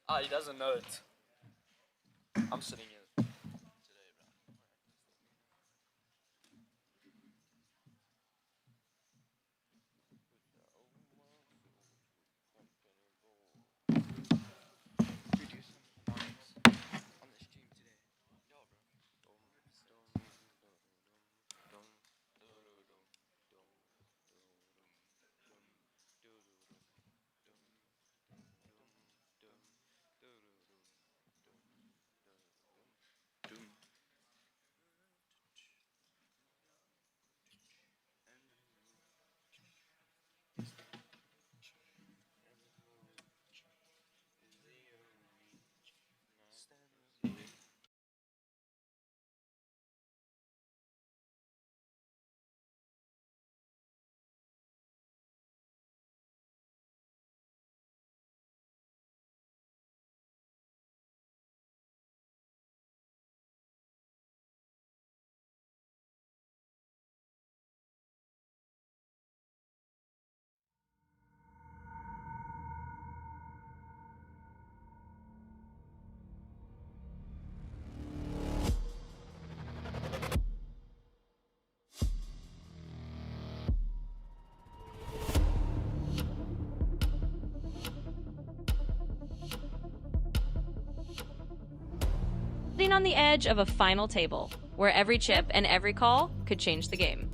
Ah, he doesn't know it. I'm sitting here today, bro. We do some on the stream today. Yo, bro. Sitting on the edge of a final table, where every chip and every call could change the game.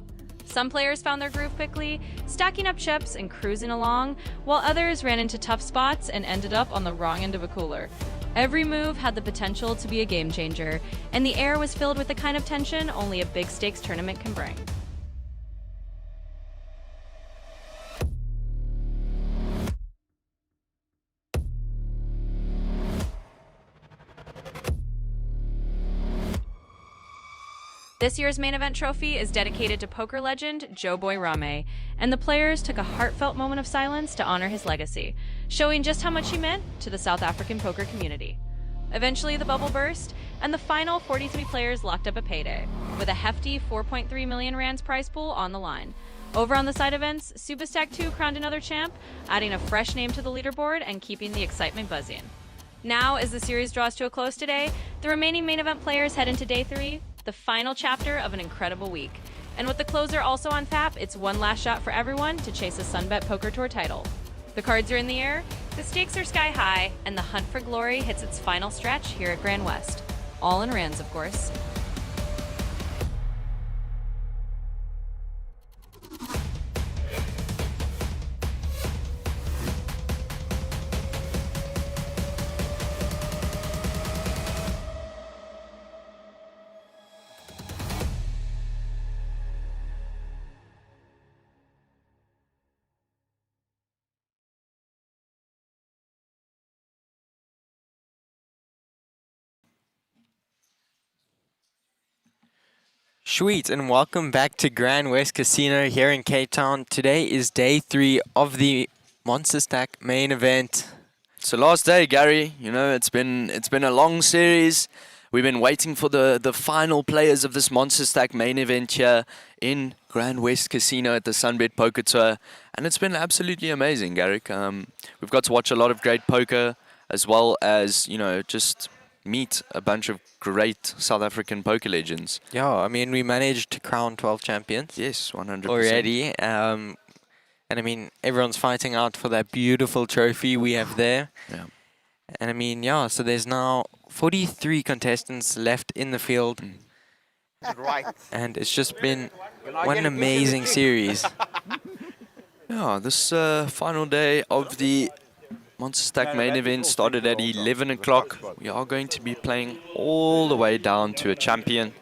Some players found their groove quickly, stacking up chips and cruising along, while others ran into tough spots and ended up on the wrong end of a cooler. Every move had the potential to be a game changer, and the air was filled with the kind of tension only a big stakes tournament can bring. This year's main event trophy is dedicated to poker legend Joe Boy Rame, and the players took a heartfelt moment of silence to honor his legacy, showing just how much he meant to the South African poker community. Eventually, the bubble burst, and the final 43 players locked up a payday, with a hefty 4.3 million rands prize pool on the line. Over on the side events, Superstack 2 crowned another champ, adding a fresh name to the leaderboard and keeping the excitement buzzing. Now, as the series draws to a close today, the remaining main event players head into day 3, the final chapter of an incredible week. And with the closer also on tap, it's one last shot for everyone to chase a Sunbet Poker Tour title. The cards are in the air, the stakes are sky high, and the hunt for glory hits its final stretch here at Grand West. All in rands, of course. Sweet, and welcome back to Grand West Casino here in Cape Town. Today is day 3 of the Monster Stack main event. It's the last day, Gary. You know, it's been a long series. We've been waiting for the final players of this Monster Stack main event here in Grand West Casino at the Sunbet Poker Tour, and it's been absolutely amazing, Garrick. We've got to watch a lot of great poker, as well as, you know, just meet a bunch of great South African poker legends. Yeah, I mean, we managed to crown 12 champions. Yes, 100%. Already. And I mean, everyone's fighting out for that beautiful trophy we have there. Yeah. And I mean, yeah, so there's now 43 contestants left in the field. Right. And it's just been one amazing series. Yeah, this final day of the Monster Stack main event started at 11 o'clock. We are going to be playing all the way down to a champion.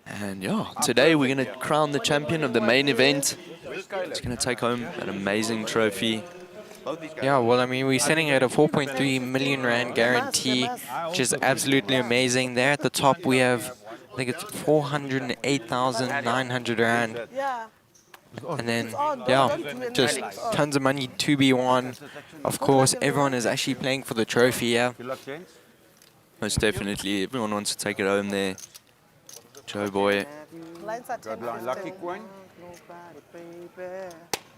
And yeah, today we're going to crown the champion of the main event. It's going to take home an amazing trophy. Yeah, well, I mean, we're sitting at a 4.3 million rand guarantee, which is absolutely amazing. There at the top, we have, I think it's 408,900 rand. And then, yeah, just tons of money to be won. Of course, everyone is actually playing for the trophy, yeah. Most definitely, everyone wants to take it home there. Joe Boy. Lucky coin.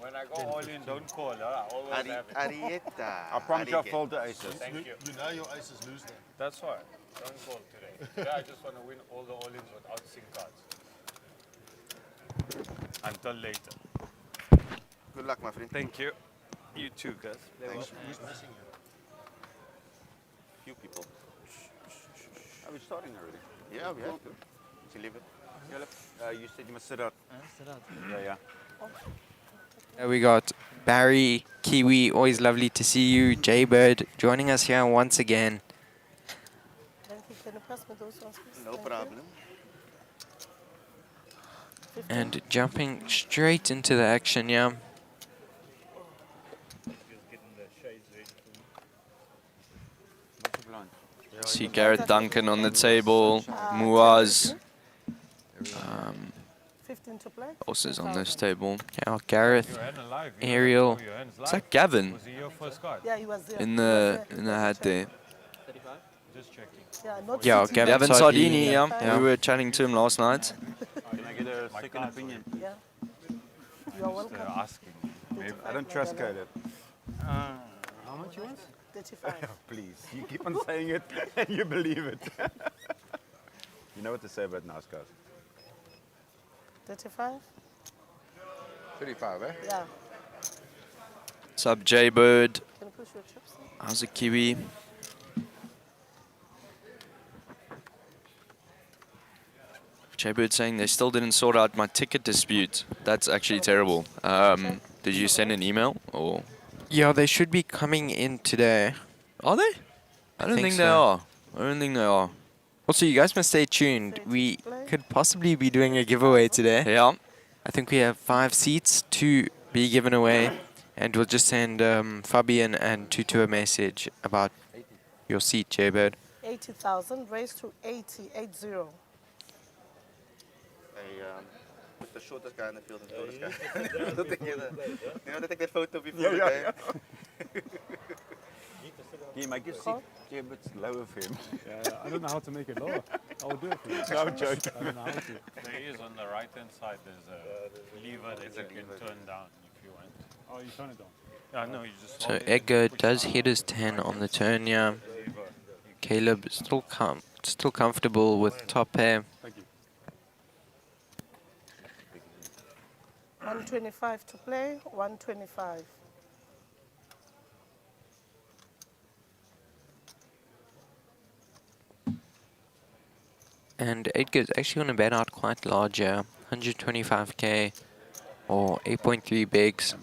When I go all in, don't call. I always have it. Arietta. I promise I'll fold the aces. Thank you. You know your aces lose then. That's why. Don't call today. Today I just want to win all the all-ins without sync cards. Until later. Good luck, my friend. Thank you. You too, guys. Thanks. Who's missing you? Few people. Are we starting already? Yeah, we have to. It's 11. You said you must sit out. Yeah. We got Barry, Kiwi, always lovely to see you. Jaybird joining us here once again. Thank you. Can you pass me those ones, please? No Thank you. problem. And jumping straight into the action, yeah. See Garrett Duncan on the table. Muaz 15 to play. also is on this table. Yeah, Gareth, Ariel. Is that Gavin Was he your first card? Yeah, he was there. in He the was there. in the hat there? Just checking. Yeah, not Yeah, City. Gavin Gavin Sardini, Sardini, yeah. yeah. We were chatting to him last night. Can I get a second opinion? Yeah. You are welcome. Asking. Maybe. I don't trust Caleb. How much you want? 35. Please. You keep on saying it and you believe it. You know what to say about nice guys. 35? 35, eh? Yeah. What's up, Jaybird? Can you push your chips in? How's it, Kiwi? Jaybird saying they still didn't sort out my ticket dispute. That's actually terrible. Did you send an email or Yeah, they should be coming in today. are they? I don't think they so. are. I don't think they are. Also, you guys must stay tuned. We could possibly be doing a giveaway today. Yeah. I think we have 5 seats to be given away. And we'll just send Fabian and Tutu a message about your seat, Jaybird. 80,000 raised to 80, 80. Put the shortest guy in the field and the shortest guy. You know, they take that photo before the game. Can you make your seat a bit lower for him? I don't know how to make it lower. I'll do it for you. No joke. I don't know how to. There is on the right hand side, there's a lever that you can turn down if you want. Oh, you turn it down. Yeah, no, you just So hold it Edgar and push does down. hit his 10 on the turn, yeah. Lever. Caleb still comfortable with top pair. Thank you. 125 to play, 125. And Edgar's actually going to bet out quite large, yeah. 125k or 8.3 bigs.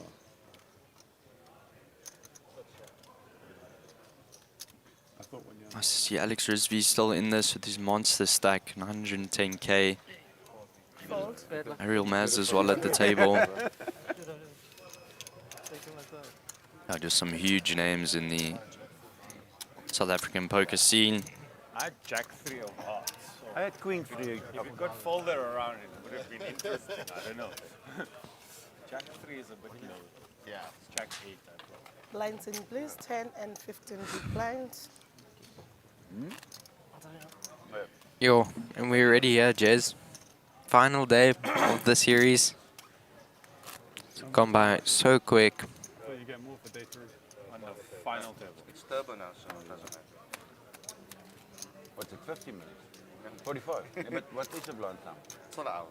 I thought when you I see Alex Rizvi still in this with his monster stack, 910k. Fold. Ariel Maz as well at the table. Just some huge names in the South African poker scene. I had Jack 3 of hearts. So I had Queen 3. If it got folded around, it would have been interesting. I don't know. Jack 3 is a bit low. Yeah. It's Jack 8. Blinds in please, 10 and 15 big blinds. Yo, and we're ready here, Jez. Final day of the series. It's gone by so quick. so you get more for day 3. On the final table. It's turbo now, so it doesn't matter. What's it, 50 minutes? 45. Yeah, but what is the blind time? It's not an hour.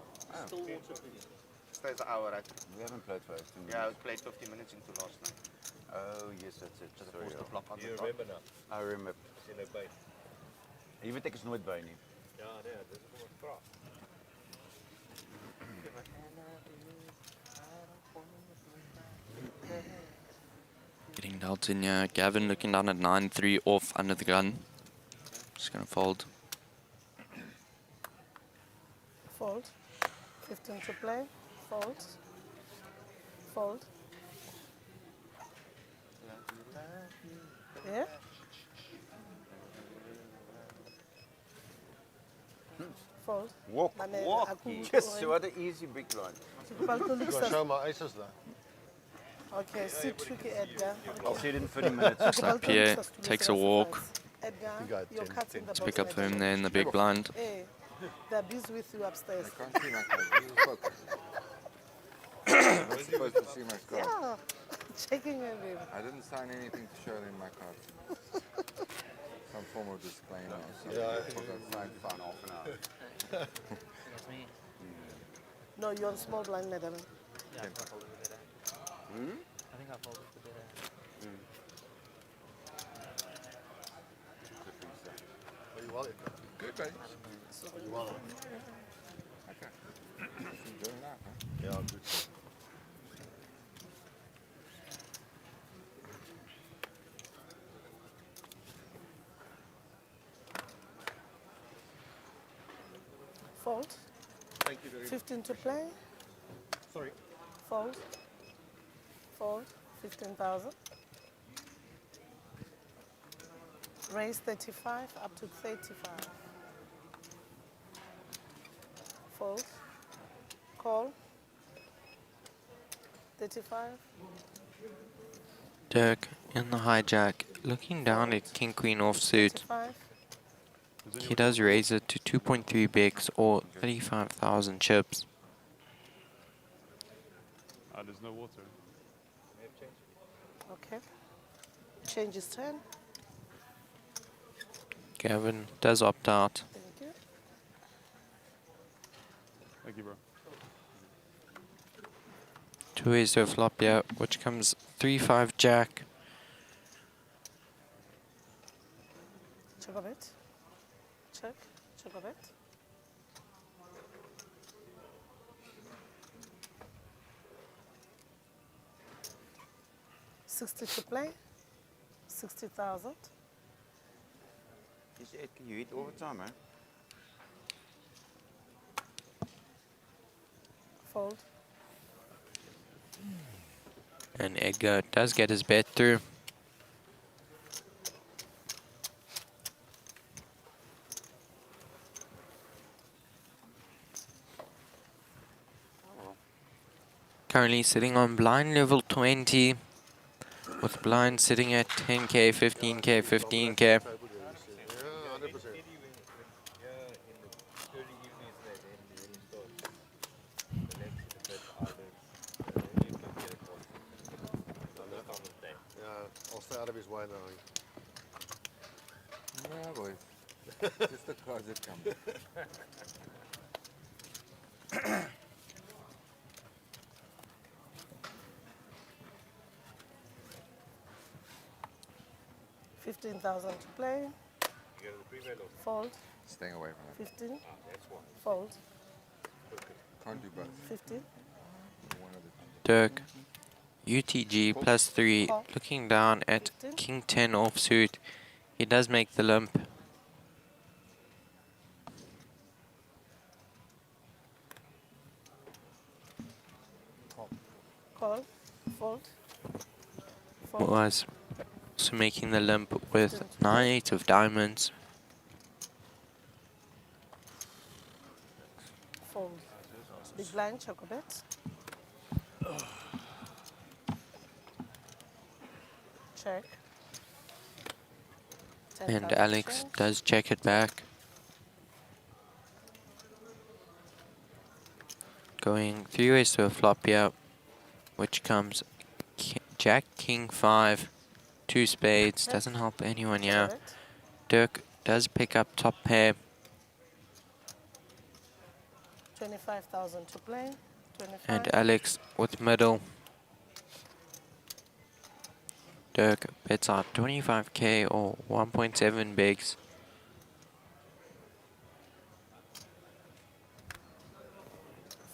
Stays an hour, right? We haven't played for 15 minutes. Yeah, we played 15 minutes into last night. Oh, yes, that's it. Sorry, Forced the block on the you top. remember now? I remember. Jy weet ek is nooit by nie. Ja, nee, dis kom ek vra. Getting dealt in here. Gavin looking down at 9-3 off under the gun. Just gonna fold. Fold. 15 to play. Fold. Fold. Yeah? Fold. Walk, Manene, walk. akukho Yes, wena. what an easy big line. Show my aces there. Okay, sit tricky, Edgar. I'll see it in 30 minutes. Looks like Pierre takes a walk. Edgar, you're cutting the To pick up for bottom him there in the big blind. Hey, they're busy with you upstairs. You're not supposed to see my card. Yeah. Checking with him. I didn't sign anything to show them my card. Some form of disclaimer or something. I forgot to sign for half an hour. No, you're on small blind, madam. Good, buddy. Okay. Doing that, huh? Yeah, good. Fold. Thank you very much. 15 to play. Sorry. Fold. Fold. 15,000. Raise 35 up to 35. Fold. Call. 35. Dirk in the hijack, looking down at King Queen offsuit. 35. He does raise it to 2.3 bigs or 35,000 chips. There's no water. Okay. Change his turn. Gavin does opt out. Thank you. Thank you, bro. Two ways to a flop here, which comes 3-5 jack. Check a bit. Check. Check a bit. $60 to play. 60,000. You eat all the time, man. Fold. And Edgar does get his bet through. Currently sitting on blind level 20, with blind sitting at 10k, 15k, 15k. Yeah, 100%. Yeah, I'll stay out of his way now. Yeah, boy. Just the cards that come. $15,000 to play. Fold. Staying away from it. 15. Fold. Can't do both. 15. One of the Dirk, UTG plus 3, looking down at King 10 offsuit. He does make the limp. Call. Fold. Fold. Was also making the limp with 9-8 of diamonds. Fold. Big blind, check a bit. Check. And 10,000 Alex change. does check it back. Going 3 ways to a flop here, which comes Jack, King 5, 2 spades. Doesn't help anyone Check here. a bit. Dirk does pick up top pair. 25,000 to play. 25. And Alex with middle. Dirk bets out 25k or 1.7 bigs.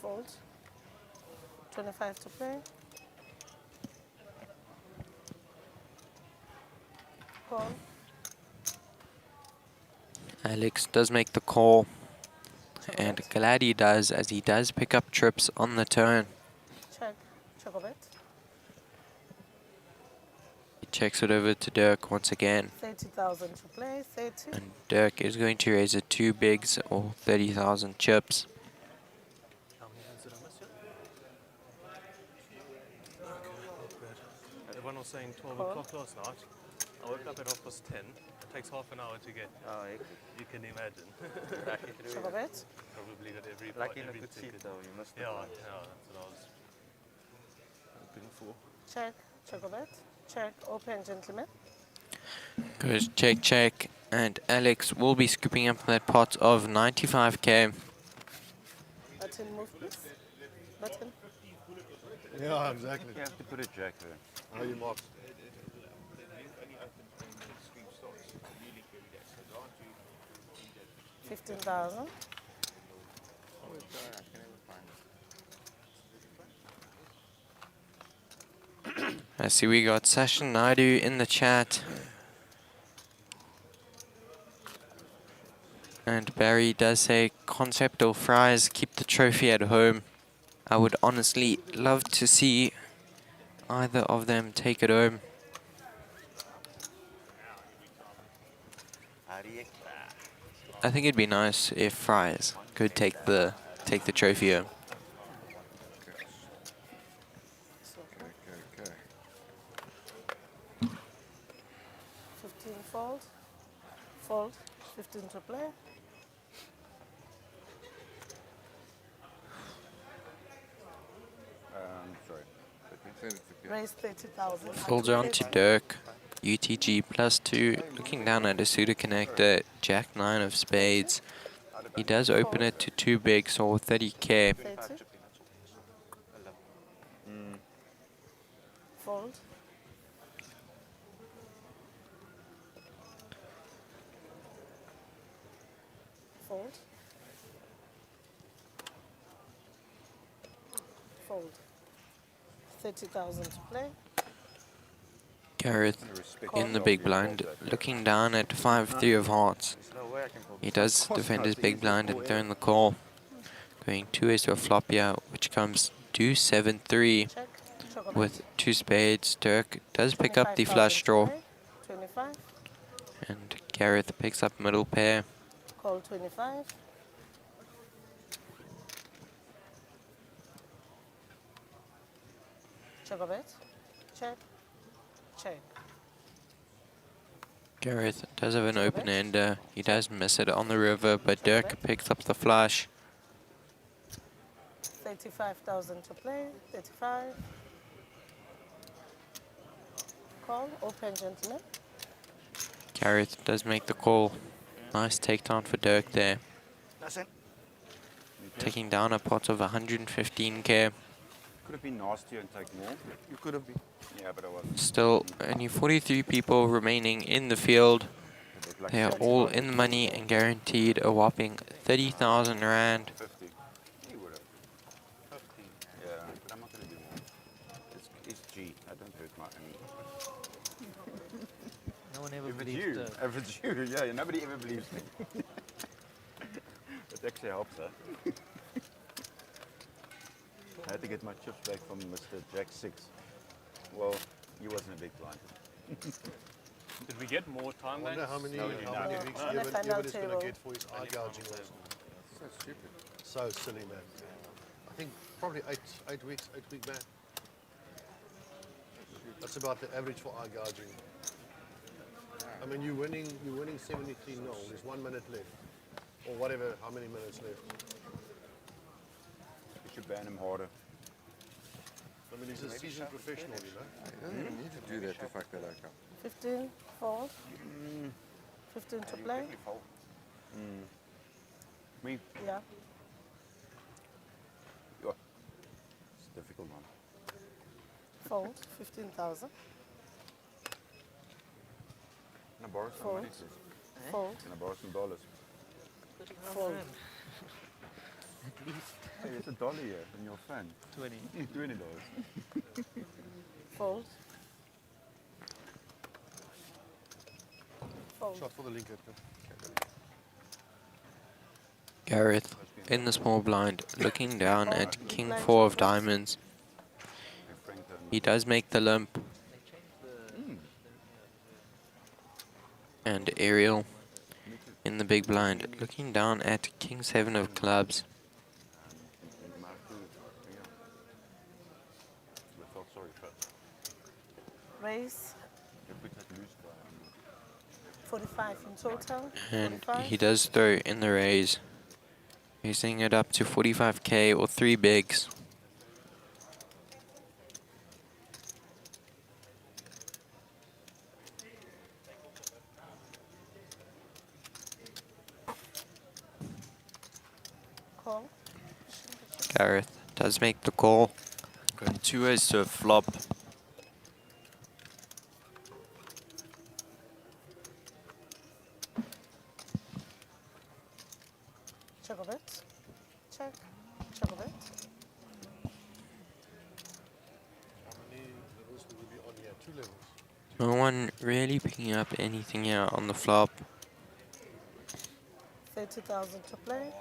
Fold. 25 to play. Call. Alex does make the call. Check a And bit. glad he does, as he does pick up trips on the turn. Check. Check a bit. He checks it over to Dirk once again. 30,000 to play. 30. And Dirk is going to raise it 2 bigs or 30,000 chips. Everyone was saying 12 Call. o'clock last night. I woke up at 10:30. It takes half an hour to get. Oh, You can imagine. Check a bit. Probably got every Like in a every good seat ticket. though, you must Yeah, have. yeah, that's what I was. Check. Check a bet. Check. Open, gentlemen. Goes check, check. And Alex will be scooping up that pot of 95k. Button move, please. Button. Yeah, exactly. You have to put a jack there. How you mark? $15,000. I see we got Sasha Naidu in the chat. And Barry does say, concept or fries, keep the trophy at home. I would honestly love to see either of them take it home. I think it'd be nice if fries could take the trophy home. Okay. 15 fold. Fold. 15 to play. Sorry. Raise 30,000. Folds on to Dirk. UTG +2. Looking down at a suitor connector. Jack 9 of spades. He does open it to 2 bigs or 30k. 30. Fold. Fold. Fold. 30,000 to play. Gareth in the big blind, looking down at 5-3 of hearts. He does defend his big blind and throw in the call. Going 2 ways to a flop here, which comes deuce 7-3 Check. Check with 2 spades. Dirk does pick up the flush draw, 25. and Gareth picks up middle pair. Call 25. Check a bet. Check. Check. Gareth does have an open ender. He does miss it on the river, but Dirk picks up the flush. 35,000 to play. 35. Call. Open, gentlemen. Gareth does make the call. Nice takedown for Dirk there. That's it. Taking down a pot of 115k. Could have been nastier and take more. You could have been. Yeah, but I wasn't. Still only 43 people remaining in the field. They are all in the money and guaranteed a whopping 30,000 rand. 50. He would have. 50. Yeah, but I'm not going to do more. It's G. I don't hurt my own. No one ever If it's believes you, Dirk. if it's you, yeah, nobody ever believes me. It actually helps, huh? I had to get my chips back from Mr. Jack 6. Well, he wasn't a big client. Did we get more time I wonder banks? how many, No, we did how not. many weeks On the Evan final is going table. to get for his eye gouging lesson. So stupid. So silly, man. I think probably 8 weeks, 8-week ban. That's about the average for eye gouging. I mean, you're winning 73 0. There's 1 minute left, or whatever, how many minutes left. You should ban him harder. I mean, he's a seasoned professional, you know. You don't even need to do that to fuck that out. 15. Fold. 15 to play. Me? Yeah. Yeah. It's a difficult one. Fold. 15,000. Can I borrow some Fold. money, please? Fold. Can I borrow some dollars? Fold. Hey, there's $1 here in your phone. 20. $20. Fold. Fold. Shot for the link, Edgar. Gareth in the small blind, looking down at King 4 of diamonds. He does make the limp. And Ariel in the big blind, looking down at King 7 of clubs. Raise. 45 in total. And 45. he does throw in the raise. Raising it up to 45k or 3 bigs. Call. Gareth does make the call. Going 2 ways to a flop. Check a bit. Check. Check a bit. How many levels will be on here? 2 levels. No one really picking up anything here on the flop. 30,000 to play.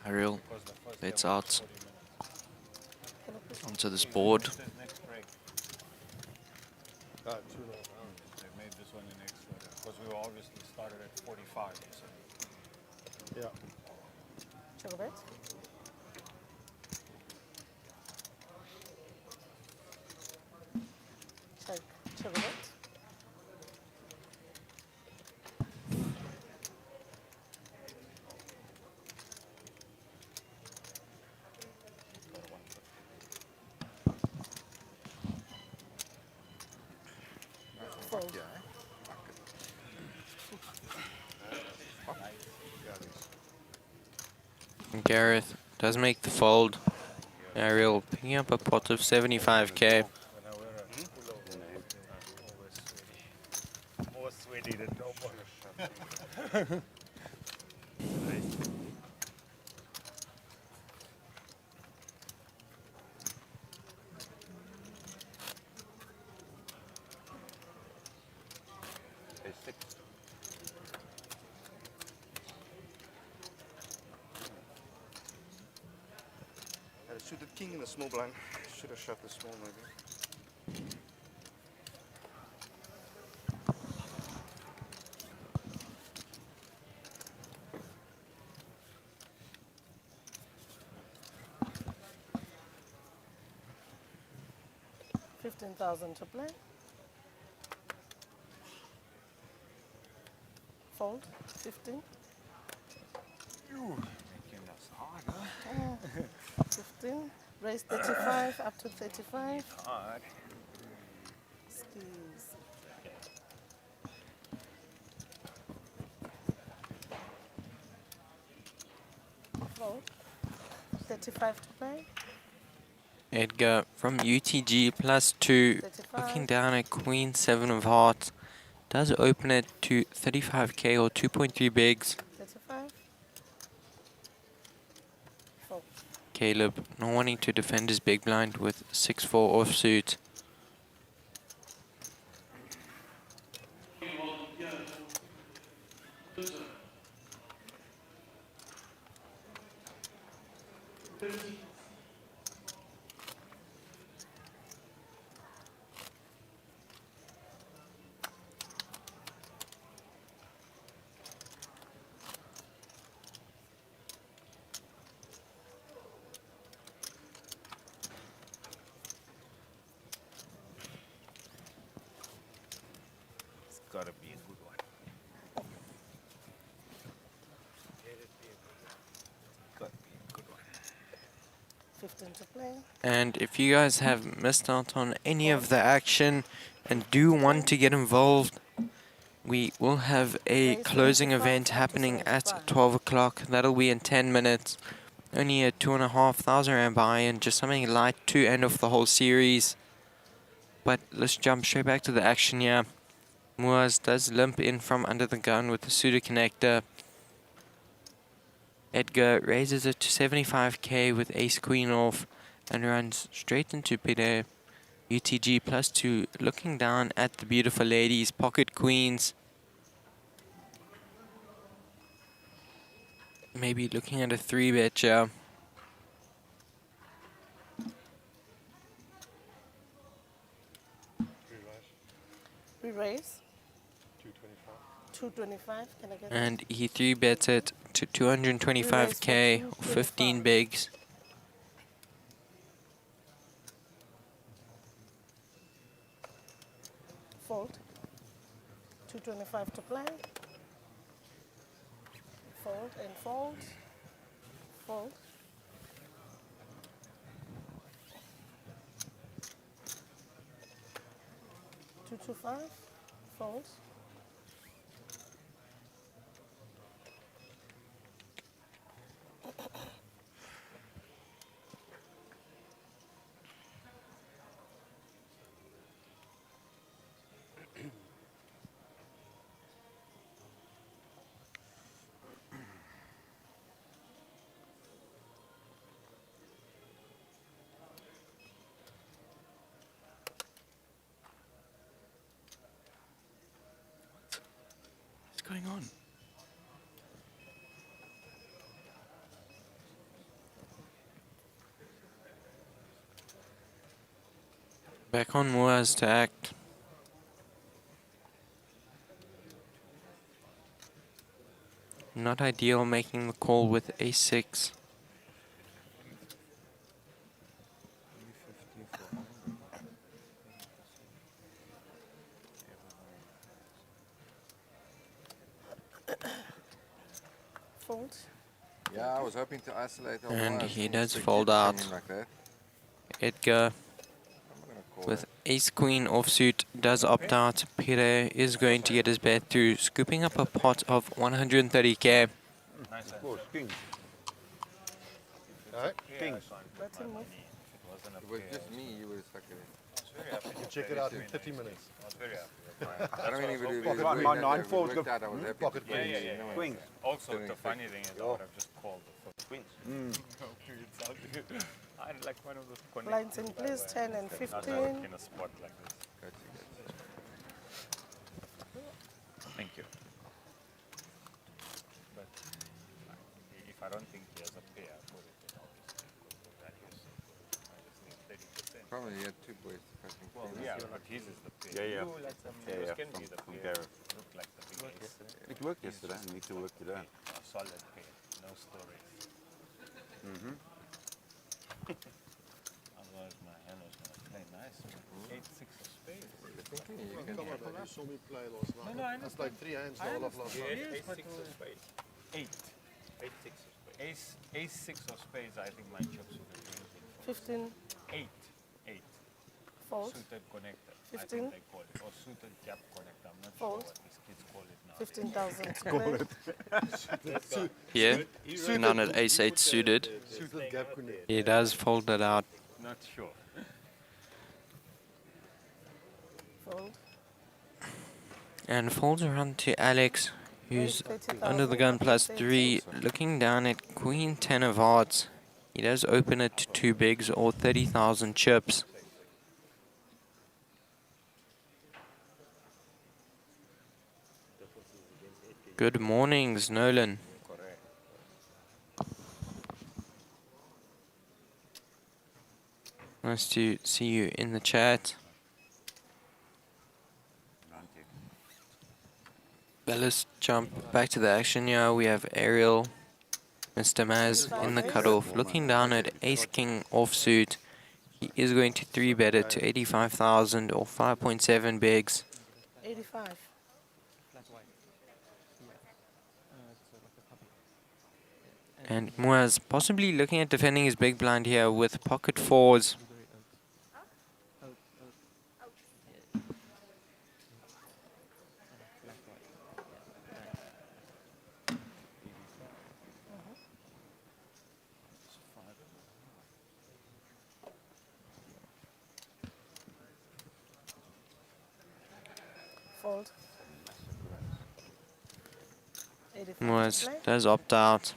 Ariel bets out Can I push onto this board. 2.5 hours. They made this one an extra because we obviously started at 45. So. Yeah. check a bit? Check. Check a bit. Fold. Gareth does make the fold. Ariel picking up a pot of 75k. More sweaty than normal. Had a suited king in the small blind. Should have shoved the small maybe. $15,000 to play. Fold. 15. 15. Raise 35 up to 35. Hard. Squeeze. Fold. 35 to play. Edgar from UTG +2, 35. looking down at Queen 7 of Hearts, does open it to 35k or 2.3 bigs. 35. Fold. Caleb not wanting to defend his big blind with 6-4 offsuit. It's gotta be a good one. Gotta be a good one. 15 to play. And if you guys have missed out on any of the action and do want to get involved, we will have a closing event happening at 12 o'clock. That'll be in 10 minutes. Only a 2,500 rand buy-in, just something light to end off the whole series. But let's jump straight back to the action here. Moaz does limp in from under the gun with the pseudo connector. Edgar raises it to 75k with ace queen off and runs straight into pide. UTG +2 looking down at the beautiful ladies, pocket queens. Maybe looking at a 3-bet here. We raise. 225. 225. Can I get And he 3-bets it to 225k or 15 bigs. Fold. 225 to play. Fold and fold. Fold. Two two five. Fold. going on? Back on Moaz to act. Not ideal making the call with a6. Fold. Yeah, I was hoping to isolate our And wires he from does the fold kid out. coming like that. Edgar I'm gonna call with it. ace queen offsuit does opt out. Pire is going to get his bet through, scooping up a pot of 130k. Of course, king. Alright, King. Let him move. If it was just me, you would have stuck it in. you can check it out in 30 minutes. I don't mean if it Pocket was one, nine it folds, worked go- out, I was happy Pocket to queen. play, Yeah, you know what I'm Queens. saying? Also, Doing the it funny thing is I would have just called the Queens. I like one of those connect. Blinds in place, 10 and 15. In a spot like this. Gotcha, Thank you. But if I don't think he has a pair, I put it in obviously because the value is so good. I just need 30%. Probably you had two boys to fucking Well, clean yeah, up. but his is the pair. Yeah, yeah. You like them, Yeah, yours yeah, can be from- the from pair. Gareth. Look like the big ace. It worked yesterday. It needs to work today. A solid pair, no stories. Otherwise my hand was going to play nice. 8-6 of spades. Thinking you can Come on, man, you saw me play last night. No, I That's like 3 hands all of last night. Yes, 8-6 of spades. 8. 8-6 of spades. Ace-6 of spades, I think my chips would have been 15, 8. 8. fold. Suited connector. I 15. think they call it. Or suited gap connector. I'm not Fold. sure what these kids call it now. 15,000 to play. Here, none at ace-8 suited. Suited gap connect. He does fold it out. Not sure. Fold. And folds around to Alex, who's under the gun plus 3, looking down at queen 10 of hearts. He does open it to 2 bigs or 30,000 chips. Good mornings, Nolan. Nice to see you in the chat. Let's jump back to the action here. We have Ariel, Mr. Maz in the cutoff, looking down at Ace King offsuit. He is going to 3-bet it to 85,000 or 5.7 bigs. 85. And Muaz possibly looking at defending his big blind here with pocket fours. Fold. 85 to Muaz play. does opt out.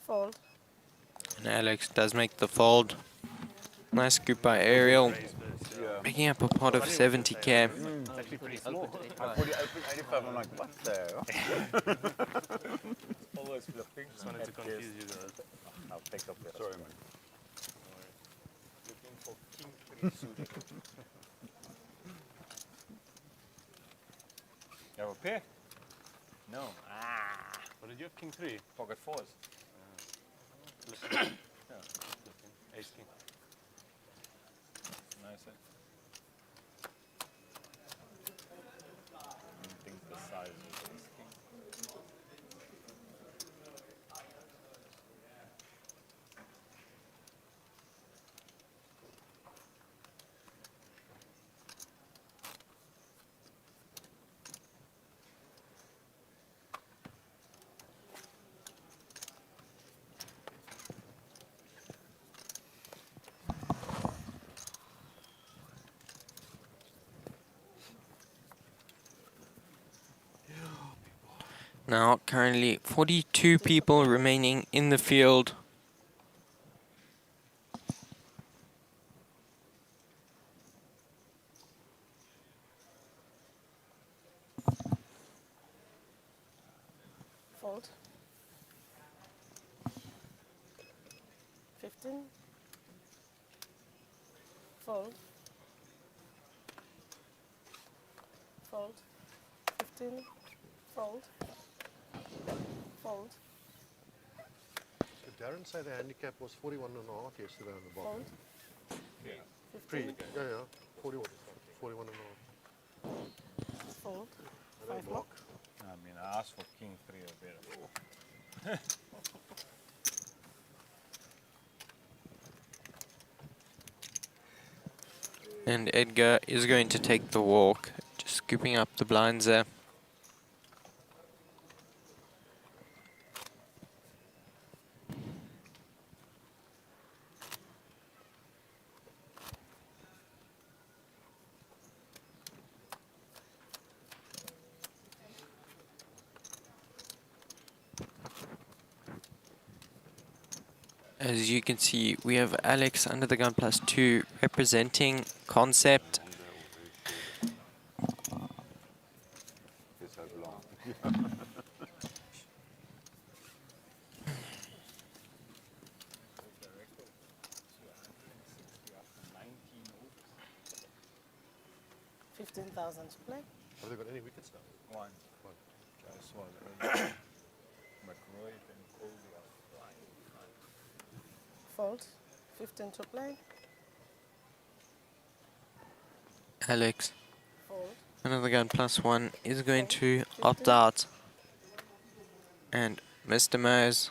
Fold. And Alex does make the fold. Nice scoop by Ariel. Making up a pot of 70k. It's actually pretty small. I put it open 85. I'm like, what the? Always flipping. Just wanted to confuse you guys. I'll take up there. Sorry, man. Looking for king 3 suited. You have a pair? No. Ah. What did you have? King 3? Pocket fours. Yeah. Ace King. Nice. I think the size of ace king. Now, currently 42 people remaining in the field. Fold. 15. Fold. Fold. 15. Fold. Fold. Did Darren say the handicap was 41.5 yesterday on the bottom? Fold. Yeah. 15. Yeah, 41.5. Fold. 5 block. I mean, I asked for king 3 or better. And Edgar is going to take the walk, just scooping up the blinds there. As you can see, we have Alex under the gun +2 representing Concept. It's so long. 15,000 to play. Have they got any wickets now? One. Just one. McRoy and Colby are flying. Fold. 15 to play. Alex Fold. under the gun +1 is going to opt out. And Mr. Mose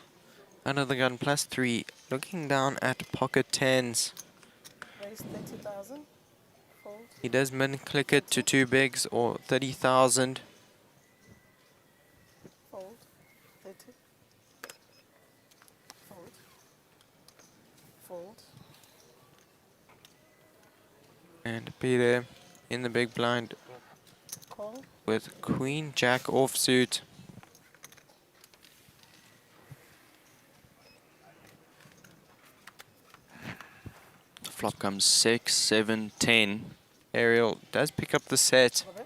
under the gun +3 looking down at pocket 10s. Raise 30,000. Fold. He does min click it to 2 bigs or 30,000. Fold. 30. Fold. Fold. And Peter in the big blind Call. with Queen Jack offsuit. Flop comes 6, 7, 10. Ariel does pick up the set. Of it.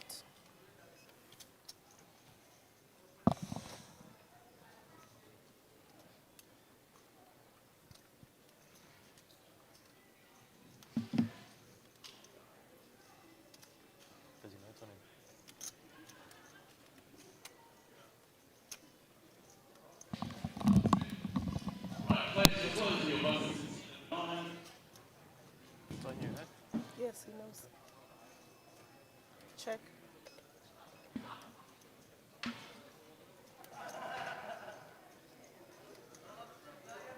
It's on you, eh? Yes, he knows. Check.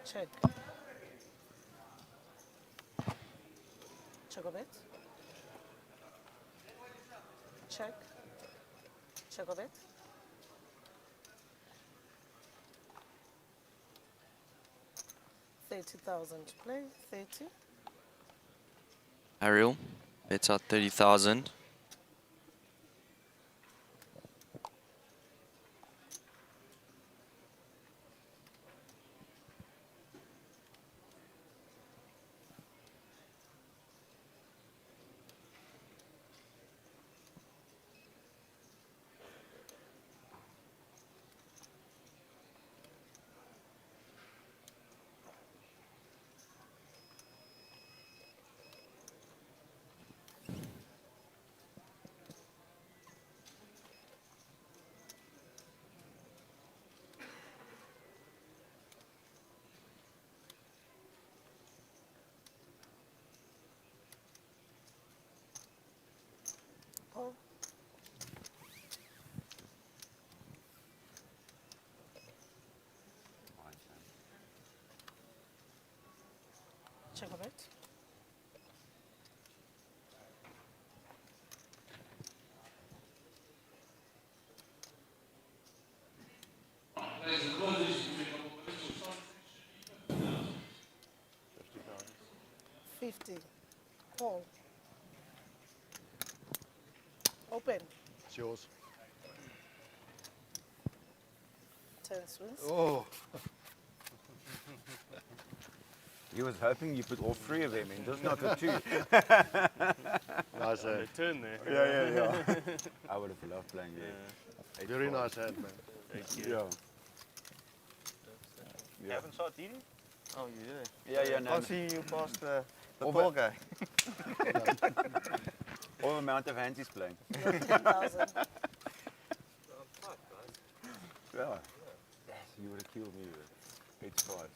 Check. Check of it. Check. Check of it. $30,000 to play. 30. Ariel bets out 30,000. Call. Check of it. $50. Call. Open. It's yours. 10 swings. Oh, He was hoping you put all three of them in, just not the two. nice hand. They turn there. Yeah. I would have loved playing there. Very nice hand, man. Thank you. Yeah. You haven't shot either? Oh, you did? Yeah, no. Can't see you past the tall guy. All the amount of hands he's playing. 10,000. Yeah. You would have killed me with it. 8-5.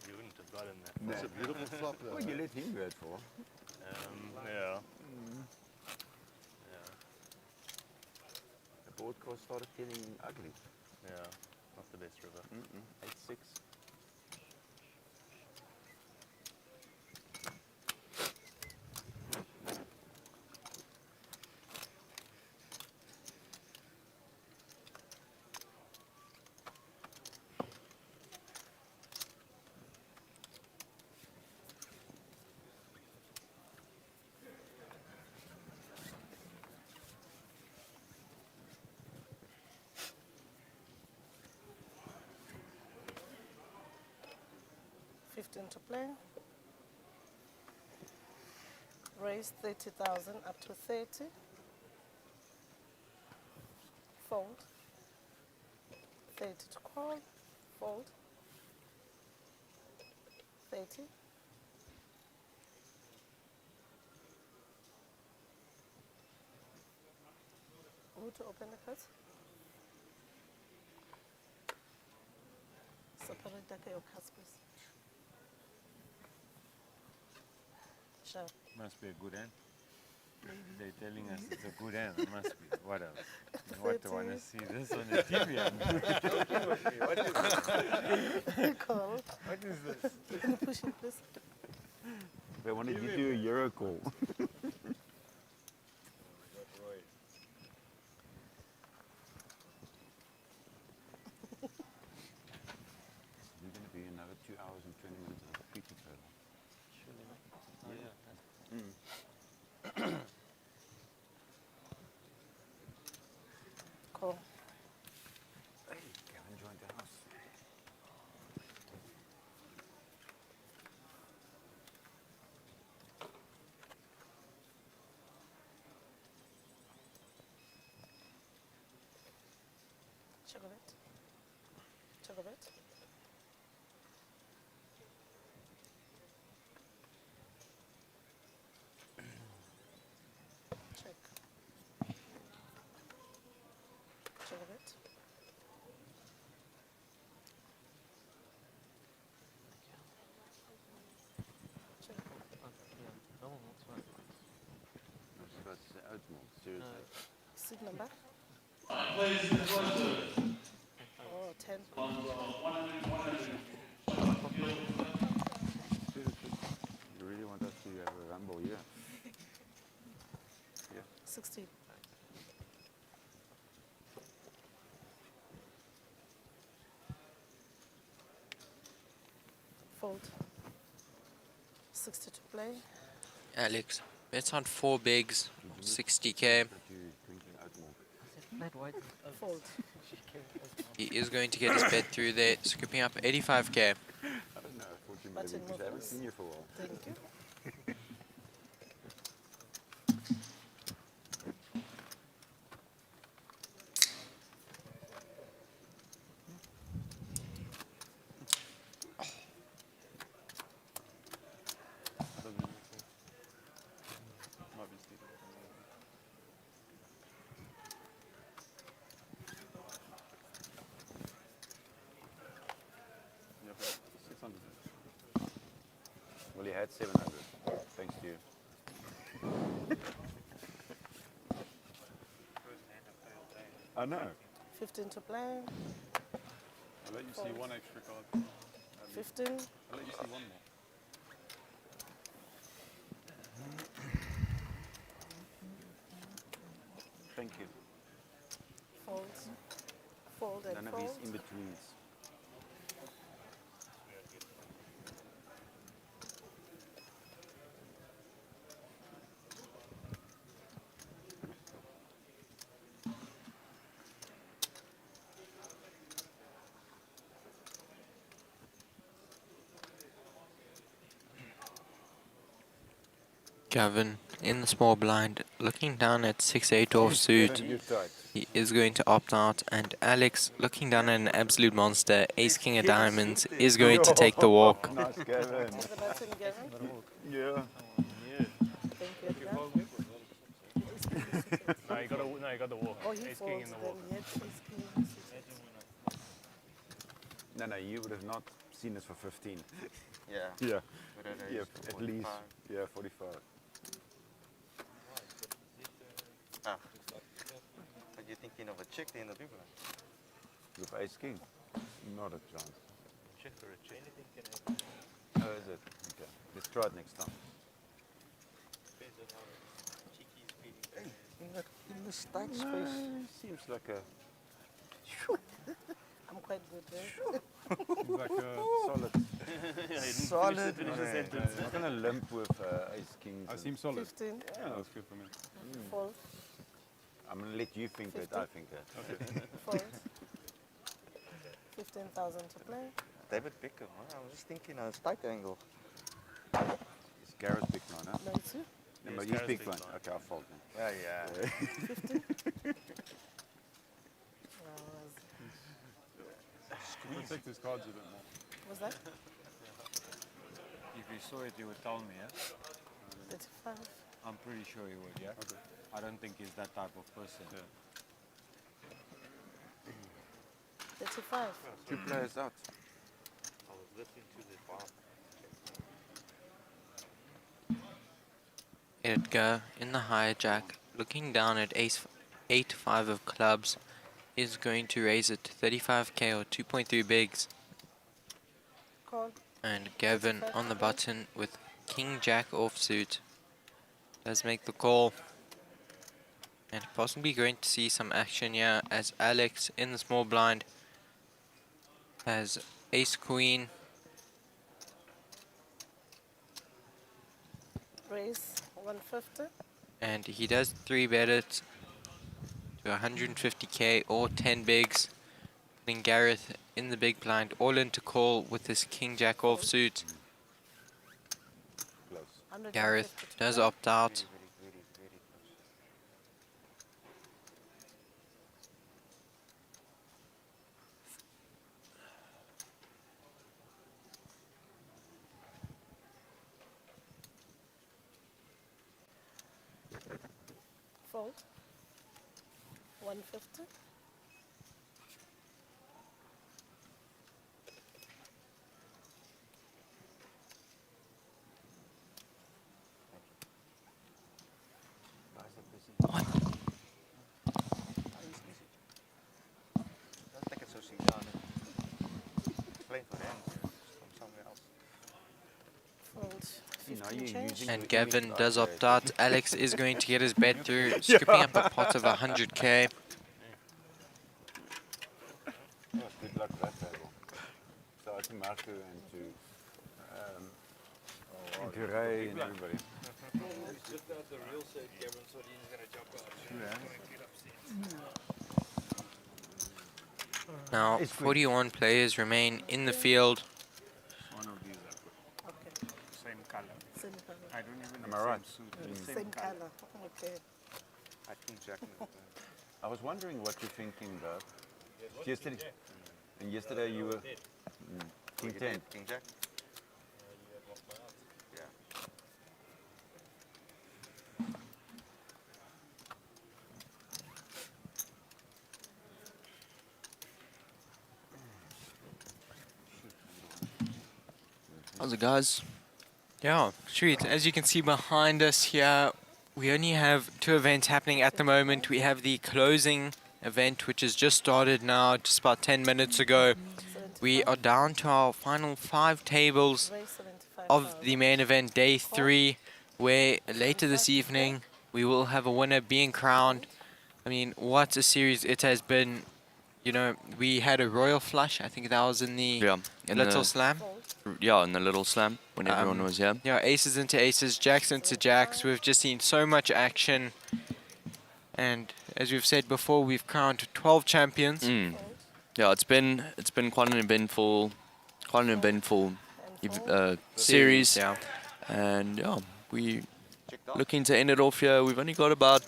You wouldn't have gotten that. It's a beautiful flop there. Well, you let him go it for. Yeah. The board course started getting ugly. Yeah. Not the best river. 8-6. To play. Raise 30,000 up to 30. Fold. 30 to call. Fold. 30. Who to open the cards? Separate your cards, please. Sure. Must be a good hand. They're telling us it's a good hand. It must be. What else? What do I want to see this on the TV? Call. What is this? Can you push it, please? They wanted you to do a Euro call. You're going to be another 2 hours and 20 minutes of cricket total. Call. Hey, Kevin joined the house. Check a bit. Check a bit. Check. Check a bit. Check. No, that's fine. That's outmore, seriously. Seat number. Oh, 10. You really want us to have a rumble here? 16. Fold. 60 to play. Alex, bets on 4 bigs, 60k. That you're drinking outmore. Fold. He is going to get his bet through there, scooping up 85k. I don't know, I thought you maybe, Button because I haven't movers. seen you for a while. Thank you. Might be steep. Yeah, 600. Well, you had 700, thanks to you. I know. 15 to play. I'll let you see one extra card. 15. I'll let you see one more. Thank you. Fold. Fold and None of fold. these in-betweens. Gavin in the small blind, looking down at 6-8 offsuit. He is going to opt out, and Alex, looking down at an absolute monster, ace king of diamonds, is going to take the walk. Nice, Gavin. The button, Gavin. Yeah. Thank you, Edgar. No, you got the walk. Oh, he Ace folds. king in the walk. Then he had ace king. No, you would have not seen us for 15. Yeah. Yeah. But then Yeah, there's at least. 45. Yeah, 45. Ah. Are you thinking of a chick in the big one? With ace king? Not a chance. Chick or a chick? Oh, is it? Okay. Let's try it next time. In the stack space seems like a I'm quite good, right? like a solid. Solid. I'm not gonna limp with ace kings. I seem solid. 15. Yeah, that's good for me. Fold. I'm gonna let you think that. I think that. Fold. 15,000 to play. David Beckham, huh? I was just thinking a stack angle. It's Garrett's big blind, huh? No, it's you. No, but It's he's Garrett's big big blind. blind. Okay, I'll fold then. Yeah. 50. Protect his cards a bit more. What's that? If you saw it, you would tell me, yeah? 35. I'm pretty sure you would, yeah? Okay. I don't think he's that type of person. 35. 2 players out. I was listening to the bomb. Edgar in the hijack, looking down at ace 8-5 of clubs, is going to raise it to 35k or 2.3 bigs. Call. And Gavin on the button with king jack offsuit does make the call. And possibly going to see some action here as Alex in the small blind has ace queen. Raise 150. And he does 3-bet it to 150k or 10 bigs. Putting Gareth in the big blind, all in to call with his king jack offsuit. Close. Gareth 150 to does play. opt out. Very close. Fold. 150. Don't take it so seriously. Play for them from somewhere else. Fold. You know, 15 you're change. using And the Gavin image does like opt that. out. Alex is going to get his bet through, scooping up a pot of 100k. Yeah, good luck with that table. So to Marco and to Ray and everybody. Now, 41 players remain in the field. One of these I put. Okay. Same color. Same color. I don't even Am know I right? suit. Same color. Okay. I think Jack. I was wondering what you're thinking about. Yesterday, and yesterday you were King 10. King Jack. Yeah. How's it, guys? Yeah, sweet. As you can see behind us here, we only have 2 events happening at the moment. We have the closing event, which has just started now, just about 10 minutes ago. We are down to our final 5 tables Raise 75. of the main event, day 3, where later this evening we will have a winner being crowned. I mean, what a series it has been. You know, we had a royal flush. I think that was in the Yeah, in Little the Slam. in the little slam when everyone was here. Yeah, aces into aces, jacks into jacks. We've just seen so much action. And as we've said before, we've crowned 12 champions. Yeah, it's been quite an eventful series. Yeah. And yeah, we looking to end it off here. We've only got about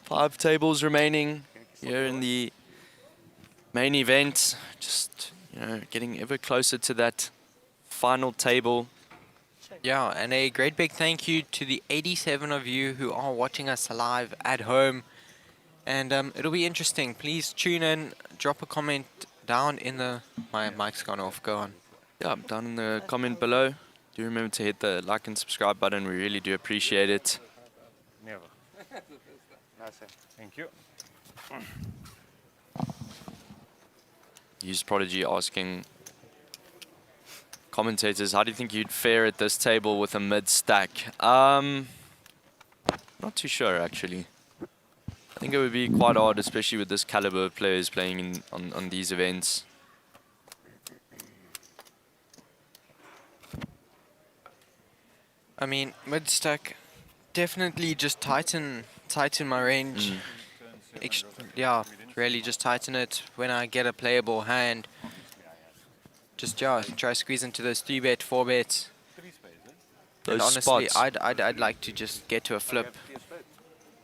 5 tables remaining here in the main event. Just, you know, getting ever closer to that final table. Yeah, and a great big thank you to the 87 of you who are watching us live at home. And it'll be interesting. Please tune in, drop a comment down in the... My mic's gone off, go on. Yeah, down in the comment below. Do remember to hit the like and subscribe button. We really do appreciate it. Never. Thank you. Use Prodigy asking commentators, how do you think you'd fare at this table with a mid stack? Not too sure actually. I think it would be quite hard, especially with this caliber of players playing on these events. I mean, mid stack, definitely just tighten my range. Yeah, really just tighten it when I get a playable hand. Just try squeeze into those 3-bet, 4-bets. And Those honestly, spots. I'd like to just get to a flip.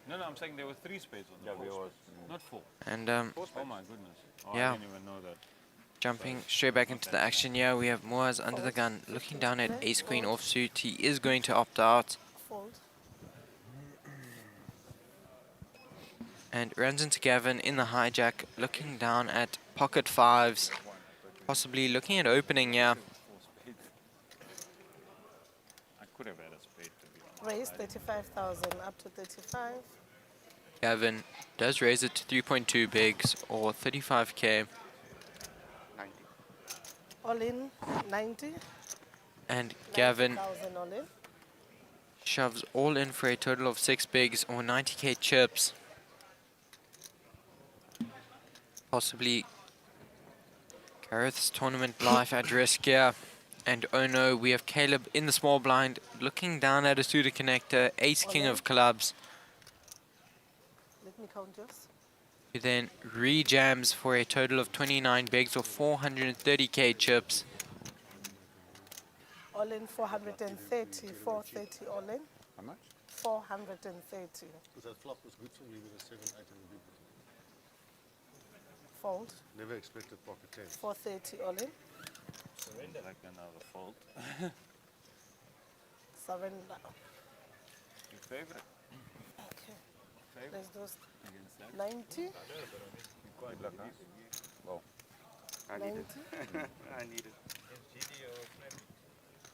No, I'm saying there were 3 spades on the board, not 4. And Oh my goodness. Oh, yeah. I didn't even know that. Jumping straight back into the action. Yeah, we have Moaz under the gun, looking down at ace queen offsuit. He is going to opt out. Fold. And runs into Gavin in the hijack, looking down at pocket 5s. Possibly looking at opening, yeah. I could have had a spade, to be honest. Raise 35,000 up to 35. Gavin does raise it to 3.2 bigs or 35k. 90. All in 90. And Gavin 90,000 all in. shoves all in for a total of 6 bigs or 90k chips. Possibly Gareth's tournament life at risk here. And oh no, we have Caleb in the small blind looking down at a suited connector, ace king of clubs, Let me count yours. who then re-jams for a total of 29 bigs or 430k chips. All in 430. 430 all in. How much? 430. Because that flop was good for me with a 7, 8 and a big. Fold. Never expected pocket 10. 430 all in. Like another fault. Surrender. Your favorite? Okay. Favorite? Let's do Against that? 90. Quite lucky. Well, I need it. 90. I need it.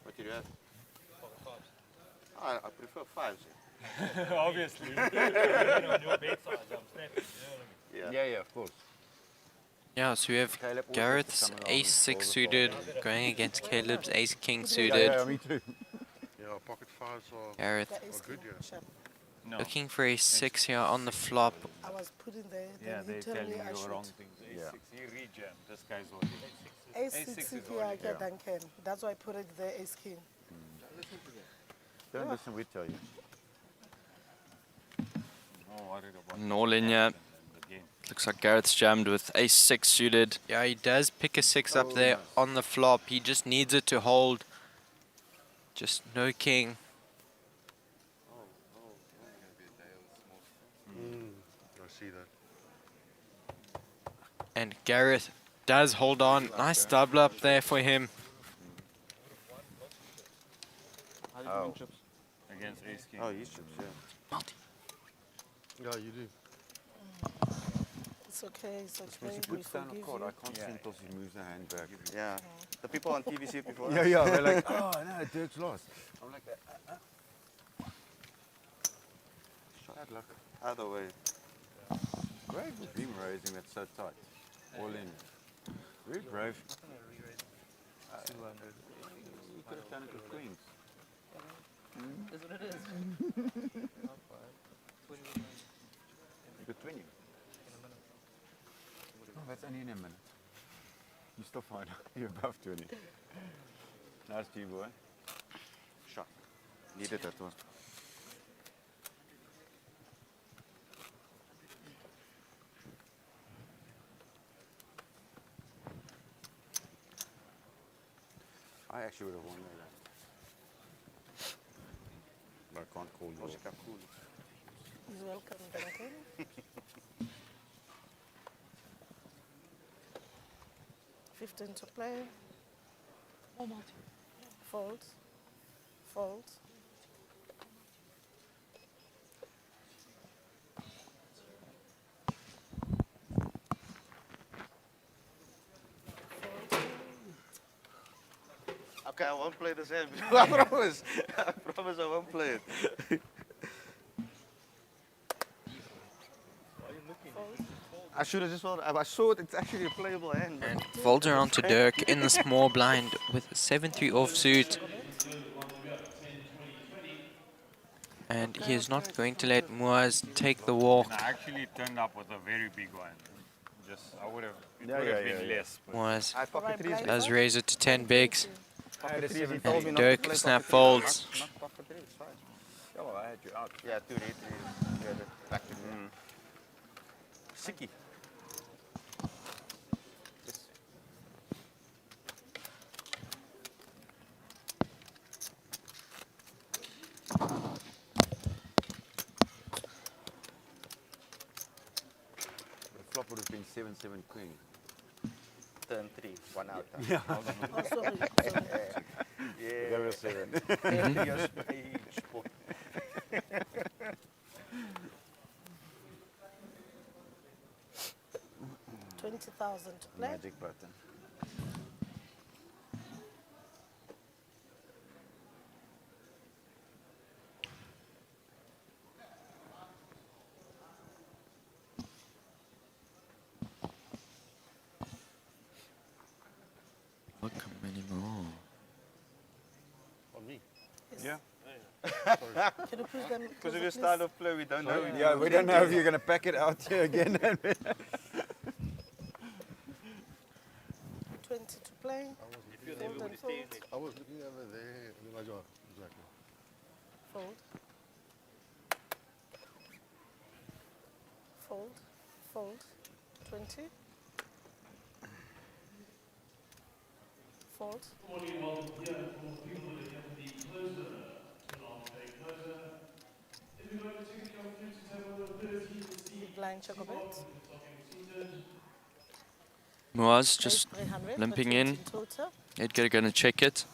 What do you have? I prefer 5s. Obviously. yeah, of course. Yeah, so we have Gareth's ace-6 suited going against Caleb's ace-king suited. Yeah, me too. Yeah, pocket 5s are Gareth That is good, good. yeah. Sharp. No. looking for a 6 here on the flop. I was putting there. Yeah, Then they he tell told you me I the wrong should. things. Yeah. A6, he rejammed. This guy's only A6 A6 if is you are only- get Duncan. That's why I put it there, ace king. Don't listen, we tell you. no worried about An all in here. the game. Looks like Gareth's jammed with ace-6 suited. Yeah, he does pick a 6 up there on the flop. He just needs it to hold. Just no king. I see that. And Gareth does hold on. Nice double up there for him. Oh. Against ace king. Oh, he's chips, yeah. Yeah, you do. It's okay, it's okay. He We puts down a forgive card, you. I can't see until he moves the hand back. Yeah. The people on TV see it before. Yeah, yeah, they're like, oh no, Dirk's lost. I'm like, bad luck. Either way. Brave with beam raising, that's so tight. All in. Very brave. You could have done it with queens. That's what it is. You could 20. Oh, that's only in a minute. You still fine. You're above 20. Nice G boy. Shot. Needed that one. I actually would have won but I can't call you. Música cool. He's welcome, Duncan. 15 to play. Fold. Fold. Okay, I won't play this hand. I promise. I promise I won't play it. I should have just folded. I saw it. It's actually a playable hand. And folds around to Dirk in the small blind with 7-3 offsuit. And he is not going to let Moaz take the walk. And I actually turned up with a very big one. Just, I would have, it Yeah, would have yeah, been yeah, less. But Moaz I pocket threes. does raise it to 10 bigs. Pocket threes. He And told me not to Dirk play snap pocket folds. threes. Not pocket threes. Fine. yeah, well, I had you out. Yeah, 2 3 Yeah, back to me. Sicky. The flop would have been 7-7 queen. Turn 3. 1 out. Yeah. Oh, sorry. Yeah. There was 7. Yes, spot. 20,000 to play. Magic button. Welcome anymore. On me. Yeah. Can you push them? Because of your style of play, we don't know. Yeah, we don't know if you're going to pack it out here again. 20 to play. Fold and fold. I was looking over there. And then I got exactly. Fold. Fold. Fold. 20. Fold. Blind chocolate. Moaz just 300, limping but in. 20 total. Edgar gonna check it.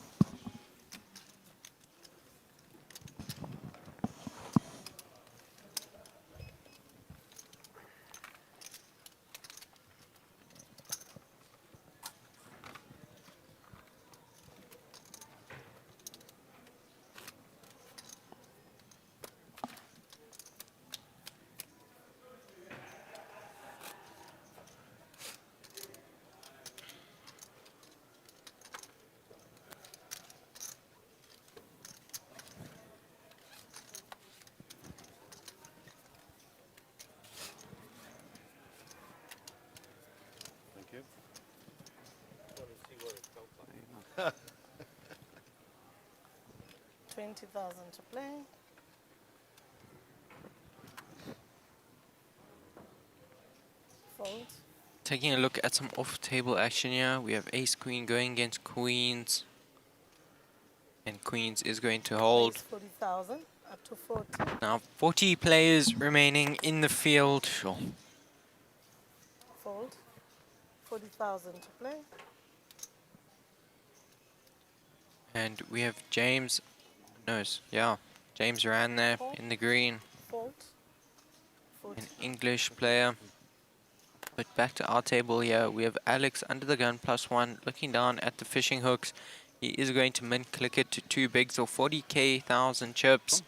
Thank you. 20,000 to play. Fold. Taking a look at some off-table action here. We have ace-queen going against queens. And queens is going to hold. Raise 40,000 up to 40. Now 40 players remaining in the field. Sure. Fold. 40,000 to play. And we have James. James ran there in the green. Fold. 40. An English player. But back to our table here, we have Alex under the gun +1 looking down at the fishing hooks. He is going to min click it to 2 bigs or 40,000 chips.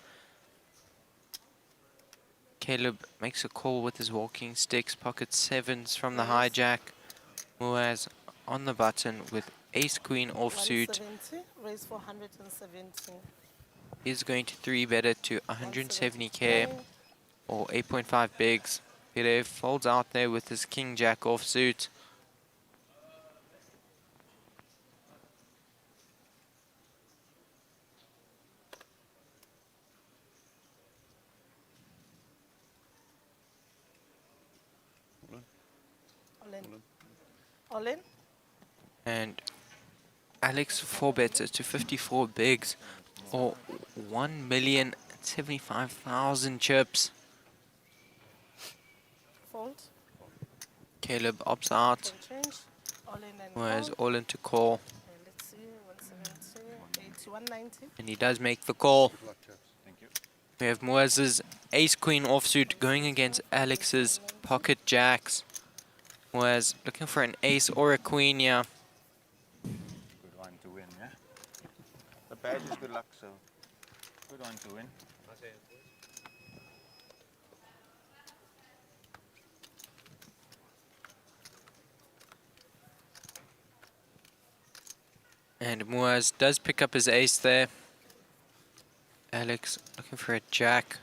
Caleb makes a call with his walking sticks, pocket 7s from the hijack. Moaz on the button with ace queen offsuit 170. Raise 470. is going to 3-bet it to 170k or 8.5 bigs. Pire folds out there with his king jack offsuit. All in. All in. And Alex 4-bets it to 54 bigs or 75,000 chips. Fold. Caleb opts out. Can change. All in and Whereas call. all into call. And let's see. 170, 80, 190. And he does make the call. Good luck, chaps. Thank you. We have Moaz's ace-queen offsuit going against Alex's pocket jacks. Moaz looking for an ace or a queen here. Good one to win, yeah? The badge is good luck, so. Good one to win. And Moaz does pick up his ace there. Alex looking for a jack.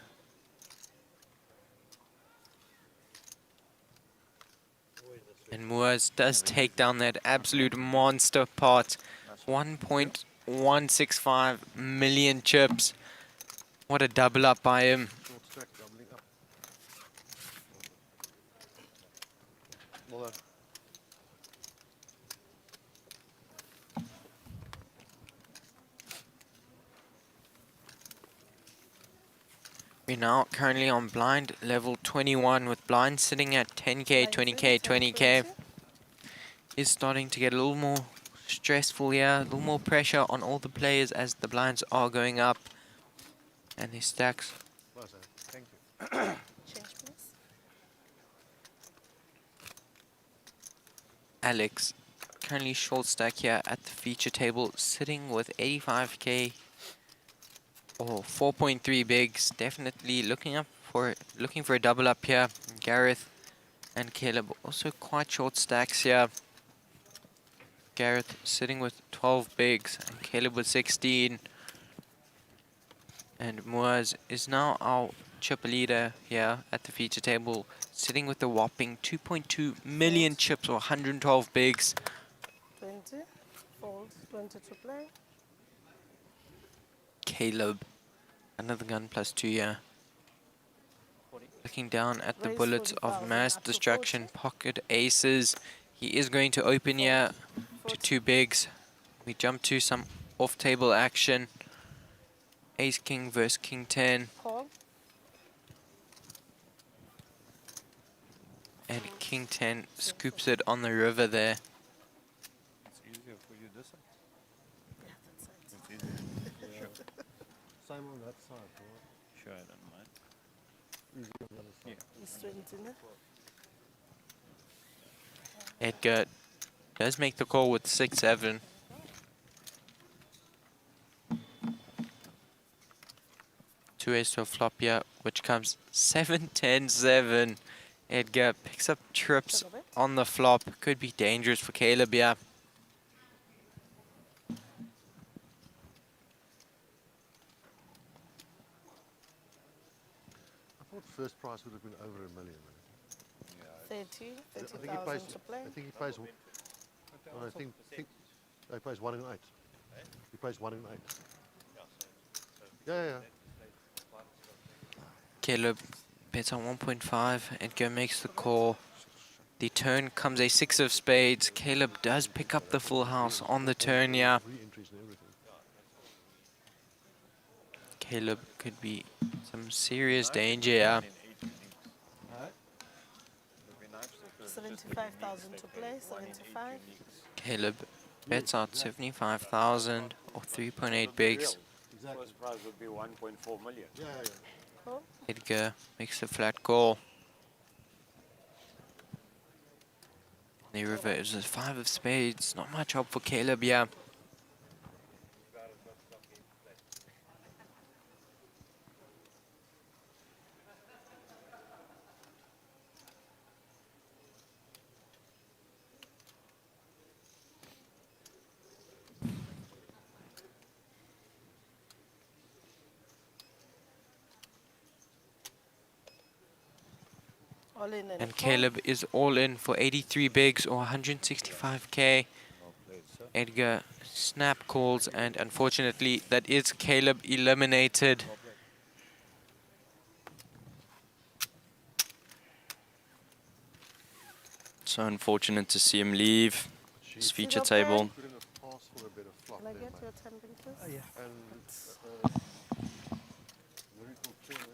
And Moaz does take down that absolute monster pot. 1.165 million chips. What a double up by him. Short stack, doubling up. Well done. We're now currently on blind level 21 with blind sitting at 10k, 20k, 20k. Is starting to get a little more stressful here, a little more pressure on all the players as the blinds are going up. And their stacks. Well done. Thank you. Change, please. Alex, currently short stack here at the feature table, sitting with 85k or 4.3 bigs. Definitely looking for a double up here. Gareth and Caleb also quite short stacks here. Gareth sitting with 12 bigs and Caleb with 16. And Moaz is now our chip leader here at the feature table, sitting with a whopping 2.2 million chips or 112 bigs. 20. Fold. 20 to play. Caleb, another gun plus 2 here. Looking down at the Raise bullets 40,000 of mass up to destruction, pocket aces. He is going to open here to 2 bigs. We jump to some off-table action. Ace King versus King 10. Call. And King 10 scoops it on the river there. It's easier for you this side. Yeah, that's it. It's easier. Sure. Same on that side, bro. Sure, I don't mind. Easy on the other side. It's 20, no? Edgar does make the call with 6-7. Two ace to a flop here, which comes 7-10-7. Edgar picks up trips on the flop. Could be dangerous for Caleb here. I thought first prize would have been over $1 million. 30. I think he 30,000 pays. to play. I think he pays. I think he pays 1 in 8. He pays 1 in 8. Yeah. Caleb bets on 1.5. Edgar makes the call. The turn comes a 6 of spades. Caleb does pick up the full house on the turn here. Re-entries and everything. Caleb could be some serious danger here. 75,000 to play. 75. Caleb bets out 75,000 or 3.8 bigs. First prize would be 1.4 million. Yeah. Call. Edgar makes a flat call. The river is a 5 of spades. Not much hope for Caleb here. All in and And call. Caleb is all in for 83 bigs or 165k. Edgar snap calls, and unfortunately that is Caleb eliminated. So unfortunate to see him leave his feature table. Couldn't have passed for a better flop Can I there, get mate. your 10 please? And Miracle 10, isn't it?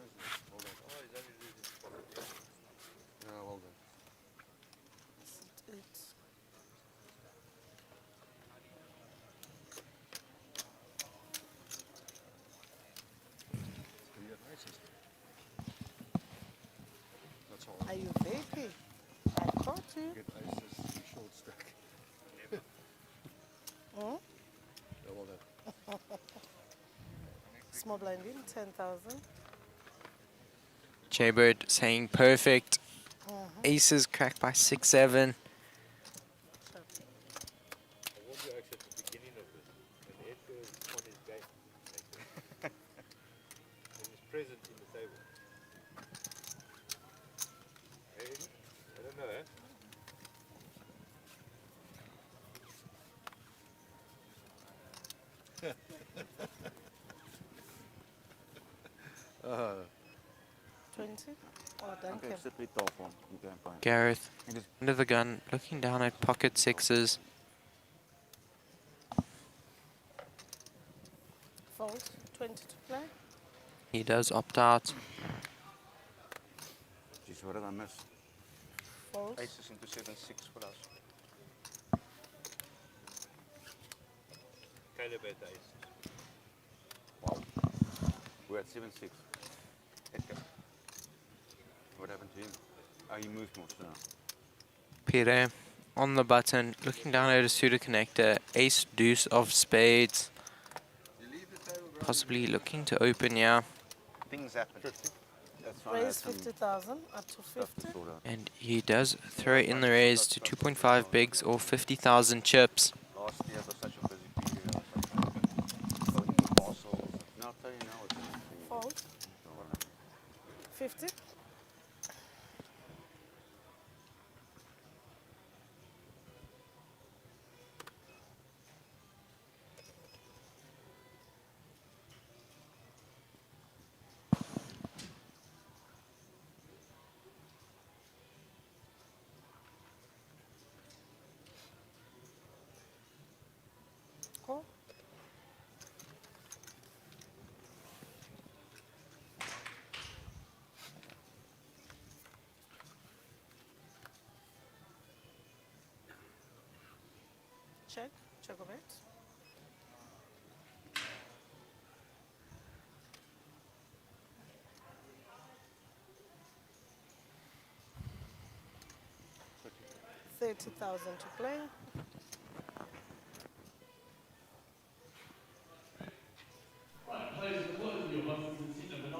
Hold on. Oh, he's only losing pocket. Yeah, well done. It's So you have aces there. That's all. Are you vaping? I caught you. You get aces, you short stack. Hmm? Yeah, well done. Small blind win, 10,000. Jaybird saying perfect. Aces cracked by 6-7. I warned you actually at the beginning of this, when Edgar is on his game, when he's present in the table. Hey, I don't know, eh? Uh, 20. Oh, thank you. Sit with top one. You can find. Gareth under the gun, looking down at pocket sixes. Fold. 20 to play. He does opt out. Jeez, what did I miss? Fold. Aces into 7-6 for us. Calibrate the aces. Wow. We're at 7-6. Edgar. What happened to him? Oh, he moved more, so. Peter on the button, looking down at a suited connector. Ace deuce of spades. Possibly looking to open, yeah. Things happen. That's fine. Raise 50,000 up to 50. And he does throw in the raise to 2.5 bigs or 50,000 chips. Last year was such a busy period. Phoning parcels. No, I'll tell you now. It's Fold. 50. Call. Check. Check of it. $30,000 to play. Right, players are closing your buttons in seat number 9.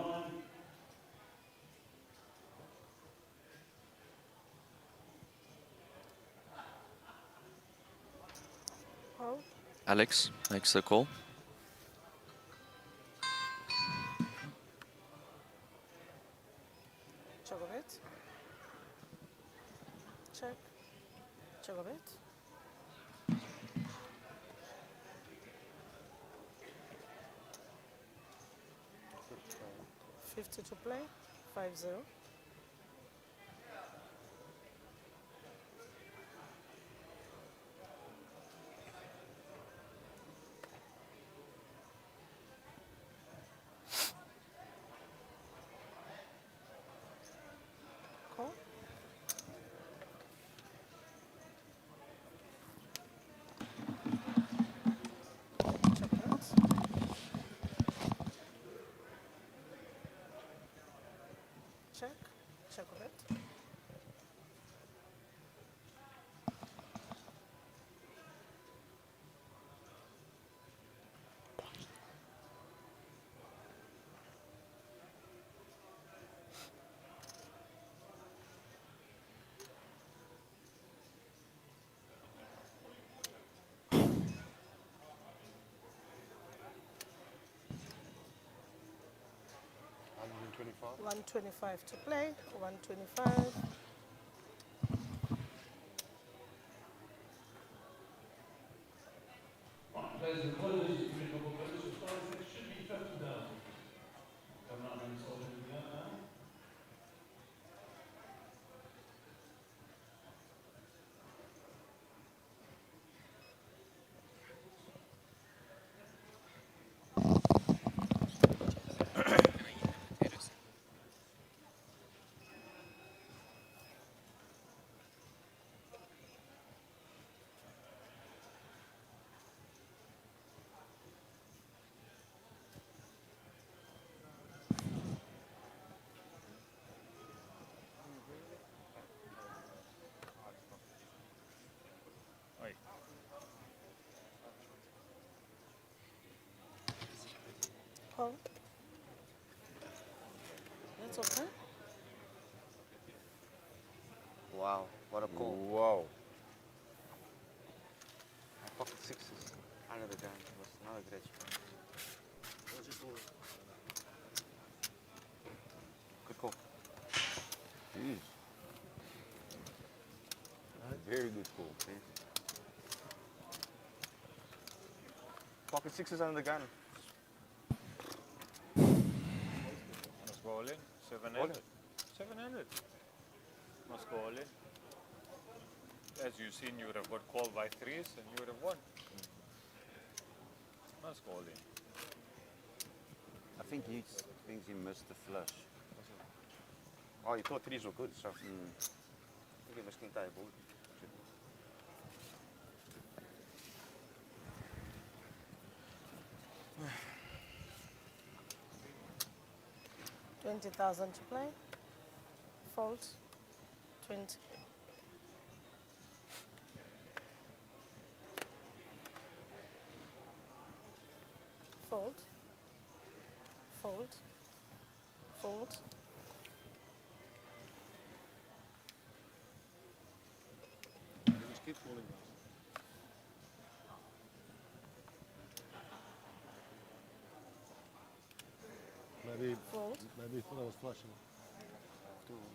Call. Alex makes the call. Check of it. Check. Check of it. $50 to play. 5-0. Call. Check it. Check. Check of it. $125 to play. 125. Right, players are closed. You've been a couple of players. Your starting set should be 50,000. Coming up and sorting the out now. Call. That's okay. Wow, what a call. Whoa. I pocket sixes under the gun. It was not a great spot. Good call. Jeez. Very good call. Pocket sixes under the gun. Must go all in. 700. 700. Must go all in. As you've seen, you would have got called by threes and you would have won. Must go all in. I think he thinks he missed the flush. Oh, he thought threes were good, so I think he missed the entire board. 20,000 to play. Fold. 20. Fold. Fold. Fold. Just keep falling down. Maybe he thought I was flushing.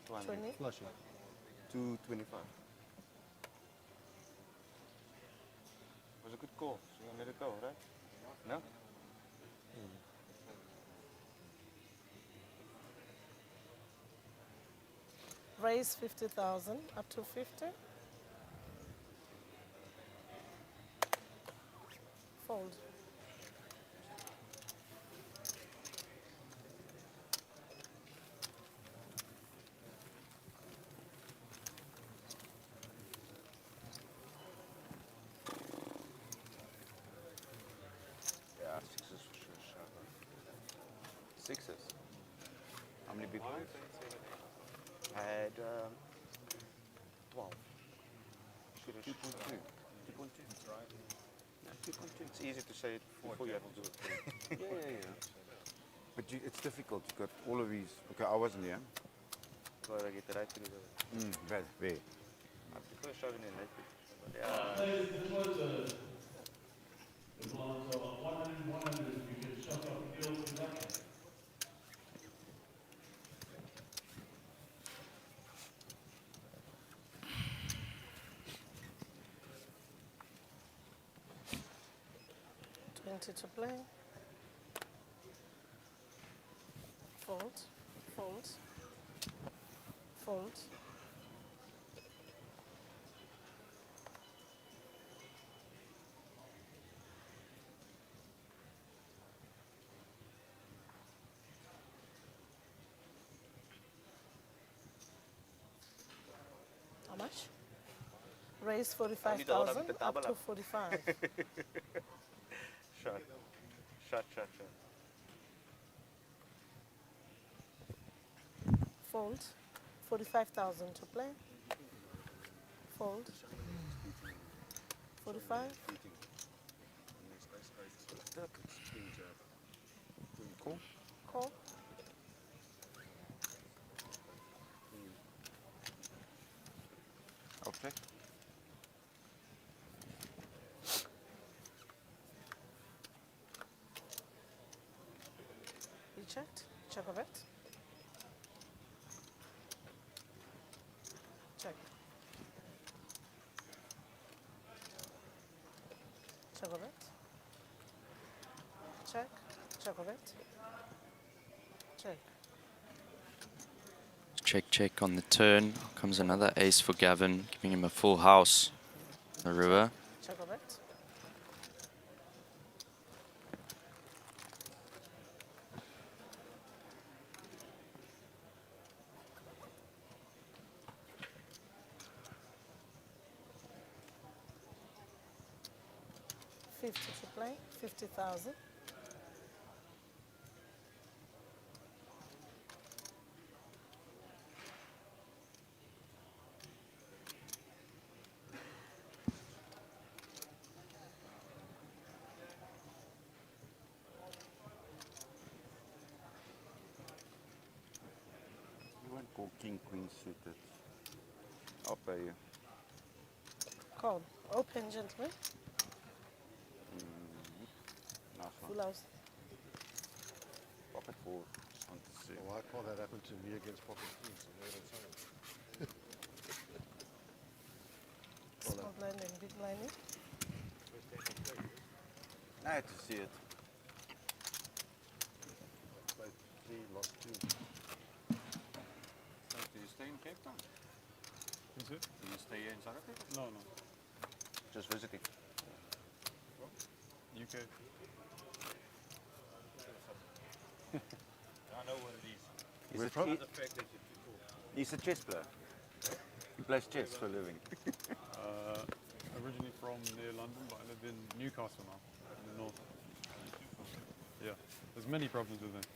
20. Flushing. 225. Was a good call, so you let it go, right? No? Raise 50,000 up to 50. Fold. Yeah, sixes for sure. Sixes. How many big ones? I had 12. Should have 2.2. 2.2. Right. Yeah, 2.2. It's easy to say it before you have to do it. yeah. But it's difficult. You've got all of these. Okay, I wasn't here. Gotta get the right through the. Very. I prefer shoving in late. But Players, this was the blinds are 100, 100. You can shut off the field for that. To play. Fold. Fold. Fold. How much? Raise 45,000 up to 45. Shot. Fold. 45,000 to play. Fold. 45. Cool. Call. I'll check. You checked? Check of it. Check. Check of it. Check. Check of it. Check. Check on the turn. Comes another ace for Gavin, giving him a full house. The river. Check of it. $50 to play, 50,000. King, queen suited. I'll pay you. Call. Open, gentlemen. Nice Full one. house. Pocket four. Just want to see. Why can't that happen to me against pocket queens? You know what I'm saying? Small blind and big blind. I had to see it. Played 3, lost 2. So do you stay in Cape Town? Is it? Do you stay in South Africa? No, no. Just visiting. UK. I know what it is. Where from? He's a chess player. He plays chess for a living. Originally from near London, but I live in Newcastle now, in the north. Yeah, there's many problems with it.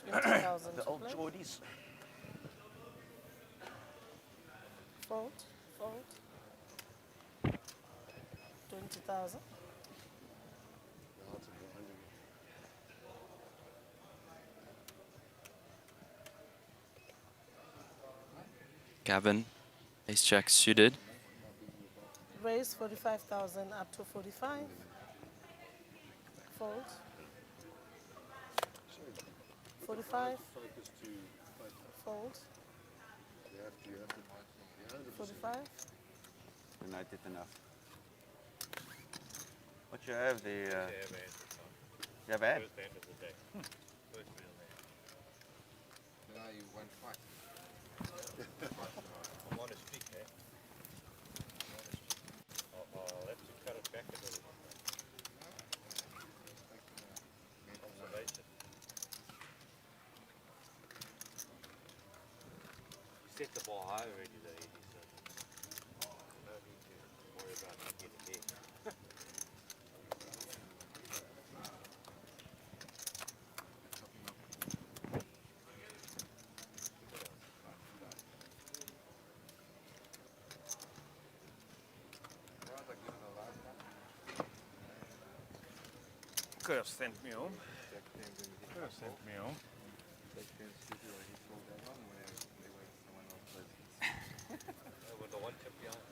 20,000 The to old play. Geordies. Fold. Fold. 20,000. Now it's a blind. Gavin, ace jack suited. Raise 45,000 up to 45. Fold. 45. Focus to Fold. you have to 45. And I did enough. What you have there? You have had? First hand of the day. First real hand. Now you went fight. I want to speak, eh? I'll have to cut it back a little. Observation. You set the ball high already, though, Eddie, so no need to worry about not getting hit. Could have sent me home. Could have sent me home. With the one chip behind.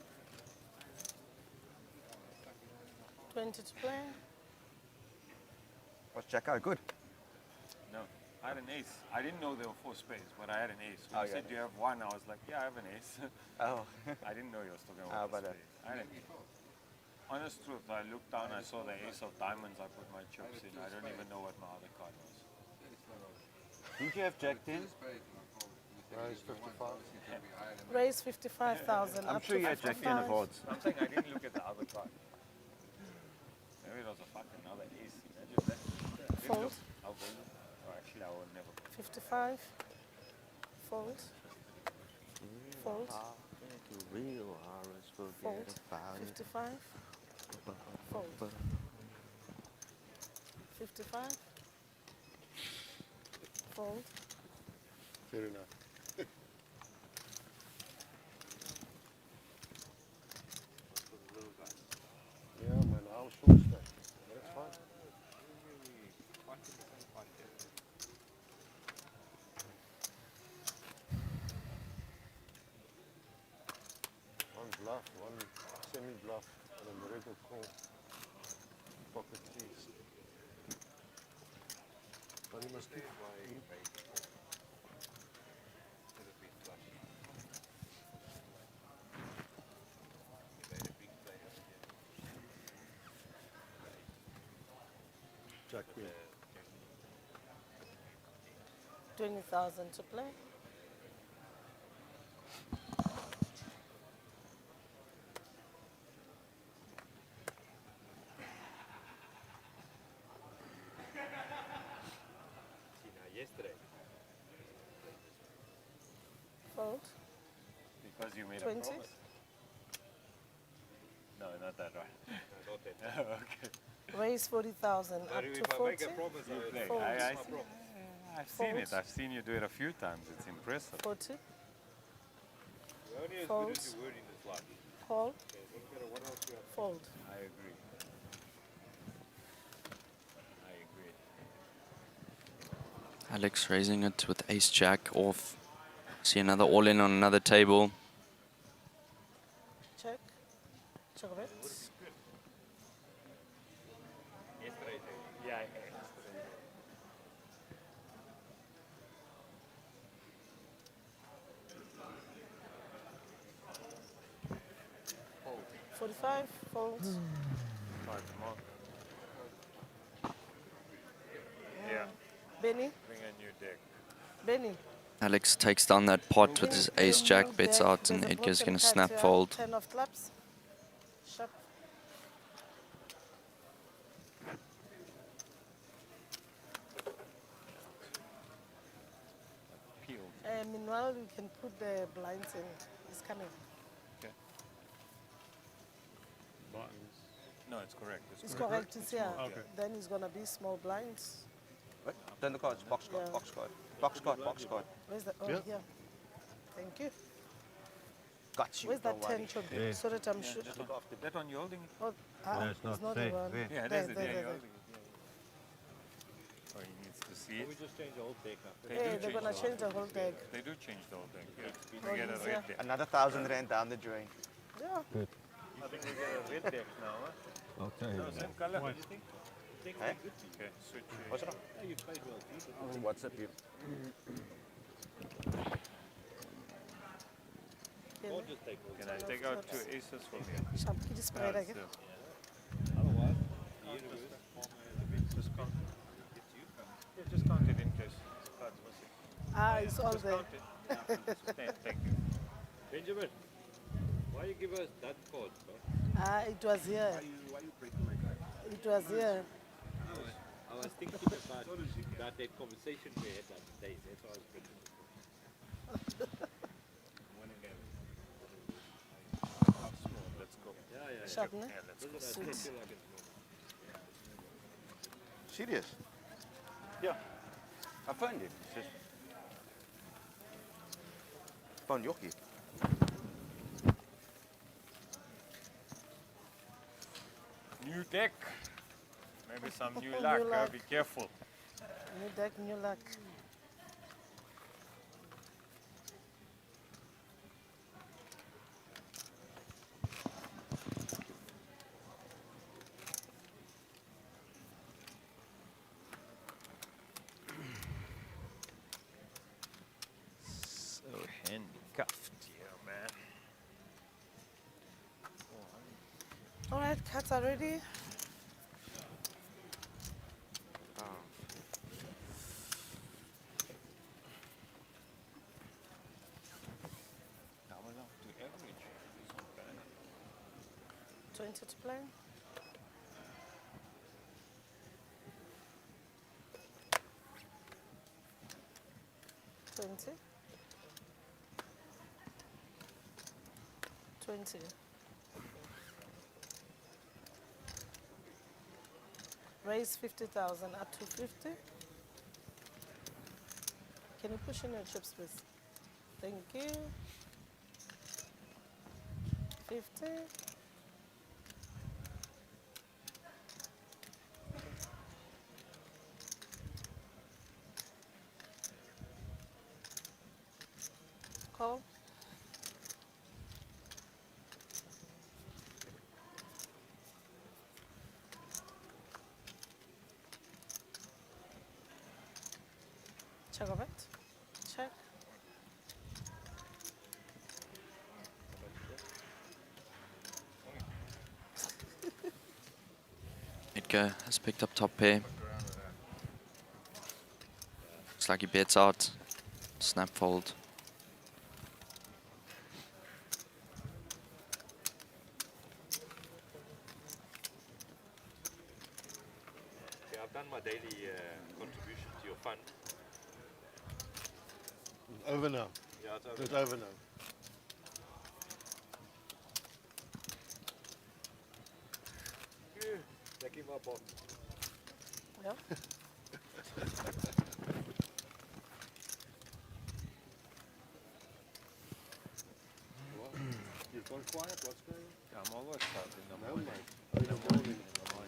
20 to play. What's Jacko? Good. No, I had an ace. I didn't know there were 4 spades, but I had an ace. When Oh, you said, yeah. do you have 1? I was like, yeah, I have an ace. Oh. I didn't know you were talking How about about spades. I had an honest truth, I looked down, I saw the ace of diamonds, I put my chips in. I don't even know what my other card was. Didn't you have Jack 10? Raise 55. Raise 55,000 I'm up sure to you had Jack 10 of 55. hearts. I'm saying I didn't look at the other card. Maybe it was a fucking other ace. Imagine that. Didn't Fold. look. I'll fold it. Oh, actually, I will never fold. 55. Fold. Fold. Real horrors will Fold. get about it. 55. Fold. 55. Fold. Fair enough. Yeah, man, I was short stack. That's fine. One bluff, one semi-bluff, and a regular call. Pocket keys. But he must keep Jack Queen. 20,000 to play. See, now yesterday, Fold. because you made 20. a promise. No, not that one. No, not that. Okay. Raise 40,000 up to 40. You play. Fold. I've seen it. Fold. I've seen you do it a few times. It's impressive. 40. Only as Fold. good as your word in this life. Call. Okay, no matter what else you have. Fold. I agree. I agree. Alex raising it with ace jack off. See another all in on another table. Check. Check a bit. Yeah. 45, fold. 5 more. Yeah. Benny, Bring a new deck. Benny. Alex takes down that pot with his ace jack, Move bets deck. out, and There's a Edgar's broken gonna card snap here. fold. 10 of clubs. Sharp. Meanwhile, you can put the blinds in. It's coming. Okay. Buttons. No, it's correct. It's correct. It's here. Okay. Then it's gonna be small blinds. Right? Then the cards, box card, Yeah. box card. Box card, box card. Where's the? Oh, Yeah. here. Thank you. Got you. Where's that don't worry. 10 should be? So that I'm sure. Just look after that one. You're holding it. Oh, it's not the one. Yeah, There, that's it. there, Yeah, there, you're there. holding it. Yeah. Oh, he needs to see it. just change the whole deck up. Hey, they're gonna change the whole deck. They do change the whole deck. Yeah. Oh, We get a yes, red yeah. deck. Another 1,000 rand down the drain. Yeah. I think we get a red deck now, huh? Okay. No, same color. White. Hey? Okay, switch. What's wrong? You played well, Pete. What's up, you? Or just take all. Can I take out 2 aces from here? Sharp, kid is spread again. Otherwise, the universe, Just count. Yeah, just count it in case the card's missing. Ah, it's all Just there. count it. Thank you. Benjamin, why you give us that code, bro? Ah, it was here. Why you breaking my card? It was here. I was thinking about that conversation we had that day. That's why I was breaking the code. Let's go. Yeah. Sharp, ne? Yeah, let's go. I feel like it's Serious? Yeah. I phoned him. He says, phone Yoki. New deck. Maybe some new New luck. luck. Be careful. New deck, new luck. So handcuffed here, man. All right, cards are ready. Double up to average. It's not bad. 20 to play. $20. 20. Raise 50,000 up to 50. Can you push in your chips, please? Thank you. 50. Call. Check of it. Check. Edgar has picked up top pair. Looks like he bets out. Snap fold. Okay, I've done my daily contribution to your fund. Over now. Yeah, it's over. It's over now. Taking my box. Yeah. You've gone quiet. What's going on? I'm always out in the No, morning. mate. In the morning.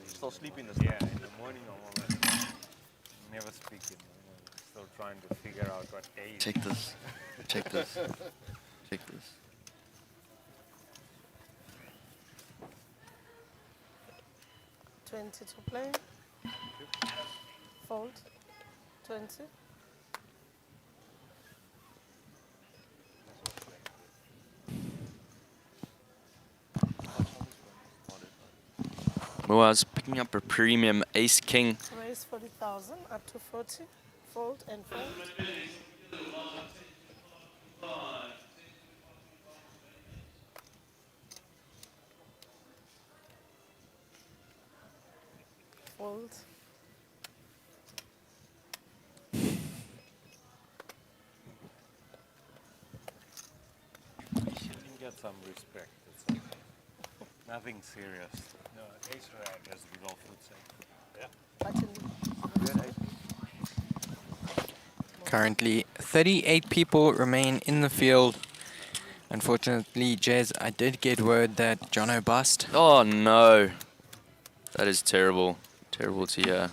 Still sleeping this Yeah, in the morning I'm always never speaking. still trying to figure out what A is. Check this. Check this. Check this. $20 to play. Fold. 20. Well, I was picking up a premium ace king. Raise 40,000 up to 40. Fold and fold. Fold. You can get some respect. It's okay. Nothing serious. No, ace rag, as we all would say. Yeah. Currently, 38 people remain in the field. Unfortunately, Jez, I did get word that Jono bust. Oh no. That is terrible. Terrible to hear.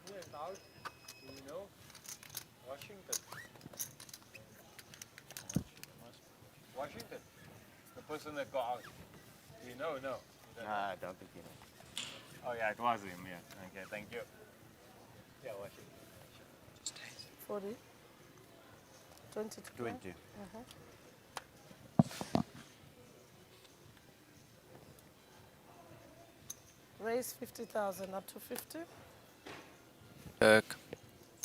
Who is out? Do you know? Washington. Washington. The person that got out. Do you know? No. You don't know? Nah, I don't think you know. Oh yeah, it was him. Yeah. Okay. Thank you. Yeah, Washington. 40. 20 to play. 20. Raise 50,000 up to 50. Dirk,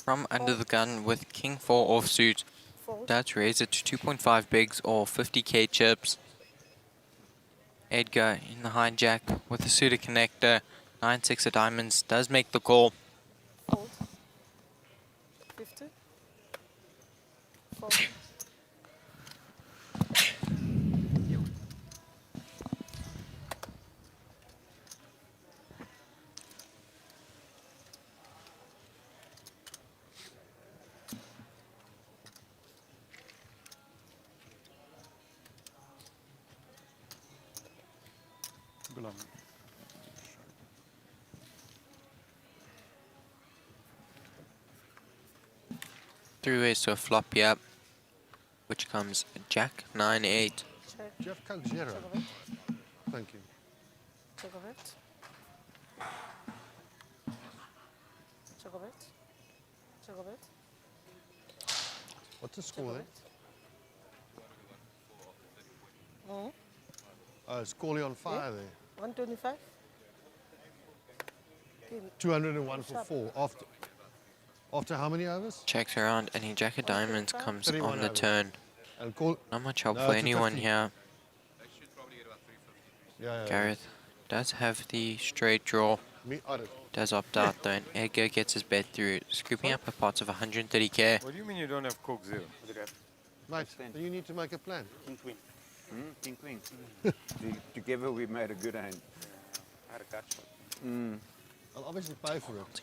from under the gun with King 4 offsuit, Fold. that's raise it to 2.5 bigs or 50k chips. Edgar in the hijack with the suitor connector, 9-6 of diamonds, does make the call. Fold. 50. Fold. Belong. Three ways to a flop here, which comes Jack 9-8. Check. Jeff Coke Zero. Check of it. Thank you. Check of it. Check of it. Check of it. What's the Check score of there? it. Mm. It's Corley on fire there. 125. 201 for Sharp. 4. After how many overs? Checks around and a Jack of diamonds comes 31 on the overs. turn. And call. Not much help No, for 250. anyone here. Yeah. Gareth does have the straight draw. Me, I don't. Does opt out though, and Edgar gets his bet through, scooping up a pot of 130k. What do you mean you don't have Coke Zero? Mate, you need to make a plan. King Queen. King Queen. Together we made a good hand. I had a gut shot. I'll obviously pay for it.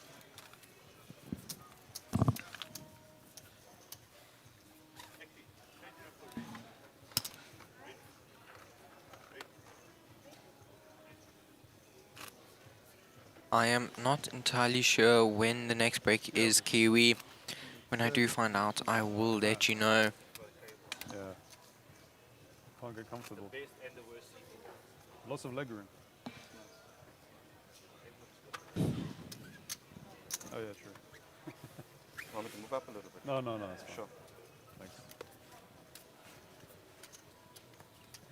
I am not entirely sure when the next break is, Kiwi. When I do find out, I will let you know. Yeah. Can't get comfortable. Lots of leg room. Oh yeah, true. Want me to move up a little bit? No, it's fine. Sure. Thanks.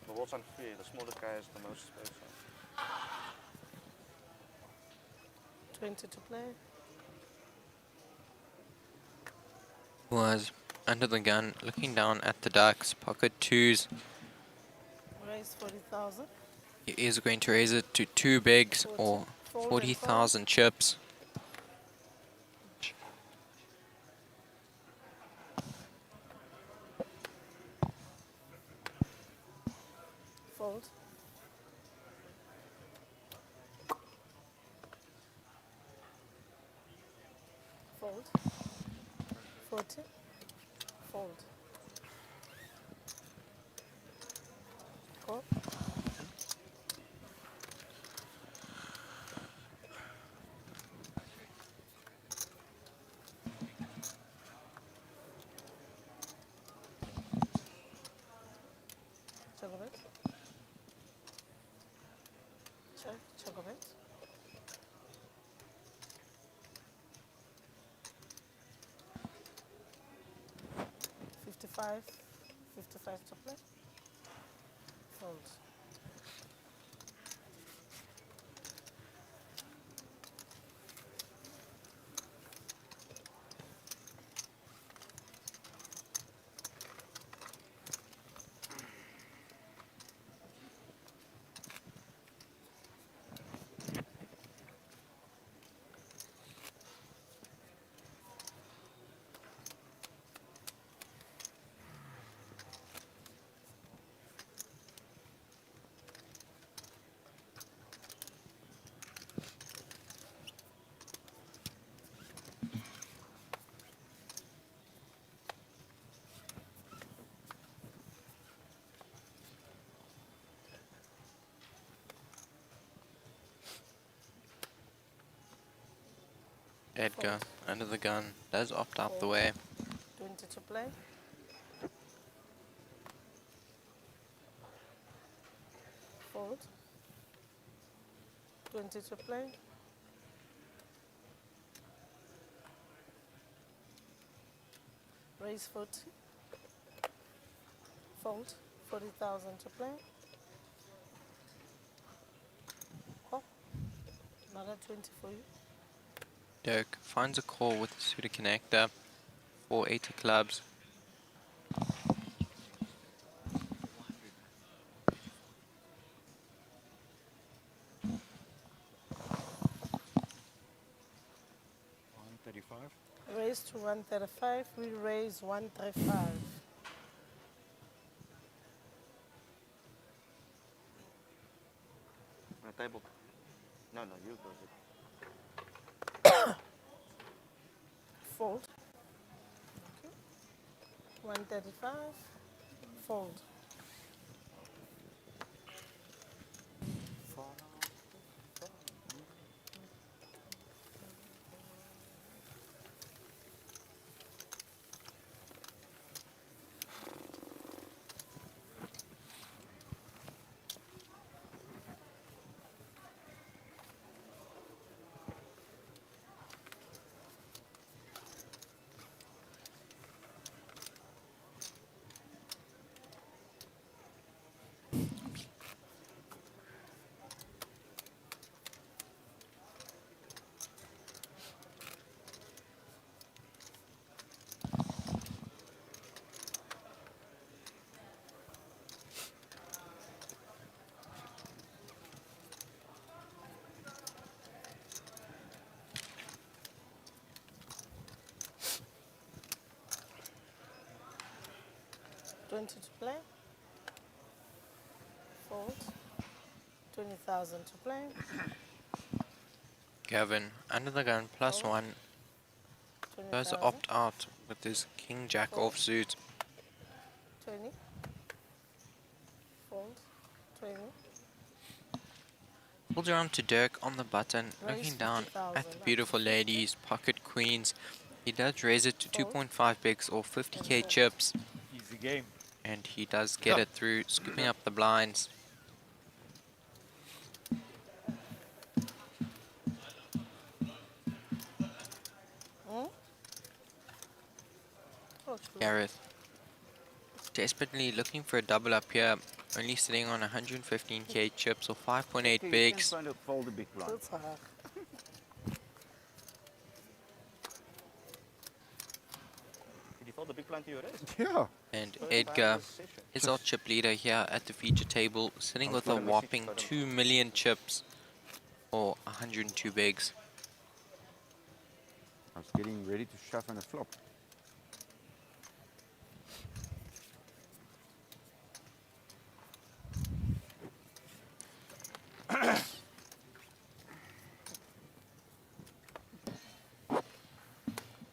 The wall's unfair. The smallest guy has the most space. 20 to play. Was under the gun, looking down at the ducks, pocket twos. Raise 40,000. He is going to raise it to 2 bigs or 40,000 chips. Fold. Fold. 40. Fold. Call. Check of it. $55 to play. Fold. Edgar, under the gun, does opt out the way. 20 to play. Fold. 20 to play. Raise 40. Fold. 40,000 to play. Oh, another 20 for you. Dirk finds a call with a suited connector for 80 clubs. Raise to 135. We raise 135. On the table. No, you close it. Fold. Okay. 135. Fold. $20 to play. Fold. 20,000 to play. Gavin, under the gun, plus Fold. one, does 20,000. opt out with his king jack Fold. offsuit. 20. Fold. 20. Pulls around to Dirk on the button, Raise looking down 50,000 at the up beautiful to ladies, pocket queens. He does raise it to Fold. 2.5 bigs or 50k fold. chips, Easy game. and he does get it through, scooping up the blinds. Hmm? Oh, true. Gareth, desperately looking for a double up here, only sitting on 115k chips or 5.8 Okay, bigs. You can fold the big blind. That's hard. Did you fold the big blind to your raise? Yeah. And First Edgar time this session. is our chip leader here at the feature table, sitting with a whopping 2 million chips or 102 bigs. I was getting ready to shove on a flop.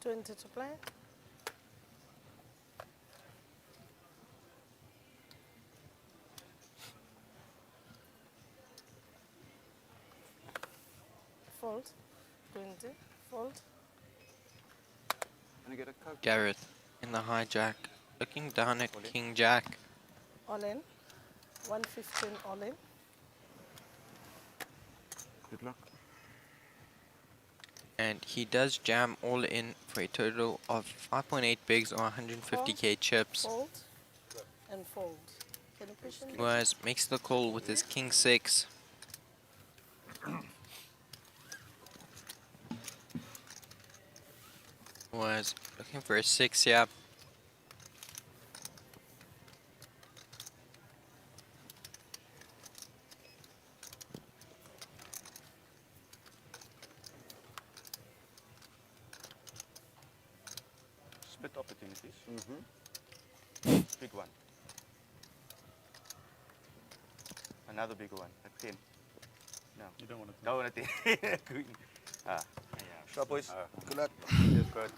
$20 to play. Fold. 20. Fold. Can I get a Coke? Gareth in the hijack, looking down at king jack. All in. 115 all in. Good luck. And he does jam all in for a total of 5.8 bigs or 150k chips. Fold and fold. Can you push in? Whereas makes the call with his king 6. Was looking for a 6, yeah. Split opportunities. Big one. Another big one. A 10. No. You don't want to. No, a 10. Queen. Ah. Sure, boys. Good luck. Yes, good.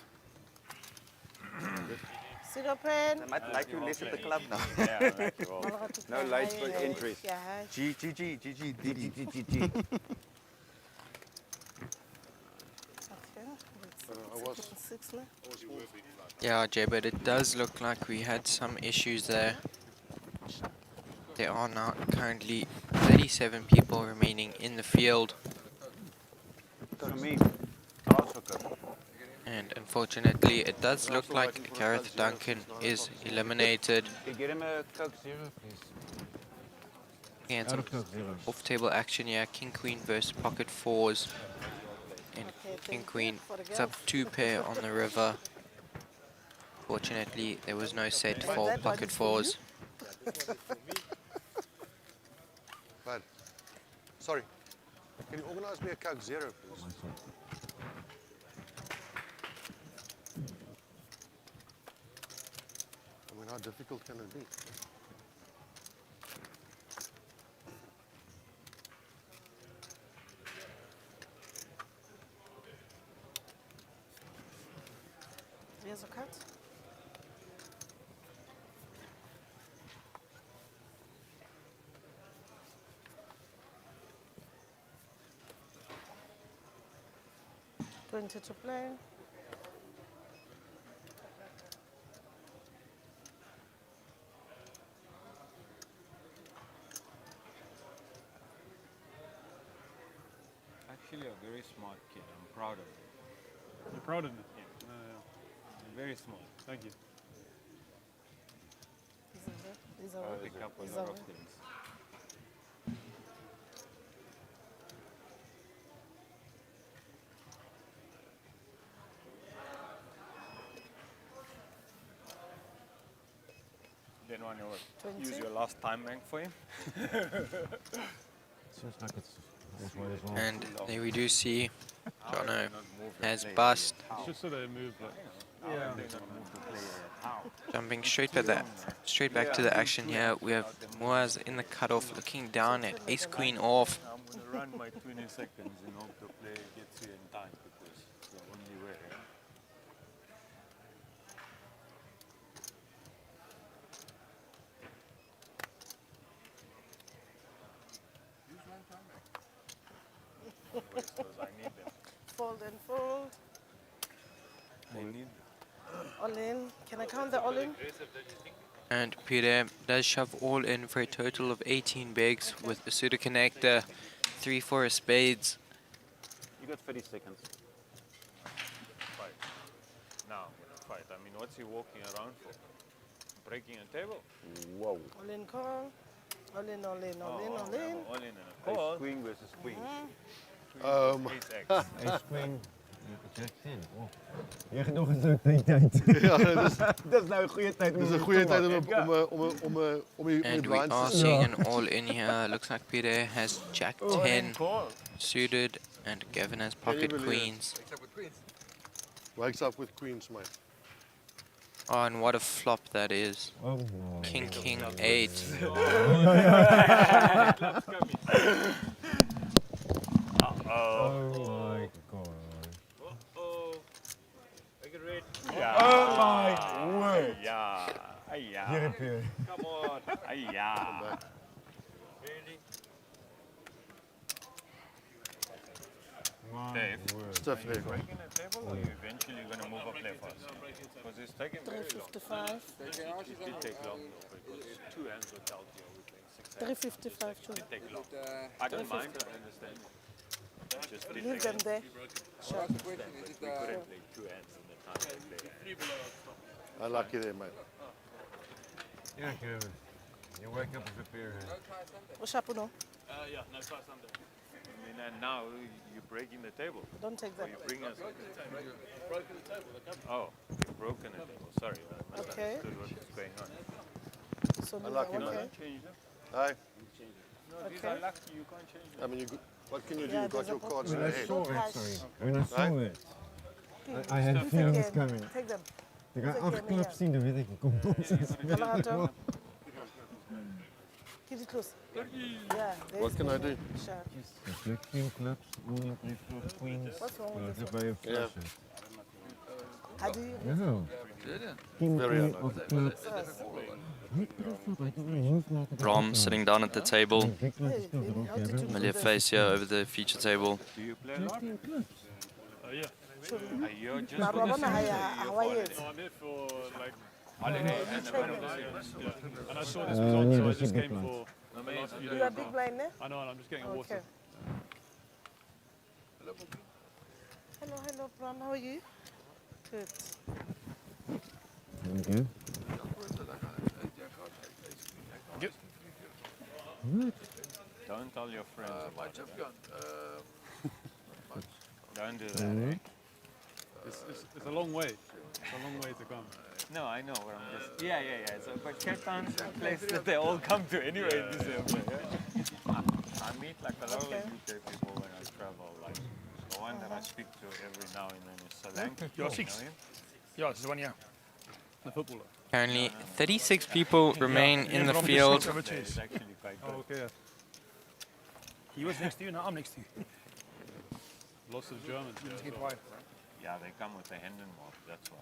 Sit up and. I might like you less at the club now. Yeah, I like you all. No lights for entries. Yeah. G, Didi. Okay. I was 6 now. Yeah, Jay, but it does look like we had some issues there. There are now currently 37 people remaining in the field. For me, also good. And unfortunately, it does look like Gareth Duncan is eliminated. Can you get him a Coke Zero, please? And some off-table action here. King Queen versus pocket 4s. And King Queen, it's up 2 pair on the river. Fortunately, there was no set for pocket 4s. Man, sorry. Can you organize me a Coke Zero, please? I mean, how difficult can it be? Here's a cut. Twenty to play. Actually, a very smart kid. I'm proud of him. You're proud of me? Yeah. Very smart. Thank you. These I are pick up a These lot are of things. Didn't want to use 20. your last time bank for him. Seems like it's halfway as well. And there we do see Jono Not move the has player. bust, It's just so they move like. How have they not moved the player? How? jumping straight back to the action here. We have Moaz in the cutoff, looking down at ace queen off. I'm going to run my 20 seconds and hope the player gets here in time because it's the only way. Yeah? Waste those, I need them. fold and fold. I need them. All in. Can I count the all in? And Peter does shove all in for a total of 18 bigs with the pseudo connector, 3-4 of spades. You got 30 seconds. Fight. Now I'm going to fight. I mean, what's he walking around for? Breaking a table? Whoa. All in call. All in, all in, all in, all in. All in and a call. Ace queen versus queen. Ace X. Ace queen, jack 10. Oh. Je gaat nog eens een goede tijd. Ja, Dat is nou een goede tijd. dat is een goede tijd om je And we are seeing an all in here. Looks like Peter has jack 10 suited and Gavin has pocket queens. Wakes up with queens, mate. Oh, and what a flop that is. Oh, King 8. oh my god. Uh-oh. Make it red. Oh my word. Yeah. Hier heb je. Come on. Yeah. Really? Dave, Stuff are you there. breaking the table or are you eventually going to move up play fast? Because it's taking very long. 355. It did take long though because 2 hands were dealt here. We're playing 6 hands. 355 too. It take long. I don't mind, I understand. Just did Leave them against there. Sure. them, but we couldn't play two hands in the time we played. I like you there, mate. Yeah, Kevin. You wake up as a peer. What's up, no? Yeah, no, try Sunday. I mean, and now you're breaking the table. Don't take Or that. you bring us. Broken the table. Oh, you've broken it. Oh, sorry, I Okay. misunderstood what was going on. So I like you, okay. mate. Change them. Aye. No, these Okay. are lucky. You can't change them. I mean, what can you do? Yeah, You've got there's your a cards in When I your head. saw it, sorry. When I saw Right? it, I had feelings coming. Take them. Ik ga Take 8 them, clubs yeah. zien, dan weet ik, ik kom nonsens. Colorado. Keep it close. Yeah. What can I do? Sure. Black team clubs, only prefer queens. What's wrong with this Daarbij een Yeah. flasje. How do you? Ja. King Very queen unlucky. of clubs. Rom sitting down at the table. Hey, how did you do Familiar this? face here over the feature table. Do you play a lot? Yeah. You're just Maar gonna Robana, say how are you? I'm here for like holiday and the middle of the yeah. And I saw this was on, so I just came for the last few days. You're a big blind, eh? I know, and I'm just getting Okay. water. Hello, Bram. How are you? Good. Thank you. Don't tell your friends. Much have gone. Don't do that. It's a long way. It's a long way to come. No, I know. But I'm just. Yeah. So, but Cape Town's a place that they all come to anyway in December. Yeah? I meet like a lot of UK people when I travel. Like the one that I speak to every now and then is Solanke. You're You six. know him? Ja, het is one jaar. The footballer. Currently, 36 people remain in the field. It's actually quite good. Oh, okay. He was next to you, now I'm next to you. Lots of Germans. Just Yeah, keep so. quiet. Yeah, they come with a hand in mouth. That's why.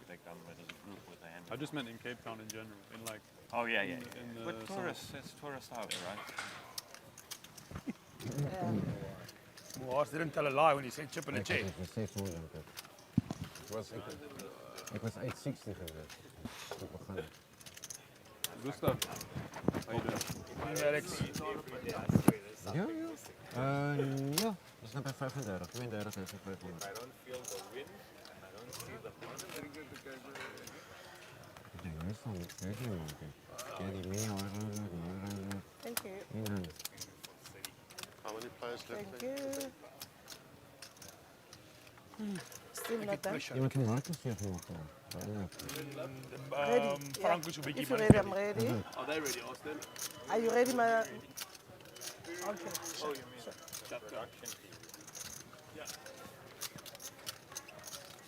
They come with as a group with a hand. I just meant in Cape Town in general. In like. Oh yeah. in the But summer. tourists, it's tourist out, right? Moas didn't tell a lie when he said chip and a Ik check. was 600. Ik was 860 geweest. Toen begonnen. Gustav, how you doing? Ja, Alex. Ja. Ja, we zijn bij 35. 32 heeft 500. I don't feel the wind and I don't see the Ik denk meestal niet 13 minuten. Ja, die meer hoor. Thank you. Ja. How many players left? Thank you. Still not done. Iemand van Marcus heeft nog wel. Ready? Frank is een beetje If you're man. ready, I'm ready. Are they ready, Austin? Are you ready, my? Okay. Sure.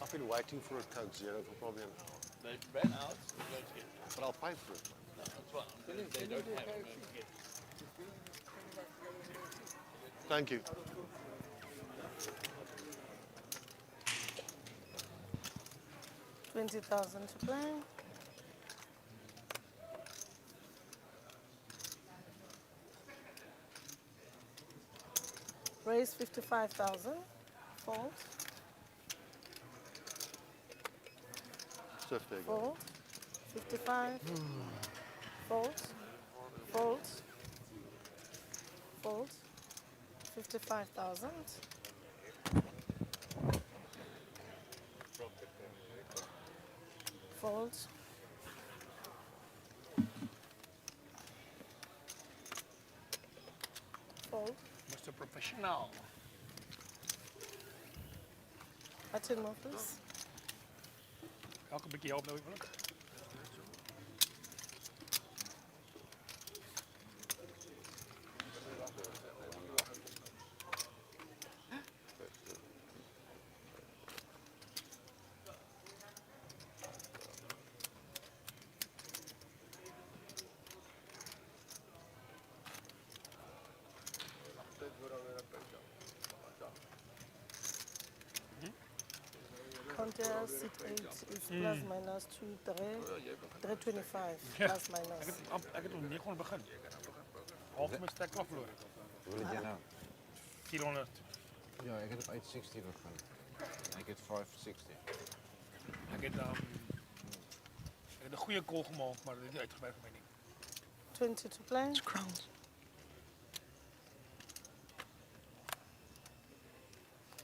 I've been waiting for a Coke Zero for probably They ran out. but I'll pay for it. No, that's right. I'm telling you, they don't have it. Thank you. $20,000 to play. Raise 55,000. Fold. Swift there, guys. Fold. 55. Fold. Fold. Fold. 55,000. Fold. Fold. Mr. Professional. Wat in more, please? Elke beetje help nou even. Counter sit 8 is plus minus 2, 325 plus minus. Ik heb nog niet gewoon begin. Half mijn stek aflopen. Hoe wil jij nou? 400. Ja, ik heb op 860 begonnen. Ik heb 560. Ik heb een goede call gemaakt, maar dat is uitgebreid voor mij niet. 20 to play.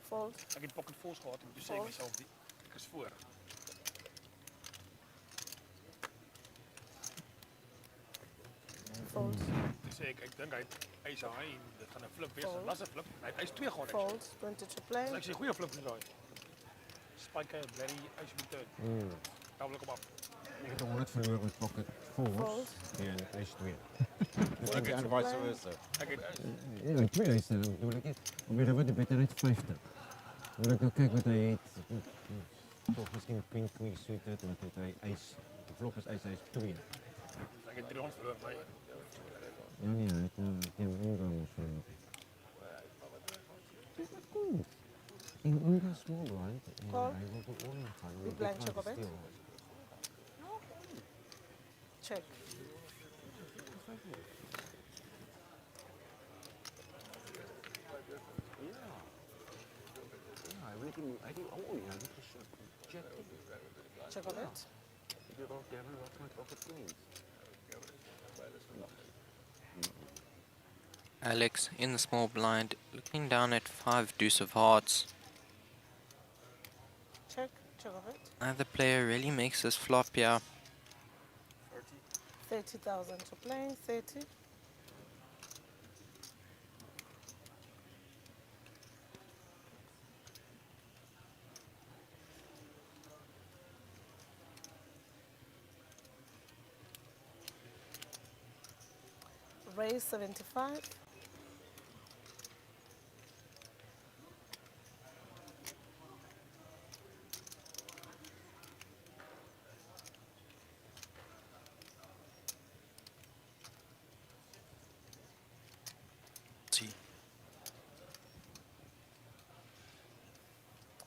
Fold. Ik heb pocket vol's gehad en toen zei ik mezelf, ik is voor. Fold. Toen zei ik denk hij is aan, dat gaan een flip wezen, dat is een flip. Hij is 2 gewoon. Fold, 20 to play. Dus ik zie goede flip gedraaid. Spike, Barry, alsjeblieft. Duidelijk op af. Ik heb de 100 verloren met pocket fours. Ja, dat is 2. Dus ik aan vice versa. Ja, 2 is dan bedoel ik het. Probeer dan wat beter uit 50. Dan ik kijk wat hij heet. Toch misschien pink queen suited, want hij ijs. De vlog is ijs 2. Ik heb 300 verloren, maar Ja, niet uit. Ik heb een ingang verloren. Goed. In Ungarn small blind. Call. Hij wil de oren gaan. Big blind check op het. Check. I think oh ja, dat is check. Check op het. Ik heb ook hebben wat met pocket queens. Alex in the small blind, looking down at 5 deuce of hearts. Check. Check op het. Neither player really makes this flop here. 30,000 to play. 30. Raise 75. See.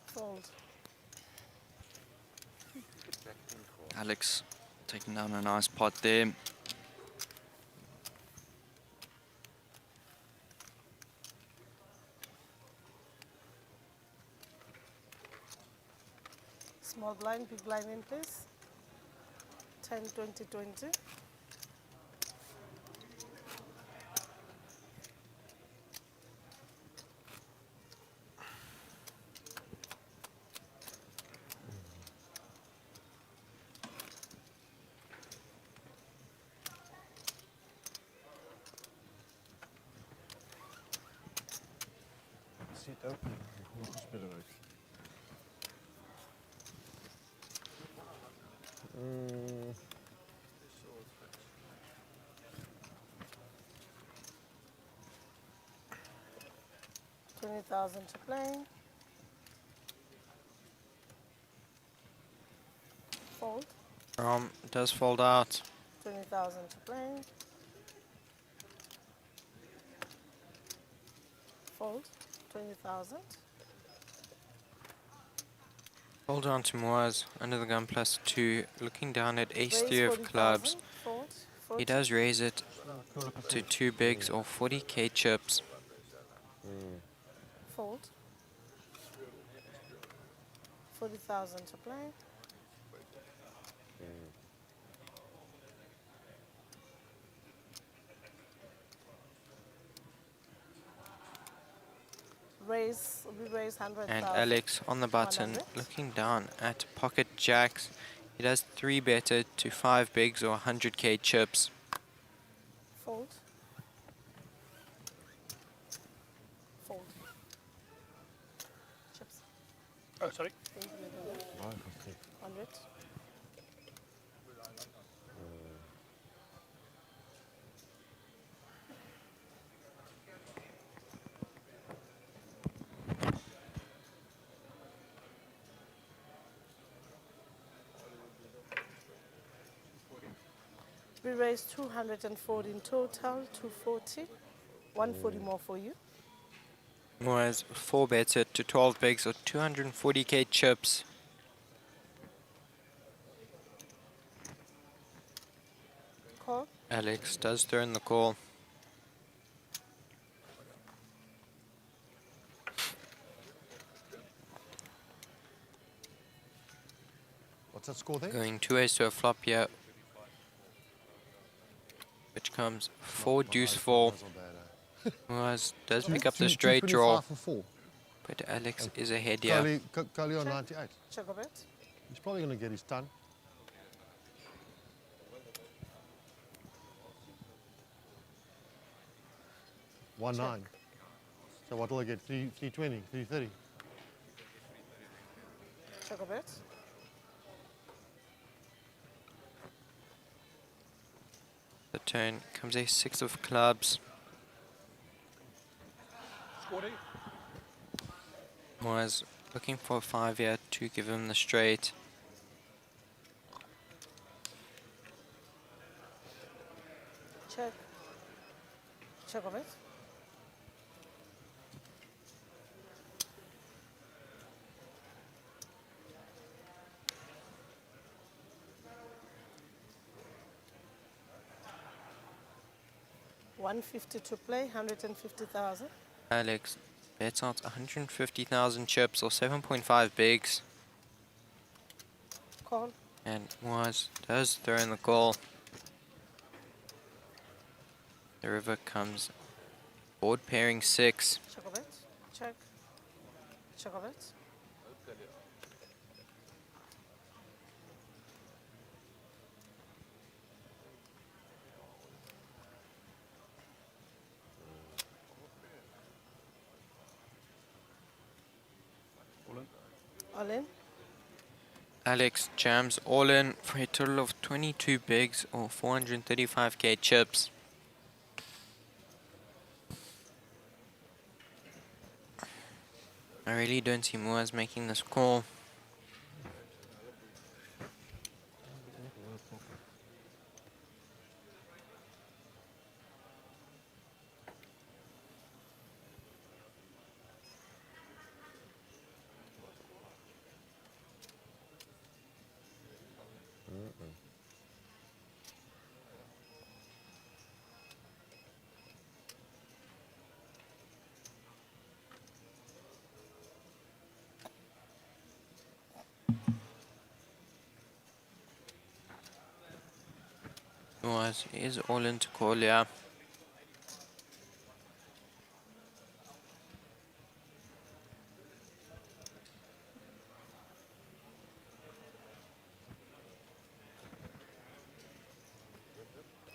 Fold. Alex taking down a nice pot there. Small blind, big blind in place. 10, 20, 20. Zit ook nog een speler uit. $20,000 to play. Fold. Does fold out. 20,000 to play. Fold. 20,000. Hold on to Moaz under the gun plus 2, looking down at ace Raise 3 of 40,000. clubs. Fold. He does raise it to 2 bigs or 40k chips. Fold. 40,000 to play. We raise 100,000. And Alex on the button, 100. looking down at pocket jacks. He does 3 better to 5 bigs or 100k chips. Fold. Fold. Chips. Oh, sorry. 100. We raised 240 in total, 240. 140 more for you. Moaz 4 better to 12 bigs or 240k chips. Call. Alex does throw in the call. What's that score there? Going 2 ways to a flop here, which comes 4 deuce 4. Moaz does pick up the straight draw. 225 for 4. But Alex is ahead here. Kali on 98. Check a bet. He's probably going to get his ton. One Check. 9. So what will I get? 320, 330. Check a bet. The turn comes a 6 of clubs. Was looking for a 5 here to give him the straight. Check. Check a bet. $150 to play, 150,000. Alex bets out 150,000 chips or 7.5 bigs. Call. And does throw in the call. The river comes board pairing 6. Check a bet. Check. Check a bet. All in. Alex jams all in for a total of 22 bigs or 435k chips. I really don't see Moaz making this call. Moaz is all in to call, yeah.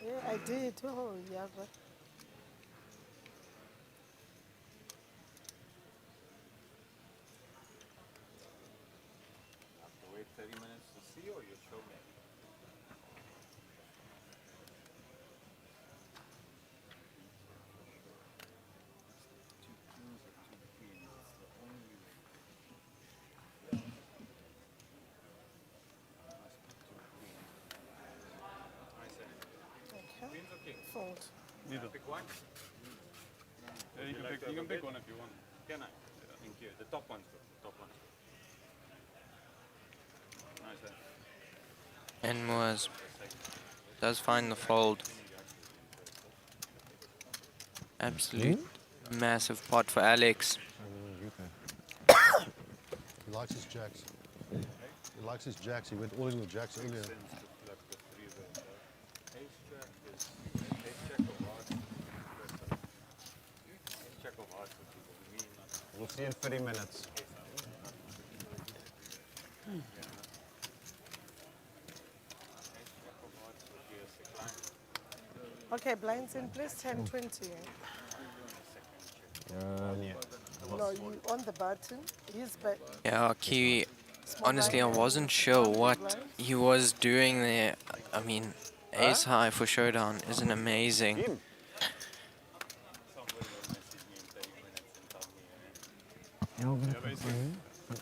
Yeah, I did. Oh, yeah, but Have to wait 30 minutes to see, or you show me? okay. Fold. Neither. Pick one. Yeah, you can pick one if you want. Can I? Thank you. The top ones, bro. Top ones. Nice. And Moaz does find the fold. Absolute massive pot for Alex. He likes his jacks. He likes his jacks. He went all in with jacks earlier. We'll see in 30 minutes. Okay, blinds in place, 10-20. Yeah. No, you on the button. He's back. Yeah, Kiwi, honestly, I wasn't sure what he was doing there. I mean, ace high for showdown isn't amazing.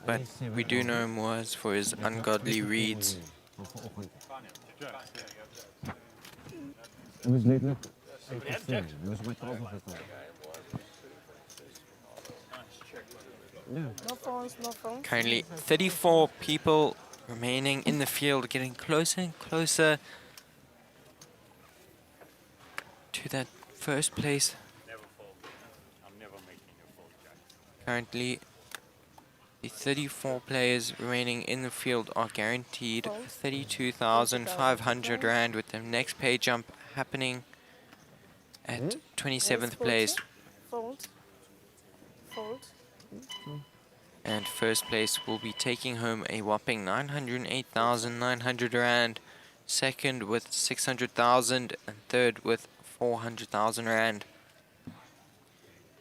But we do know him was for his ungodly reads. It was late, look. It was my 12 of it. No phones, no phones. Currently 34 people remaining in the field, getting closer and closer to that first place. I'm never making a fold, Jack. Currently, the 34 players remaining in the field are guaranteed 32,500 Rand, with the next pay jump happening at 27th place. Fold. Fold. And first place will be taking home a whopping 908,900 Rand. Second with 600,000 and third with 400,000 Rand.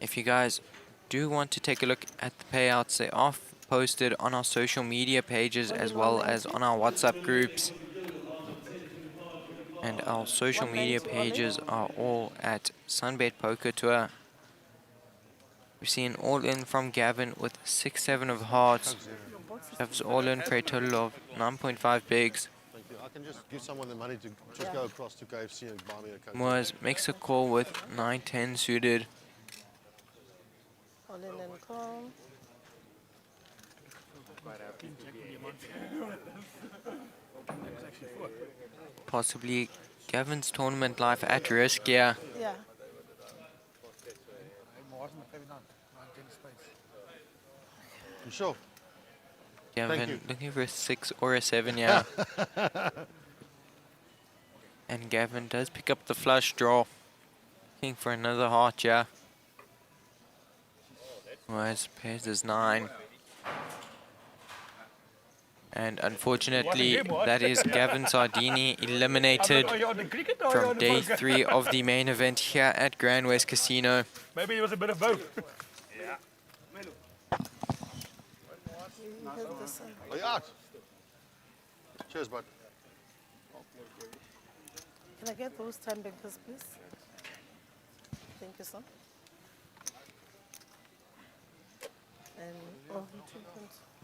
If you guys do want to take a look at the payouts, they are posted on our social media pages as well as on our WhatsApp groups. And our social media pages are all at Sunbet Poker Tour. We've seen all-in from Gavin with 6-7 of hearts. Shoves all-in for a total of 9.5 bigs. Thank you. I can just give someone the money to just go across to KFC and buy me a Coke. Moaz makes a call with 9-10 suited. All in and calm. Possibly Gavin's tournament life at risk, yeah. Yeah. You sure? Gavin looking for a 6 or a 7, yeah. And Gavin does pick up the flush draw. Looking for another heart, yeah. Moaz pairs his 9. And unfortunately, that is Gavin Sardini eliminated from day 3 of the main event here at Grand West Casino. Maybe it was a bit of both. Yeah. Are you out? Cheers, bud. Can I get those time bankers, please? Thank you, sir. And oh,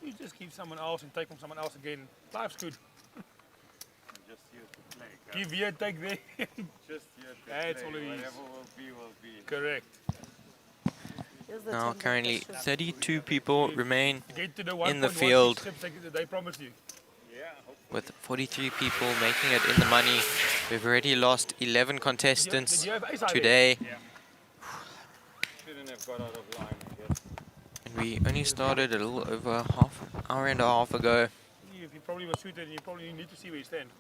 you just keep someone else and take from someone else again. Life's good. Just here to play. Give here, take there. Just here to That's play. all it is. Whatever will be, will be. Correct. Now currently 32 people remain Get to the in the 1.16 field, steps they promised you. with 43 people making it in the money. We've already lost 11 contestants today. Shouldn't have got out of line, I guess. And we only started a little over half an hour and a half ago. You probably were suited and you probably need to see where you stand.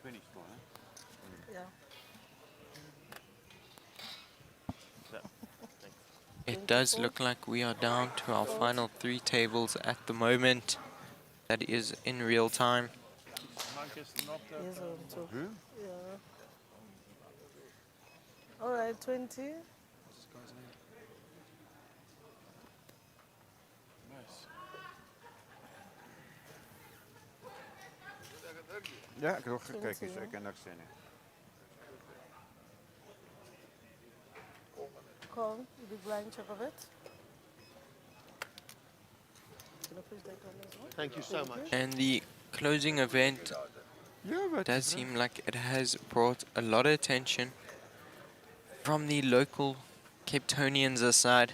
Finished one, Yeah. It does look like we are down to our final 3 tables at the moment. That is in real time. Yes, yeah. All right, 20. Ja, ik heb ook gekeken, dus ik kan ook zien. Call, big blind check of it. Can I push that one as well? Thank you so much. And the closing event does seem like it has brought a lot of attention from the local Cape Townians aside,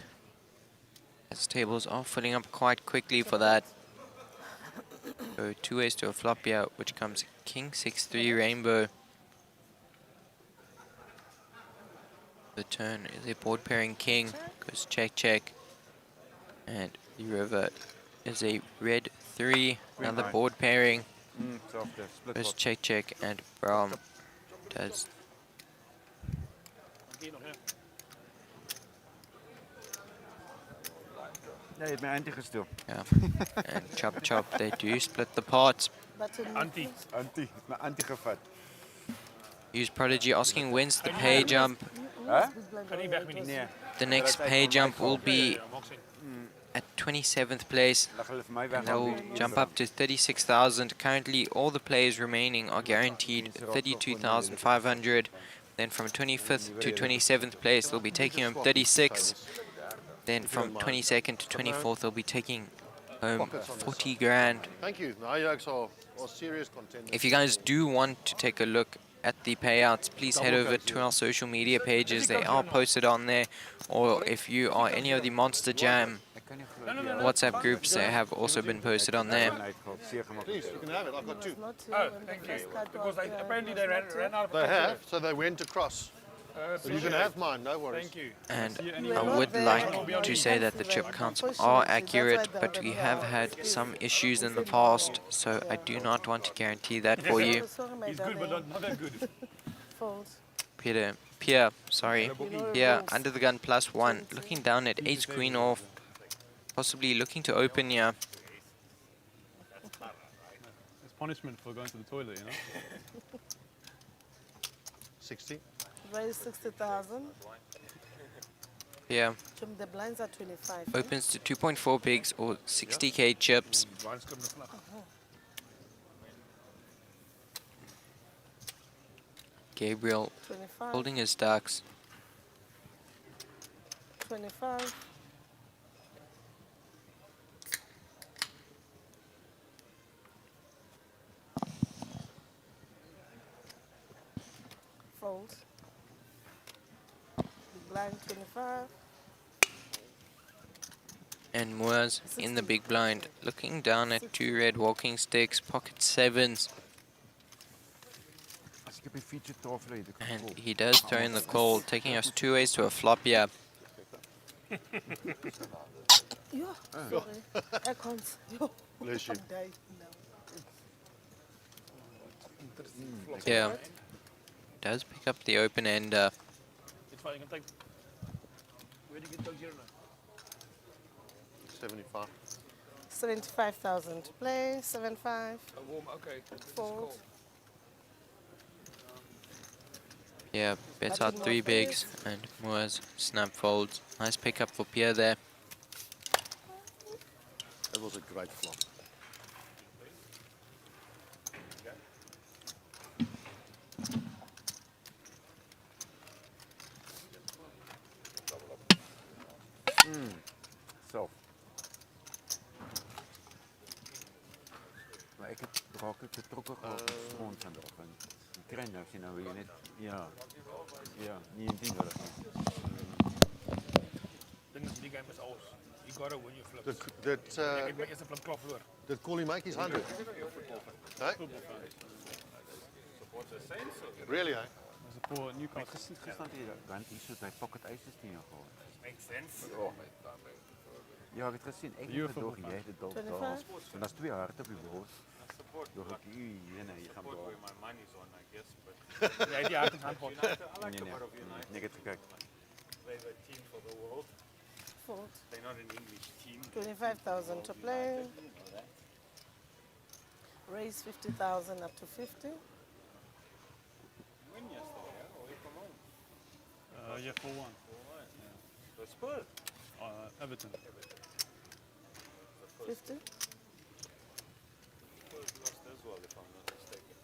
as tables are filling up quite quickly for that. So 2 ways to a flop here, which comes King 6-3 Rainbow. The turn is a board pairing king, goes check check, and the river is a red 3, another board pairing, goes check check, and brown does. Ja, je hebt mijn anti gestuurd. Yeah, and chop chop, they do split the pot. Anti. Anti, mijn anti gevat. Use Prodigy asking when's the pay jump. The next pay jump will be at 27th place, and they will jump up to 36,000. Currently, all the players remaining are guaranteed 32,500. Then from 25th to 27th place, they'll be taking home 36. Then from 22nd to 24th, they'll be taking home 40 grand. Thank you. Now you are serious contenders. If you guys do want to take a look at the payouts, please head over to our social media pages. They are posted on there. Or if you are any of the Monster Jam WhatsApp groups, they have also been posted on there. Please, you can have it. I've got 2. Oh, thank you. Because apparently they ran out of They have, so they went across. But you can have mine, no worries. Thank you. And I would like to say that the chip counts are accurate, but we have had some issues in the past, so I do not want to guarantee that for you. He's good, but not that good. Peter Pierre, sorry. You know, Pierre, rules. under the gun +1. Looking down at ace queen off. Possibly looking to open here. It's punishment for going to the toilet, you know? 60. Raise 60,000. Pierre The blinds are 25. opens to 2.4 bigs or 60k chips. Gabriel 25. holding his ducks. 25. Fold. Big blind 25. And Moors in the big blind, looking down at 2 red walking sticks, pocket sevens. And he does throw in the call, taking us 2 ways to a flop here. Yeah, sorry. I can't. Yo, Bless you. I'm dying now. Yeah, does pick up the open ender. It's fine, you can take. Where do you get those here now? 75. 75,000 to play. 75. A warm, okay. Fold. Yeah, bets out 3 bigs and Moors snap folds. Nice pickup for Pierre there. That was a great flop. Zo. Maar ik heb rocket getrokken gewoon schoon van erop. En die trend als je nou weer net, ja, niet in 10 willen gaan. Ding is, die game is alles. You gotta win your flips. Dat Ik heb mijn eerste flip klaar verloren. that Collie Mike is 100. Hey? Really, eh? There's a poor Newcastle. Gisteren hier, want die zoet bij pocket aces tegen gewoon. Makes sense. Ja, ik heb het gezien. Ik heb het doorgegeven, het dood. En dat is 2 hard op je brood. Door ik nee, je gaat door. Ja, die hard is handhot. Nee, ik heb het gekeken. Fold. They're not an English team. 25,000 to play. Raise 50,000 up to 50. Win yesterday, yeah? Or you come home? Yeah, 4-1. The Spurs? Everton. 50. Spurs lost as well, if I'm not mistaken.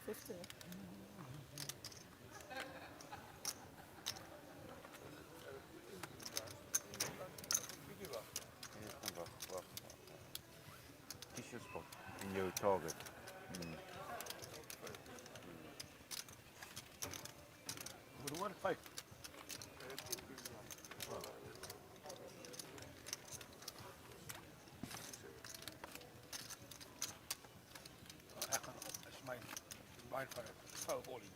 50. Wacht. Kies je spot in jouw target. Goed hoor, 5. Echt, dat is mijn blind voor het. Fout op olie.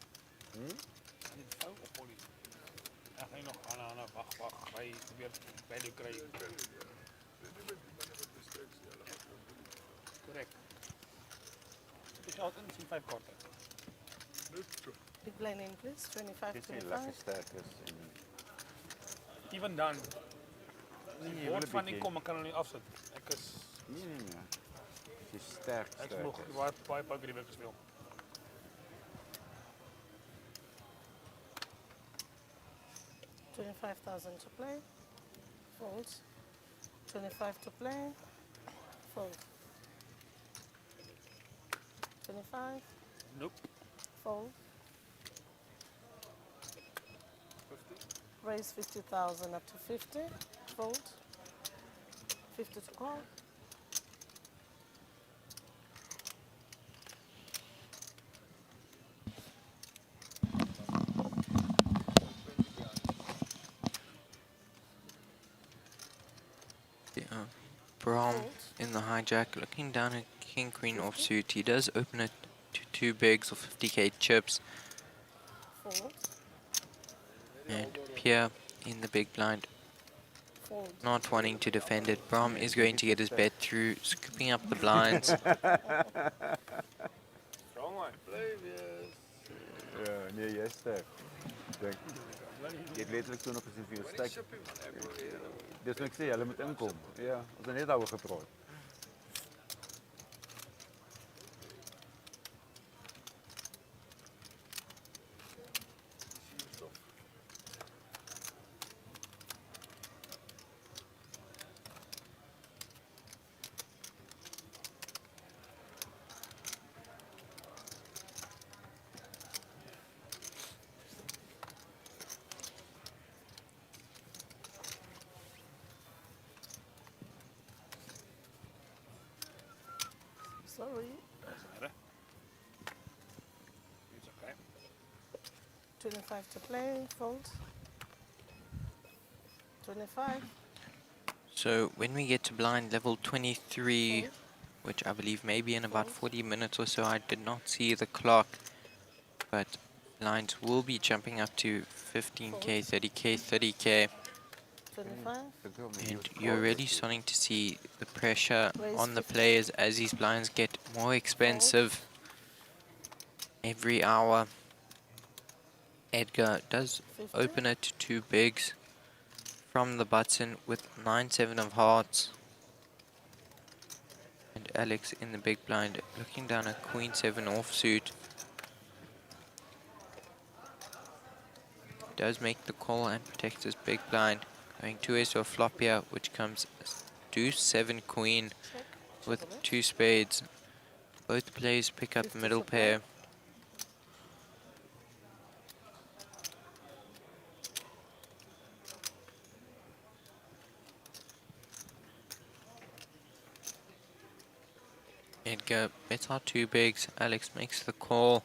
Niet fout op olie. Echt niet nog, wacht. Wij proberen bij de krijgen. Correct. Dus je houdt in zijn 5 korten. Big blind in, please. 25, Het is heel lekker 25. sterk. Dus Even dan. Nee, Het wel woord een van beetje. ik kom, ik kan er niet afzetten. Ik is... nee. Het is sterk. Ik heb nog waar poker die heb gespeeld. $25,000 to play. Fold. 25 to play. Fold. 25. Nope. Fold. Raise 50,000 up to 50. Fold. 50 to call. Brom in the hijack, looking down at King Queen offsuit. He does open it to 2 bigs or 50k chips. Fold. And Pierre in the big blind, Fold. not wanting to defend it. Brom is going to get his bet through, scooping up the blinds. Strong one. Ja, nee, jy is sterk. Dink. Jy het letterlik toe nog gesien vir jou stek. Dis wat ek sê, hulle moet inkom. Ja, ons het net daaroor gepraat. Sorry. It's okay. 25 to play, fold. 25. So when we get to blind level 23, which I believe may be in about 40 minutes or so, I did not see the clock, but blinds will be jumping up to 15k, 30k, 30k. 25. And you're really starting to see the pressure on the players as these blinds get more expensive every hour. Edgar does open it to 2 bigs from the button with 9-7 of hearts. And Alex in the big blind looking down at Queen 7 offsuit. Does make the call and protects his big blind. Going 2 ace to a flop here, which comes deuce 7 queen with 2 spades. Both players pick up middle pair. Edgar bets out 2 bigs. Alex makes the call.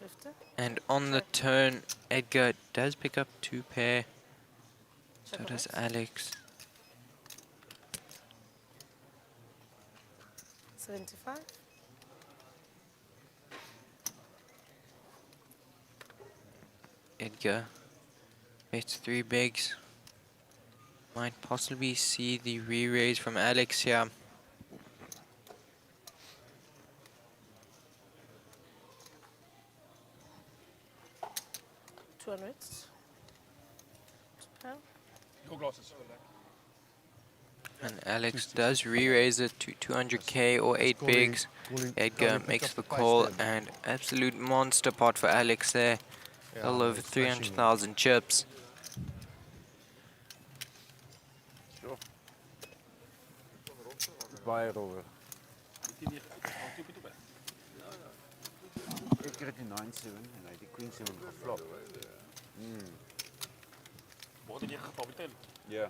50. And on the turn, Edgar does pick up 2 pair. So does Alex. 75. Edgar bets 3 bigs. Might possibly see the re-raise from Alex here. Your glasses. And Alex does re-raise it to 200k or 8 bigs. Edgar makes the call and absolute monster pot for Alex there. Well over 300,000 chips. Sure. Baie roer. Ek kry die 9-7 en hy die Queen 7 geflop. Wat het jy gefabriceerd? Ja.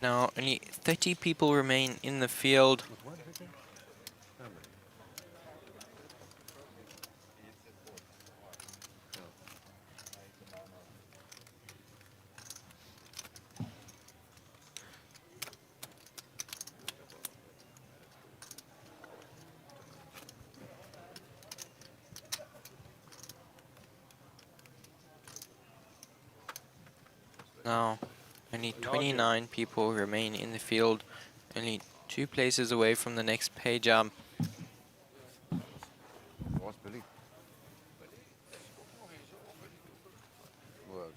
Now only 30 people remain in the field. Now, only 29 people remain in the field, only 2 places away from the next pay jump. Waar's Billy? Well,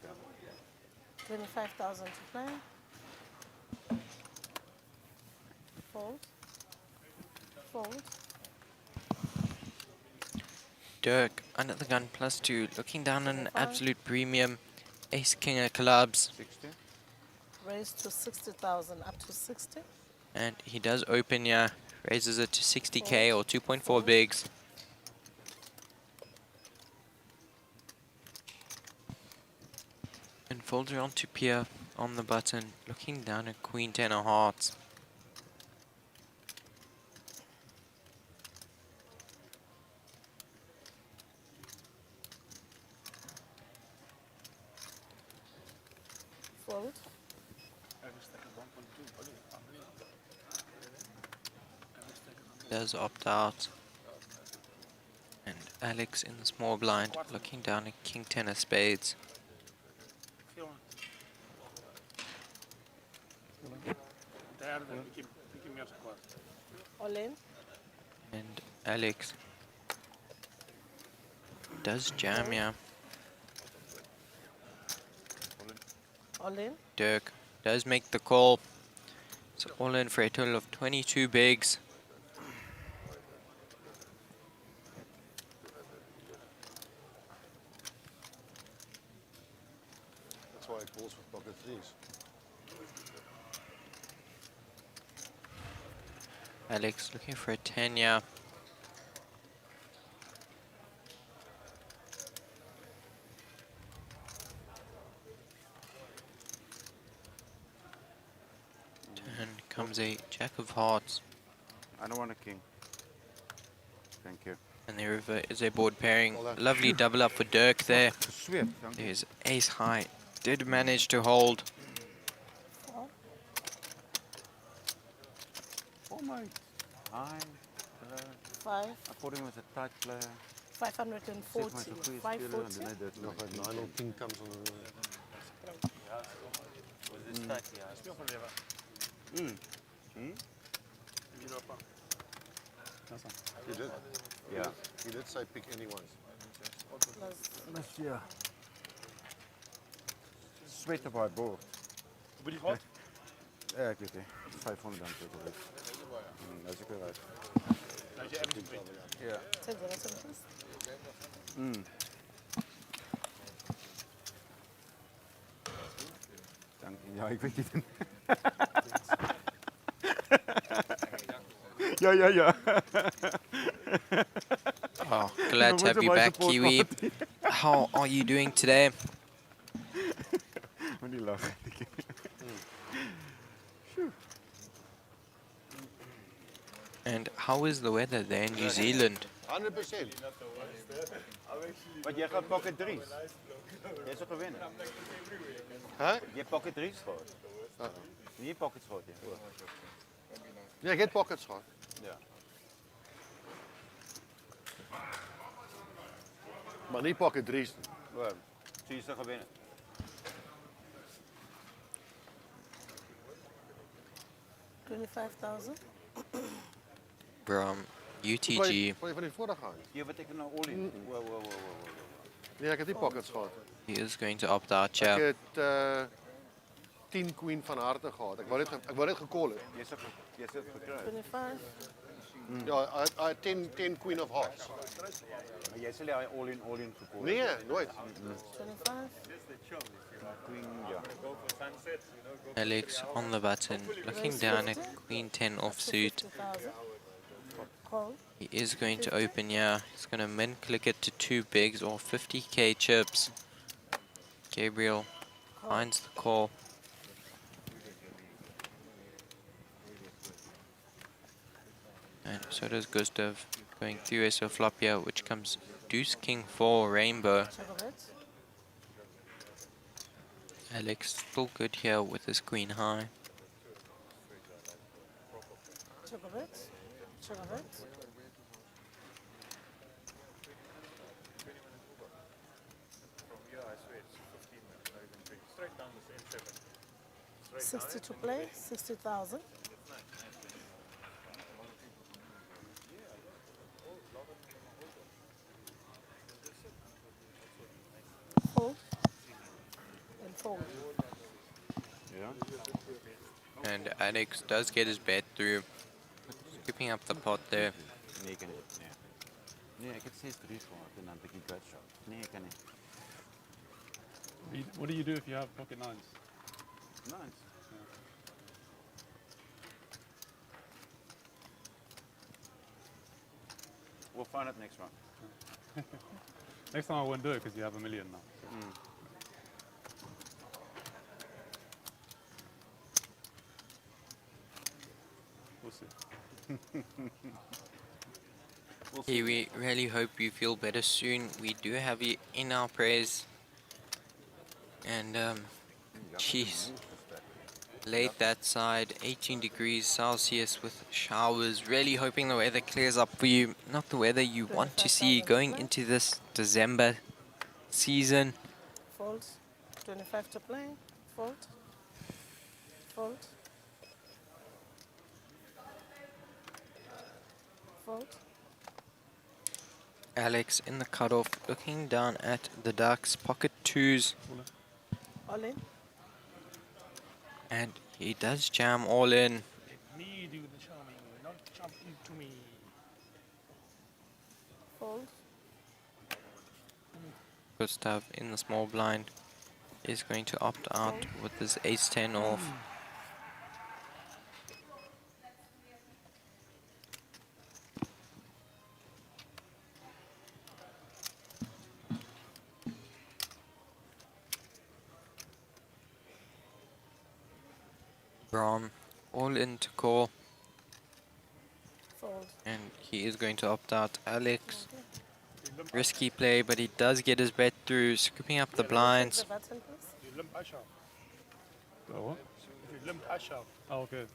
25,000 to play. Fold. Fold. Dirk under the gun +2, looking down on an absolute premium. Ace King of clubs. 60. Raise to 60,000, up to 60. And he does open here, raises it to 60k or 2.4 bigs. And folds around to Pierre on the button, looking down at Queen 10 of hearts. Fold. Does opt out. And Alex in the small blind, looking down at King 10 of spades. All in. And Alex does jam, yeah. All in. Dirk does make the call. It's all in for a total of 22 bigs. That's why it calls for pocket threes. Alex looking for a 10, yeah. Turn comes a jack of hearts. I don't want a king. Thank you. And the river is a board pairing. Well done. Lovely double up for Dirk there. Sweet, thank you. There's ace high. Did manage to hold. Oh my. I 5. thought he was a tight player. 540. Zeg maar zo'n goede 540. speler en hij deed Nog het een 9 of 10 comes on the He did. Yeah. He did say pick anyone. Let's see. Sweet op haar boord. Wil je wat? Ja, ik weet het. 500 dan zeker. Dat is ook weer uit. Dat je ergens weet. Ja. Take the rest of this. Dank je. Ja, ik weet het. ja. Oh, glad to have you back, Kiwi. How are you doing today? Moet niet lachen. And how is the weather there in New Zealand? 100%. Want jij gaat pocket 3's. Jij zou gewinnen. Huh? Je hebt pocket 3's gehad. Niet pockets gehad, ja. Yeah, get pockets gehad. Ja. Maar niet pocket 3's. Waar? Zie je zou gewinnen. $25,000. From UTG. Wil je van die vorige gaan? Ja, wat ik nou all in? Wow. Nee, ik heb die pockets gehad. He is going to opt out, Ik yeah. het 10 queen van harte gehad. Ik wou dit gecall het. Jy sê het gekry. 25. Ja, I had 10 queen of hearts. Maar jy sê jy all in gekoop. Nee, nooit. 25. Queen, ja. Alex on the button, looking down at Queen 10 offsuit. 50,000. Call. He is going to open, yeah. He's going to min click it to 2 bigs or 50k chips. Gabriel finds the call. And so does Gustav, going through a flop here, which comes Deuce King 4 Rainbow. Chocolate. Alex still good here with his queen high. Chocolate. Chocolate. Straight down the N7. 60 to play. 60,000. Fold. And fold. Ja. And Alex does get his bet through, scooping up the pot there. Nee, ik kan niet. Nee. Nee, ik heb 6-3 gehad en dan heb ik een gut shot. Nee, ik kan niet. What do you do if you have pocket 9s? Nice. We'll find it next round. Next time I won't do it because you have a million now. We'll see. Hey, we really hope you feel better soon. We do have you in our prayers. And, jeez. Late that side, 18 degrees Celsius with showers. Really hoping the weather clears up for you. Not the weather you want to see going into this December season. Fold. 25 to play. Fold. Fold. Fold. Alex in the cutoff, looking down at the ducks, pocket twos, All in. and he does jam all in. Let me do the charming, not jump into me. Fold. Gustav in the small blind is going to opt out with his ace-10 off. Brahm all in to call. Fold. And he is going to opt out. Alex, risky play, but he does get his bet through, scooping up the blinds. The button, please. You limp Asha. Oh, what? If you limp Asha, Oh, okay. you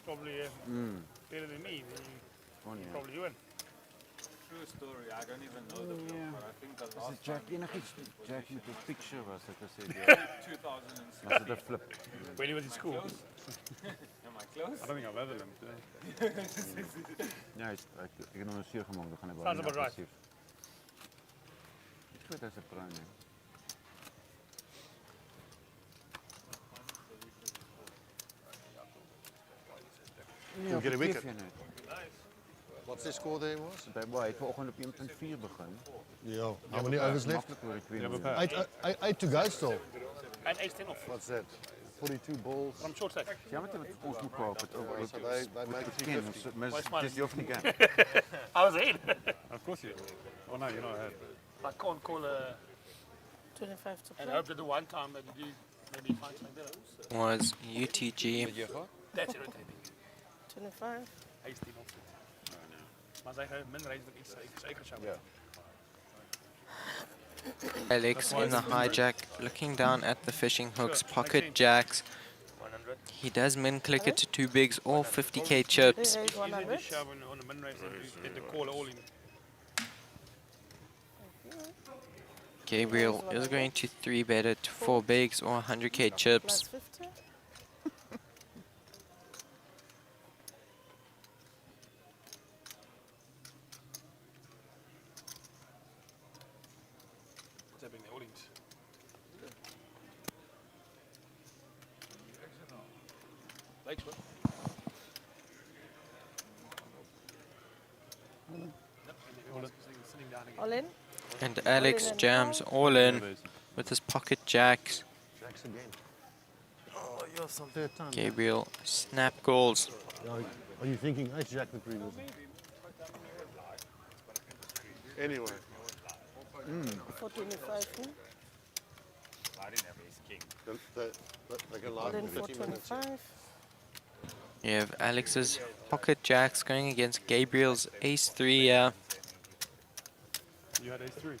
probably better than me. Then you probably win. True story. I don't even know the film, but I think the last Jack time enigiets Jack met 'n picture was dit as hy 2006. was dit 'n flip. When he was in school. Am I close? I don't think I've ever limped. Ja, ek het hom seer gemaak, dan gaan hy Sounds about right. aggressief. Ek weet hy's 'n bruin hè. You'll get a wicket. TV net. What's the score there was? Hy het vanoggend op 1.4 begin. Yeah. How many overs left? Maklik oor die 2 Yeah, but minute. Eight to go still. And ace 10 off. What's that? 42 balls. From short stack. Ja, maar dit ons moet koop het oor. So they make 350. Dis jy hoef nie gaan. I was ahead. Of course you. Oh no, you're not ahead. I can't call a 25 to and play. hope that the one time that you do maybe find something better. Was UTG. That's irritating. 25. Ace 10 off. Maar sy gaan min reis dan iets seker sjou. Yeah. Alex in the hijack, looking down at the fishing hooks, pocket jacks. 100. He does min click it to 2 bigs or 50k chips. They raise Either 100. the shove on the min raise and get the call all in. Gabriel is going to 3-bet it to 4 bigs or 100k Plus chips. 50. What's happening there? All ins. Likes what? Sitting down again. All in. And Alex jams all in with his pocket jacks. Jacks again. Oh, you're some third time. Gabriel snap calls. Are you thinking ace jack the previous? Anyway. 425. I didn't have ace king. They can All live in for 50 minutes. 425. You have Alex's pocket jacks going against Gabriel's ace 3 here. You had ace 3.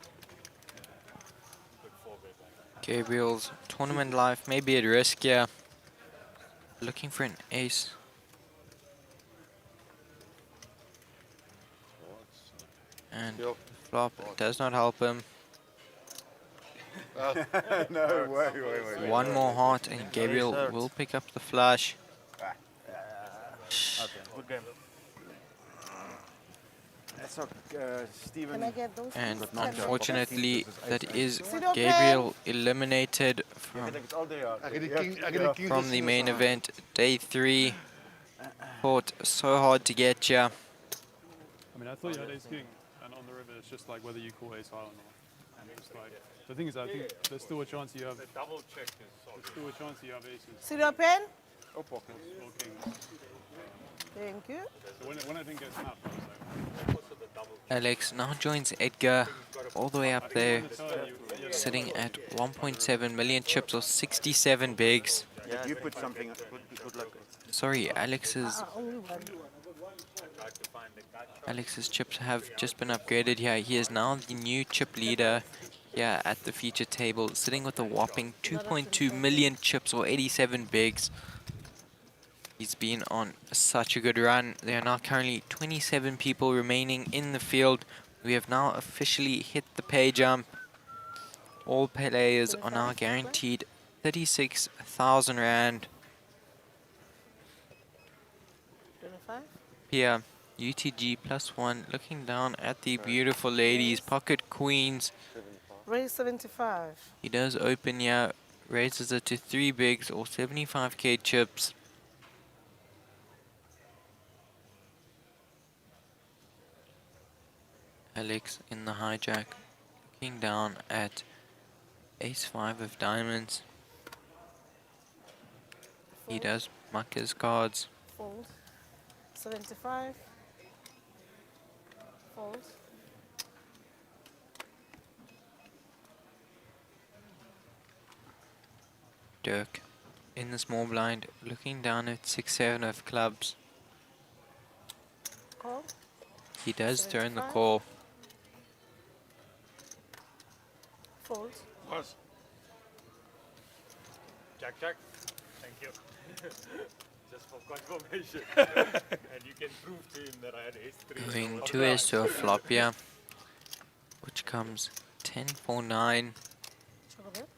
Gabriel's tournament life may be at risk here. Looking for an ace. And Yep. flop does not help him. No, wait. One more heart and Gabriel will pick up the flush. Okay, good game. That's ook Steven. Can I get those? And please? unfortunately, that is Sit Gabriel eliminated from the main event. Day 3. Fought so hard to get ya. I mean, I thought you had ace king, and on the river it's just like whether you call ace high or not. And it's like, the thing is, I think there's still a chance you have. The double check is There's still a chance you have aces Pseudo pen. or pockets or kings. Thank you. So when I didn't get snapped, I was like, Alex now joins Edgar all the way up there, sitting at 1.7 million chips or 67 bigs. Yeah, you put something. Good luck. Sorry, Alex's Only one. Alex's chips have just been upgraded here. He is now the new chip leader here at the feature table, sitting with a whopping 2.2 million chips or 87 bigs. He's been on such a good run. There are now currently 27 people remaining in the field. We have now officially hit the pay jump. All players are now guaranteed 36,000 Rand. 25. Here, UTG +1, looking down at the beautiful ladies, pocket queens. Raise 75. He does open here, raises it to 3 bigs or 75k chips. Alex in the hijack, looking down at ace-5 of diamonds. He does muck his cards. Fold. 75. Fold. Dirk in the small blind, looking down at 6-7 of clubs. Call. He does turn the 75. call. Fold. Pass. Jack, Jack. Thank you. Just for confirmation. And you can prove to him that I had ace-3. Going 2 ace to a flop here, which comes 10-4-9. Chocolate.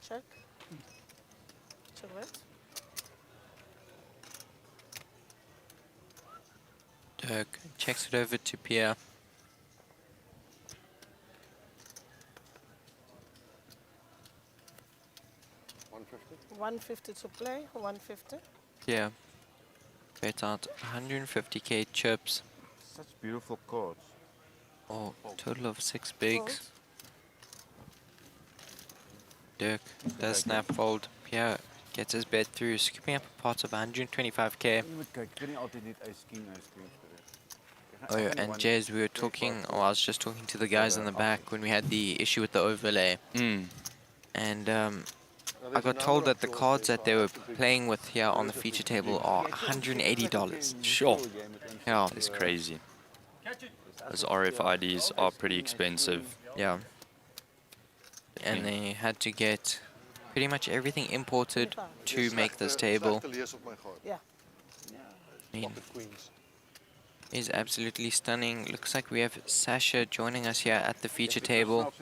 Check. Chocolate. Dirk checks it over to Pierre. $150 to play. 150. Pierre bets out 150k chips, Such beautiful cards. or total of 6 bigs. Dirk does snap fold. Pierre gets his bet through, scooping up a pot of 125k. Je moet kijken, ik weet niet altijd niet ijs-king spelen. Oh yeah, and Jez, we were talking, or I was just talking to the guys in the back when we had the issue with the overlay. And I got told that the cards that they were playing with here on the feature table are $180. Sure. Yeah. It's crazy. Those RFIDs are pretty expensive. Yeah. And they had to get pretty much everything imported to make this table. Yeah. I mean, is absolutely stunning. Looks like we have Sasha joining us here at the feature table.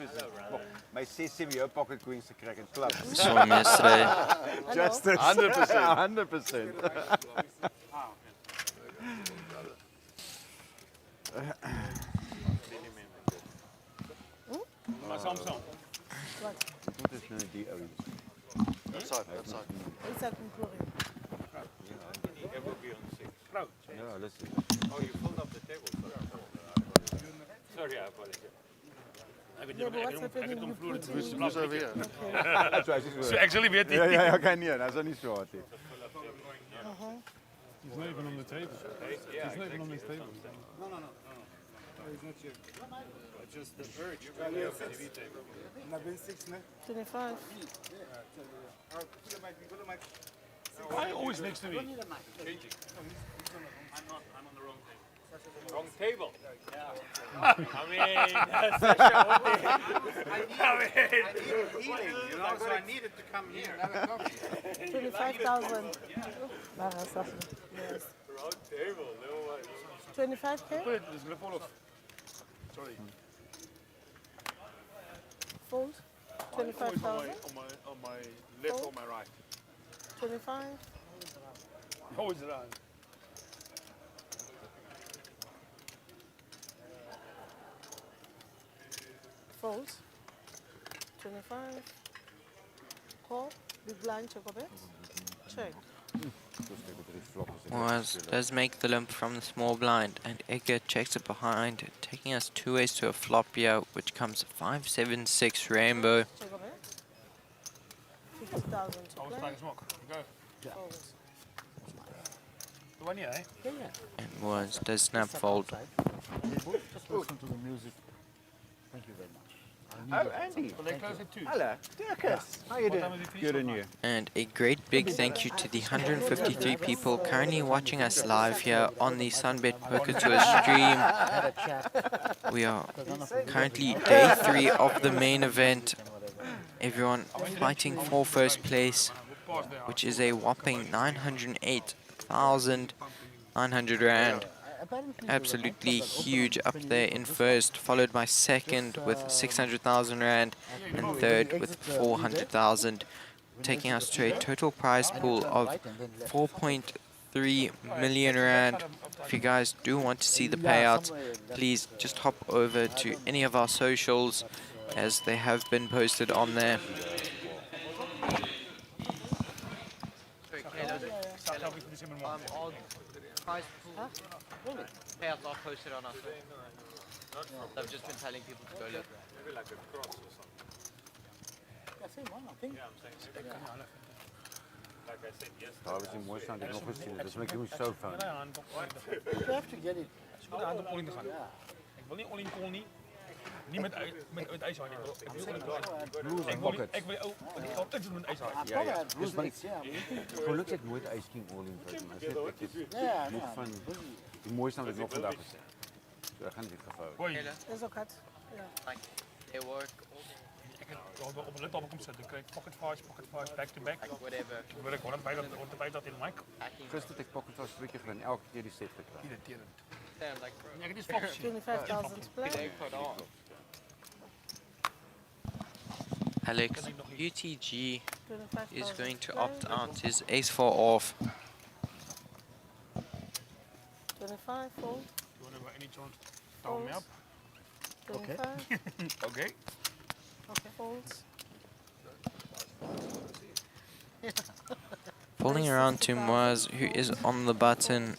My CCBO pocket queens te krijgen in club. Saw him yesterday. Justice. 100%. 100%. Maar Samsung. What? Wat is nou die oude? Outside. Inside Emporium. It will be on 6. Crouch. Ja, listen. Oh, you filled up the table. Sorry, I apologize. Yeah, but what's happening? You put in... Who's over here? So actually, we had Ja, oké, nee, dat is niet zo hard. He's not even on the table. He's not even on this table. No, he's not yet. Just the urge. I've been 6, ne? 25. Why always next to me? Changing. I'm on the wrong table. Wrong table? Yeah. I mean, Sasha, what the I need healing, you know, so I needed to come here. 25,000. Yes. Wrong table, no one. 25k? Put it, it's gonna fall off. Sorry. Fold. 25,000. On my left or my right? 25. Always around. Fold. 25. Call. Big blind, check a bit. Check. Was does make the limp from the small blind, and Edgar checks it behind, taking us 2 ways to a flop here, which comes 5-7-6 rainbow. Check a bit. 50,000 to I was play. trying to smoke. Go. Fold. The one here, eh? And was does snap fold. Just listen to the music. Thank you very much. Oh, Andy. Well, they close at 2. Hello, Dirkus. How you doing? Good and you? And a great big thank you to the 153 people currently watching us live here on the Sunbet Poker Tour stream. We are currently day 3 of the main event. Everyone fighting for first place, which is a whopping 908,900 rand. Absolutely huge up there in first, followed by second with 600,000 rand and third with 400,000. taking us to a total prize pool of 4.3 million rand. If you guys do want to see the payout, please just hop over to any of our socials as they have been posted on there. Prize pool. Really? Payouts are posted on our site. I've just been telling people to go look. Maybe like a cross or something. Yeah, same one, I think. Yeah, I'm saying maybe. Like I said yesterday. Daar was die mooi staan, die nog gezien. Dus ik moet zo van. Ja, hand op olie te gaan. You have to get it. Ik wil hand op olie te gaan. Ik wil niet olie in kool niet. Niet met ijshaar. Ik wil iets met ijshaar. Ja, ja. Dus maar gelukkig heb ik nooit ijs king olie in zitten. Maar het is niet van die mooiste wat ik nog vandaag gezegd. So dat gaan niet gevouwen. Is ook hard. Ja. They work. Op een laptop komt zetten, dan krijg ik pocket fires, back to back. Whatever. Ik wil gewoon erbij dat in de mic. Gisteren heb ik pocket fires 2 keer gedaan, elke keer die set gekregen. Irriterend. Ja, het is fucking 25,000 play. Alex, UTG is going to opt out his ace-4 off. 25, fold. You want to any chance to down me up? 25. Okay. Okay, folds. Folding around to Moaz, who is on the button.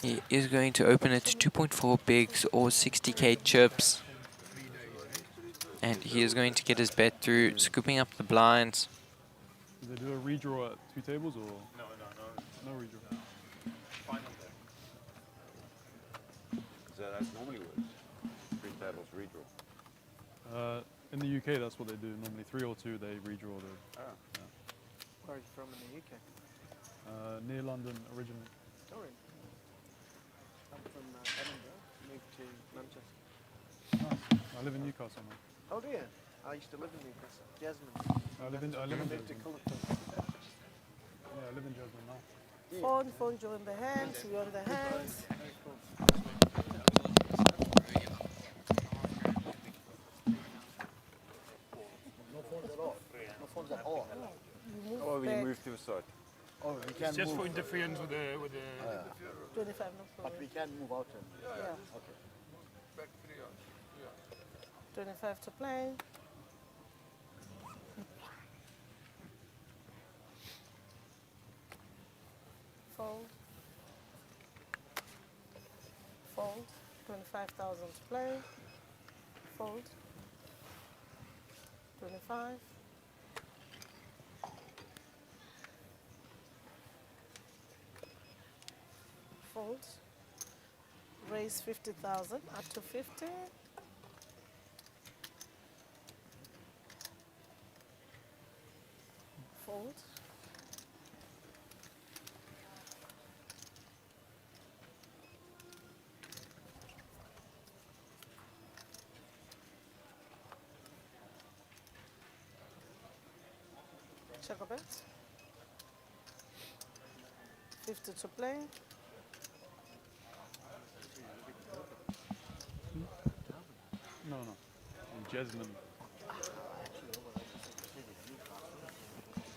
He is going to open it to 2.4 bigs or 60k chips. And he is going to get his bet through, scooping up the blinds. Do they do a redraw at 2 tables or? No redraw. So that's normally works. 3 tables redraw. In the UK, that's what they do. Normally 3 or 2, they redraw the. Where are you from in the UK? Near London originally. Sorry. I'm from Edinburgh, moved to Manchester. Nice. I live in Newcastle now. Oh dear, I used to live in Newcastle. Jasmine. I live in moved to Jasmine. Cullerton. Yeah, I live in Jasmine now. Phone join the hands, we on the hands. No phones at all. No phones at all. Oh, we move to the side. Oh, we It's can just move. for interference with the 25, no But problem. we can move out. Yeah. Okay. 25 to play. Fold. Fold. 25,000 to play. Fold. 25. Fold. Raise 50,000 up to 50. Fold. Check a bet. 50 to play. No. In Jasmine.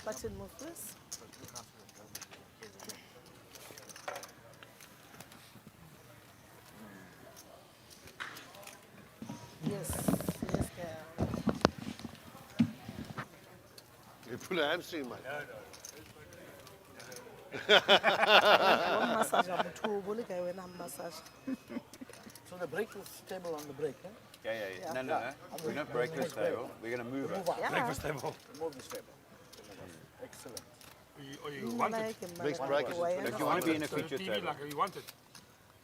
Button move, please. Yes, girl. You pull a hamstring, man. One massage, I'm too bully, I went on massage. So the breakfast table on the break, huh? Yeah. No. We're not break this table. We're going to move it. Yeah. breakfast table. Move this table. Excellent. You want it? Makes brackets. Like you want to be in a So the feature TV table. like you want it.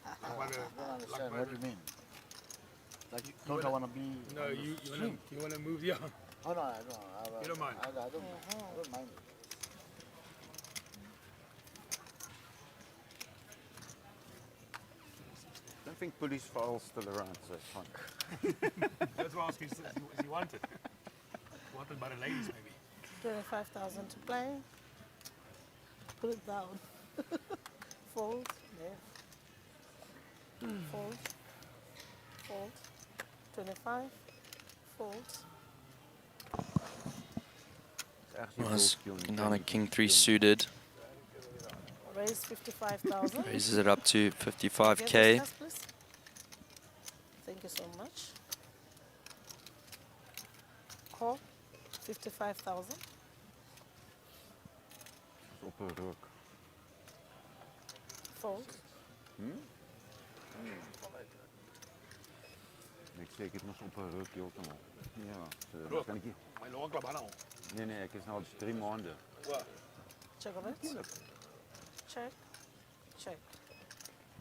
I don't understand what you mean. Like, don't I want to be No, on the you stream? want to move, yeah. Oh, no, I don't. You don't mind? I don't mind it. I don't think police files still around, so it's fine. That's why I asked you, is he wanted? Wanted by the ladies, maybe. 25,000 to play. Put it down. Fold. Left. Fold. Fold. 25. Fold. Was looking down at King 3 suited. Raise 55,000. Raises it up to Get 55k. this test, please. Thank you so much. Call 55,000. Op een ruk. Fold. Ik steek het nog op een ruk heeltemal. Ja, Rook. kan ik hier. Maar nog een klap aan. Nee, ik is nou dus 3 maanden. Check of it. Check. Check.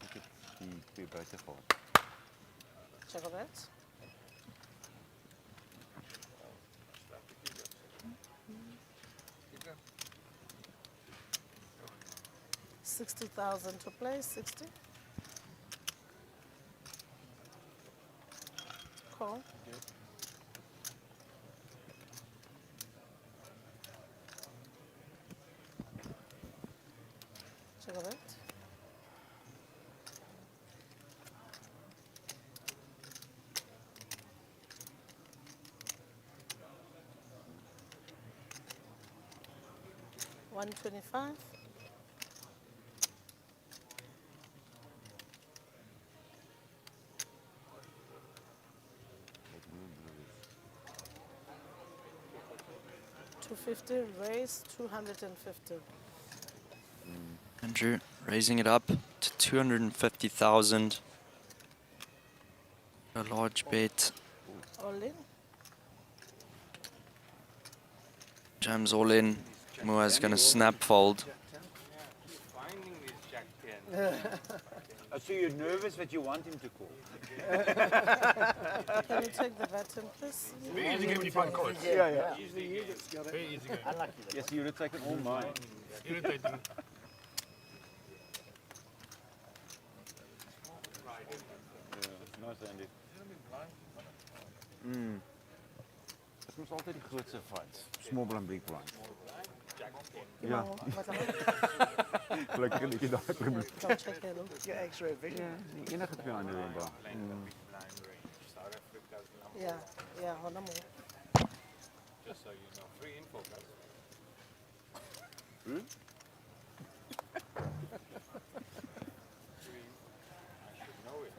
Ik heb die twee buiten gehad. Check of it. $60,000 to play. 60. Call. Check of it. $125. $250. Raise 250. Andrew raising it up to 250,000. A large bet. All in. Jams all in. Mua's gonna snap fold. Finding these Jack 10. I see you're nervous that you want him to call. Can you take the button, please? Very easy game when you find cards. Yeah. Very easy game. Yes, you would have taken all mine. Irritating. Nice, Andy. Het moest altijd die grootste fights. Small blind, big blind. Ja. Gelukkig heb ik je daar geprobeerd. Come check it. Your X-ray vision. Ja, die enige twee aan de rainbow. Yeah, hold on more. Just so you know, free info, guys. I should know it.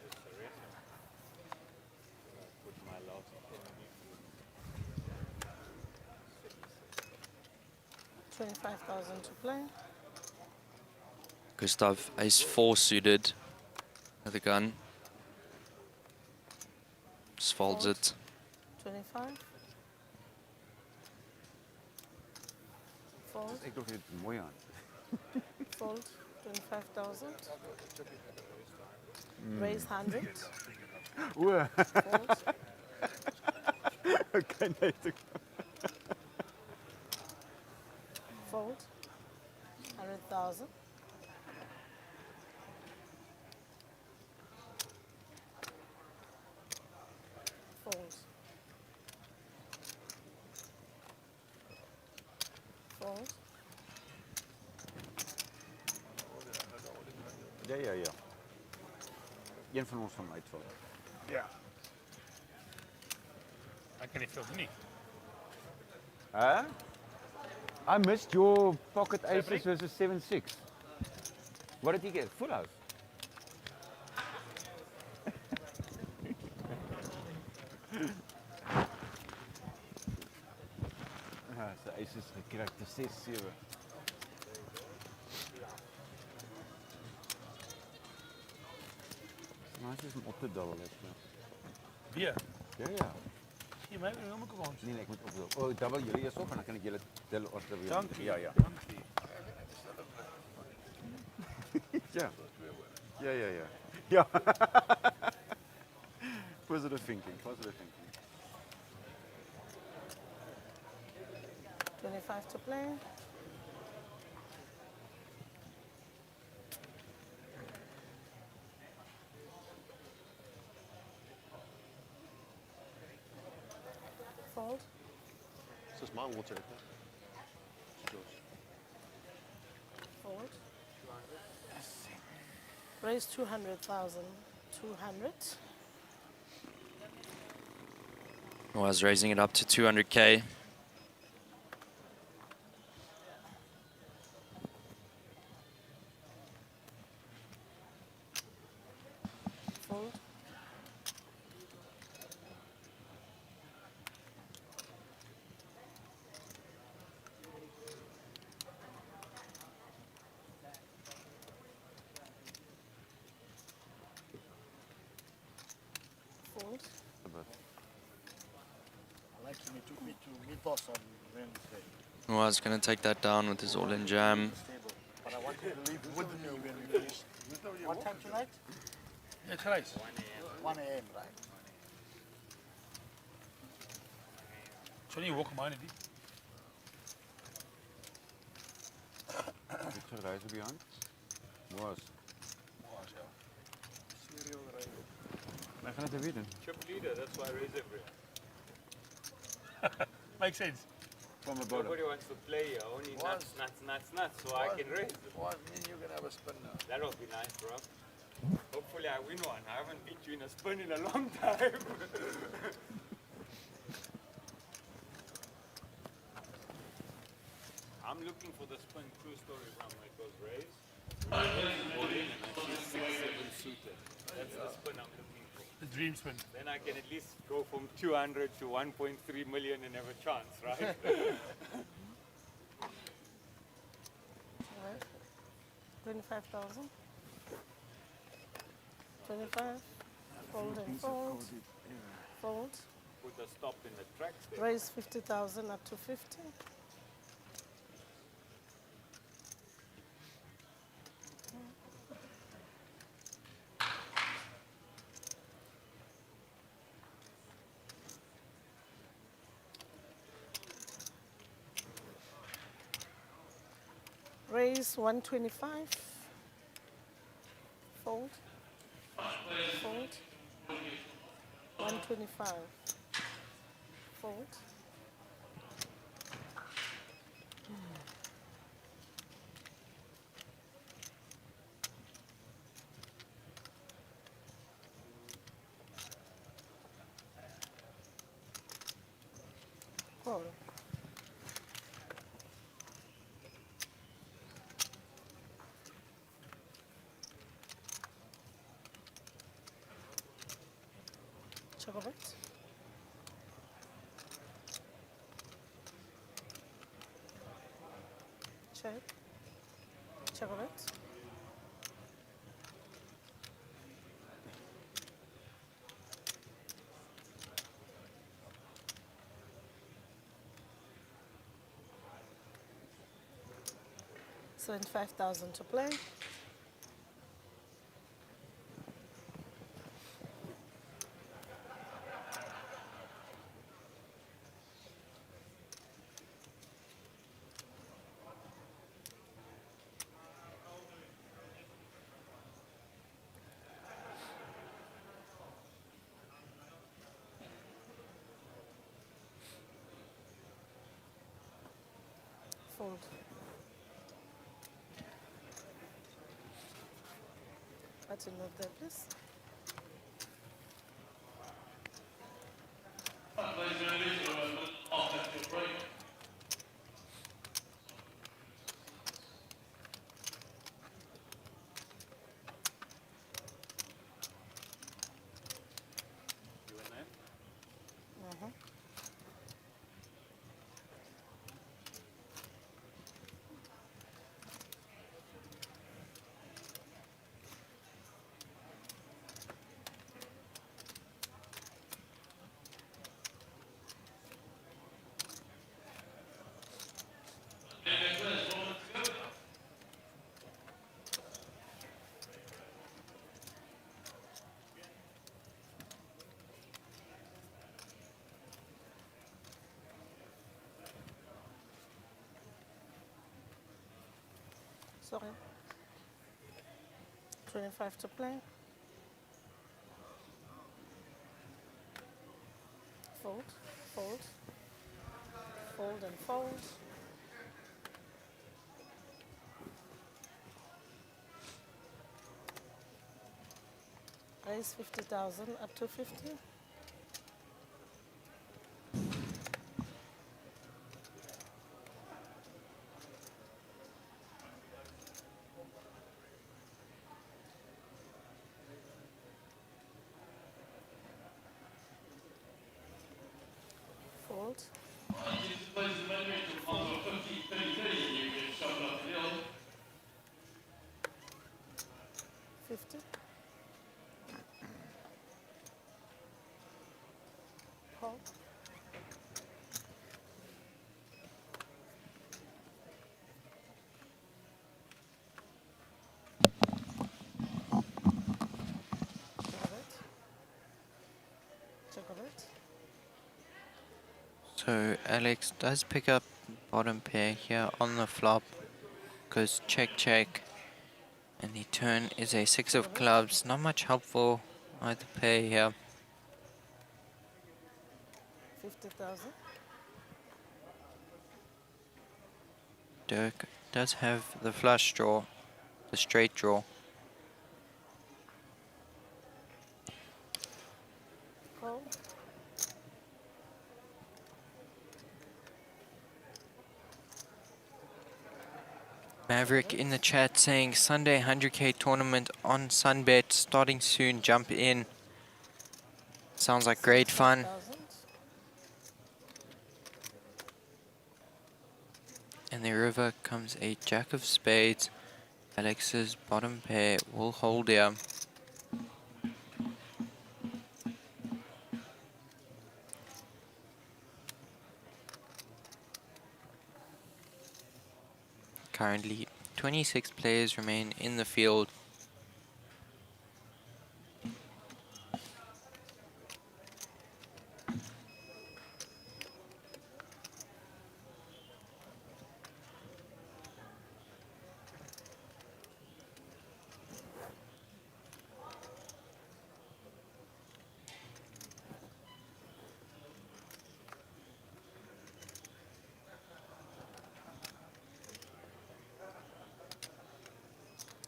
It's the reason. I put my loss in. 25,000 to play. Gustav ace 4 suited with a gun. Just folds it. 25. Fold. Ik doe het mooi aan. Fold. 25,000. Raise 100. Oeh. Fold. Oké, nee. Fold. 100,000. Fold. Fold. Ja. Eén van ons van uitvallen. Ja. I can feel niet. Huh? I missed your pocket aces versus 7-6. What did he get? Full house. Zijn aces gekregen, de 6-7. Nice is om op te dubbelen. Weer? Ja. Je mij helemaal gewoon. Nee, ik moet opdubbelen. Oh, dubbel jullie eens op en dan kan ik jullie tellen als er weer. Dank je. Ja. Dank je. Ja. Positive thinking. 25 to play. Fold. This is mine, we'll take it. It's yours. Fold. Raise 200,000. 200. Was raising it up to 200k. Fold. Fold. I like him. He took me to Mythos on Wednesday. Oh, I was going to take that down with his all-in jam. But I wanted to leave with me when we finished. What time tonight? Yeah, tonight. 1 a.m. right? Sorry, you walk mine, Dit er reizen behind? Was. Wij gaan het er weer doen. Chip leader, that's why I raise everywhere. Makes sense. From the bottom. Nobody wants to play only nuts, so I can raise them. Well, you're going to have a spin now. That'll be nice, bro. Hopefully I win one. I haven't beat you in a spin in a long time. I'm looking for the spin true story from like those rays. All in and I see 6-7 suited. That's the spin I'm looking for. The dream spin. Then I can at least go from 200 to 1.3 million and have a chance, right? Alright. 25,000. 25. Fold and fold. Fold. Put a stop in the tracks there. Raise 50,000 up to 50. Raise 125. Fold. Fold. 125. Fold. Call. Chocolate. Check. Chocolate. $75,000 to play. Fold. That's a note there, please. You in there? Mm-hmm. Sorry. 25 to play. Fold, fold, fold and fold. Raise 50,000 up to 50. Call. Chocolate. So Alex does pick up bottom pair here on the flop. Goes check check. And the turn is a 6 of clubs. Not much help for either pair here. 50,000. Dirk does have the flush draw, the straight draw. Call. Maverick in the chat saying Sunday 100k tournament on Sunbet starting soon, jump in. Sounds like great fun. 1,000. In the river comes a jack of spades. Alex's bottom pair will hold here. Currently, 26 players remain in the field.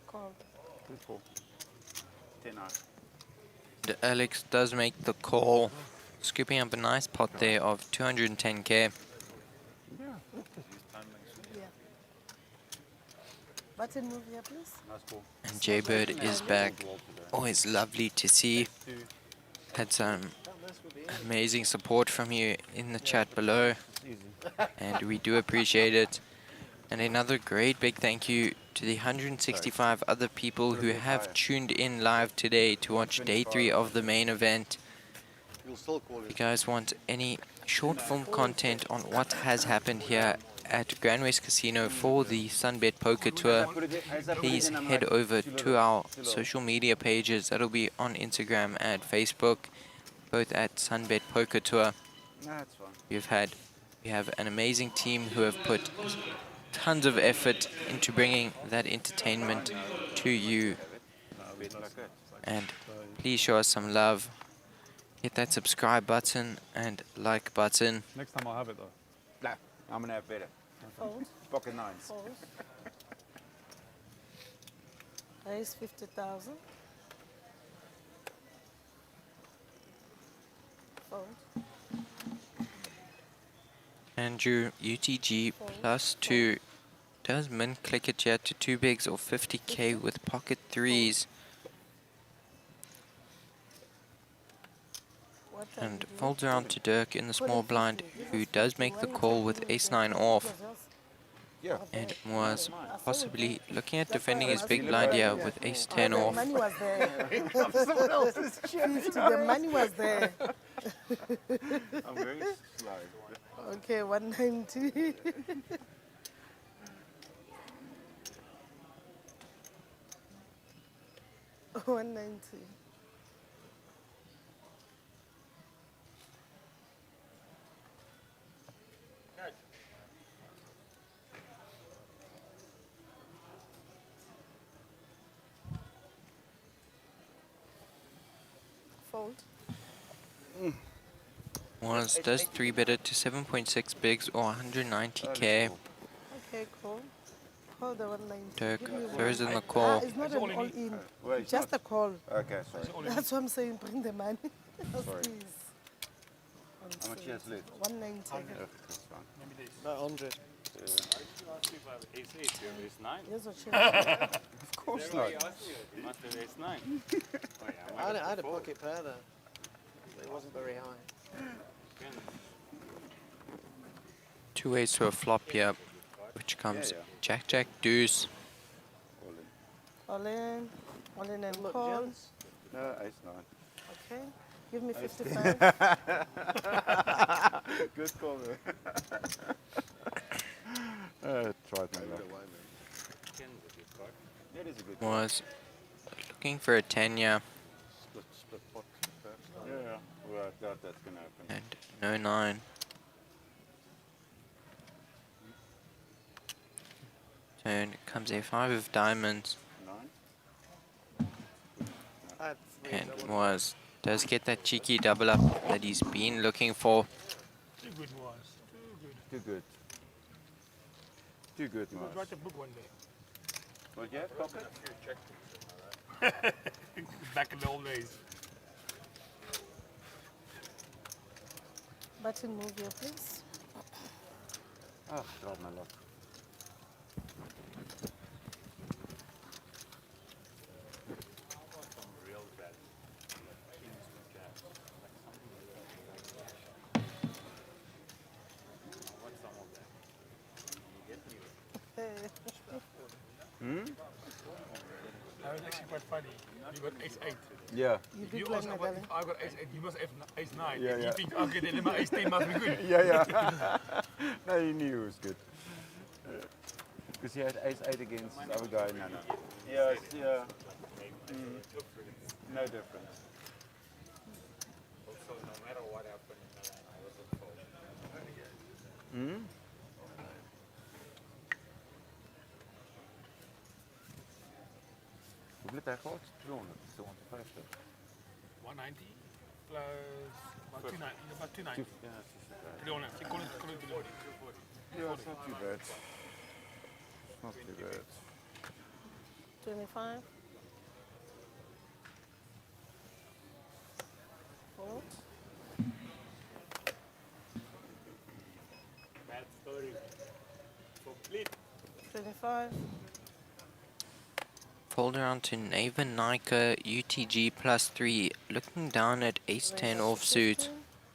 Call. Good call. 10 out. And Alex does make the call, scooping up a nice pot there of 210k. Yeah. Button move here, please. Nice call. And Jaybird is back. Always lovely to see. Had some amazing support from you in the chat below, and we do appreciate it. And another great big thank you to the 165 other people who have tuned in live today to watch day 3 of the main event. If you guys want any short film content on what has happened here at Grand West Casino for the Sunbet Poker Tour, please head over to our social media pages. That'll be on Instagram and Facebook, both at Sunbet Poker Tour. That's fine. We have an amazing team who have put tons of effort into bringing that entertainment to you. And please show us some love. Hit that subscribe button and like button. Next time I'll have it though. No, I'm going to have better. Fold. Pocket nines. Fold. Raise 50,000. Fold. Andrew, UTG +2. Does min click it yet to 2 bigs or 50k with pocket 3s? And folds around to Dirk in the small blind, who does make the call with ace-9 off. And was possibly looking at defending his big blind here with ace-10 The off. money was there. The money was there. I'm very slow. Okay, 190. $190. Fold. Was does 3-bet it to 7.6 bigs or 190k. Okay, cool. Hold the 190. Dirk Give me one. throws in the call. It's not an all-in. Wait, Just a call. Okay, sorry. That's what I'm saying. Bring the money. Sorry. Please. How much you have left? 190. That's fine. About 100. Here's what you Of course not. I had a pocket pair there. It wasn't very high. 2 ways to a flop here, which comes Jack, Jack, Deuce. All in. All in and Look, call. gents. No, ace 9. Okay. Give me 55. Good call. Try it, my luck. That is a good Was looking for a 10, yeah. split pot. Yeah, well, I doubt that's going to happen. And no 9. Turn comes a 5 of diamonds. 9? And does get that cheeky double up that he's been looking for. Too good, was. Too good. Too good. Too good, You Mars. would write a book one day. What, yeah? Pocket? Back in the old days. Button move here, please. Oh, God, my luck. That was actually quite funny. You got ace-8. Yeah. If you ask about if I got ace-8, you must have ace-9. Yeah, If yeah. you think, okay, then my ace-10 must be good. Yeah, yeah. No, you knew it was good. Because he had ace-8 against the other guy. No, no. Yes, yeah. No difference. Also, no matter what happened, I wasn't folding. Hoeveel heb jij gehad? 200, 250. 190 plus about 290. About 290. Yeah, it's just bad. 300. You call it 340. Yeah, it's not too bad. It's not too bad. 25. Fold. Bad story. Complete. 25. Fold around to Naven Nika UTG +3. Looking down at ace-10 offsuit.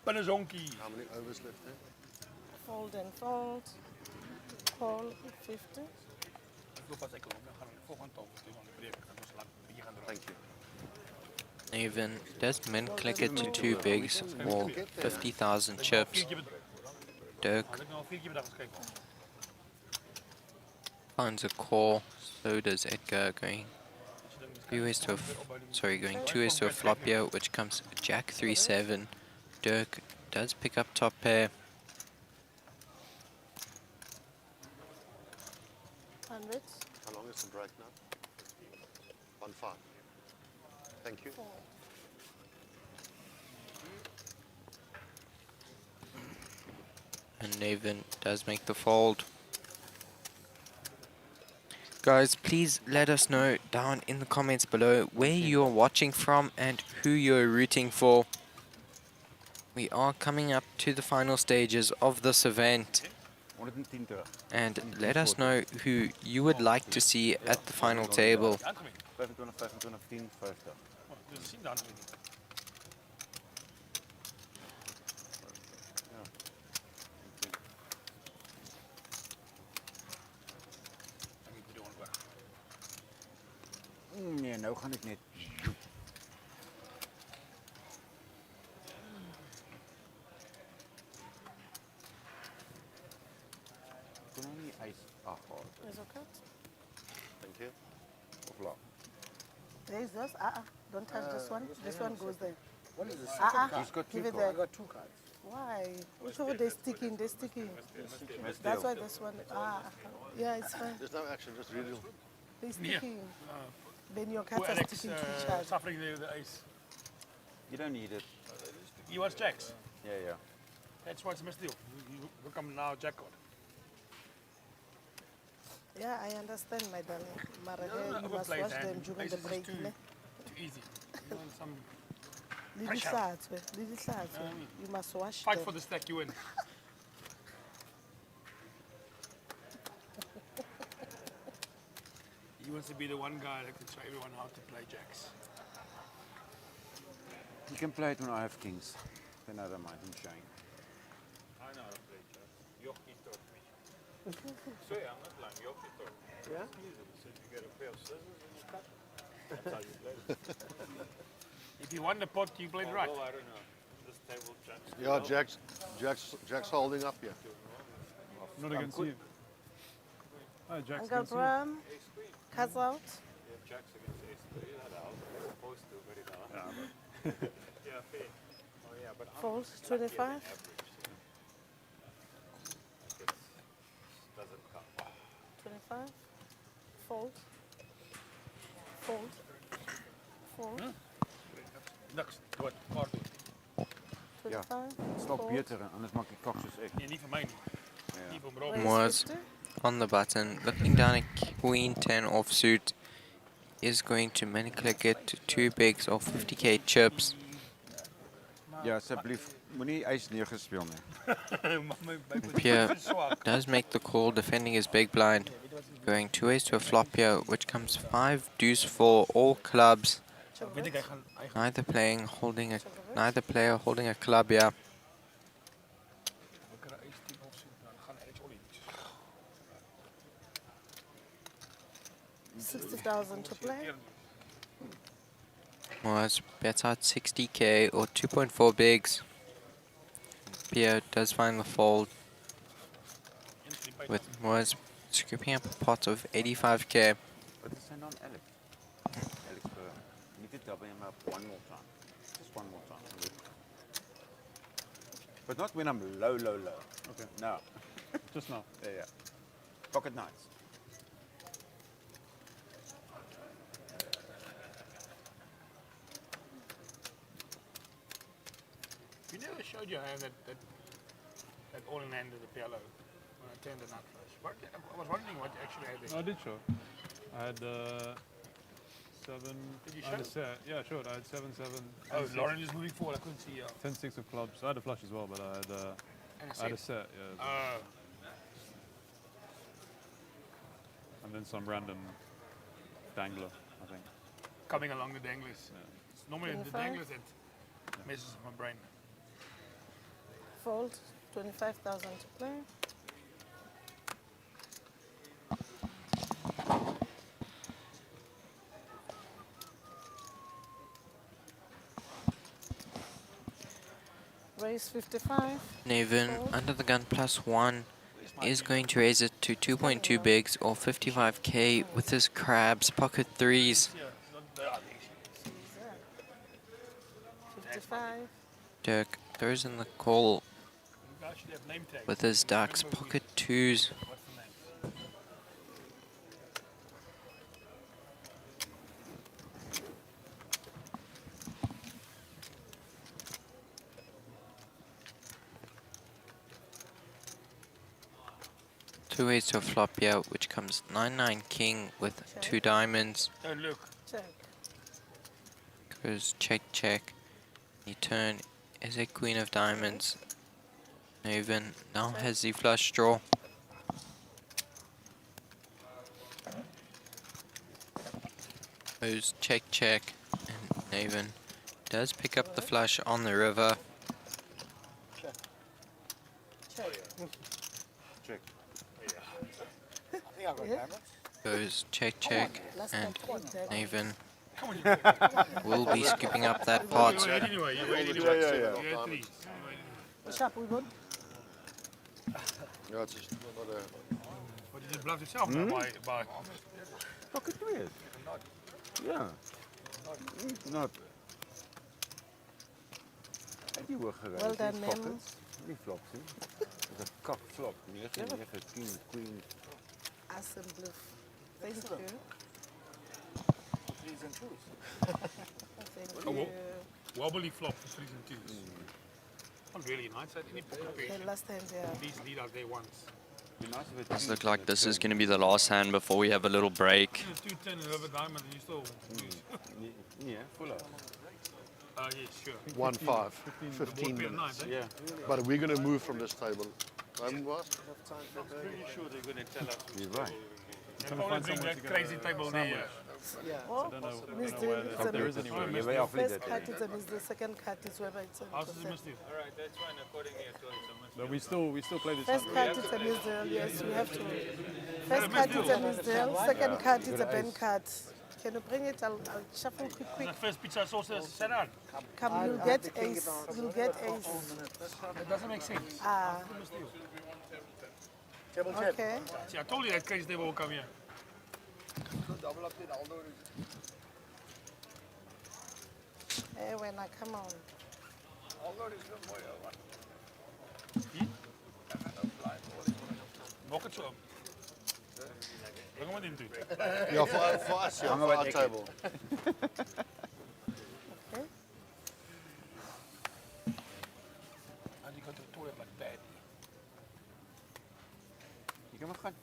Panazonki. How many overs left there? Fold and fold. Call 50. Thank you. Naven does min click it to 2 bigs or 50,000 chips. Dirk finds a call, so does Edgar, going 2 ways to going 2 ways to a flop here, which comes Jack 3-7. Dirk does pick up top pair. 100. How long is the break now? 1-5. Thank you. And Naven does make the fold. Guys, please let us know down in the comments below where you're watching from and who you're rooting for. We are coming up to the final stages of this event. 110 terug. And let us know who you would like to see at the final table. 25, 25, 10, 50. Nee, nou gaan ek net. Kon nou nie ys afhaal. Is okay. Thank you. Of laag. There is this. Don't touch this one. This one goes there. What is this? He's got Give two it cards. there. I got 2 cards. Why? Which one they're sticking? They're sticking. That's why this one. Yeah, it's fine. There's no action, just read it. They're sticking. Then your Poor cards are Alex sticking to each other. suffering the ace. You don't need it. He wants jacks. Yeah, yeah. That's why it's a misdeal. You become now jack card. Yeah, I understand, my darling. Mara, No, you must overplayed watch hand. them during Ace the is break. too Ne? easy. You want some Lili pressure. Hlatwe, Lili Hlatwe. You must watch Fight them. for the stack, you win. He wants to be the one guy that can show everyone how to play jacks. You can play it when I have kings. Then I don't mind him showing. I know how to play chess. Jochie taught me. Sorry, I'm not lying. Jochie taught me. Yeah? Easy. So you get a pair of scissors and you cut. That's how you play. He If you won the pot, you played right. Oh, I don't know. This table jacks. Yeah, Jack's holding up here. Not against you. Oh, Jack's Uncle against you. Bram, cuts out. Yeah, jacks against ace 3. That helps. It's supposed to, but it doesn't. Yeah, fair. Oh, yeah, but I'm Fold, lucky as an 25. average, so like it doesn't count. 25. Fold. Fold. Fold. Niks. Wat? Kaart doen. Ja, 25. het is nog Fold. beter, anders maak ik kaksus echt. Nee, niet voor mij niet. Ja. Niet voor Rob. Was on the button, looking down at Queen 10 offsuit, is going to click it to 2 bigs or 50k chips. Ja, alsjeblieft, moenie ijs neergespeel nie. Pierre does make the call, defending his big blind, going 2 ways to a flop here, which comes 5 deuce 4 all clubs. Neither player holding a club here. 60,000 to play. Was bets out 60k or 2.4 bigs. Pierre does find the fold, with Moaz scooping up a pot of 85k. Wat is zijn dan Alex? Alex, niet dit double him up one more time. Just one more time. But not when I'm low. Okay. No. Just now. Yeah. Pocket nines. You never showed your hand that all in hand of the PLO when I turned the nut flush. I was wondering what you actually had there. I did show. I had 7. Did you I had a show? set. Yeah, sure. I had 7, 7. Oh, 10, Lauren is moving forward. I couldn't see you. 10, 6 of clubs. I had a flush as well, but I had I had a set. Yeah. And then some random dangler, I think. Coming along the danglers. Yeah. It's normally the 25. danglers that messes with my brain. Fold. 25,000 to play. Raise 55. Nevin, under the gun +1, is going to raise it to 2.2 bigs or 55k with his crabs pocket 3s. 55. Dirk throws in the call You guys should have name tags. with his ducks pocket 2s. What's the name? Two ways to a flop here, which comes 9-9 king with 2 diamonds. Don't look. Check. Goes check, check. You turn is a queen of diamonds. Nevin now has the flush draw. Goes check, check. And Nevin does pick up the flush on the river. Check. Check. I think I got Yeah. diamonds. Goes check, check. Last And time, check. Nevin Come on, you will be scooping up that pot. You wait anyway. You wait Yeah, anyway. yeah, yeah. You had 3. What's up, we won? Ja, het is not a... But you just bluffed yourself now by Pocket weer. Ja. Not. Heb je wel gereisd? Well done, Die ma'am. pockets, die flops, hè? Dat is een kak flop. 9, 9, king, queen. Awesome bluff. Thank you. threes and twos. Thank Oh, you. wobbly flop for 3s and 2s. Not really nice. I didn't put Okay, last time, yeah. These lead out there once. Does look like this is going to be the last hand before we have a little break. 2-10 and over diamond and you still lose. Yeah, full out. Yes, sure. 1-5, 15 pair minutes. nines, eh? Yeah. But we're going to move from this table. Was? I'm pretty sure they're going to tell us. You're right. They're only bring that crazy table there. Yeah. I don't know Miss where Davis, there is anywhere. Je bent first card is a miss, the second card is whoever it's How's this missed it? All right, that's fine. According to your choice, I must. But we still play this. First card is a miss deal, yes, we have to. First card is a miss deal, second card is a Ben card. Can you bring it? I'll shuffle quick. The first pizza sauce is set out. Come, you'll get ace. You'll get ace. That doesn't make sense. Ah. Okay. See, I told you that crazy devil will come here. Hey, when I come on. Maak het zo. Bring hem maar in toe. Ja, voor us, ja, for our table. Okay. And you go to the toilet like that. Je kan maar gaan.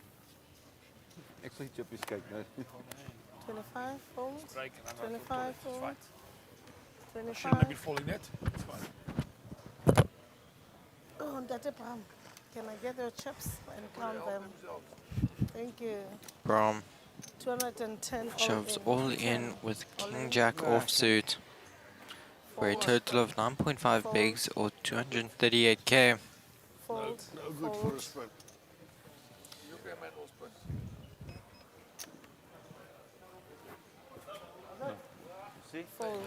Ik zal iets op je kijken. Nee. 25 fold. Break and I'm 25 fold. fine. Shouldn't 25. have been falling net. It's fine. Oh, that's a problem. Can I get your chips and count them? Thank you. Brom 210 shoves all all in with All King in. Jack offsuit for a total of 9.5 Fold. bigs or 238k. Fold. No good for a fold. spin. Fold.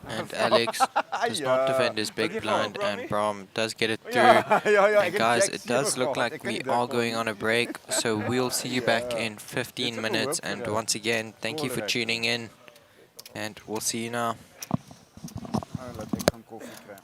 And Alex does not Ja. defend his Heb big je blind, gewoon, and Brom does get it through. Ja, ja, ja. And guys, it does look like we are going on a break, so we'll see you back Ja. in 15 Dit is minutes. ook And ja. once again, thank you for Belangrijk. tuning in, and we'll see you now. Laat ik gaan koffie krijgen.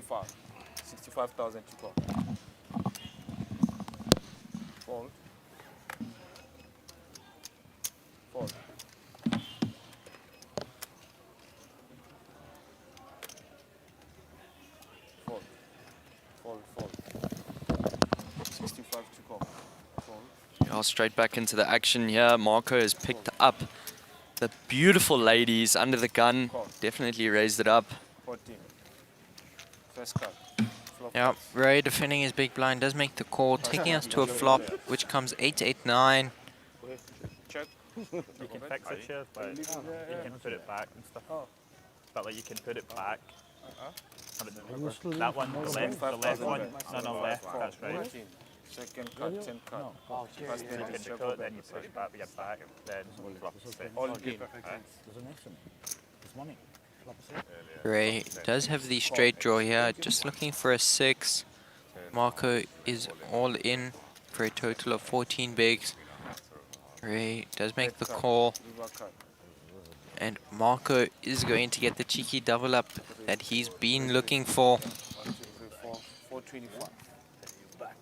65. 65,000 to call. Fold. Fold. Fold. Fold, fold. 65 to call. Fold. Yeah, straight back into the action here. Marco has picked up the beautiful ladies under the gun. Definitely raised it up. 14. First cut. Flop Yeah, cuts. Ray defending his big blind does make the call, taking us to a flop, which comes 8-8-9. Check. You can fix it, sure, but you can put it back and stuff. But like you can put it back. That one, the left one, no, left, that's right. 14. Second cut, 10 cut. First You cut, can check cut, over. then you push back with your back, then flop a six. All in. Ray does have the straight draw here, just looking for a 6. Marco is all in for a total of 14 bigs. Ray does make the call, River cut. and Marco is going to get the cheeky double up that he's been looking for. 1, 2, 3, 4, 425.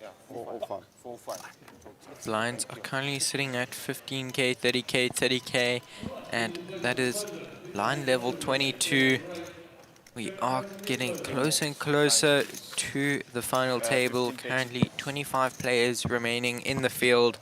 Yeah, 405. 405. Blinds are currently sitting at 15k, 30k, 30k, and that is line level 22. We are getting closer and closer to the final table. Currently 25 players remaining in the field.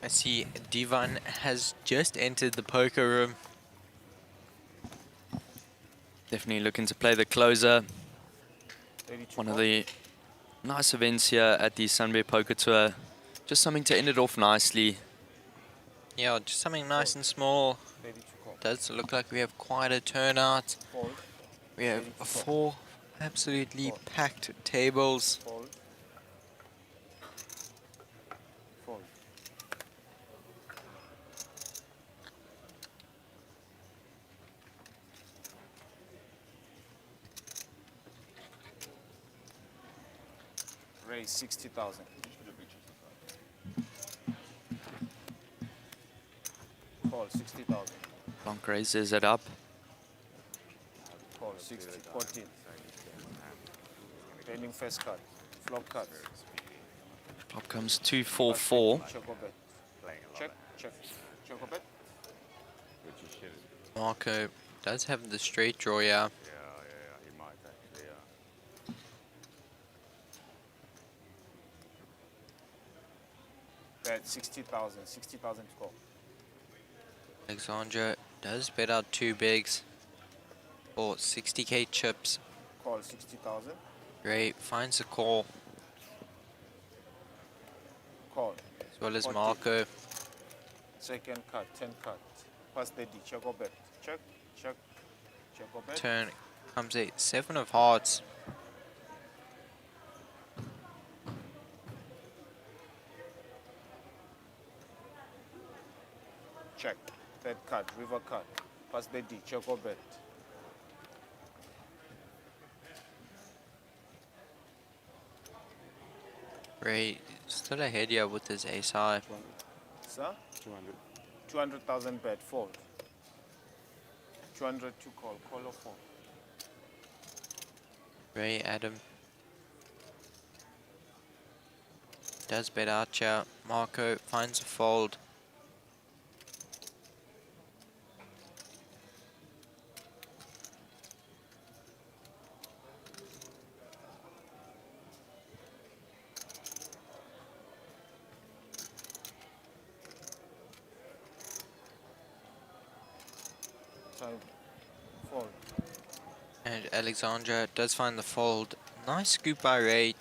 I see Divan has just entered the poker room. Definitely looking to play the closer. One of the nice events here at the Sunbed Poker Tour. Just something to end it off nicely. Yeah, just something nice and small. Does look like we have quite a turnout. We have 4 absolutely packed tables. Fold. Fold. Raise 60,000. Call 60,000. Blanc raises it up. Call 60, 14. Pending first cut. Flop cut. Flop comes 2-4-4. Check or bet. Check, check. Check or bet. Marco does have the straight draw, yeah. He might actually, yeah. Bet 60,000. 60,000 to call. Alexandra does bet out 2 bigs for 60k chips. Call 60,000. Ray finds a call, Call. as well as 40. Marco. Second cut, 10 cut. Pass the D, check or bet. Check, check, check or bet. Turn comes a 7 of hearts. Check. Third cut, river cut. Pass the D, check or bet. Ray still ahead here with his ace high. Sir? 200. 200,000 bet, fold. 200 to call, call or fold. Ray Adam does bet Archer. Marco finds a fold. Time, fold. And Alexandra does find the fold. Nice scoop by Ray,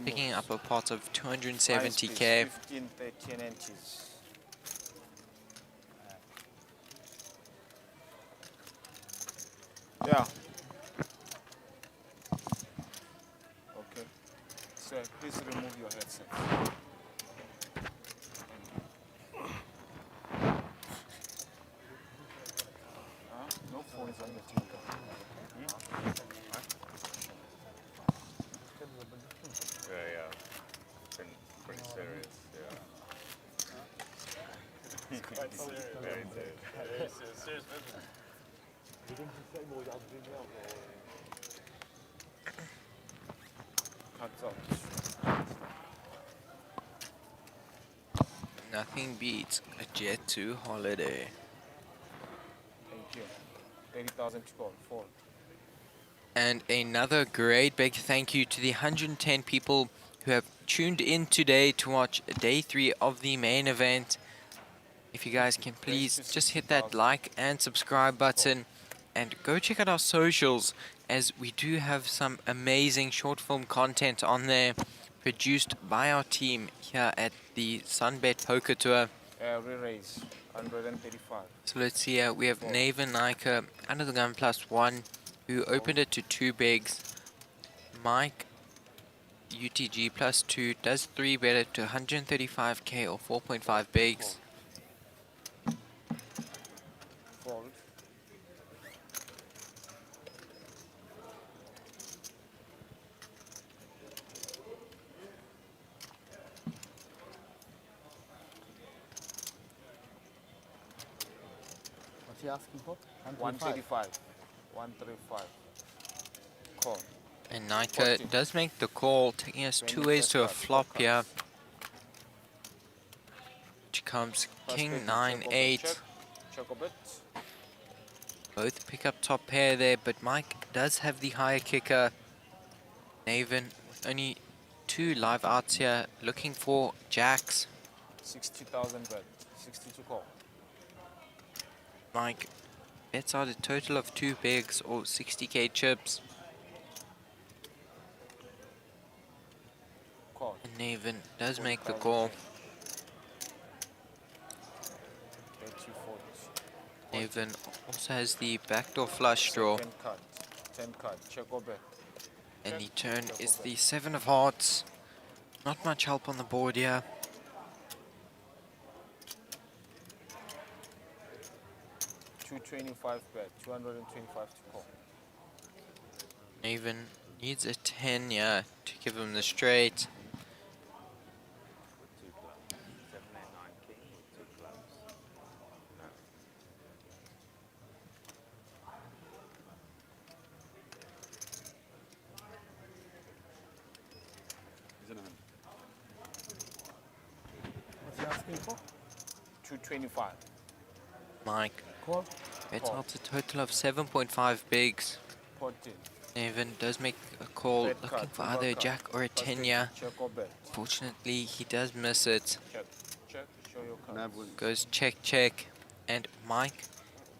picking up a pot of 270k. 15, 13 inches. Yeah. Okay. Sir, please remove your headset. It's quite serious. Very serious. Very serious. Serious business. Cuts off. Nothing beats a jet to holiday. Thank you. 30,000 to go. Fold. And another great big thank you to the 110 people who have tuned in today to watch day 3 of the main event. If you guys can please just hit that like and subscribe button and go check out our socials, as we do have some amazing short film content on there produced by our team here at the Sunbet Poker Tour. Re-raise. 135. So let's see here, we have Naven Nika under the gun +1 who opened it to 2 bigs. Mike UTG +2 does 3 bet it to 135k or 4.5 bigs. Fold. What's he asking for? 135. 135. Call. And Nika does make the call, taking us 2 ways to a flop here. Which comes King 9-8. Check a bit. Both pick up top pair there, but Mike does have the higher kicker. Naven with only 2 live outs here, looking for jacks. 60,000 bet. 62 call. Mike bets out a total of 2 bigs or 60k chips. Call. And Naven does make the call. Naven also has the backdoor flush draw. 10 cut. 10 cut. Check or bet. And the turn is the 7 of hearts. Not much help on the board here. $225 bet. 225 to call. Naven needs a 10 here to give him the straight. What's he asking for? 225. Mike Call. bets out a total of 7.5 bigs. 14. Naven does make a call, Bet looking cut, for either a cut. jack or a First 10 bet, here. check or bet. Fortunately, he does miss it. Check. Check. Show your card. Goes check, check. And Mike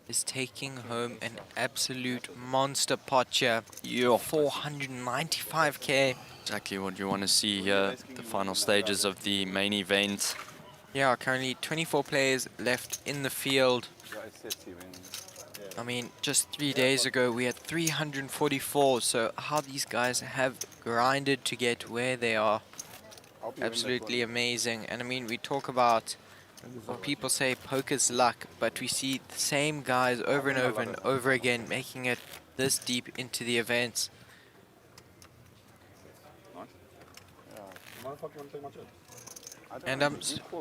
is taking home an absolute monster pot here. 495k. Exactly what you want to see here, the final stages of the main event. Yeah, currently 24 players left in the field. I mean, just 3 days ago we had 344, so how these guys have grinded to get where they are. Absolutely amazing. And I mean, we talk about, well, people say poker's luck, but we see the same guys over and over and over again making it this deep into the events. And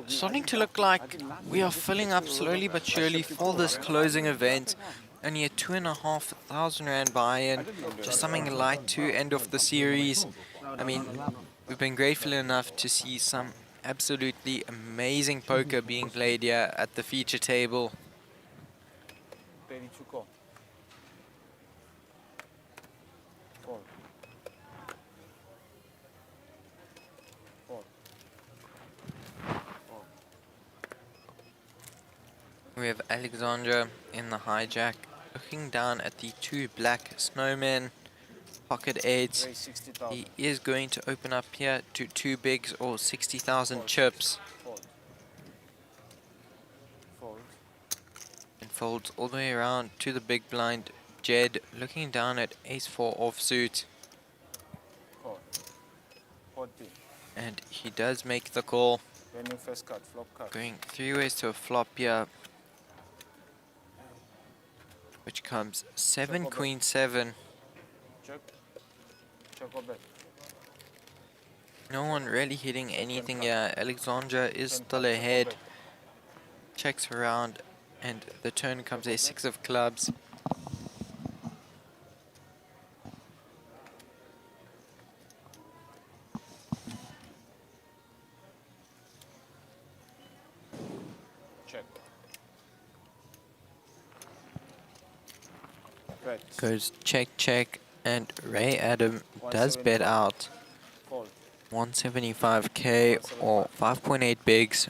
starting to look like we are filling up slowly but surely for this closing event. Only a 2,500 rand buy-in, just something light to end off the series. I mean, we've been grateful enough to see some absolutely amazing poker being played here at the feature table. 32 call. Call. Call. We have Alexandra in the hijack, looking down at the 2 black snowmen, pocket 8s. Raise 60,000. He is going to open up here to 2 bigs or 60,000 chips. Fold. Fold. And folds all the way around to the big blind. Jed looking down at ace-4 offsuit. Call. 40. And he does make the call. Pending first cut. Flop cut. Going 3 ways to a flop here. Which comes 7 queen 7. Check. Check or bet. No one really hitting anything here. Alexandra is still ahead. checks around, and the turn comes a 6 of clubs. Check. Goes check, check, and Ray Adam does bet out 175k or 5.8 bigs.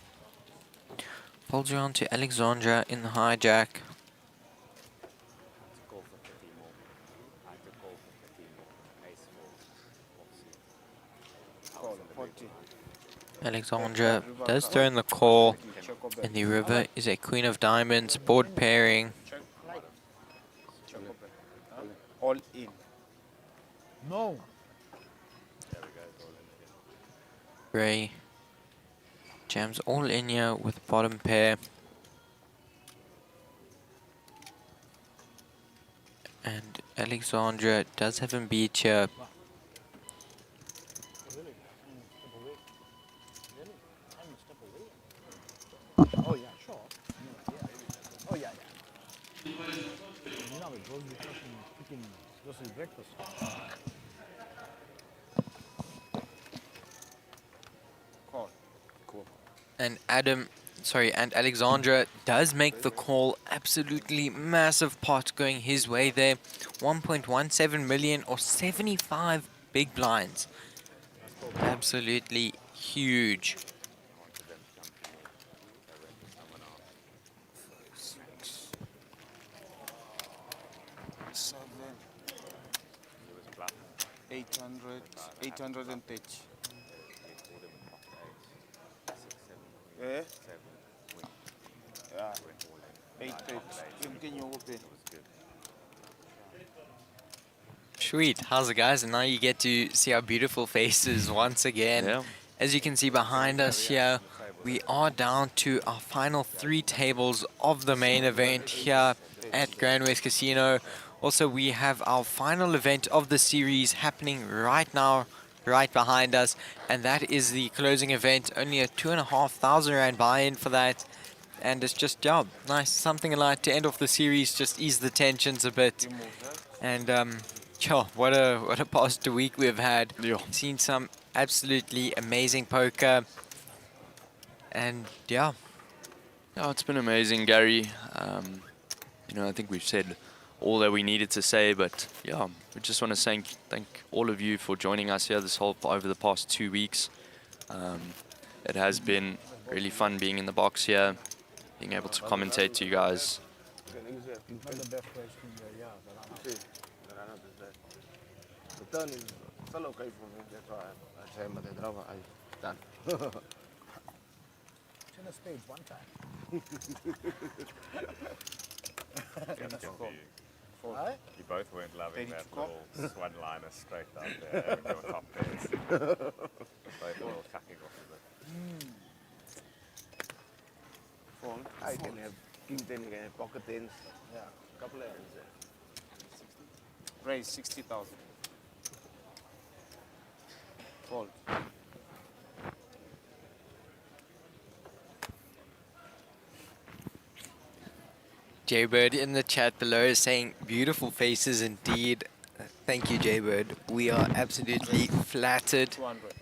Folds around to Alexandra in the hijack. Alexandra does throw in the call, and the river is a queen of diamonds, board pairing. All in. No. Ray jams all in here with bottom pair. And Alexandra does have him beat here. Oh yeah, sure. Oh yeah, yeah. You know, it goes with fucking grocery breakfast. Cool. And Alexandra does make the call. Absolutely massive pot going his way there. 1.17 million or 75 big blinds. Absolutely huge. Seven. 800. 830. Yeah. Yeah. 830. Sweet. How's it, guys? And now you get to see our beautiful faces once again. Yeah. As you can see behind us here, we are down to our final 3 tables of the main event here at Grand West Casino. Also, we have our final event of the series happening right now, right behind us, and that is the closing event. Only a 2,500 rand buy-in for that, and it's just, yeah, nice, something light to end off the series, just ease the tensions a bit. And yeah, what a past week we've had. Yeah. Seen some absolutely amazing poker, and yeah. Oh, it's been amazing, Gary. You know, I think we've said all that we needed to say, but yeah, we just want to thank all of you for joining us here over the past 2 weeks. It has been really fun being in the box here, being able to commentate to you guys. Not the best place to The turn is still okay for me. That's why I say, but they drove. I done. It's in the stage one time. You both weren't loving that little one-liner straight up there with your top pairs. Both were all chucking off a bit. Phone. I can have king 10, you can have pocket 10s. Yeah, a couple of hands there. Raise 60,000. Fold. Jaybird in the chat below is saying beautiful faces indeed. Thank you, Jaybird. We are absolutely flattered. 200.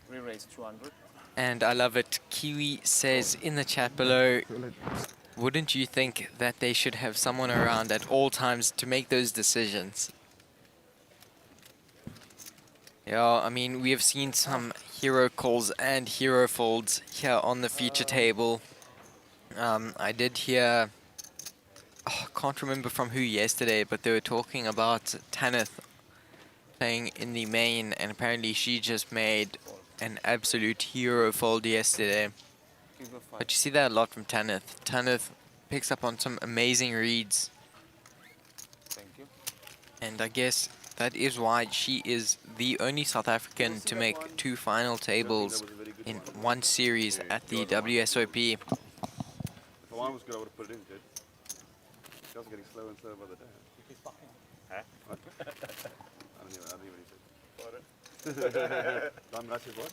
Re-raise 200. And I love it. Kiwi says in the chat below, wouldn't you think that they should have someone around at all times to make those decisions? Yeah, I mean, we have seen some hero calls and hero folds here on the feature table. I did hear, I can't remember from who yesterday, but they were talking about Tanith playing in the main, and apparently she just made an absolute hero fold yesterday. But you see that a lot from Tanith. Tanith picks up on some amazing reads. Thank you. And I guess that is why she is the only South African to make 2 final tables in 1 series at the WSOP. If the wine was good, I would have put it in, dude. It was getting slower and slower by the day. Huh? What? I don't even say. Diamond Rush is what?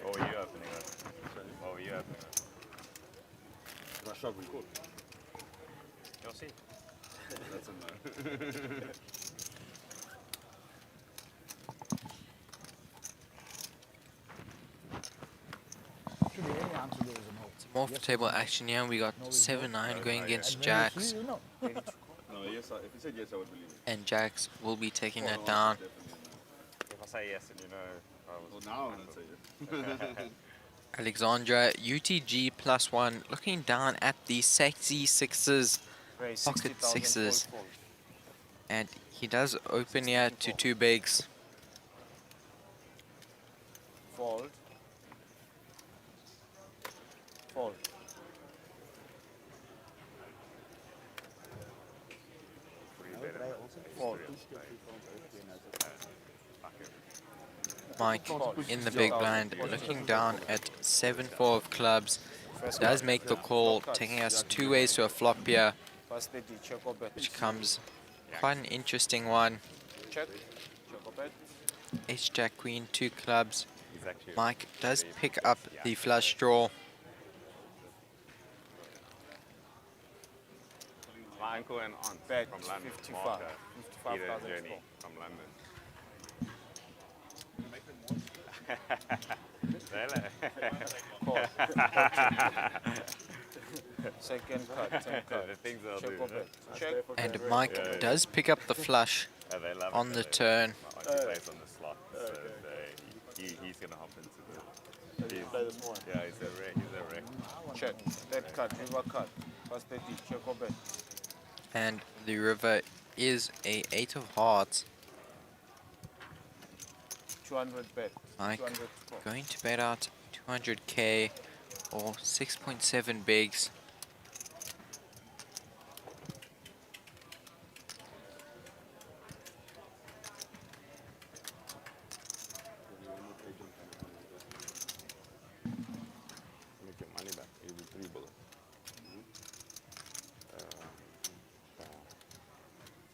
Or were you opening it? shovel. You'll see. That's a no. Should be any answer there is a no. Some off table action here. We got 7-9 going against Jacks. No, yes, if you said yes, I would believe it. And Jacks will be taking that down. If I say yes, and you know, I was. Well, now I would say yes. Alexandra, UTG +1, looking down at the sexy sixes, pocket sixes. And he does open here to 2 bigs. Fold. Fold. Fold. Mike in the big blind, looking down at 7-4 of clubs. Does make the call, taking us 2 ways to a flop here, which comes quite an interesting one. Check. Bet. Ace Jack Queen, 2 clubs. Mike does pick up the flush draw. My uncle and aunt Bet from London. 55. Martha, 55,000 Peter Journey score. from London. Second cut, 10 cut. The things they'll Check do. or bet. Check. And Mike does pick up the flush They love on it, the though. turn. My auntie plays on the slot, so he's going to hop into the... Yeah, he's a wreck. Check. That cut, river cut. First 30, check or bet. And the river is a 8 of hearts. 200 bet. Mike 200 score. going to bet out 200k or 6.7 bigs. Make your money back. You do 3 bullets.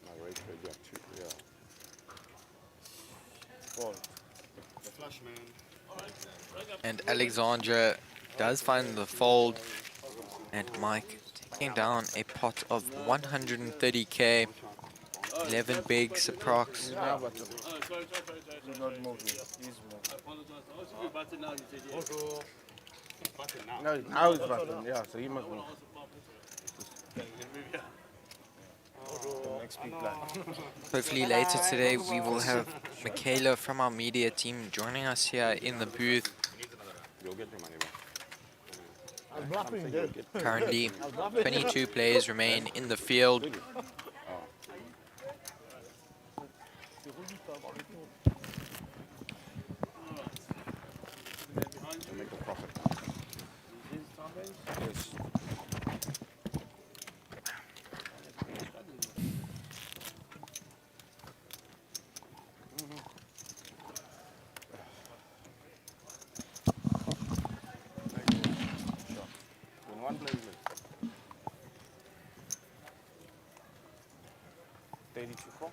My rate for Jack 2, yeah. Fold. The flush, man. And Alexandra does find the fold. And Mike taking down a pot of 130k. 11 bigs approx. Do not move me. Please move. No, now it's button. Yeah, so he must move. The next big blind. Hopefully later today we will have Michaela from our media team joining us here in the booth. You'll get your money back. I was bluffing, dude. Currently 22 players remain in the field. To make a profit. Yes. In one place, 32 call.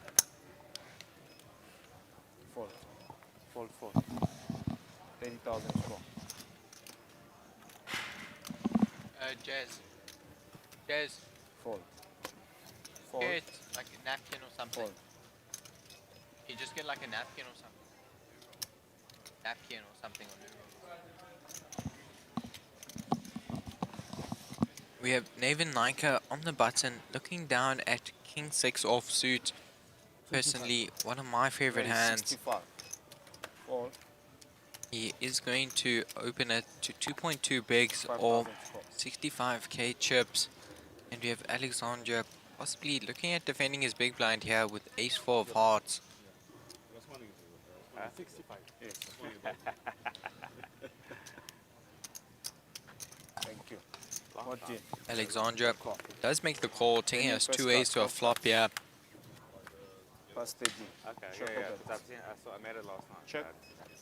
Fold. Fold, fold. 30,000 score. Jazz, Fold. Fold. get like a napkin or something. Fold. You just get like a napkin or something. Napkin or something. We have Naven Nika on the button, looking down at King 6 offsuit. Personally, one of my favorite hands. 65. Fold. He is going to open it to 2.2 bigs or 65k chips. And we have Alexandra possibly looking at defending his big blind here with ace 4 of hearts. 65. Yes. Thank you. What did? Alexandra does make the call, taking us 2 ace to a flop here. Pass 30. Okay, Check yeah, or yeah. bet. 'cause I made it last night. Check.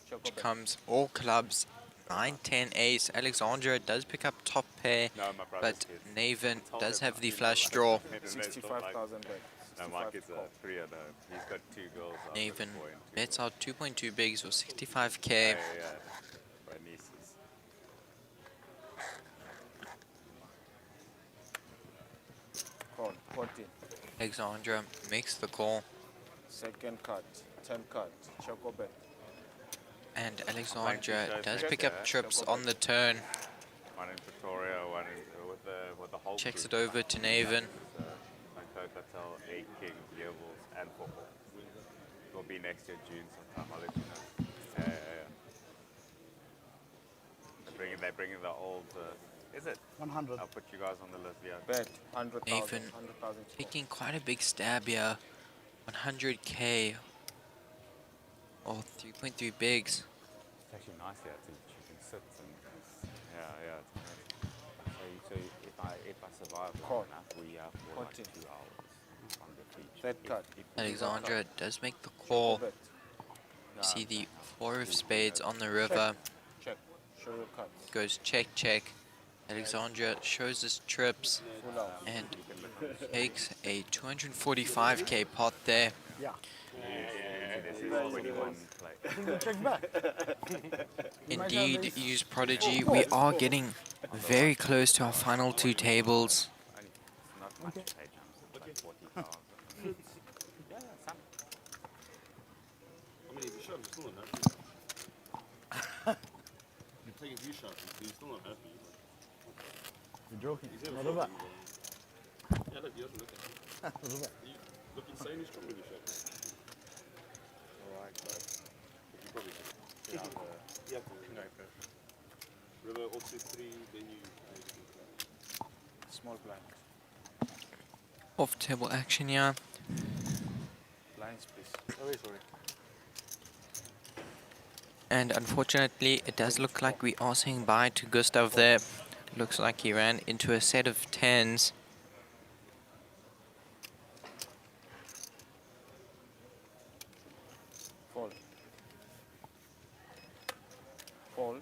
Check or bet. Comes all clubs, 9-10 ace. Alexandra does pick up top pair, No, my brother's but kids. Naven Told does him have the he flush was draw. like- 65,000 bet. No, Mike is a 3 and he's got 2 girls. I've got Naven 4 and 2 bets girls. out 2.2 bigs or 65k. Yeah, yeah. My nieces. Call. 14. Alexandra makes the call. Second cut. 10 cut. Choco bet. And Alexandra does pick up trips on the turn. One in Pretoria, one in, with the whole Checks group. it over to Naven. Like Coca-Cola, 8 King, Yeovils, and football. Will be next year, June sometime. I'll let you know. They're bringing the old. Is it? 100. I'll put you guys on the list. Yeah. Bet 100,000. Naven 100,000. taking quite a big stab here. 100k. Or 3.3 bigs. It's actually nice here. You can sit and yeah. So if I survive long enough, we have for like 2 hours on the beach. Third cut. Alexandra does make the call. You see the 4 of spades on the river. Check. Show your cuts. Goes check, check. Alexandra shows his trips and takes a 245k pot there. Yeah. Indeed, use Prodigy. We are getting very close to our final 2 tables. You're taking a few shots, you're still not happy. You're joking. Not a bet. Yeah, look, he doesn't look at it. You look insanely strong with your shots. Alright, guys. You probably should. Yeah, River, offset 3, then you. Small blind. Off table action here. Blinds, please. Sorry. And unfortunately, it does look like we are saying bye to Gustav there. Looks like he ran into a set of 10s. Fold. Fold.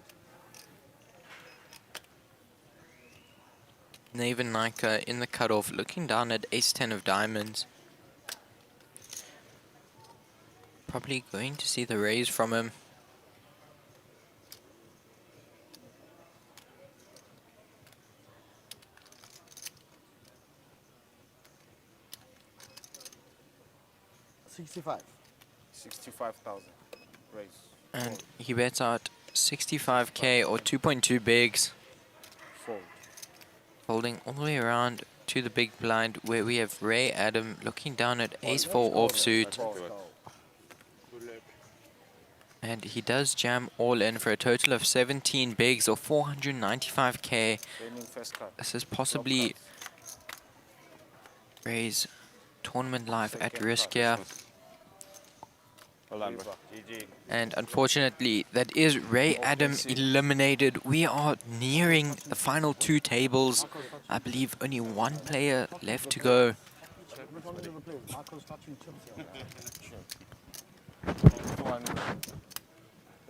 Naven Nika in the cutoff, looking down at ace-10 of diamonds. Probably going to see the raise from him. $65,000. 65,000. Raise. And he bets out 65k or 2.2 bigs. Fold. Folding all the way around to the big blind where we have Ray Adam looking down at ace-4 offsuit. And he does jam all in for a total of 17 bigs or 495k. This is possibly Ray's tournament life at risk here. Well done, bro. GG. And unfortunately, that is Ray Adam eliminated. We are nearing the final 2 tables. I believe only 1 player left to go. Marco's touching chips here.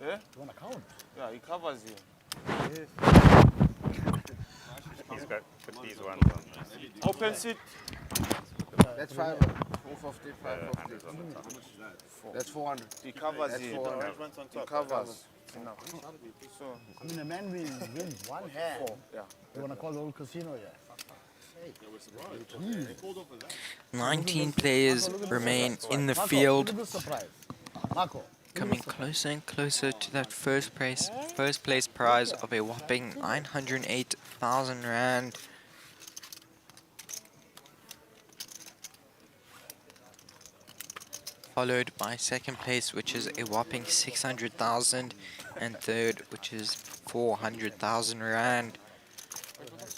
Yeah? You want to count? Yeah, he covers you. He's got put these ones on. Open seat. That's 500. 450, 550. On the top. That's 400. He covers That's you. 400. He covers. Enough. So, I mean, a man wins one hand. Yeah. You want to call the old casino here? 19 players remain in the field. Marco. Coming closer and closer to that first place prize of a whopping 908,000 rand. Followed by second place, which is a whopping 600,000, and third, which is 400,000 rand.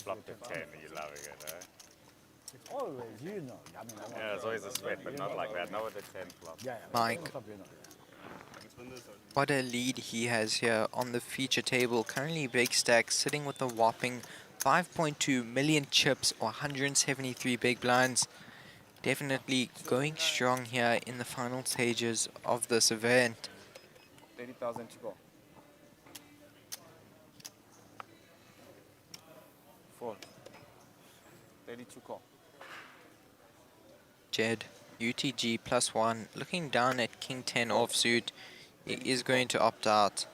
Flop to 10, you're loving it, eh? It's always, you know. I mean, Yeah, it's always a sweat, but not like that. Not with the 10 flop. Mike, what a lead he has here on the feature table. Currently big stack, sitting with a whopping 5.2 million chips or 173 big blinds. Definitely going strong here in the final stages of this event. 30,000 to go. 4. 32 call. Jed, UTG +1, looking down at King 10 offsuit. He is going to opt out.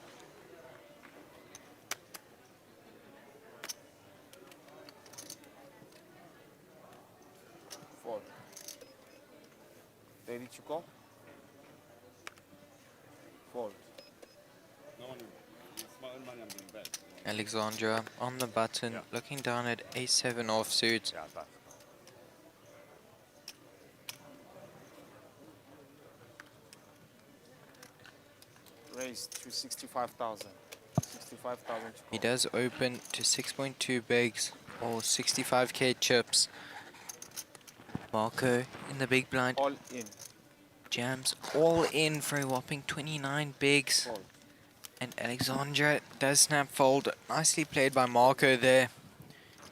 Ready to call? Fold. No one, it's my own money I'm being bet. Alexandra on the button, looking down at A7 offsuit. Yeah, that's Raise to 65,000. 65,000 to He call. does open to 6.2 bigs or 65k chips. Marco in the big blind. All in. Jams all in for a whopping 29 bigs. Fold. And Alexandra does snap fold. Nicely played by Marco there.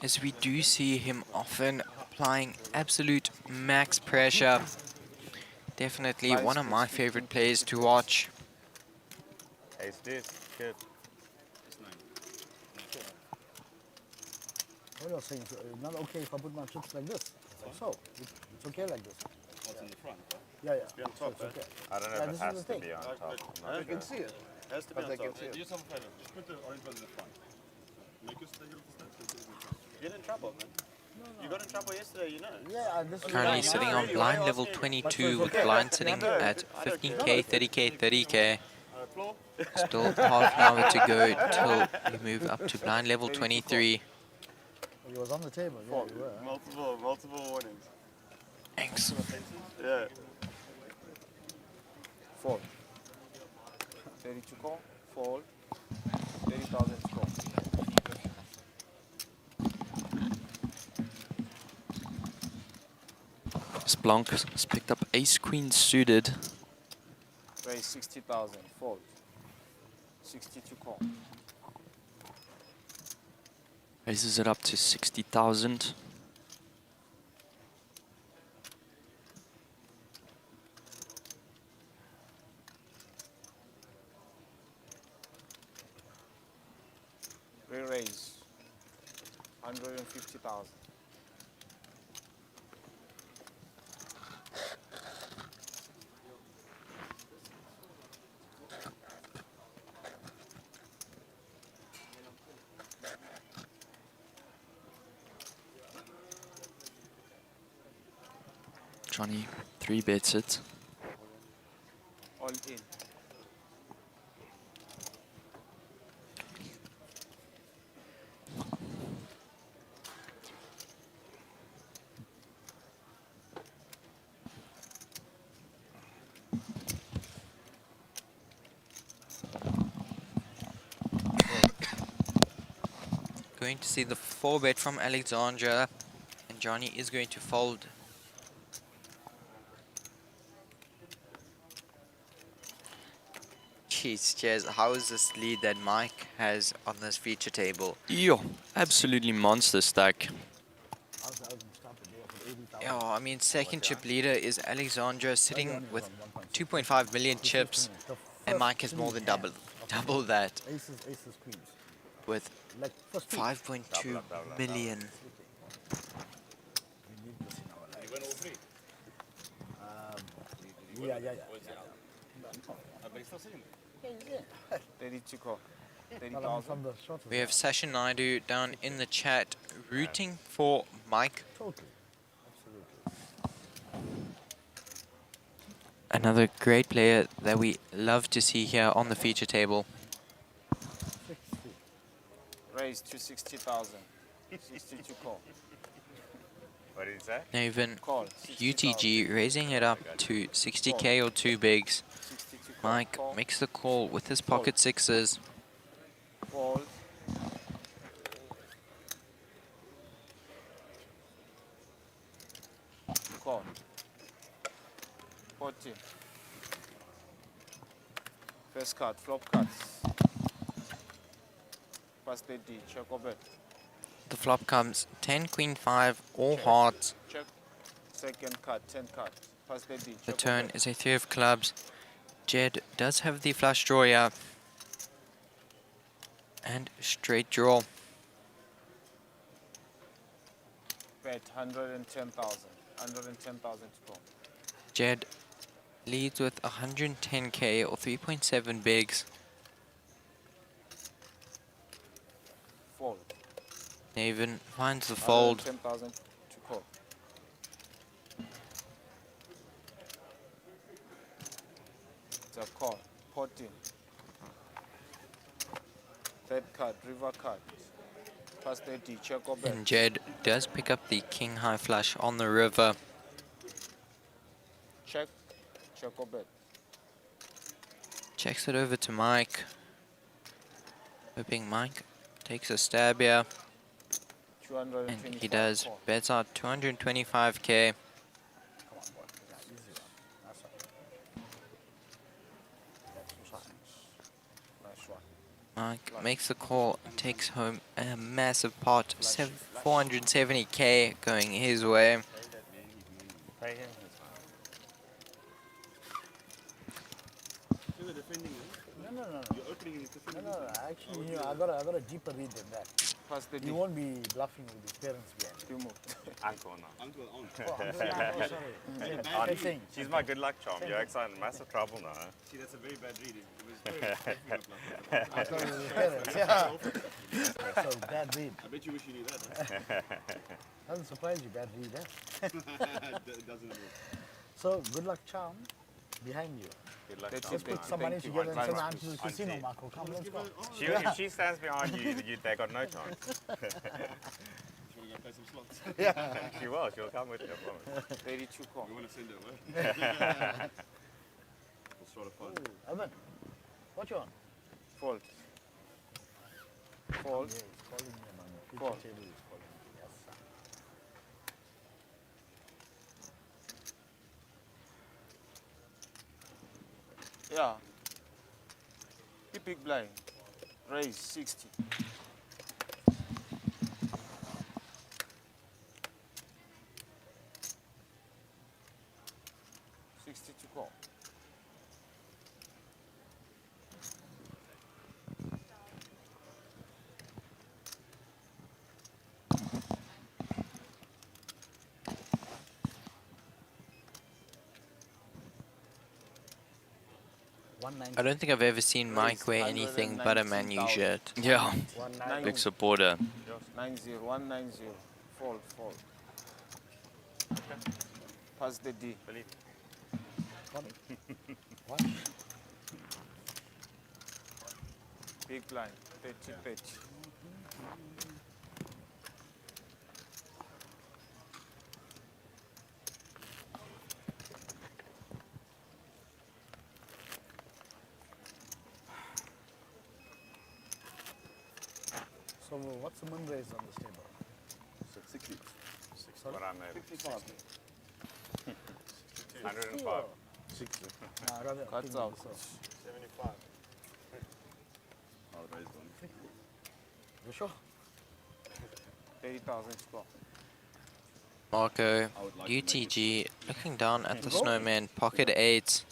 As we do see him often applying absolute max pressure. Definitely one of my favorite players to watch. Ace this, good. What you're saying is not okay if I put my chips like this. So, it's okay like this. What's in the front? Yeah, yeah. Be on So top, it's eh? okay. I don't know Yeah, if this it is has the to thing. be on top. I'm not You can sure. see it. It has to be But on they top. can see it. Do yourself a favor. Just put the orange one in the front. Make us take it off the steps. You're in trouble, man. You got in trouble yesterday, you know. Yeah, this is Currently sitting on blind level 22 with blind sitting at 15k, 30k, 30k. Still half an hour to go till we move up to blind level 23. He was on the table, yeah, you were. Multiple warnings. Thanks. Yeah. Fold. 30 to call. Fold. 30,000 to call. Blanc has picked up ace queen suited. Raise 60,000. Fold. 60 to call. Raises it up to 60,000. Re-raise. 150,000. Johnny 3-bets it. All in. Going to see the 4-bet from Alexandra, and Johnny is going to fold. Jeez, Jez, how is this lead that Mike has on this feature table? Yo, absolutely monster stack. Yeah, I mean, second chip leader is Alexandra sitting with 2.5 million chips, and Mike has more than double that Aces, queens. with Like first two. 5.2 million. You win all three? Yeah. But he's still sitting Yeah. 30 to call. From 30,000. the short We have Sasha Naidu down in the chat rooting for Mike. Totally. Another great player that we love to see here on the feature table. Raise to 60,000. 60 to call. What did he say? Naven Call. UTG raising it up to 60k or 2 bigs. Mike makes the call with his pocket sixes. Fold. Call. 40. First card, flop cards. Pass the D, check or bet. The flop comes 10, queen 5, all hearts. Check. Second card, 10 cards. Pass the D, The check or turn bet. is a 3 of clubs. Jed does have the flush draw here. And straight draw. Bet 110,000. 110,000 to call. Jed leads with 110k or 3.7 bigs. Fold. Naven finds the fold. 110,000 to call. 14. Third card, river card. Pass 30, check or bet. And Jed does pick up the king high flush on the river. Check or bet. Checks it over to Mike. Hoping Mike takes a stab here. And he does. Bets out 225k. Mike makes the call, takes home a massive pot, 470k going his way. No. You're opening in the casino. No. Actually, I got a deeper read than that. He won't be bluffing with his parents behind. You move. Uncle, no. Uncle on. Sorry. Thing. She's my good luck charm. You're actually in massive trouble now. See, that's a very bad read. It was very I thought it was his parents, yeah. So, bad read. I bet you wish you knew that. Doesn't surprise you, bad read, It doesn't work. So, good luck charm behind you. Good luck Let's put some money together and send them to the casino, Marco. Come, let's go. If she stands behind you, they got no chance. She's going to go play some slots. Yeah. She will. She'll come with you, I promise. 32 call. You want to send her away? We'll sort of fun. Evan, what you on? Fold. Fold. Yeah, he's calling me on the future Fold. table. He's calling me. Yes, sir. Yeah. He big blind. Raise 60. To call. I don't think I've ever seen Mike wear anything but a Man U shirt. Yeah, big supporter. 90, 190. Fold. Pass the D. What? Big blind. 30. So, what's the min raise on this table? 60. What I made. 55. 105. 60. Nah, rather Cuts opinion out. yourself. 75. Oh, raised one. You sure? 30,000 score. Marco, UTG, looking down at the snowman, pocket 8,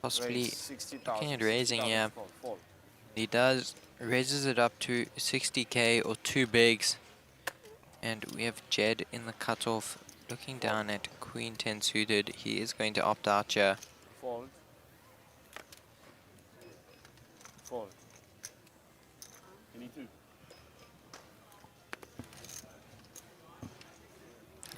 possibly Raise 60,000. looking at raising 60,000 here. score. Fold. He does, raises it up to 60k or 2 bigs. And we have Jed in the cutoff, looking down at Queen 10 suited. He is going to opt out here. Fold. You need two.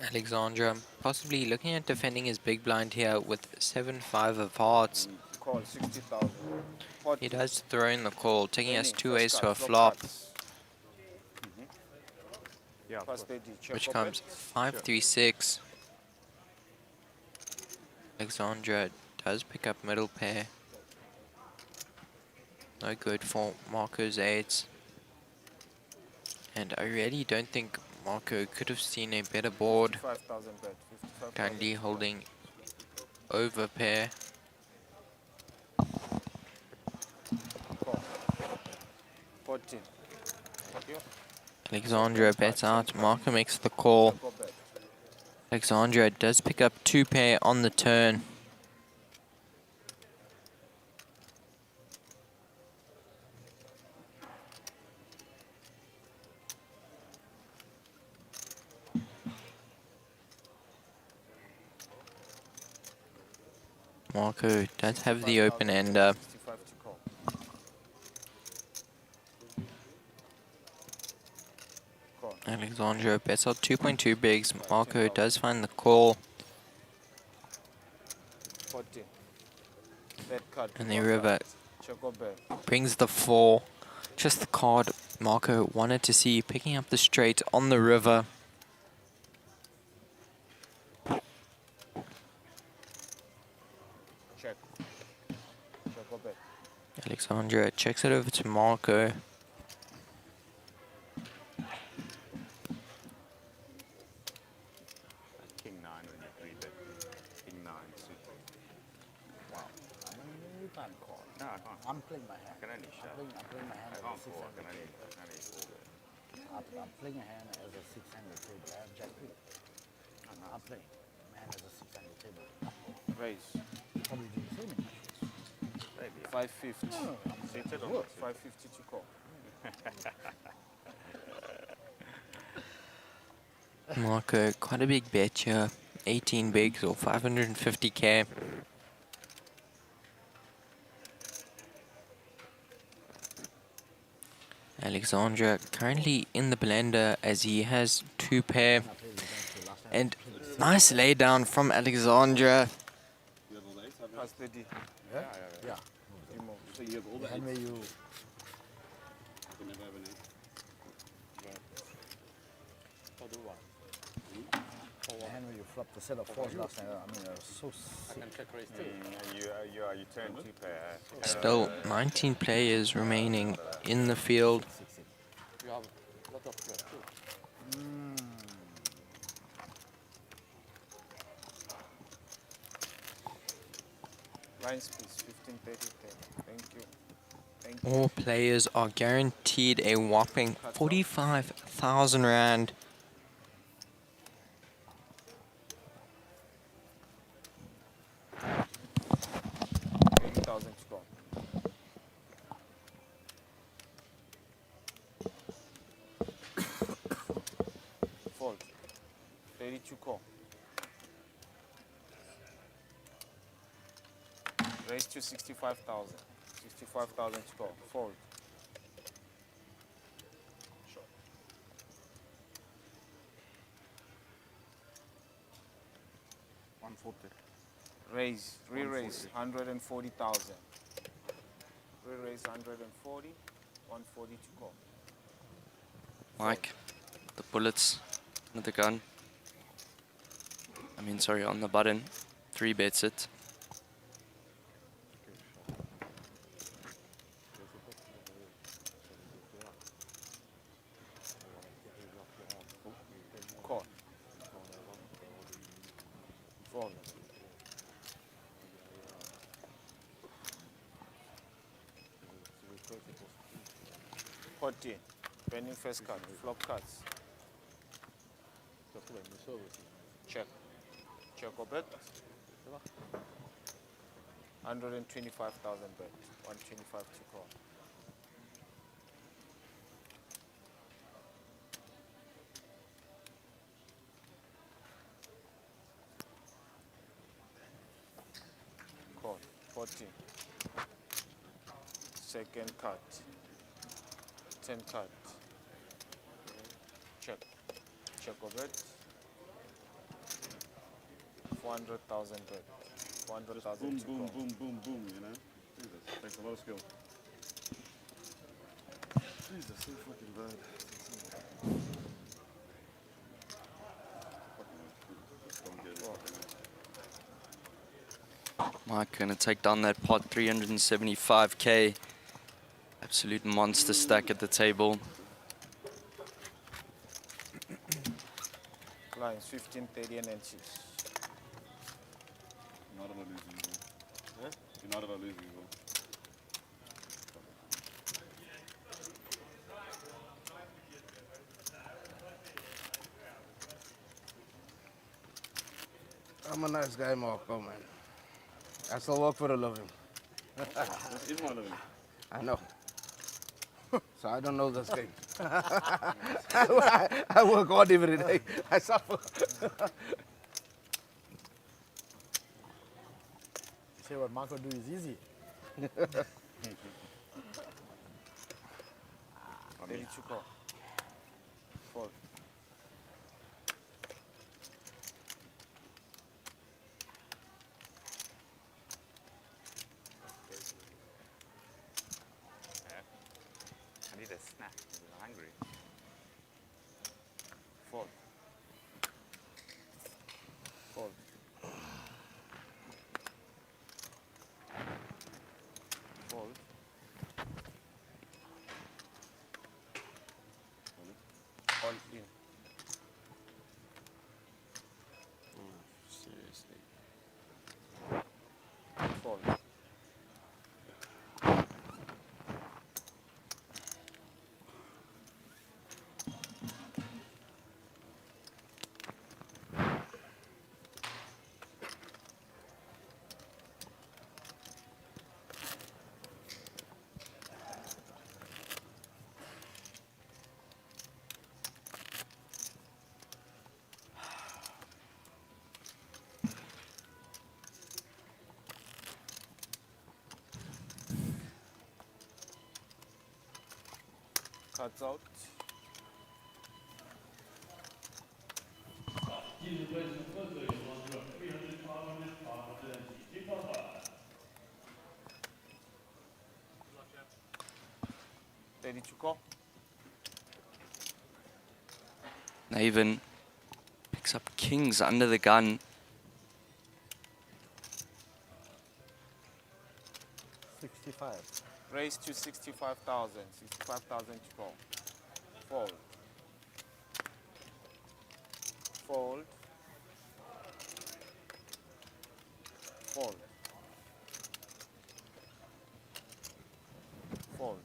Alexandra, possibly looking at defending his big blind here with 7-5 of hearts. Call 60,000. He does throw in the call, taking us 2 ways First to a card, flop, cards. Pass 30. Check which or comes bet. 5-3-6. Alexandra does pick up middle pair. No good for Marco's 8s. And I really don't think Marco could have seen a better board. 55,000 bet. 55,000. Currently holding over pair. Call. 14. Okay. Alexandra bets out. Marco makes the call. Check or bet. Alexandra does pick up 2 pair on the turn. Marco does have the open ender. 65 to call. Call. Alexandra bets out 2.2 bigs. Marco does find the call. 14. Bet card. And the river or bet. Brings the 4. Just the card Marco wanted to see, picking up the straight on the river. Check. Check or bet. Alexandra checks it over to Marco. King 9 when you 3-bet. King 9 suited. Wow. You can't call. No, I can't. I'm playing my hand. I can only shove. I'm playing my hand I as a can't fold. I six-handed can only table. fold. I'm playing a hand as a six-handed table. I have jack queen. I'm playing my hand as a six-handed table. Raise. You probably do the same in my shoes. Maybe. 550. No, Seated or what? 550 to call. Marco, quite a big bet here. 18 bigs or 550k. Alexandra currently in the blender as he has 2 pair. And nice lay down from Alexandra. Pass the D. Yeah? Yeah. So you have all the hand where you... I can never have an 8. I'll do one. The hand where you flopped the set of 4s last night. I mean, it was so sick. I can check raise too. You turn 2 pair. Still 19 players remaining in the field. You have a lot of players too. Lines please. 15, 30, 10. Thank you. Thank you. All players are guaranteed a whopping 45,000 rand. $80,000 to go. Fold. 32 call. Raise to 65,000. 65,000 to go. Fold. Sure. Raise, re-raise, 140,000. Re-raise 140, 140 to go. Mike, the bullets with the gun. I mean, sorry, on the button. 3 bets it. Call. Fold. Potty. Pending first card. Flop cards. Check. Check or bet. 125,000 bet. 125 to call. Call. 14. Second card. 10 card. Check. Check or bet. 400,000 bet. 400,000 Boom, to boom, call. boom, boom, boom, you know? Jesus, takes a lot of skill. Jesus, so fucking bad. Mike gonna take down that pot, 375k. Absolute monster stack at the table. Lines 15, 30 and 6. Not about losing, bro. Huh? You're not about losing, bro. I'm a nice guy, Marco, man. I still work for the living. This is my living. I know. So I don't know this game. I work hard every day. I suffer. Say what Marco do is easy. 32 call. Fold. Hungry. Fold. Fold. Fold. All in. Seriously. Fold. Cuts out. Ready to call? Naven picks up kings under the gun. 65. Raise to 65,000. 65,000 to call. Fold. Fold. Fold. Fold.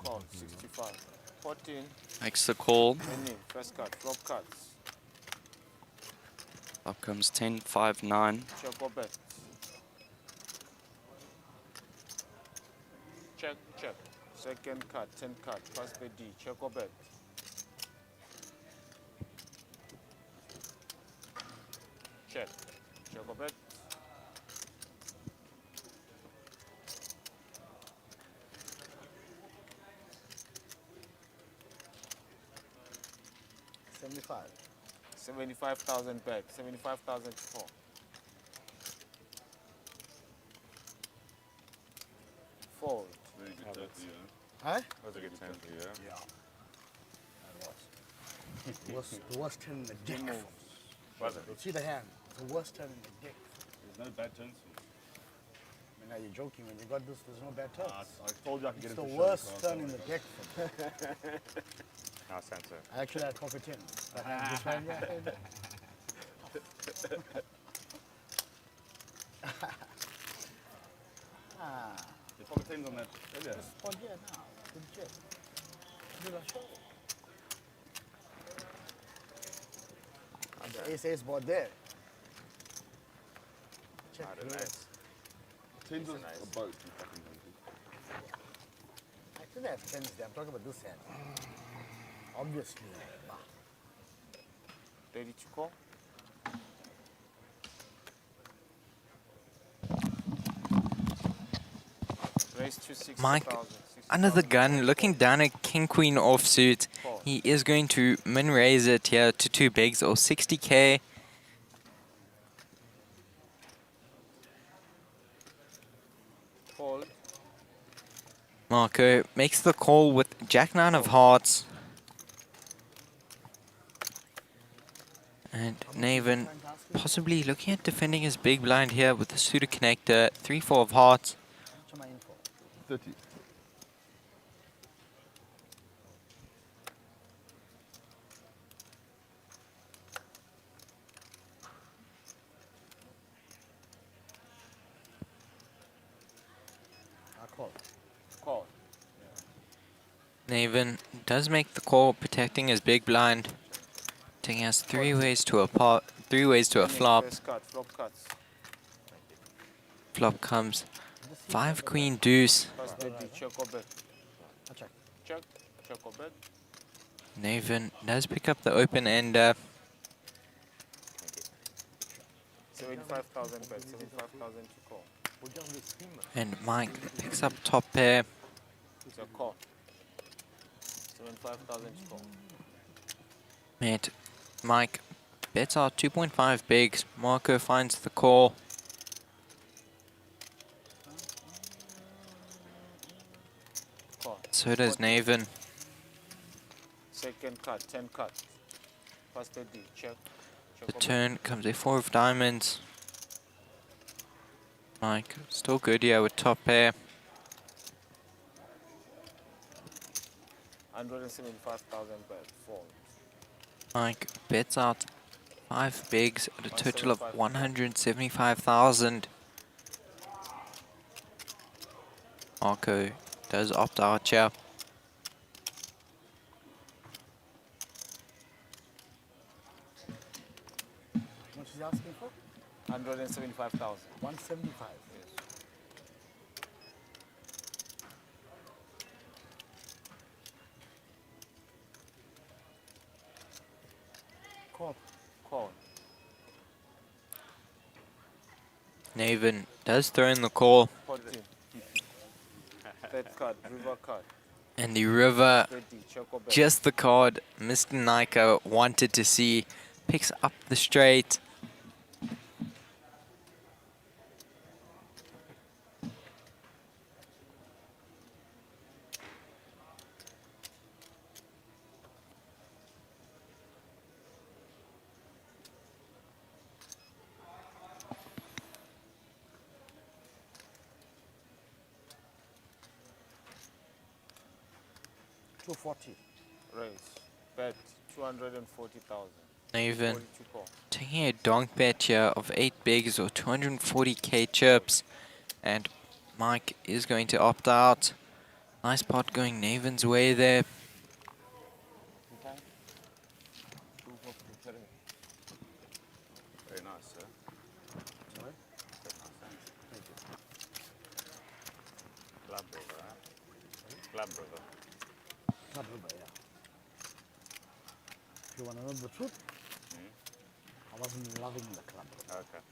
Call 65. 14. Makes the call. Many. First card. Flop cards. Up comes 10, 5, 9. Check or bet. Check, check. Second card, 10 card. First bet D. Check or bet. Check. Check or bet. $75. 75,000 bet. 75,000 to call. Fold. Very good turn for you, Huh? That was a good turn for you, Yeah. That was. The worst turn in the deck. Was it? See the hand. The worst turn in the deck. There's no bad turns for you. I mean, now you're joking. When you got this, there's no bad turns. I told you I could get It's it the to worst show, turn in the deck. Nice answer. I actually had pocket 10. That hand, this hand, yeah. The pocket tens on that earlier. Spot here now. Good check. Did I show? The ace board there. Check. Ah, that's nice. Tens was nice. a boat. You fucking donkey. I think I have 10s there. I'm talking about this hand. Obviously. Ready to call? Raise to 60,000. Mike, under the gun, looking down at King-Queen offsuit. He is going to min-raise it here to 2 bigs or 60k. Fold. Marco makes the call with Jack-9 of hearts. And Naven possibly looking at defending his big blind here with the suited connector, 3-4 of hearts. 30. Call. Call. Naven does make the call, protecting his big blind. Taking us 3 ways to a pot, 3 ways to a flop. First card, flop cards. Flop comes 5 queen deuce. First bet D. Check or bet. Check. Check. Check or bet. Naven does pick up the open ender. 75,000 bet. 75,000 to call. And Mike picks up top pair. It's a call. 75,000 score. Mate, Mike bets out 2.5 bigs. Marco finds the call. Call. So does 40. Naven. Second cut, 10 cuts. First 30, check. The Check turn comes a 4 of diamonds. Mike, still good here with top pair. 175,000 bet, fold. Mike bets out 5 bigs at a total of 175,000. Marco does opt out here. What is he asking for? 175,000. 175. Yes. Call. Call. Naven does throw in the call. 40. Third card, river card. And the river, 30, check or bet. just the card Mr. Nika wanted to see, picks up the straight. $240. Raise. Bet 240,000. Naven 42 call. taking a donk bet here of 8 bigs or 240k chips. And Mike is going to opt out. Nice pot going Naven's way there. Very nice, sir. Sorry? Thank you. Club brother, huh? Club brother. Club river, yeah. If you want to know the truth, I wasn't loving the club river. Okay.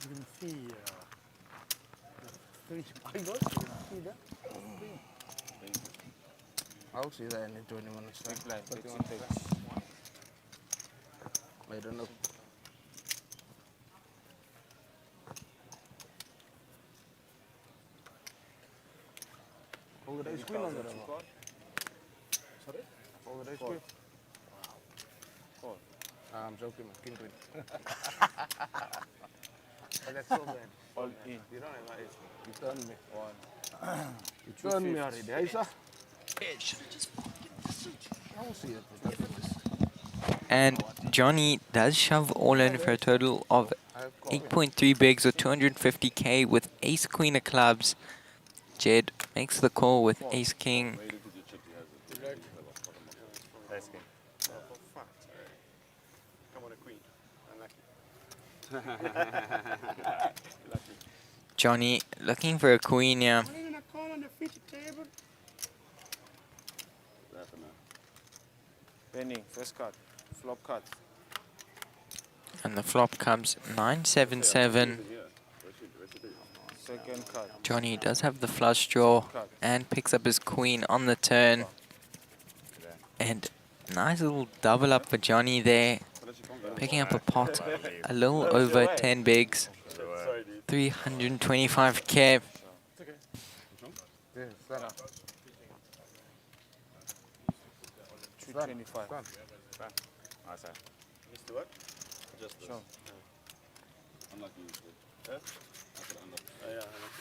You can see the three spiders. You can see that. I'll see that in the 20 minutes. Big blind, 30, 30. I don't know. Over the ice cream on the river. Sorry? Over the ice cream. Call. I'm joking, man. King queen. But that's so bad. All in. You don't have my ice cream. You turned me. One. You turned me already, Aisha. I'll see it. And Johnny does shove all in for a total of 8.3 bigs or 250k with ace queen of clubs. Jed makes the call with ace king. Ace king. Come on, a queen. Unlucky. Johnny looking for a queen here. Penny, first card. Flop card. And the flop comes 977. Second card. Johnny does have the flush draw and picks up his queen on the turn. And nice little double up for Johnny there. Picking up a pot a little over 10 bigs. 325k. Yeah, stand up. 225. Nice, sir. Mr. What? Just this. Sure. Unlucky. Yeah?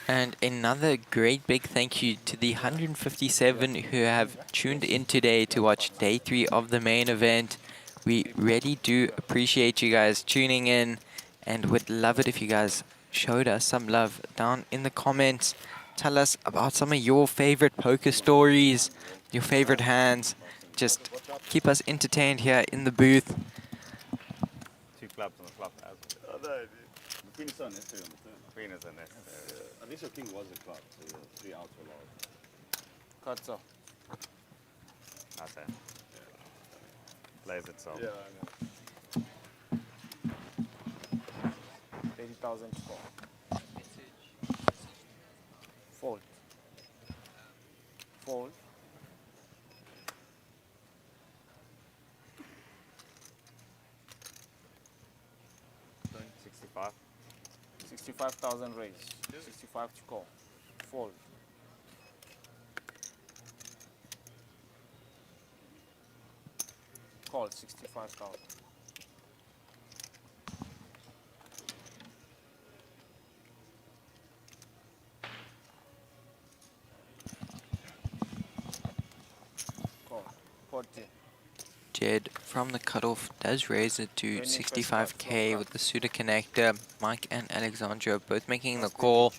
And another great big thank you to the 157 who have tuned in today to watch day 3 of the main event. We really do appreciate you guys tuning in and would love it if you guys showed us some love down in the comments. Tell us about some of your favorite poker stories, your favorite hands. Just keep us entertained here in the booth. 2 clubs on the flop. The queen is so unnecessary on the turn. Queen is unnecessary. At least your king was a club, so your 3 outs were allowed. Cuts off. Nice, sir. Plays itself. Yeah, I know. 30,000 score. Fold. Fold. Going 65. 65,000 raise. 65 to call. Fold. Call 65,000. Call 40. Jed from the cutoff does raise it to 65k with the suitor connector. Mike and Alexandra both making the call.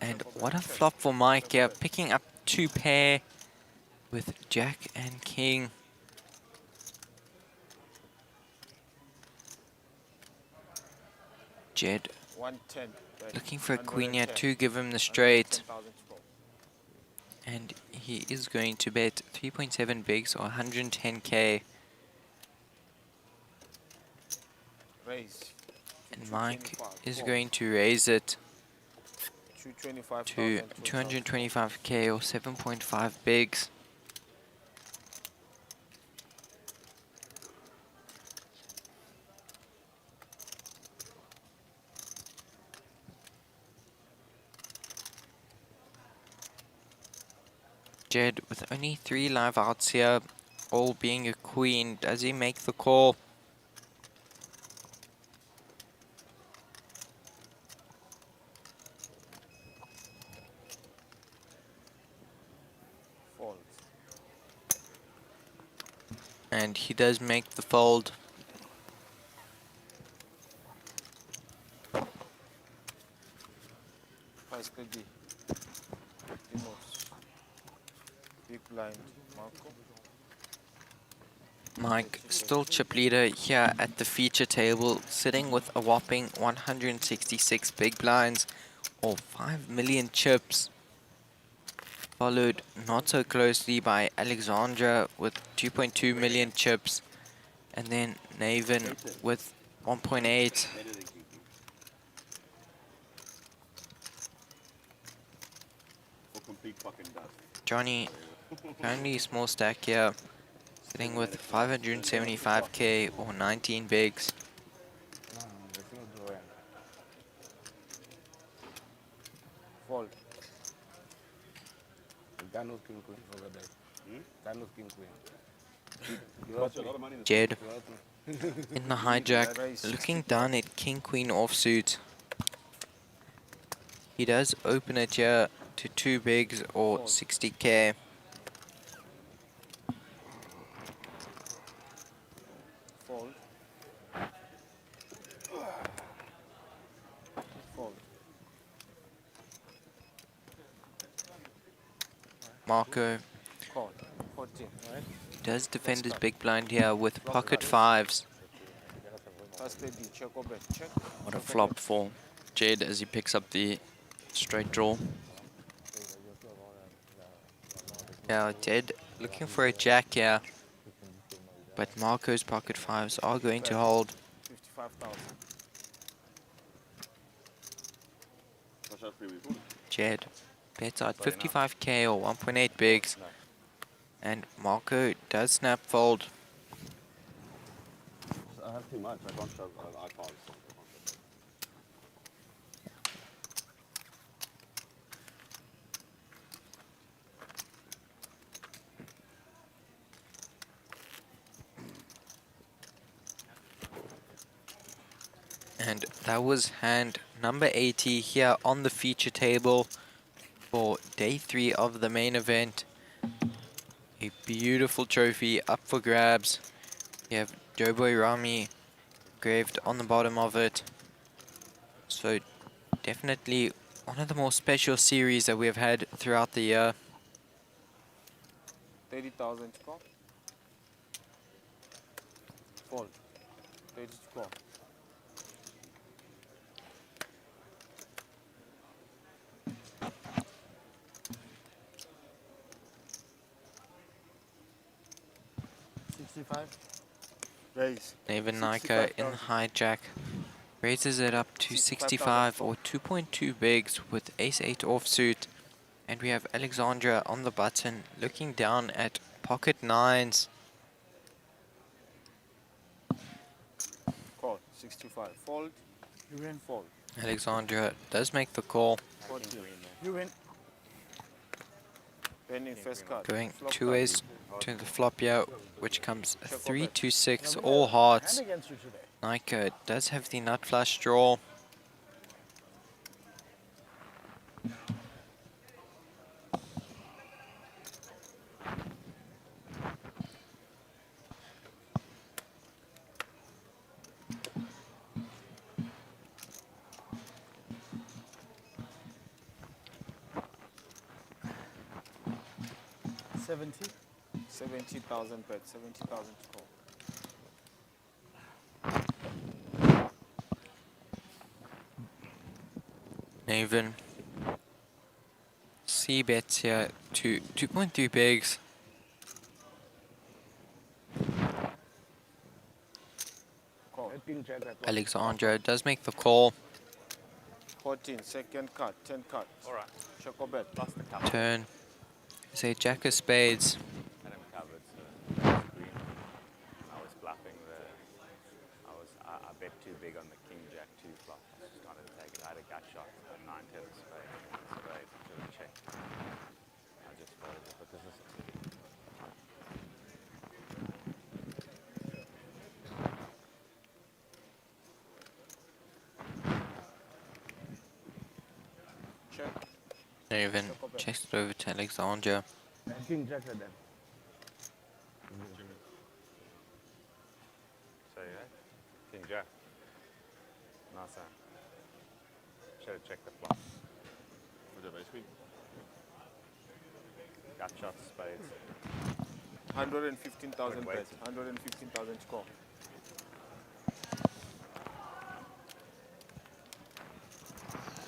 And what a flop for Mike here, picking up 2 pair with Jack and King. Jed 110. looking for a queen here to give him the straight. And he is going to bet 3.7 bigs or 110k. Raise. And Mike is going to raise it to 225k or 7.5 bigs. Jed with only 3 live outs here, all being a queen. Does he make the call? Fold. And he does make the fold. Price could be. Removes. Big blind. Marco. Mike still chip leader here at the feature table, sitting with a whopping 166 big blinds or 5 million chips. Followed not so closely by Alexandra with 2.2 million chips, and then Naven with 1.8. Johnny, currently small stack here, sitting with 575k or 19 bigs. Fold. Daniel King Queen over there. Daniel King Queen. Jed in the hijack, looking down at King Queen offsuit. He does open it here to 2 bigs or 60k. Fold. Fold. Marco Call. 14. Right? does defend his big blind here with pocket 5s. First baby. Check or bet. Check. What a flop for Jed as he picks up the straight draw. Now Jed looking for a jack here, but Marco's pocket 5s are going to hold. 55,000. Jed bets out 55k or 1.8 bigs, and Marco does snap fold. I have too much. I can't show. I can't. And that was hand number 80 here on the feature table for day 3 of the main event. A beautiful trophy up for grabs. You have Joeboy Rami engraved on the bottom of it. So definitely one of the more special series that we've had throughout the year. 30,000 to call. Fold. 30 to call. Raise. Naven Nika in the hijack raises it up to 65 or 2.2 bigs with ace 8 offsuit, And we have Alexandra on the button, looking down at pocket nines. Call 65. Fold. You win. Fold. Alexandra does make the call, 40. You win. Penny first card. going Flop two card. ways to the flop here, which comes Check 3 open. to 6, Now, we all have hearts. hand against you today. Nika does have the nut flush draw. $70. 70,000 bet. 70,000 to call. Naven. C bets here to 2.3 bigs. Call. Alexandra does make the call. 14. Second card. 10 cards. Alright. Check or bet. Plus the card. Turn. Say Jack of spades. Had him covered, so green. I was bluffing I bet too big on the king jack 2 flop. I was just trying to take it. I had a gut shot, a 9 10 of spade. Spade, should have checked. I just folded it because this Check. Naven checks it over to Alexandra. King Jack at them. So yeah, king jack. Nice. Should have checked the flop. Gut shots, spades. 115,000 Good bet. weight. 115,000 to call.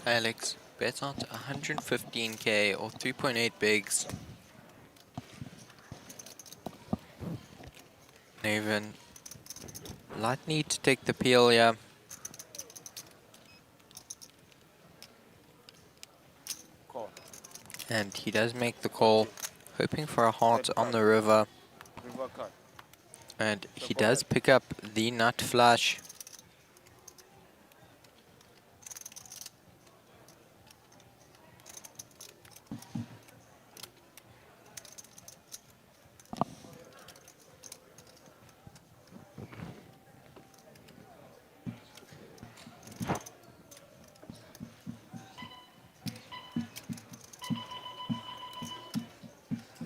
Alex bets out 115k or 3.8 bigs. Naven light need to take the peel here. Call. And he does make the call, hoping for a heart on the river. River card. And he does pick up the nut flush.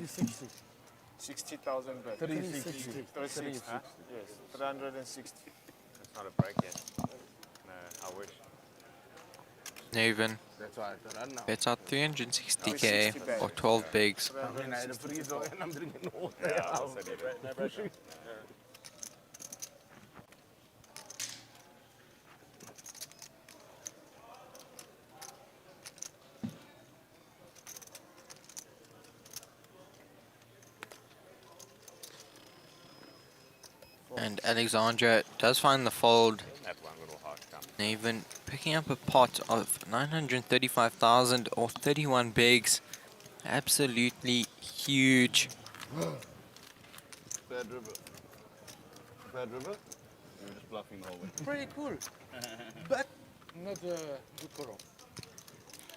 $360. 60,000 bet. 360. 360. Huh? Yes. 360. It's not a break yet. No, I wish. Naven That's why I thought I'd know. bets out 360k 360 or 12 bigs. I mean, I had a freeze and I'm drinking water. Yeah, I also did it. No pressure. And Alexandra does find the fold. That one little heart come. Naven picking up a pot of 935,000 or 31 bigs. Absolutely huge. Bad river. Bad river? You're just bluffing the whole way. Pretty cool. But not a good color.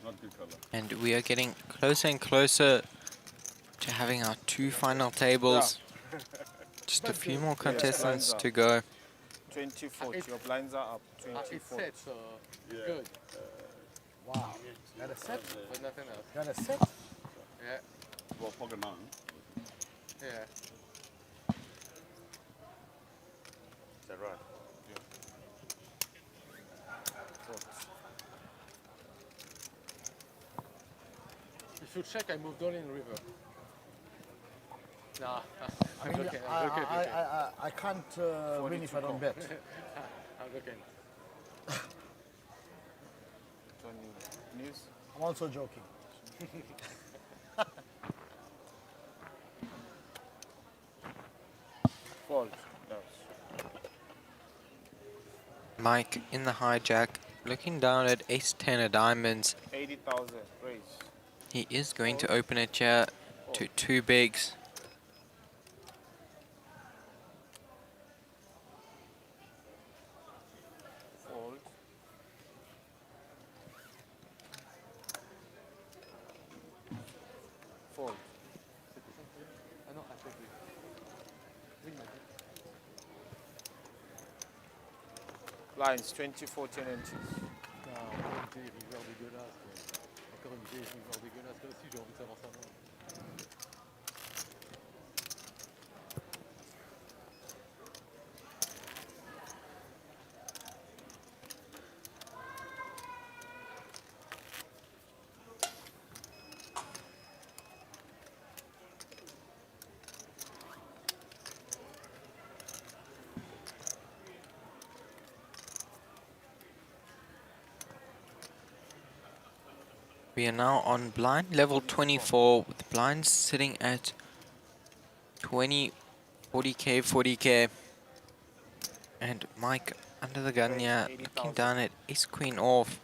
Not good color. And we are getting closer and closer to having our two final tables. Just a few more contestants to go. 20 foot. Your blinds are up. 20 It's foot. set, so good. Wow. Got a set? But nothing else. Got a set? Yeah. Well, pocket nine. Yeah. Is that right? If you check, I moved all in river. Nah, I mean, joking, I'm joking, joking. I can't win if I don't bet. I'm joking. News? I'm also joking. Fold. Mike in the hijack, looking down at ace 10 of diamonds. 80,000. Raise. He is going to open it here to 2 bigs. Fold. Fold. Ah non, attends. Oui, Lines 24, 10 inches. Encore une vieille river dégueulasse. Encore une vieille river dégueulasse. Là aussi, j'ai envie de savoir ça. We are now on blind level 24 with the blinds sitting at 20, 40k, 40k. And Mike under the gun here, looking down at ace queen off.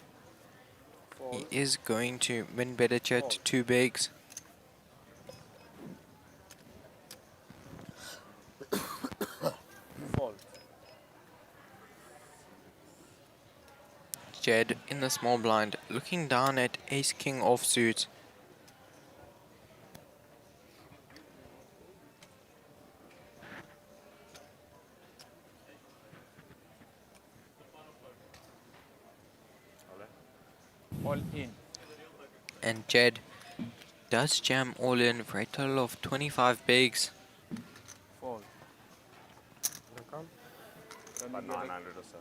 He is going to win better chat to 2 bigs. Fold. Jed in the small blind, looking down at ace king offsuit. All in. And Jed does jam all in for a total of 25 bigs. Fold. About 900 or so.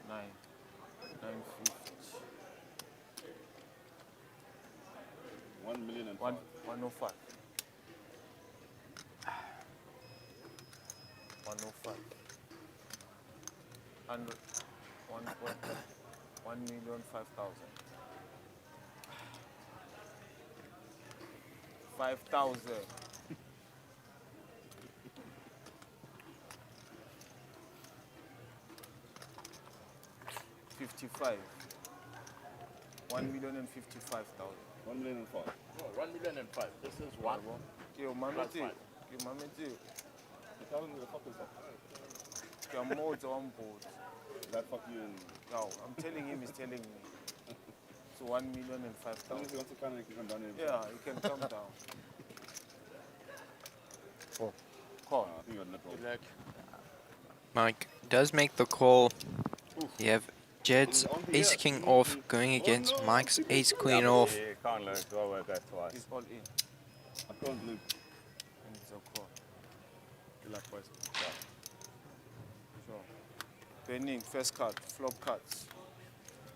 Nine. 950. 1 million and 105. 105. 100. 1,005,000. 5,000. 55. 1,055,000. 1 million and 5. No, 1 million and 5. This is one. Yo, Plus mama, five. yo, mama, Tell them who the fuck is that? your modes on board. That fuck you and... No, I'm telling him, he's telling me. So 1,005,000. If he wants to come, he can come down here. Yeah, he can come down. Call. Call. I think you're no problem. Good luck. Mike does make the call. You have Jed's ace king off going against Mike's ace queen off. You can't learn to work that twice. He's all in. I can't loop. And it's a call. Good luck, boys. Sure. Penning, first card, flop cards.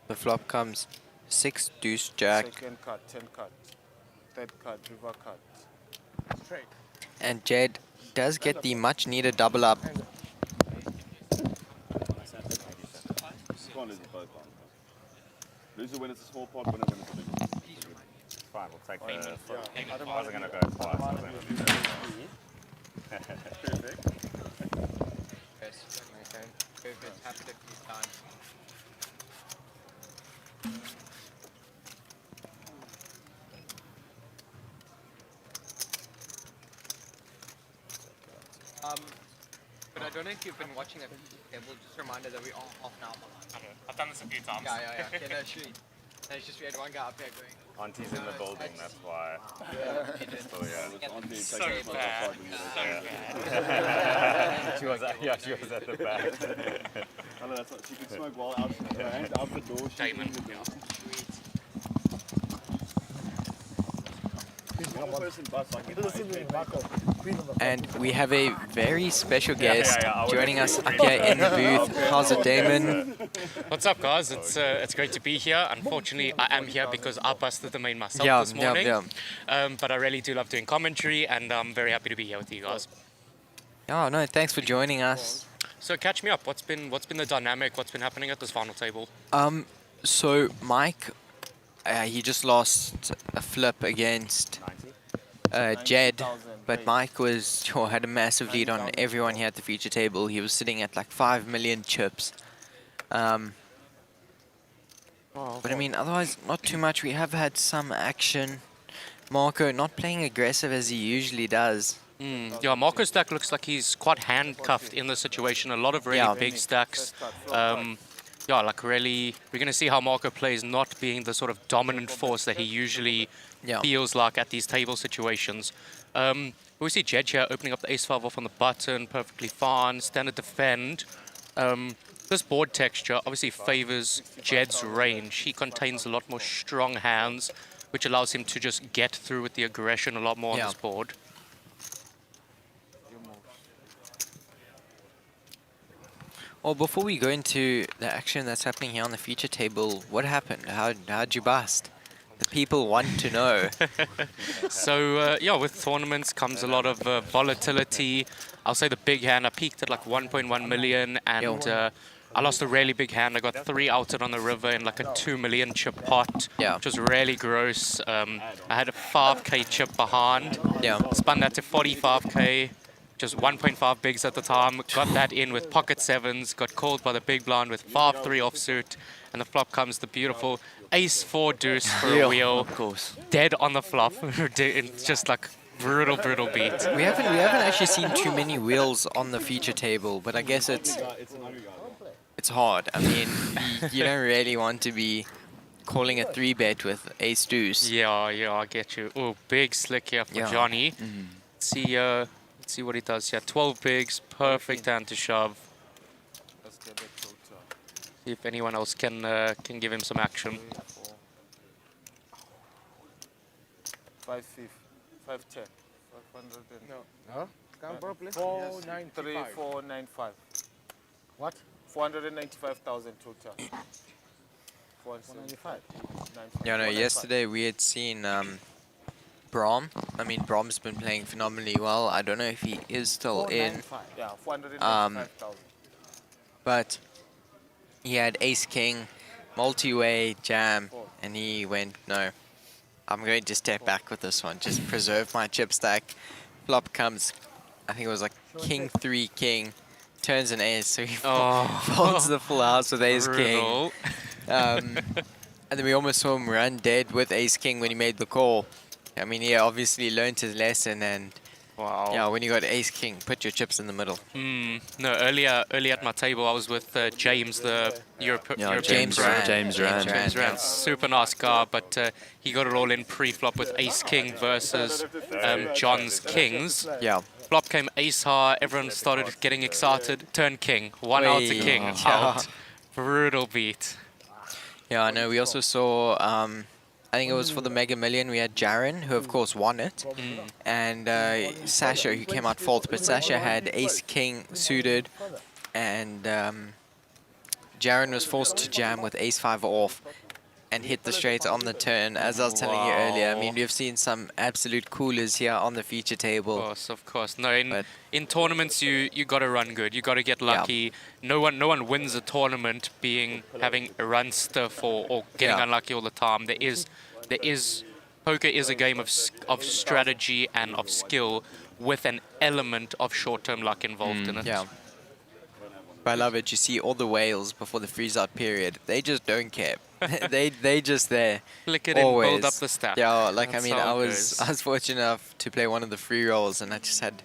The flop comes 6 deuce jack. Second card, 10 card. Third card, river card. Straight. And Jed does get the much needed double up. Can't lose it both times. Lose it when it's a small pot, win it when it's a big one. It's fine, we'll take the... Yeah. I wasn't going to go twice. I was gonna do that. Perfect. Yes, okay. Perfect. Happened a few times. But I don't know if you've been watching it. We'll just reminder that we are half an hour behind. Okay. I've done this a few times. Yeah. No, sure. No, it's just we had one guy up here going. Auntie's in the building, that's why. Yeah, he did. Oh, yeah. So bad. She was at the back. I know, that's what, she could smoke while out, and out the door. She in the door. One person bus, like And we have a very special guest I would've joining us agreed up here with in the that. booth. How's it, Damon? What's up, guys? It's great to be here. Unfortunately, I am here because I busted the main myself this morning. But I really do love doing commentary, and I'm very happy to be here with you guys. Oh no, thanks for joining us. So catch me up. What's been the dynamic? What's been happening at this final table? So Mike, he just lost a flip against Jed, but Mike had a massive lead on everyone here at the feature table. He was sitting at like 5 million chips. But I mean, otherwise, not too much. We have had some action. Marco not playing aggressive as he usually does. Yeah, Marco's stack looks like he's quite handcuffed in the situation. A lot of really big stacks. Yeah, like really, we're going to see how Marco plays not being the sort of dominant force that he usually feels like at these table situations. We see Jed here opening up the ace-5 off on the button, perfectly fine, standard defend. This board texture obviously favors Jed's range. He contains a lot more strong hands, which allows him to just get through with the aggression a lot more on this board. Well, before we go into the action that's happening here on the feature table, what happened? How'd you bust? The people want to know. So, yeah, with tournaments comes a lot of volatility. I'll say the big hand, I peaked at like 1.1 million, and I lost a really big hand. I got 3 outed on the river in like a 2 million chip pot, which was really gross. I had a 5k chip behind, spun that to 45k. Just 1.5 bigs at the time, got that in with pocket 7s, got called by the big blind with 5-3 offsuit, and the flop comes the beautiful ace-4 deuce for a wheel. Of course. Dead on the flop. It's just like brutal beat. We haven't actually seen too many wheels on the feature table, but I guess it's hard. I mean, you don't really want to be calling a 3-bet with ace deuce. Yeah, I get you. Oh, big slick here for Johnny. Let's see what he does here. 12 bigs, perfect hand to shove. See if anyone else can give him some action. 5-10. 500. No? Count properly. 495. What? 495,000 total. 495. Yeah, no, yesterday we had seen Brom. I mean, Brom's been playing phenomenally well. I don't know if he is still in. Yeah, 495,000. But he had ace-king, multi-way, jam, and he went, no, I'm going to step back with this one. Just preserve my chip stack. Flop comes, I think it was like king-3, king, turns an ace, so he folds the full house with ace-king. And then we almost saw him run dead with ace-king when he made the call. I mean, he obviously learned his lesson, and yeah, when you got ace-king, put your chips in the middle. No, earlier at my table, I was with James, the European James Rand. Super nice guy, but he got it all in pre-flop with ace-king versus John's kings. Yeah. Flop came ace-high, everyone started getting excited, turn king, one out to king, out. Brutal beat. Yeah, I know. We also saw, I think it was for the Mega Million, we had Jaren, who of course won it, and Sasha, who came out fourth, but Sasha had ace-king suited, and Jaren was forced to jam with ace-5 off and hit the straight on the turn, as I was telling you earlier. I mean, we've seen some absolute coolers here on the feature table. Of course. No, in tournaments, you got to run good. You got to get lucky. No one wins a tournament having a run stiff or getting unlucky all the time. Poker is a game of strategy and of skill with an element of short-term luck involved in it. Yeah. But I love it. You see all the whales before the freeze-out period. They just don't care. they just there. Click it always. And build up the stack. Yeah, like That's I mean, how I it was goes. fortunate enough to play one of the free rolls, and I just had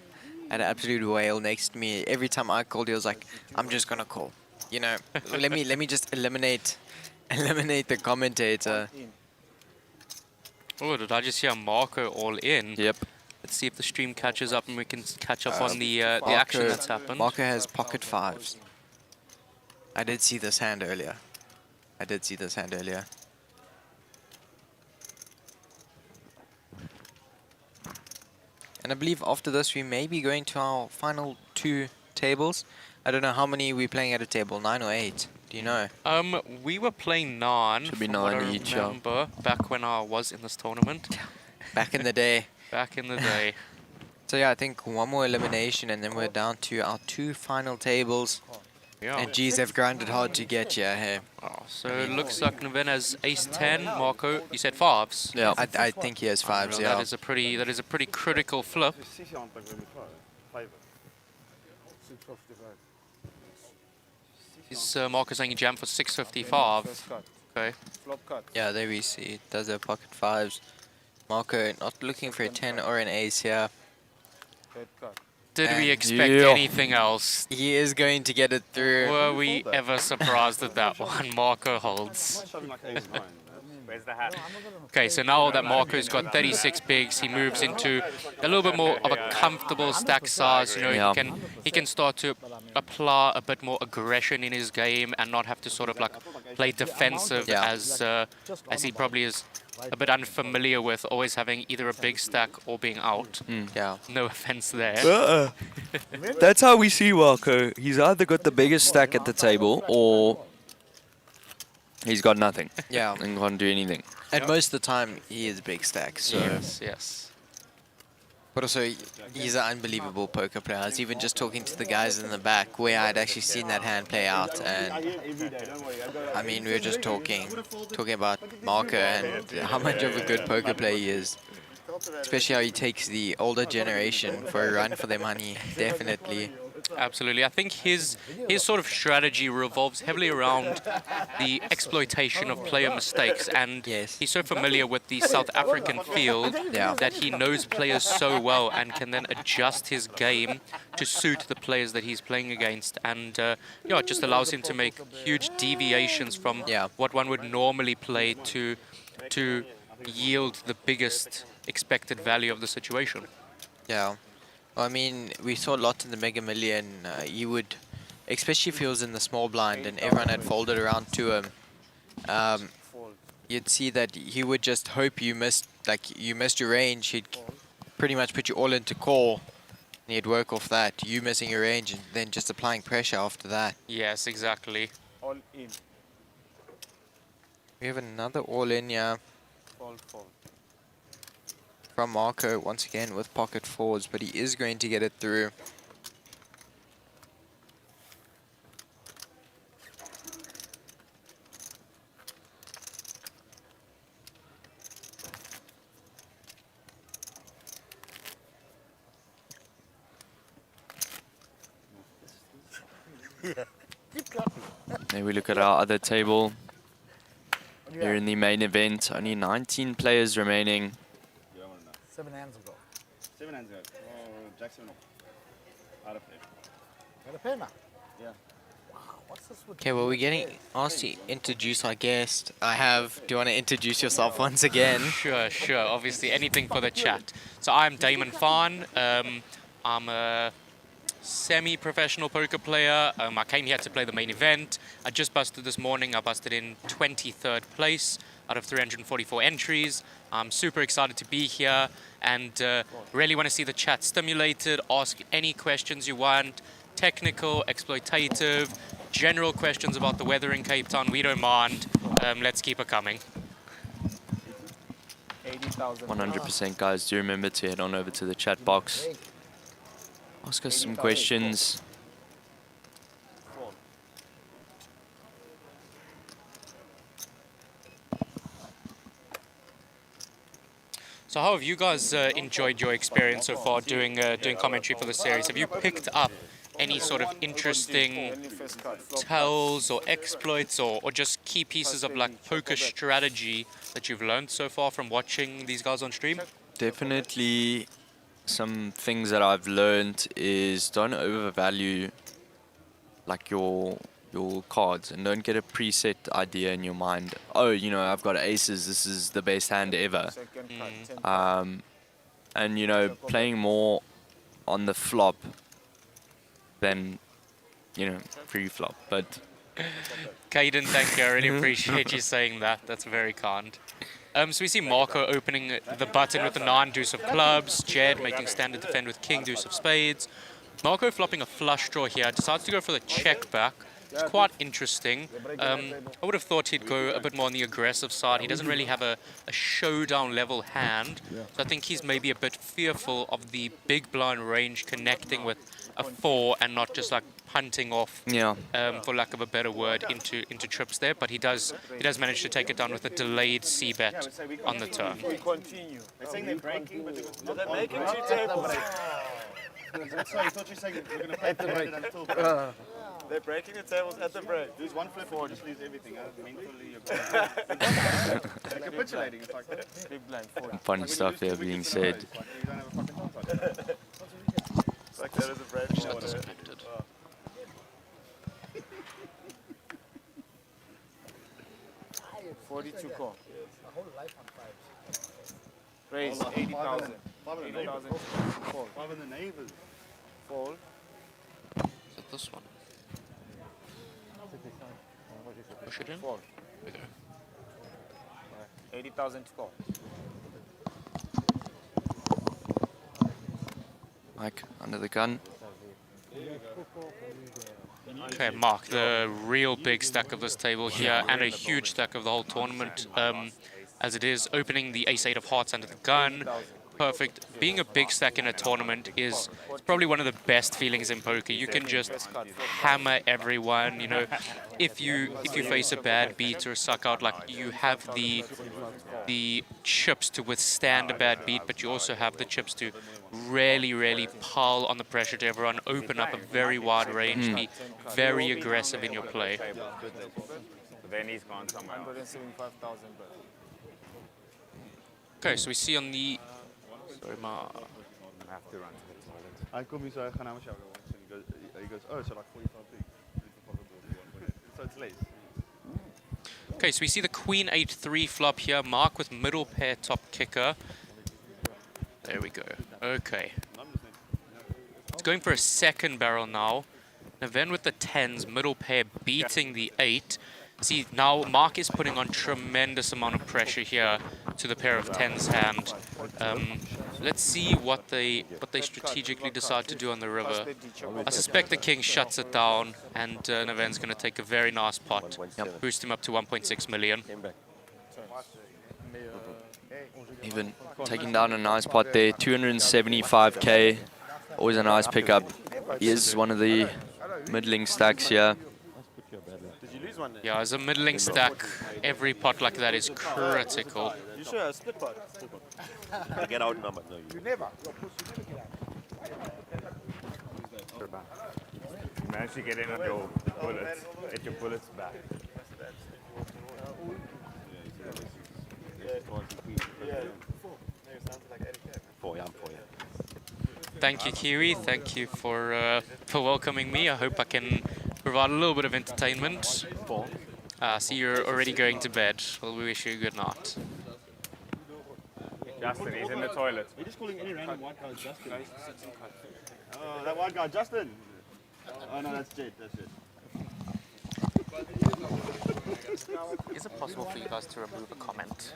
an absolute whale next to me. Every time I called, he was like, "I'm just gonna call." You know, let me just eliminate the commentator. Oh, did I just hear Marco all in? Yep. Let's see if the stream catches up and we can catch up on the action that's happened. Marco has pocket 5s. I did see this hand earlier. And I believe after this we may be going to our final 2 tables. I don't know how many we're playing at a table, 9 or 8. Do you know? We were playing 9. Should be 9 I each. remember back when I was in this tournament. Back in the day. Back in the day. So yeah, I think one more elimination and then we're down to our 2 final tables. Yeah. And geez, they've grinded hard to get here. Hey. So it looks like Navin has ace-10. Marco, you said fives? Yeah. I think he has fives, yeah. That is a pretty critical flip. Is Marco saying he jammed for 655? Okay. Yeah, there we see. It does have pocket fives. Marco not looking for a 10 or an ace here. Did we expect anything else? He is going to get it through. Were we ever surprised at that one? Marco holds. Where's the hat? Okay, so now that Marco's got 36 bigs, he moves into a little bit more of a comfortable stack size. You know, he can start to apply a bit more aggression in his game and not have to sort of like play defensive as he probably is a bit unfamiliar with, always having either a big stack or being out. Yeah. No offense there. That's how we see Marco. He's either got the biggest stack at the table or he's got nothing. Yeah. And can't do anything. And most of the time, he is big stack. So. Yes. But also, he's an unbelievable poker player. I was even just talking to the guys in the back where I'd actually seen that hand play out. And I mean, we were just talking about Marco and how much of a good poker player he is. Especially how he takes the older generation for a run for their money. Definitely. Absolutely. I think his sort of strategy revolves heavily around the exploitation of player mistakes, and he's so familiar with the South African field that he knows players so well and can then adjust his game to suit the players that he's playing against. And it just allows him to make huge deviations from what one would normally play to yield the biggest expected value of the situation. Yeah. Well, I mean, we saw a lot in the Mega Million. You would, especially if he was in the small blind and everyone had folded around to him, you'd see that he would just hope you missed your range. He'd pretty much put you all into call, and he'd work off that. You missing your range and then just applying pressure after that. Yes, exactly. All in. We have another all in here. Fold. From Marco once again with pocket fours, but he is going to get it through. There we look at our other table. Here in the main event, only 19 players remaining. 7 hands ago. 7 hands ago. Oh, Jack 7 off. Out of it. Out of pair now? Yeah. Wow, what's this with Okay, well, we're getting asked to introduce our guest. Do you want to introduce yourself once again? Sure. Obviously, anything for the chat. So I'm Damon Farn. I'm a semi-professional poker player. I came here to play the main event. I just busted this morning. I busted in 23rd place out of 344 entries. I'm super excited to be here and really want to see the chat stimulated. Ask any questions you want. Technical, exploitative, general questions about the weather in Cape Town. We don't mind. Let's keep it coming. 100% guys, do remember to head on over to the chat box. Ask us some questions. So how have you guys enjoyed your experience so far doing commentary for the series? Have you picked up any sort of interesting tells or exploits or just key pieces of like poker strategy that you've learned so far from watching these guys on stream? Definitely some things that I've learned is don't overvalue like your cards and don't get a preset idea in your mind. Oh, you know, I've got aces, this is the best hand ever. And you know, playing more on the flop than, you know, pre-flop. But Caden, thank you. I really appreciate you saying that. That's very kind. So we see Marco opening the button with the 9 deuce of clubs, Jed making standard defend with king deuce of spades. Marco flopping a flush draw here, decides to go for the check back. It's quite interesting. I would have thought he'd go a bit more on the aggressive side. He doesn't really have a showdown level hand, so I think he's maybe a bit fearful of the big blind range connecting with a 4 and not just like punting off, for lack of a better word, into trips there. But he does manage to take it down with a delayed C bet on the turn. We continue. They're saying they're breaking, but They're making two tables. Sorry, I thought you were saying we're going to play At the break. until They're breaking the tables at the break. There's one flip and just leaves everything. Mentally, you're capitulating. It's like big blind 40. Funny stuff there being said. It's like there is a break. Just disconnected. 42 call. Raise 80,000. 80,000. Fold. 5 in the neighbors. Fold. Is it this one? Push it in? Fold. Okay. 80,000 to call. Mike, under the gun. Okay, Mark, the real big stack of this table here, and a huge stack of the whole tournament, as it is, opening the ace-8 of hearts under the gun. Perfect. Being a big stack in a tournament is probably one of the best feelings in poker. You can just hammer everyone, you know. If you face a bad beat or a suck out, like, you have the chips to withstand a bad beat, but you also have the chips to really pile on the pressure to everyone, open up a very wide range, be very aggressive in your play. But then he's gone somewhere else. 175,000. Okay, so we see on the... Sorry, Ma. I have to run to the toilet. I come so I gaan naar mijn shower once and he goes, oh, so like 45 big. So it's less. Okay, so we see the Queen 8-3 flop here. Mark with middle pair top kicker. There we go. Okay. It's going for a second barrel now. Naven with the 10s, middle pair beating the 8. See, now Mark is putting on tremendous amount of pressure here to the pair of 10s hand. Let's see what they strategically decide to do on the river. I suspect the king shuts it down, and Naven's going to take a very nice pot. Boost him up to 1.6 million. Even taking down a nice pot there, 275k. Always a nice pickup. He is one of the middling stacks here. Yeah, as a middling stack, every pot like that is critical. You should have split pot. I get out number. No, You never. You managed to get in on your bullets. Get your bullets back. Thank you, Kiwi. Thank you for welcoming me. I hope I can provide a little bit of entertainment. See, you're already going to bed. Well, we wish you a good night. Justin, he's in the toilet. You're just calling any random white guy Justin. Oh, that white guy, Justin. Oh no, that's Jed. That's Jed. Is it possible for you guys to remove a comment?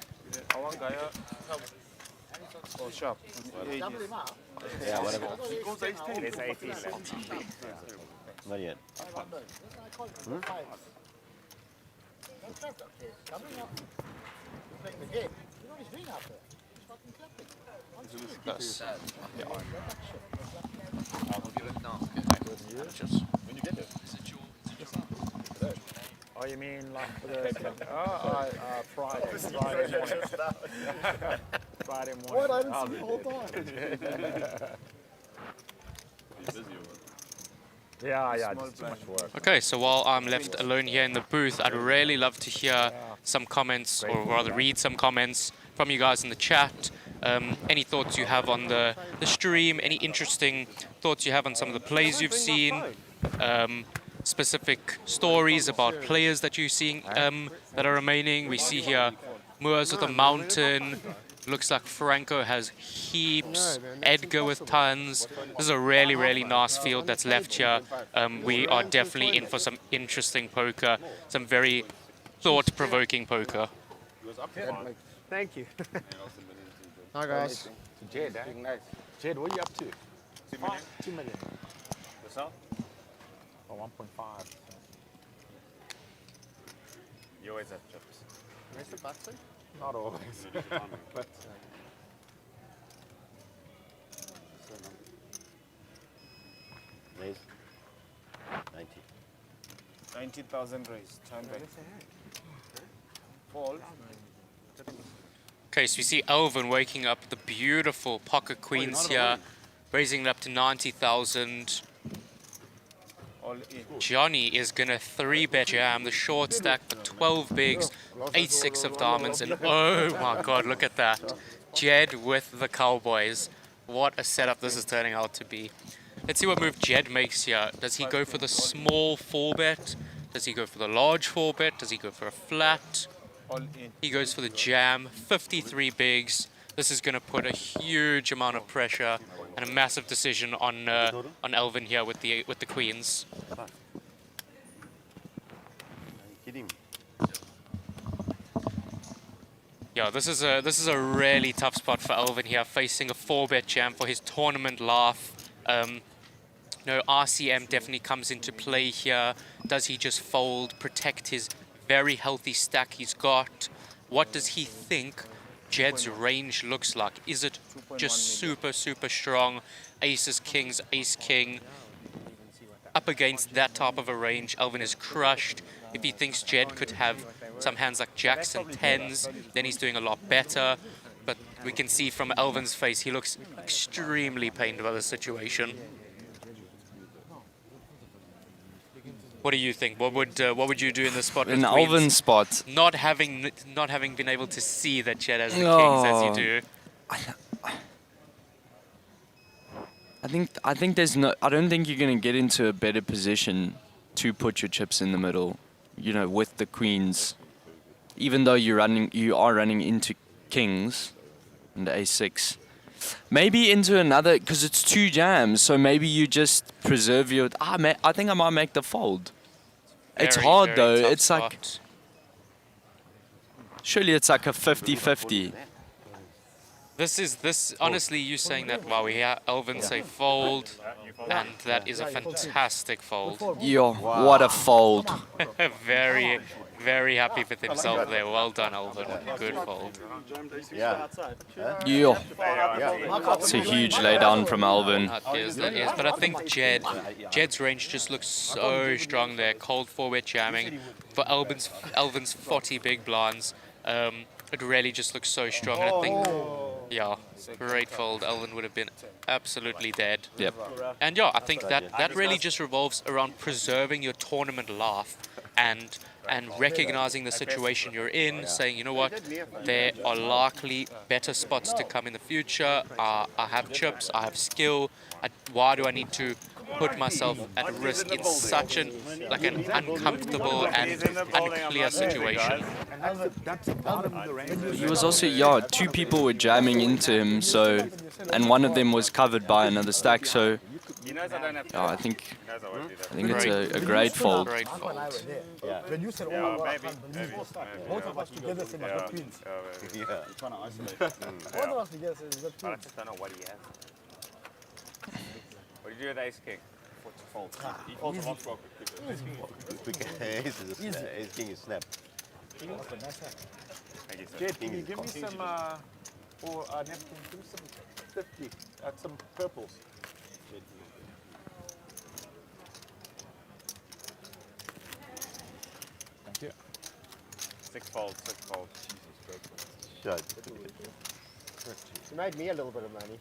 Oh, sharp. Yeah, whatever. There's 18 left. Not yet. Yes. When you get there. Oh, you mean like the Friday morning. Friday morning. What? I didn't see the whole time. Yeah, it's too much work. Okay, so while I'm left alone here in the booth, I'd really love to hear some comments, or rather read some comments from you guys in the chat. Any thoughts you have on the stream, any interesting thoughts you have on some of the plays you've seen, specific stories about players that you're seeing that are remaining. We see here Moors with a mountain. Looks like Franco has heaps, Edgar with tons. This is a really nice field that's left here. We are definitely in for some interesting poker, some very thought-provoking poker. Thank you. Hi guys. Jed, nice. Jed, what are you up to? 2 million. Yourself? Or 1.5. You always have chips. Where's the battery? Not always. But Nice. 19,000 raised. Turn back. Fold. Okay, so we see Elvin waking up the beautiful pocket queens here, raising it up to 90,000. All in. Johnny is gonna 3-bet jam the short stack for 12 bigs, 8-6 of diamonds, and oh my god, look at that. Jed with the Cowboys. What a setup this is turning out to be. Let's see what move Jed makes here. Does he go for the small 4-bet? Does he go for the large 4-bet? Does he go for a flat? All in. He goes for the jam, 53 bigs. This is going to put a huge amount of pressure and a massive decision on Elvin here with the queens. Kidding me. Yeah, this is a really tough spot for Elvin here, facing a 4-bet jam for his tournament laugh. No, RCM definitely comes into play here. Does he just fold, protect his very healthy stack he's got? What does he think Jed's range looks like? Is it just super, super strong? Aces, kings, ace, king. Up against that type of a range, Elvin is crushed. If he thinks Jed could have some hands like jacks and tens, then he's doing a lot better. But we can see from Elvin's face, he looks extremely pained by the situation. What do you think? What would you do in this spot? In with queens? Elvin's spot, Not having been able to see that Jed has the kings as you do. I think there's no. I don't think you're gonna get into a better position to put your chips in the middle. You know, with the queens, even though you are running into kings and a6. Maybe into another, because it's 2 jams, so maybe you just preserve your... I think I might make the fold. It's Very, hard very though, tough it's like... spot. Surely it's like a 50-50. Honestly, you saying that while we hear Elvin say fold, and that is a fantastic fold. Yo, what a fold. Very, very happy with himself there. Well done, Elvin. Good fold. Yeah. Yo. It's a huge laydown from Elvin. That is. But I think Jed's range just looks so strong there. Cold 4-bet jamming for Elvin's 40 big blinds. It really just looks so strong. And I think, yeah, great fold. Elvin would have been absolutely dead. Yep. And yeah, I think that really just revolves around preserving your tournament laugh and recognizing the situation you're in, saying, you know what, there are likely better spots to come in the future. I have chips, I have skill. Why do I need to put myself at risk in such an uncomfortable and unclear situation? He was also, yeah, 2 people were jamming into him, so, and one of them was covered by another stack, so, yeah, I think it's a great fold. Great fold. Yeah. When you said, oh my god, I can't believe it. Both of us together said we've got twins. Yeah. Trying to isolate. Both of us together said we've got I twins. just don't know what he has. What did you do with ace king? Fold. He folds a lot Ace king is snap. Jed, can you give me some, or Neptune, give me some 50, some purples. Thank you. 6 fold, 6 fold. Shut. You made me a little bit of money.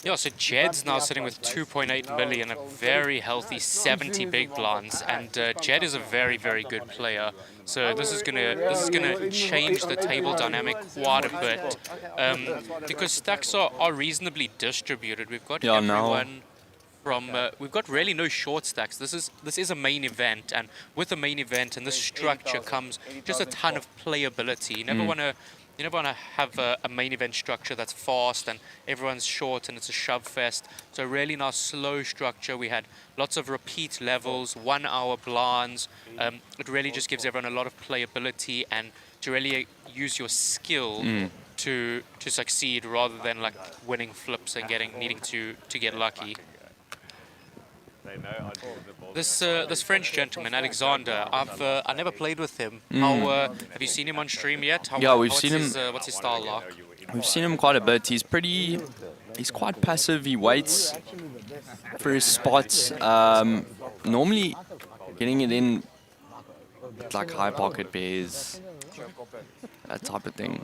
Yeah, so Jed's now sitting with 2.8 million, a very healthy 70 big blinds, and Jed is a very, very good player. So this is gonna change the table dynamic quite a bit, because stacks are reasonably distributed. We've got everyone from we've got really no short stacks. This is a main event, and with a main event and this structure comes just a ton of playability. You never want to have a main event structure that's fast and everyone's short and it's a shove fest. So really nice slow structure. We had lots of repeat levels, 1 hour blinds. It really just gives everyone a lot of playability and to really use your skill to succeed rather than like winning flips and needing to get lucky. This French gentleman, Alexander, I never played with him. Have you seen him on stream yet? Yeah, we've seen him. What's his style like? We've seen him quite a bit. He's quite passive. He waits for his spots. Normally, getting it in like high pocket pairs, that type of thing.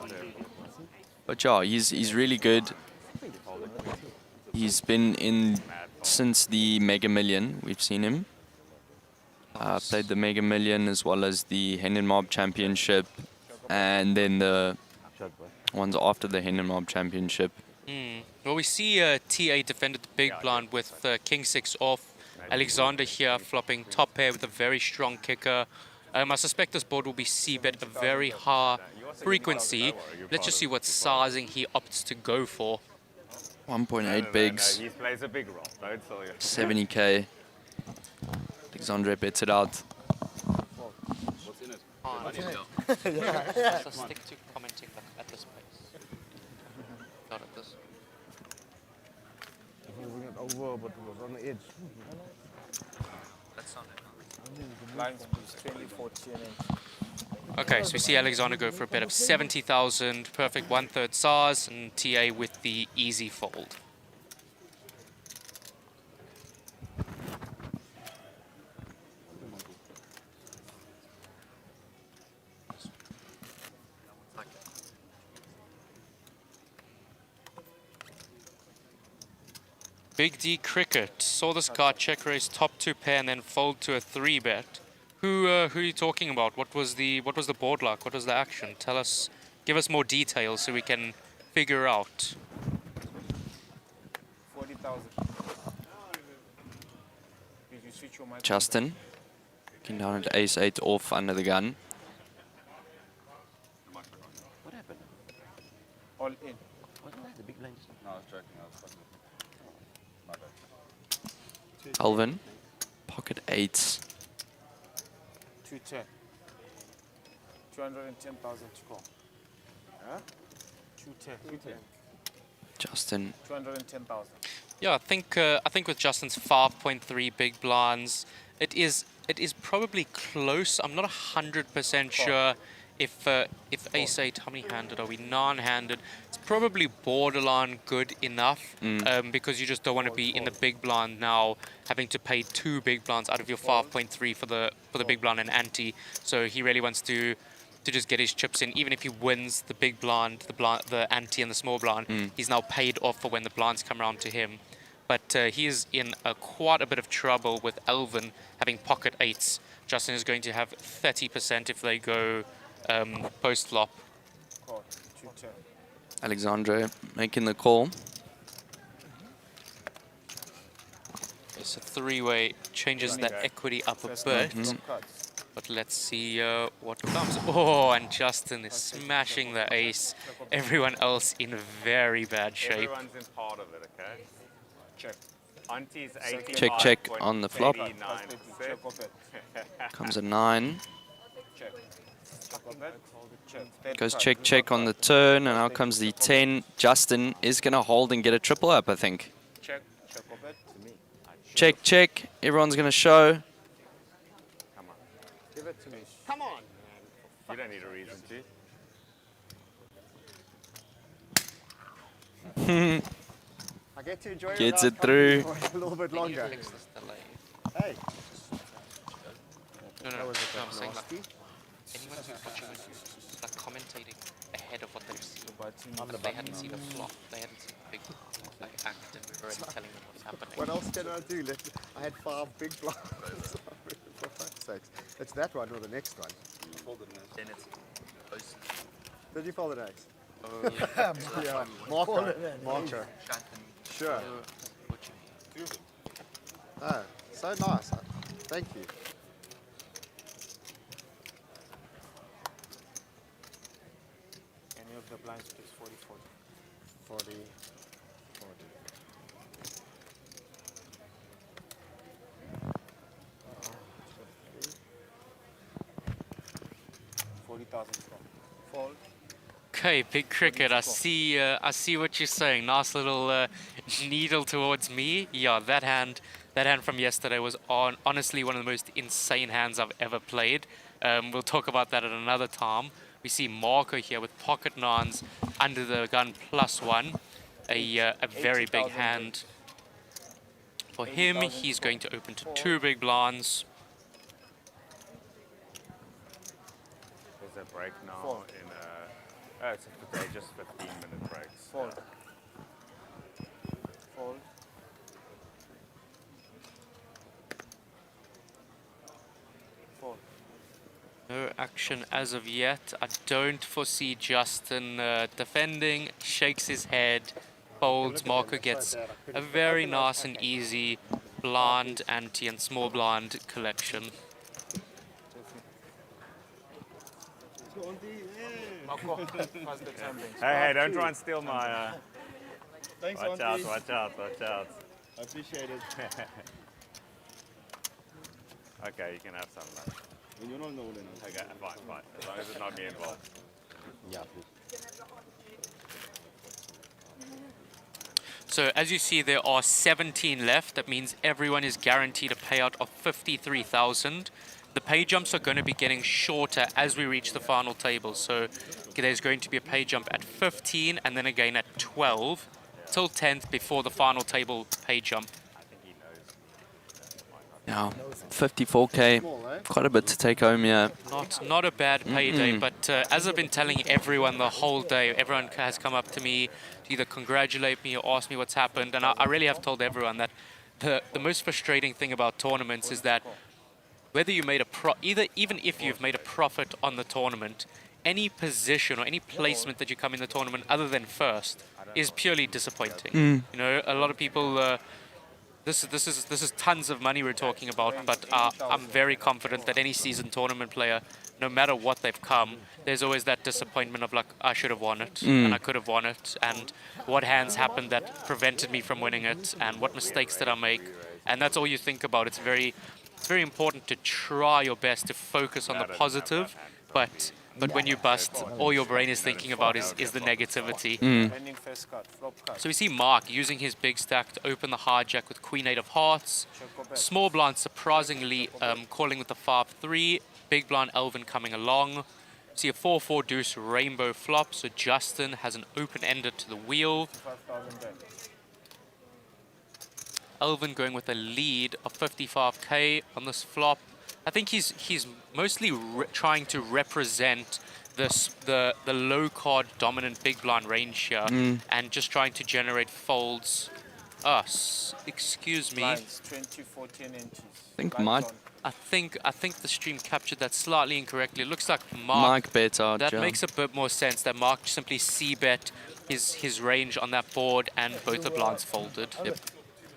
But yeah, he's really good. He's been in since the Mega Million. We've seen him. Played the Mega Million as well as the Hen and Mob Championship, and then the ones after the Hen and Mob Championship. Well, we see TA defended the big blind with King 6 off. Alexander here flopping top pair with a very strong kicker. I suspect this board will be C-bet a very high frequency. Let's just see what sizing he opts to go for. 1.8 bigs. He plays a big role, don't tell you. 70k. Alexandre bets it out. What's in it? So stick to commenting at this pace. Not at this. Moving it over, but it was on the edge. That's not it. Lines plus 2014. Okay, so we see Alexander go for a bet of 70,000, perfect 1/3 size, and TA with the easy fold. Big D Cricket saw this guy check raise top 2 pair and then fold to a 3-bet. Who are you talking about? What was the board like? What was the action? Tell us, give us more details so we can figure out. 40,000. Did you switch your mic? Justin, looking down at ace 8 off under the gun. What happened? All in. Wasn't that the big blind? No, I was joking. I was fucking with you. My bad. Alvin, pocket 8s. 210. 210,000 to call. Huh? 210. Justin. 210,000. Yeah, I think with Justin's 5.3 big blinds, it is probably close. I'm not 100% sure if ace 8, how many handed are we? 9-handed. It's probably borderline good enough because you just don't want to be in the big blind now, having to pay 2 big blinds out of your 5.3 for the big blind and ante. So he really wants to just get his chips in. Even if he wins the big blind, the ante and the small blind, he's now paid off for when the blinds come around to him. But he is in quite a bit of trouble with Elvin having pocket 8s. Justin is going to have 30% if they go post flop. Alexandre making the call. It's a 3-way, changes the equity up a bit. But let's see what comes. Oh, and Justin is smashing the ace. Everyone else in very bad shape. Everyone's in part of it, okay? Check. Auntie's 85. Check, check on the flop. 89%. Comes a 9. Check. Goes check, check on the turn, and now comes the 10. Justin is going to hold and get a triple up, I think. Check. Check of it. To me. Check, check. Everyone's going to show. Come on. Give it to me. Come on, man. You don't need a reason to. I get to enjoy Gets it through. a little bit longer. Hey. No, That was a bit I'm saying like, nasty. anyone who's watching this is like commentating ahead of what they've seen. Like they hadn't seen a flop, they hadn't seen a big like act, and we were already telling them what's happening. What else can I do? I had 5 big blinds. For fuck's sakes. It's that one or the next one. Then it's close. Did you fold an ace? Yeah, Marker. Sure. Oh, so nice. Thank you. Any of the blinds plus 40, 40. 40. 40,000 fold. Okay, big cricket. I see what you're saying. Nice little needle towards me. Yeah, that hand from yesterday was honestly one of the most insane hands I've ever played. We'll talk about that at another time. We see Marco here with pocket 9s under the gun +1. A very big hand. For him, he's going to open to 2 big blinds. There's a break now Fold. in it's today just 15-minute breaks. Fold. Fold. Fold. No action as of yet. I don't foresee Justin defending. Shakes his head, folds. Marco gets a very nice and easy blind ante and small blind collection. Hey, don't try and steal my... Thanks, watch Auntie. out, watch out, watch out. I appreciate it. Okay, you can have some of that. When you're not know Okay, fine, fine. As long as it's not me involved. Yeah, please. So as you see, there are 17 left. That means everyone is guaranteed a payout of 53,000. The pay jumps are going to be getting shorter as we reach the final table. So there's going to be a pay jump at 15 and then again at 12 till 10th before the final table pay jump. Yeah, 54k, quite a bit to take home, yeah. Not a bad payday, but as I've been telling everyone the whole day, everyone has come up to me to either congratulate me or ask me what's happened, and I really have told everyone that the most frustrating thing about tournaments is that whether you made even if you've made a profit on the tournament, any position or any placement that you come in the tournament other than first is purely disappointing. You know, a lot of people. This is tons of money we're talking about, but I'm very confident that any seasoned tournament player, no matter what they've come, there's always that disappointment of like, I should have won it, and I could have won it, and what hands happened that prevented me from winning it, and what mistakes did I make, and that's all you think about. It's very important to try your best to focus on the positive, but when you bust, all your brain is thinking about is the negativity. So we see Mark using his big stack to open the hijack with Queen 8 of Hearts. Small blind surprisingly calling with the 5-3. Big blind Elvin coming along. See a 4-4 deuce rainbow flop, so Justin has an open-ender to the wheel. Elvin going with a lead of 55k on this flop. I think he's mostly trying to represent the low card dominant big blind range here, and just trying to generate folds. Excuse me. Blinds, 20, 14 inches. I think the stream captured that slightly incorrectly. It looks like Mark bet out. That makes a bit more sense. That Mark simply c-bet his range on that board, and both the blinds folded. Yep.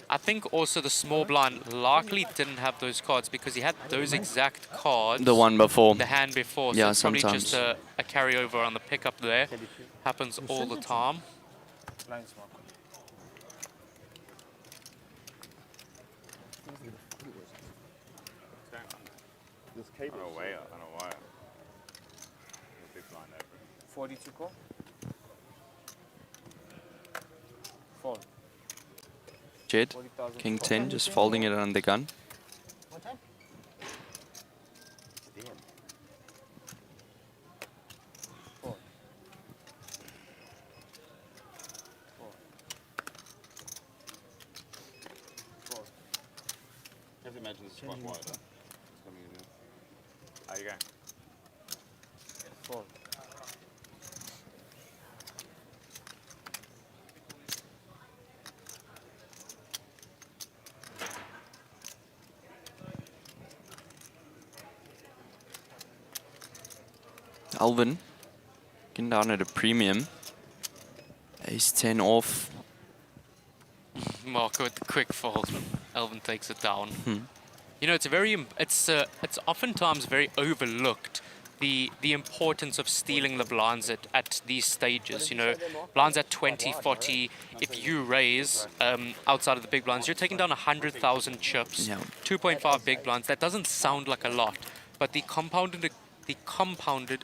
I think also the small blind likely didn't have those cards because he had those exact cards. The one before. The hand before. So Yeah, it's probably sometimes. just a carryover on the pickup there. Happens all the time. This cable. On a wire. On a wire. Big blind over. 42 call. Fold. Jed, King 10, just folding it on the gun. What time? Fold. Fold. I have to imagine this is quite wide. It's coming in here. How you going? Fold. Alvin, getting down at a premium. Ace 10 off. Marco with the quick fold. Elvin takes it down. Hmm. You know, it's oftentimes very overlooked, the importance of stealing the blinds at these stages. You know, blinds at 20, 40. If you raise outside of the big blinds, you're taking down 100,000 chips. Yeah. 2.5 big blinds. That doesn't sound like a lot, but the compounded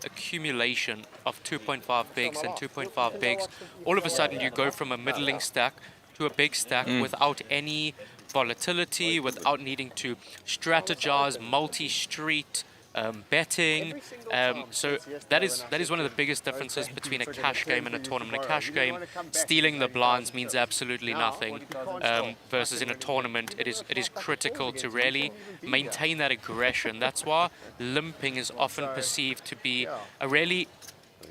accumulation of 2.5 bigs and 2.5 bigs, all of a sudden you go from a middling stack to a big stack without any volatility, without needing to strategize, multi-street, betting. So that is one of the biggest differences between a cash game and a tournament. A cash game, stealing the blinds means absolutely nothing, versus in a tournament, it is critical to really maintain that aggression. That's why limping is often perceived to be a really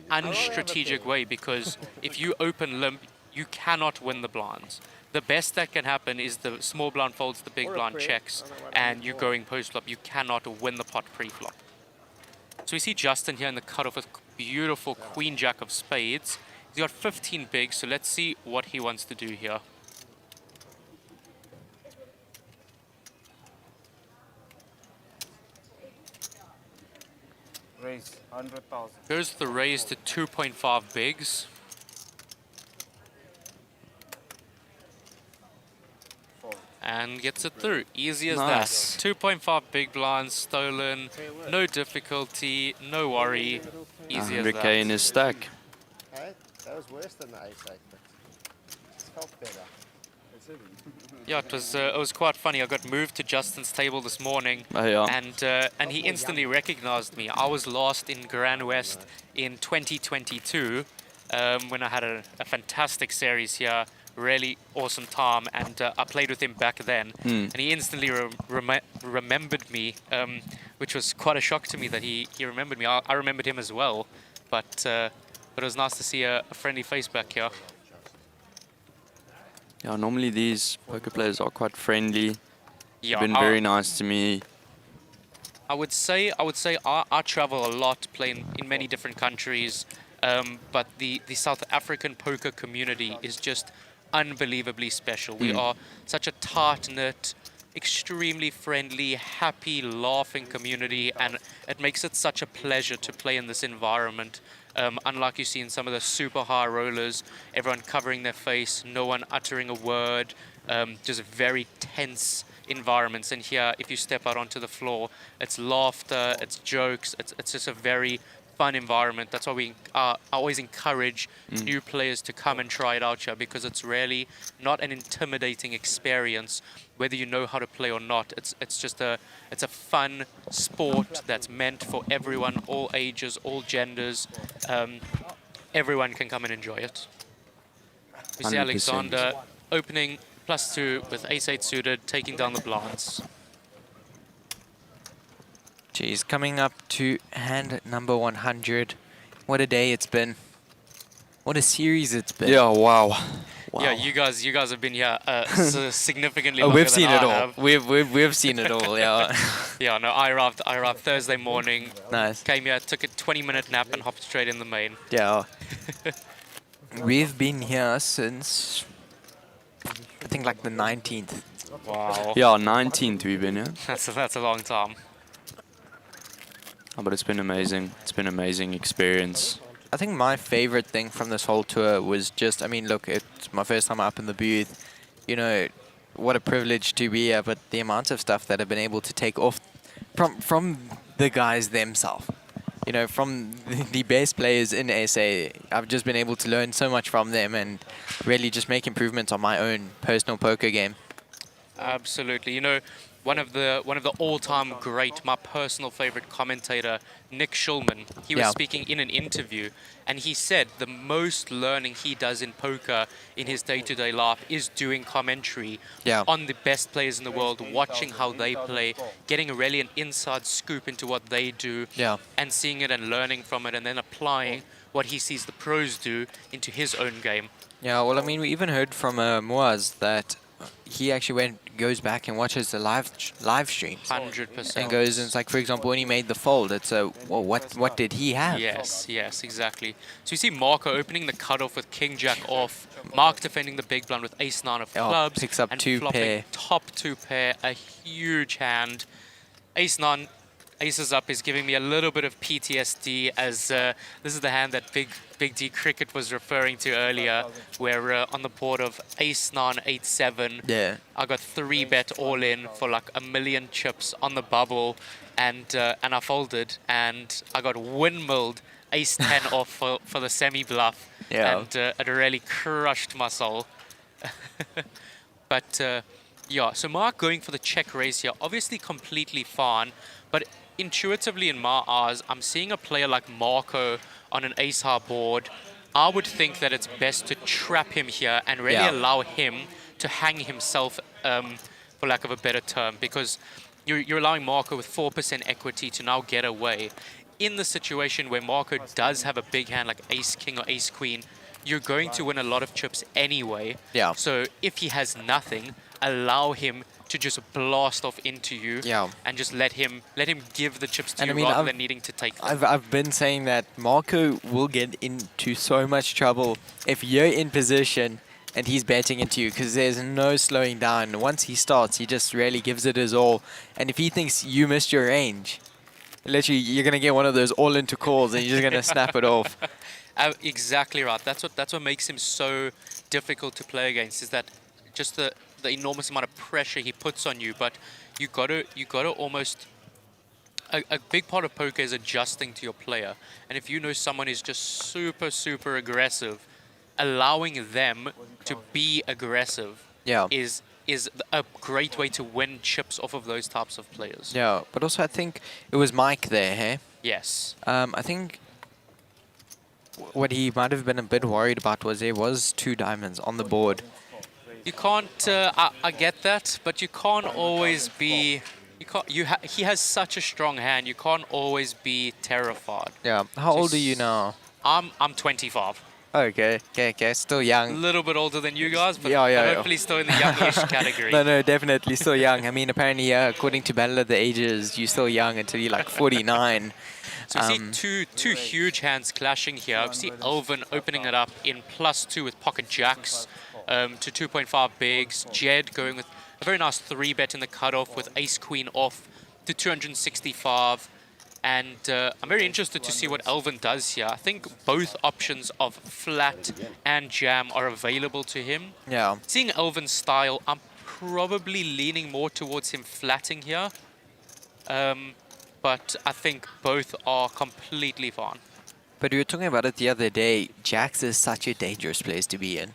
unstrategic way, because if you open limp, you cannot win the blinds. The best that can happen is the small blind folds, the big blind checks, and you going post-flop. You cannot win the pot pre-flop. So we see Justin here in the cutoff with beautiful Queen Jack of spades. He's got 15 bigs, so let's see what he wants to do here. Raise 100,000. Goes the raise to 2.5 bigs. And gets it through. Easy as Nice. that. 2.5 big blinds stolen. No difficulty, no worry. Easy as 100k that. in his stack. Hey, that was worse than the ace 8, but it felt better. Yeah, it was quite funny. I got moved to Justin's table this morning, Oh, yeah. and he instantly recognized me. I was last in Grand West in 2022 when I had a fantastic series here. Really awesome time, and I played with him back then, and he instantly remembered me, which was quite a shock to me that he remembered me. I remembered him as well, but it was nice to see a friendly face back here. Yeah, normally these poker players are quite friendly. Yeah, Been very nice to me. I would say I travel a lot, play in many different countries, but the South African poker community is just unbelievably special. We are such a tight-knit, extremely friendly, happy, laughing community, and it makes it such a pleasure to play in this environment. Unlike you see in some of the super high rollers, everyone covering their face, no one uttering a word, just very tense environments. And here, if you step out onto the floor, it's laughter, it's jokes, it's just a very fun environment. That's why I always encourage new players to come and try it out here, because it's really not an intimidating experience, whether you know how to play or not. It's just a fun sport that's meant for everyone, all ages, all genders. Everyone can come and enjoy it. We see 100%. Alexander opening +2 with ace-8 suited, taking down the blinds. Geez, coming up to hand number 100. What a day it's been. What a series it's been. Yeah, wow. Yeah, you guys have been here significantly Oh, longer we've seen than it I all. have. We've seen it all. Yeah. Yeah, no, I arrived Thursday morning. Nice. Came here, took a 20-minute nap, and hopped straight in the main. Yeah. We've been here since I think like the 19th. Wow. Yeah, 19th we've been here. That's a long time. Oh, but it's been amazing. It's been an amazing experience. I think my favorite thing from this whole tour was just, I mean, look, it's my first time up in the booth. You know, what a privilege to be here, but the amount of stuff that I've been able to take off from the guys themselves. You know, from the best players in SA, I've just been able to learn so much from them and really just make improvements on my own personal poker game. Absolutely. You know, one of the all-time great, my personal favorite commentator, Nick Schulman, he was speaking in an interview, and he said the most learning he does in poker in his day-to-day life is doing commentary on the best players in the world, watching how they play, getting really an inside scoop into what they do, and seeing it and learning from it, and then applying what he sees the pros do into his own game. Yeah, well, I mean, we even heard from Muaz that he actually goes back and watches the live streams. 100%. And goes and it's like, for example, when he made the fold, it's well, what did he have? Yes, exactly. So you see Marco opening the cutoff with King Jack off, Mark defending the big blind with Ace-9 of clubs, picks up and 2 flopping pair. top 2 pair, a huge hand. Ace-9, aces up is giving me a little bit of PTSD, as this is the hand that Big D Cricket was referring to earlier, where on the board of Ace-9, 8-7, I got 3-bet all in for like 1 million chips on the bubble, and I folded, and I got windmilled Ace-10 off for the semi-bluff, and it really crushed my soul. But Yeah, so Mark going for the check raise here, obviously completely fine, but intuitively in my eyes, I'm seeing a player like Marco on an ace-high board. I would think that it's best to trap him here and really Yeah. allow him to hang himself, for lack of a better term, because you're allowing Marco with 4% equity to now get away. In the situation where Marco does have a big hand like ace-king or ace-queen, you're going to win a lot of chips anyway. Yeah. So if he has nothing, allow him to just blast off into you, and just let him give the chips to And you I mean, rather than needing to take them. I've been saying that Marco will get into so much trouble if you're in position and he's betting into you, because there's no slowing down. Once he starts, he just really gives it his all. And if he thinks you missed your range, literally you're gonna get one of those all into calls and you're just gonna snap it off. Exactly right. That's what makes him so difficult to play against, is that just the enormous amount of pressure he puts on you. But you gotta almost, a big part of poker is adjusting to your player. And if you know someone is just super aggressive, allowing them to be aggressive is a great way to win chips off of those types of players. Yeah, but also I think it was Mike there, hey? Yes. I think what he might have been a bit worried about was there was 2 diamonds on the board. You can't. I get that, but you can't always be. You can't. He has such a strong hand. You can't always be terrified. Yeah. How old are you now? I'm 25. Okay. Still young. A little bit older than you guys, but, Yeah. but hopefully still in the youngish category. No, definitely still young. I mean, apparently, according to Battle of the Ages, you're still young until you're like 49. So we see two huge hands clashing here. We see Elvin opening it up in +2 with pocket jacks to 2.5 bigs. Jed going with a very nice 3-bet in the cutoff with ace-queen off to 265. And I'm very interested to see what Elvin does here. I think both options of flat and jam are available to him. Yeah. Seeing Elvin's style, I'm probably leaning more towards him flatting here. But I think both are completely fine. But we were talking about it the other day. Jacks is such a dangerous place to be in.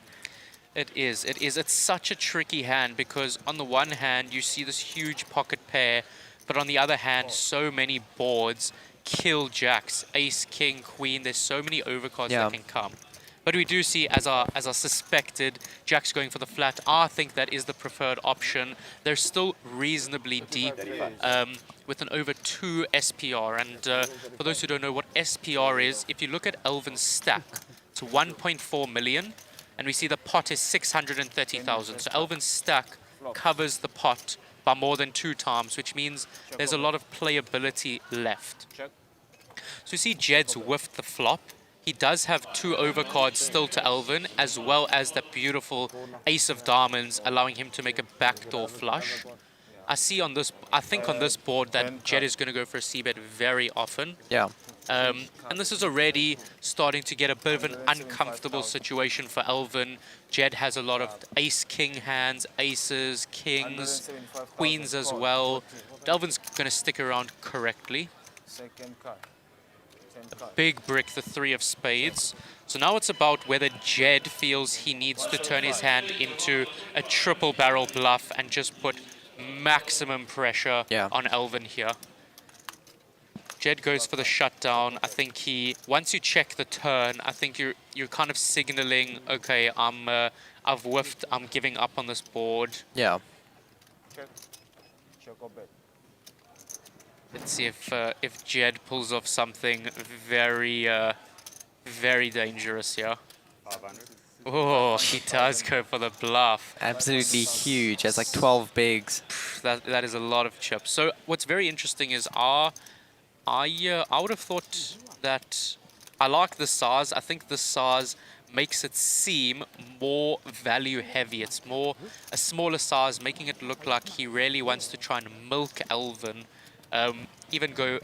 It is. It's such a tricky hand because on the one hand, you see this huge pocket pair, but on the other hand, so many boards kill jacks, ace, king, queen. There's so many overcards that can come. But we do see, as I suspected, jacks going for the flat. I think that is the preferred option. They're still reasonably deep with an over 2 SPR. And for those who don't know what SPR is, if you look at Elvin's stack, it's 1.4 million. And we see the pot is 630,000. So Elvin's stack covers the pot by more than 2 times, which means there's a lot of playability left. So we see Jed's whiffed the flop. He does have 2 overcards still to Elvin, as well as the beautiful ace of diamonds, allowing him to make a backdoor flush. I think on this board that Jed is going to go for a c-bet very often. Yeah. And this is already starting to get a bit of an uncomfortable situation for Elvin. Jed has a lot of ace-king hands, aces, kings, queens as well. Elvin's going to stick around correctly. A big brick, the 3 of spades. So now it's about whether Jed feels he needs to turn his hand into a triple barrel bluff and just put maximum pressure on Elvin here. Jed goes for the shutdown. I think once you check the turn, I think you're kind of signaling, okay, I've whiffed, I'm giving up on this board. Yeah. Let's see if Jed pulls off something very, very dangerous here. 500. Oh, he does go for the bluff. Absolutely huge. That's like 12 bigs. That is a lot of chips. So what's very interesting is I would have thought that I like the size. I think the size makes it seem more value heavy. It's more a smaller size, making it look like he really wants to try and milk Elvin. Even go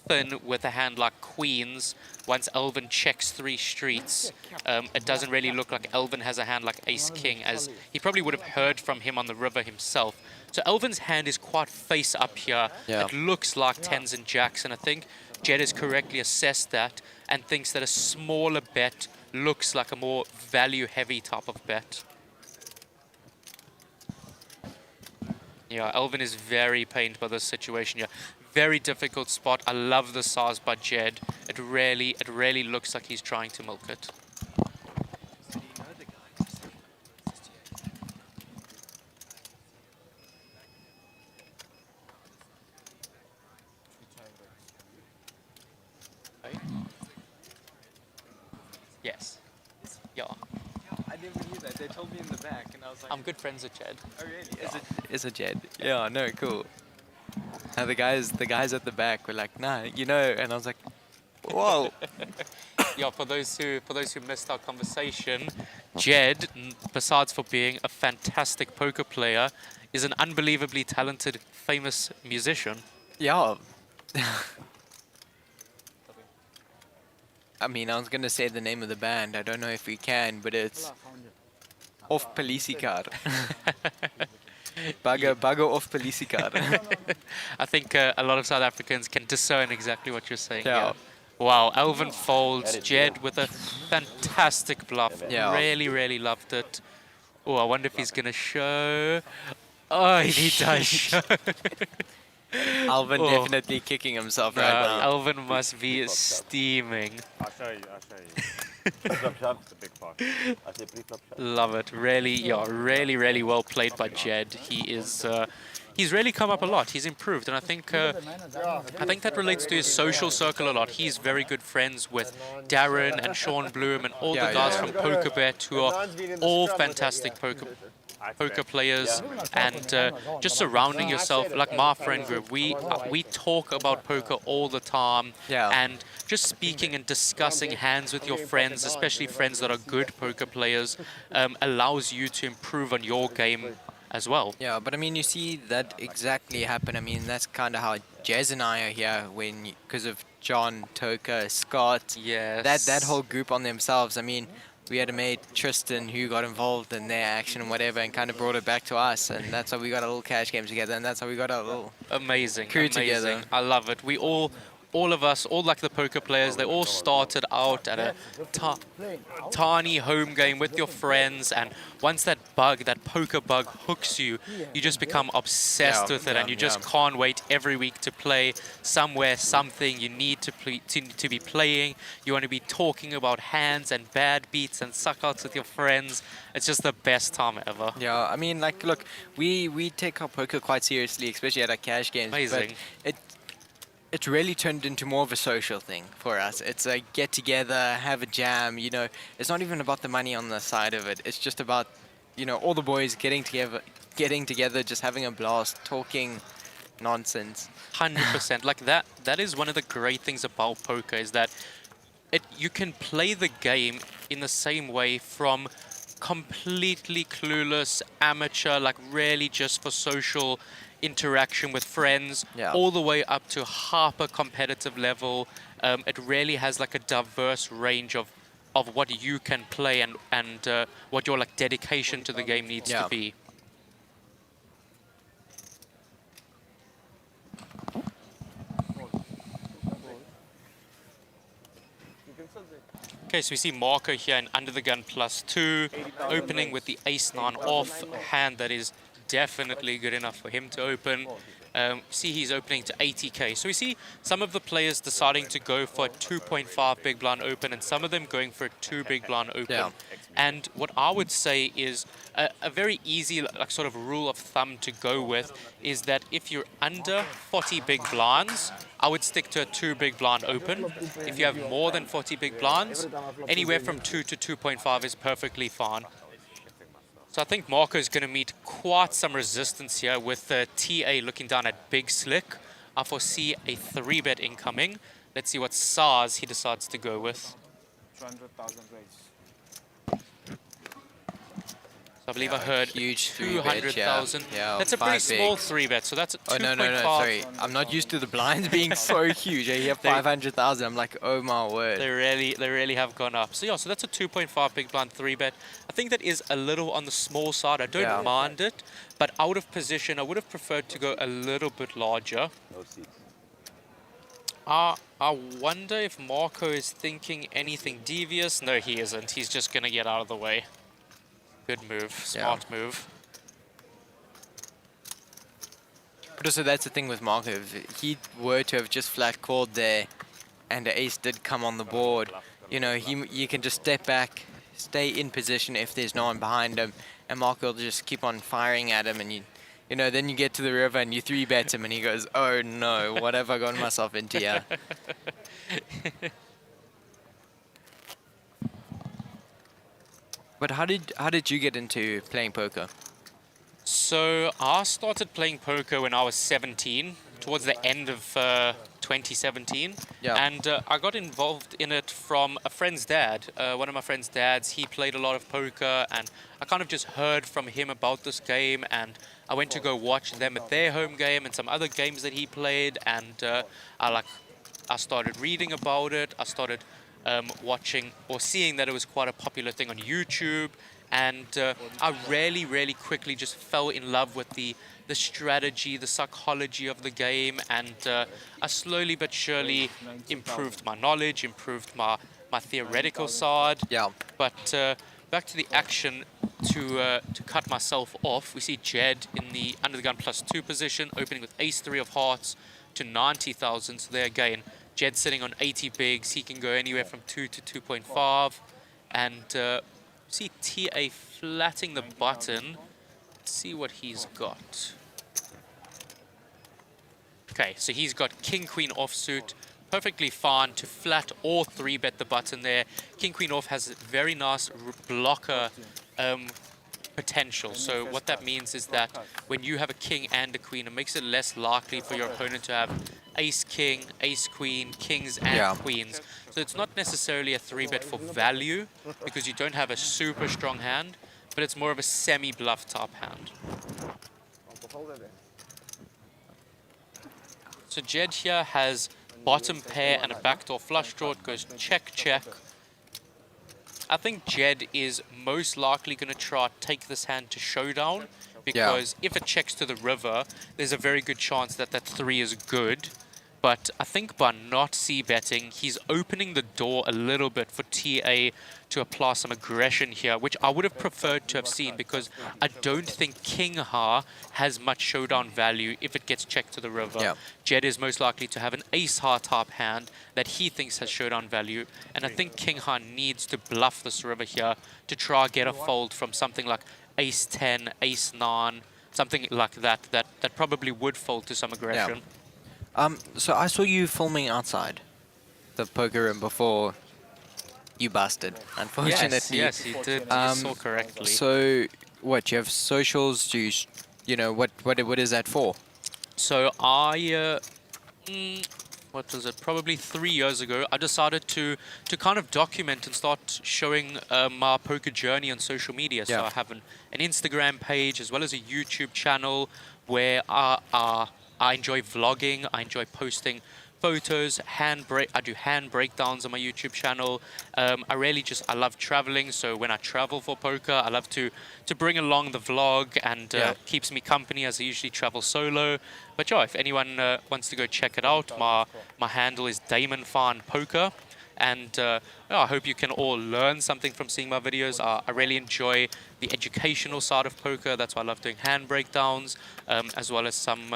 thin with a hand like queens. Once Elvin checks 3 streets, it doesn't really look like Elvin has a hand like ace-king, as he probably would have heard from him on the river himself. So Elvin's hand is quite face up here. Yeah. It looks like 10s and jacks, and I think Jed has correctly assessed that and thinks that a smaller bet looks like a more value-heavy type of bet. Yeah, Elvin is very pained by this situation here. Very difficult spot. I love the size by Jed. It really looks like he's trying to milk it. Yes. Yeah. I never knew that. They told me in the back, and I was like, I'm good friends with Jed. oh really? Is it Jed? Yeah, no, cool. And the guys at the back were like, nah, you know, and I was like, whoa. Yeah, for those who missed our conversation, Jed, besides for being a fantastic poker player, is an unbelievably talented, famous musician. Yeah. I mean, I was gonna say the name of the band. I don't know if we can, but it's Off Polisikar. Bugger Off Polisikar. I think a lot of South Africans can discern exactly what you're saying. Yeah. Yeah. Wow, Elvin folds, Jed with a fantastic bluff. Yeah. Really loved it. Oh, I wonder if he's gonna show. Oh, he does show. Alvin definitely kicking himself right now. Alvin must be steaming. I'll show you. It's a big part. Love it. Really, yeah, really well played by Jed. He is. He's really come up a lot. He's improved, and I think that relates to his social circle a lot. He's very good friends with Darren and Sean Bloom and all the guys from PokerBet who are all fantastic poker players, and just surrounding yourself like my friend group. We talk about poker all the time, and just speaking and discussing hands with your friends, especially friends that are good poker players, allows you to improve on your game as well. Yeah, but I mean, you see that exactly happen. I mean, that's kind of how Jez and I are here because of John, Toka, Scott. Yes. That whole group on themselves. I mean, we had a mate, Tristan, who got involved in their action and whatever and kind of brought it back to us. And that's how we got a little cash game together. And that's how we got our little crew together. I love it. We all of us, all like the poker players, they all started out at a tiny home game with your friends, and once that poker bug hooks you, you just become obsessed with it, and you just can't wait every week to play somewhere, something you need to be playing. You want to be talking about hands and bad beats and suckouts with your friends. It's just the best time ever. Yeah, I mean, like, look, we take our poker quite seriously, especially at our cash games. Amazing. But it really turned into more of a social thing for us. It's a get together, have a jam, you know. It's not even about the money on the side of it. It's just about, you know, all the boys getting together, just having a blast, talking nonsense. 100%. Like that is one of the great things about poker, is that you can play the game in the same way from completely clueless amateur, like really just for social interaction with friends, all the way up to hyper competitive level. It really has like a diverse range of what you can play and what your like dedication to the game needs to be. Okay, so we see Marco here in under the gun +2, opening with the ace-9 off, a hand that is definitely good enough for him to open. See he's opening to 80k. So we see some of the players deciding to go for a 2.5 big blind open and some of them going for a 2 big blind open. And what I would say is a very easy like sort of rule of thumb to go with is that if you're under 40 big blinds, I would stick to a 2 big blind open. If you have more than 40 big blinds, anywhere from 2 to 2.5 is perfectly fine. So I think Marco is going to meet quite some resistance here with TA looking down at Big Slick. I foresee a 3-bet incoming. Let's see what size he decides to go with. 200,000 raise. So I believe I heard huge 200,000. That's a pretty small 3-bet, so that's a 2.5. No, sorry. I'm not used to the blinds being so huge. You have 500,000. I'm like, oh my word. They really have gone up. So yeah, so that's a 2.5 big blind 3-bet. I think that is a little on the small side. I don't mind it, but out of position, I would have preferred to go a little bit larger. I wonder if Marco is thinking anything devious. No, he isn't. He's just going to get out of the way. Good move. Smart move. But also that's the thing with Marco. If he were to have just flat called there and the ace did come on the board, you know, you can just step back, stay in position if there's no one behind him, and Marco will just keep on firing at him, and you know, then you get to the river and you 3-bet him and he goes, oh no, what have I gotten myself into here? But how did you get into playing poker? So I started playing poker when I was 17, towards the end of 2017. Yeah. And I got involved in it from a friend's dad. One of my friend's dads, he played a lot of poker, and I kind of just heard from him about this game, and I went to go watch them at their home game and some other games that he played, and I started reading about it. I started watching or seeing that it was quite a popular thing on YouTube, and I really quickly just fell in love with the strategy, the psychology of the game, and I slowly but surely improved my knowledge, improved my theoretical side. Yeah. But back to the action, to cut myself off, we see Jed in the under the gun +2 position, opening with ace-3 of hearts to 90,000. So there again, Jed sitting on 80 bigs. He can go anywhere from 2 to 2.5, and see TA flatting the button. Let's see what he's got. Okay, so he's got King Queen offsuit, perfectly fine to flat or 3-bet the button there. King Queen off has very nice blocker potential. So what that means is that when you have a king and a queen, it makes it less likely for your opponent to have ace king, ace queen, kings and queens. So it's not necessarily a 3-bet for value because you don't have a super strong hand, but it's more of a semi-bluff type hand. So Jed here has bottom pair and a backdoor flush draw. It goes check, check. I think Jed is most likely going to try to take this hand to showdown, because if it checks to the river, there's a very good chance that that 3 is good. But I think by not c-betting, he's opening the door a little bit for TA to apply some aggression here, which I would have preferred to have seen, because I don't think King Ha has much showdown value if it gets checked to the river. Yeah. Jed is most likely to have an ace Ha type hand that he thinks has showdown value, and I think King Ha needs to bluff this river here to try get a fold from something like ace 10, ace 9, something like that, that probably would fold to some aggression. Yeah. So I saw you filming outside the poker room before you busted, unfortunately. Yes, you did. You saw correctly. So, what, you have socials? Do you know, what is that for? So I, what was it, probably 3 years ago, I decided to kind of document and start showing my poker journey on social media. So I have an Instagram page as well as a YouTube channel where I enjoy vlogging, I enjoy posting photos, I do hand breakdowns on my YouTube channel. I love traveling, so when I travel for poker, I love to bring along the vlog, and keeps me company as I usually travel solo. But yeah, if anyone wants to go check it out, my handle is Damon Fine Poker. And I hope you can all learn something from seeing my videos. I really enjoy the educational side of poker. That's why I love doing hand breakdowns, as well as some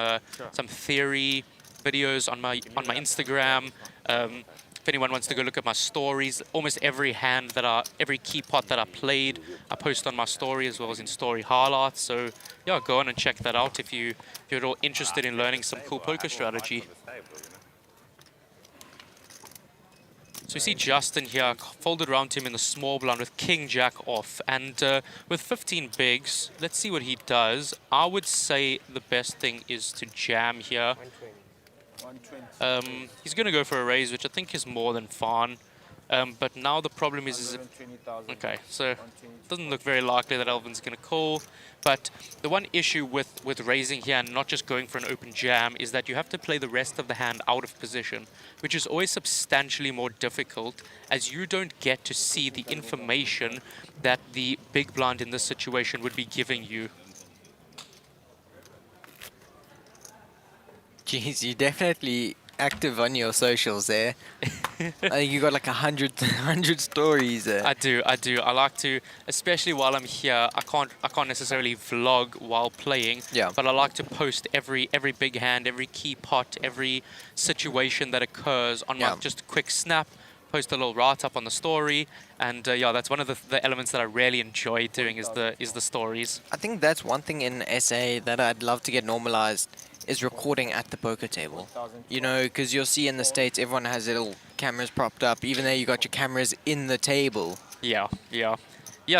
theory videos on my Instagram. If anyone wants to go look at my stories, almost every every key pot that I played, I post on my story as well as in story highlights. So yeah, go on and check that out if you're at all interested in learning some cool poker strategy. So we see Justin here, folded around him in the small blind with King Jack off. And with 15 bigs, let's see what he does. I would say the best thing is to jam here. He's going to go for a raise, which I think is more than fine. But now the problem is okay, so it doesn't look very likely that Elvin's going to call. But the one issue with raising here and not just going for an open jam is that you have to play the rest of the hand out of position, which is always substantially more difficult, as you don't get to see the information that the big blind in this situation would be giving you. Jeez, you definitely active on your socials there. I think you got like 100 stories there. I do. I like to, especially while I'm here. I can't necessarily vlog while playing. Yeah. But I like to post every big hand, every key pot, every situation that occurs on my just a quick snap. Post a little write-up on the story, and yeah, that's one of the elements that I really enjoy doing is the stories. I think that's one thing in SA that I'd love to get normalized is recording at the poker table. You know, because you'll see in the States everyone has their little cameras propped up, even though you got your cameras in the table. Yeah.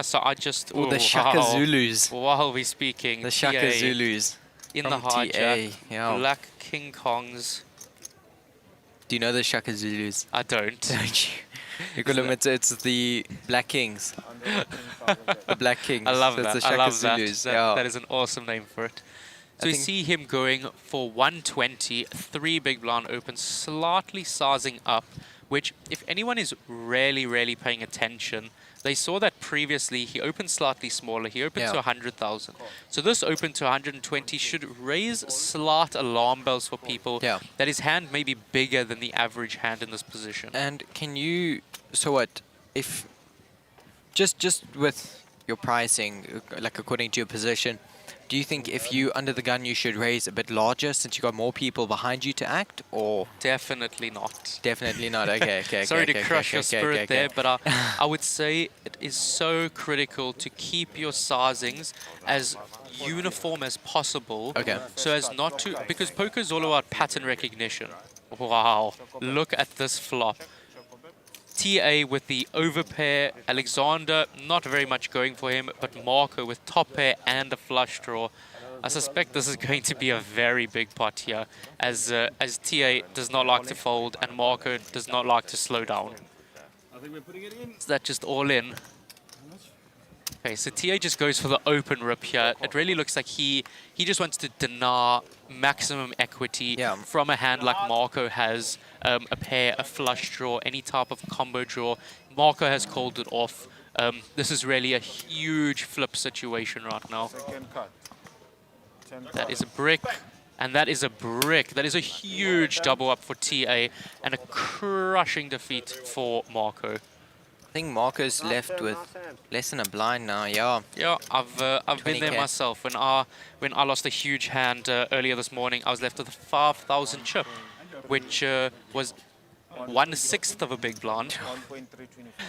So I just Or the Shaka Zulus. While we speaking, The Shaka TA Zulus. in from the hijack, TA, yeah. Black King Kongs. Do you know the Shaka Zulus? I don't. Don't you? You call them, it's the Black Kings. The Black Kings. I love That's that. the I Shaka love that. Zulus. Yeah. That is an awesome name for it. So I we think- see him going for 120, 3 big blind open, slightly sizing up, which if anyone is really paying attention, they saw that previously he opened slightly smaller. He opened Yeah. to 100,000. So this open to 120 should raise slight alarm bells for people that his hand may be bigger than the average hand in this position. And can you, so what, if, just with your pricing, like according to your position, do you think if you under the gun you should raise a bit larger since you got more people behind you to act, or? Definitely not. Definitely not, okay. Sorry to okay, crush okay, your okay, spirit okay, there, okay. but I would say it is so critical to keep your sizings as uniform as possible. Okay. So as not to, because poker is all about pattern recognition. Wow, look at this flop. TA with the overpair, Alexander, not very much going for him, but Marco with top pair and a flush draw. I suspect this is going to be a very big pot here, as TA does not like to fold and Marco does not like to slow down. I think we're putting it in. Is that just all in? Okay, so TA just goes for the open rip here. It really looks like he just wants to deny maximum equity from a hand like Marco has, a pair, a flush draw, any type of combo draw. Marco has called it off. This is really a huge flip situation right now. Second cut. That is a brick, and that is a brick. That is a huge double up for TA, and a crushing defeat for Marco. I think Marco's left with less than a blind now, yeah. Yeah, I've been there 20K. myself. When I lost a huge hand earlier this morning, I was left with a 5,000 chip, which was 1/6 of a big blind.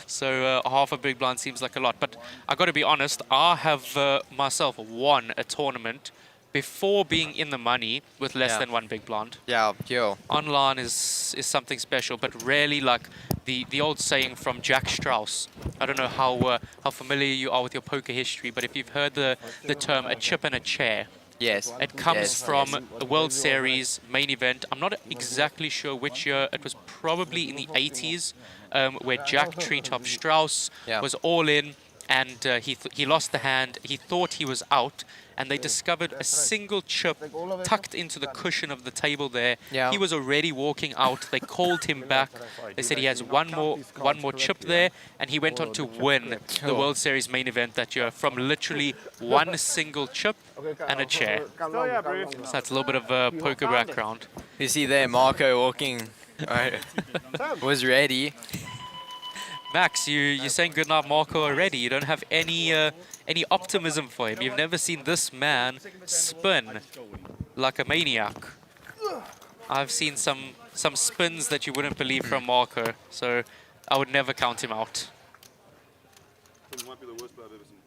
So half a big blind seems like a lot. But I got to be honest, I have myself won a tournament before being in the money with less than 1 big blind. Yeah, Online is something special, but rarely like the old saying from Jack Strauss. I don't know how familiar you are with your poker history, but if you've heard the term a chip and a chair. Yes. It comes Yes, from yes. a World Series main event. I'm not exactly sure which year. It was probably in the 80s, where Jack Treetop Strauss was all in, and he lost the hand. He thought he was out, and they discovered a single chip tucked into the cushion of the table there. Yeah. He was already walking out. They called him back. They said he has one more chip there, and he went on to win the World Series main event that year from literally one single chip and a chair. So that's a little bit of a poker background. You see there, Marco walking, was ready. Max, you're saying goodnight Marco already. You don't have any optimism for him. You've never seen this man spin like a maniac. I've seen some spins that you wouldn't believe from Marco, so I would never count him out. It might be the worst player I've ever seen.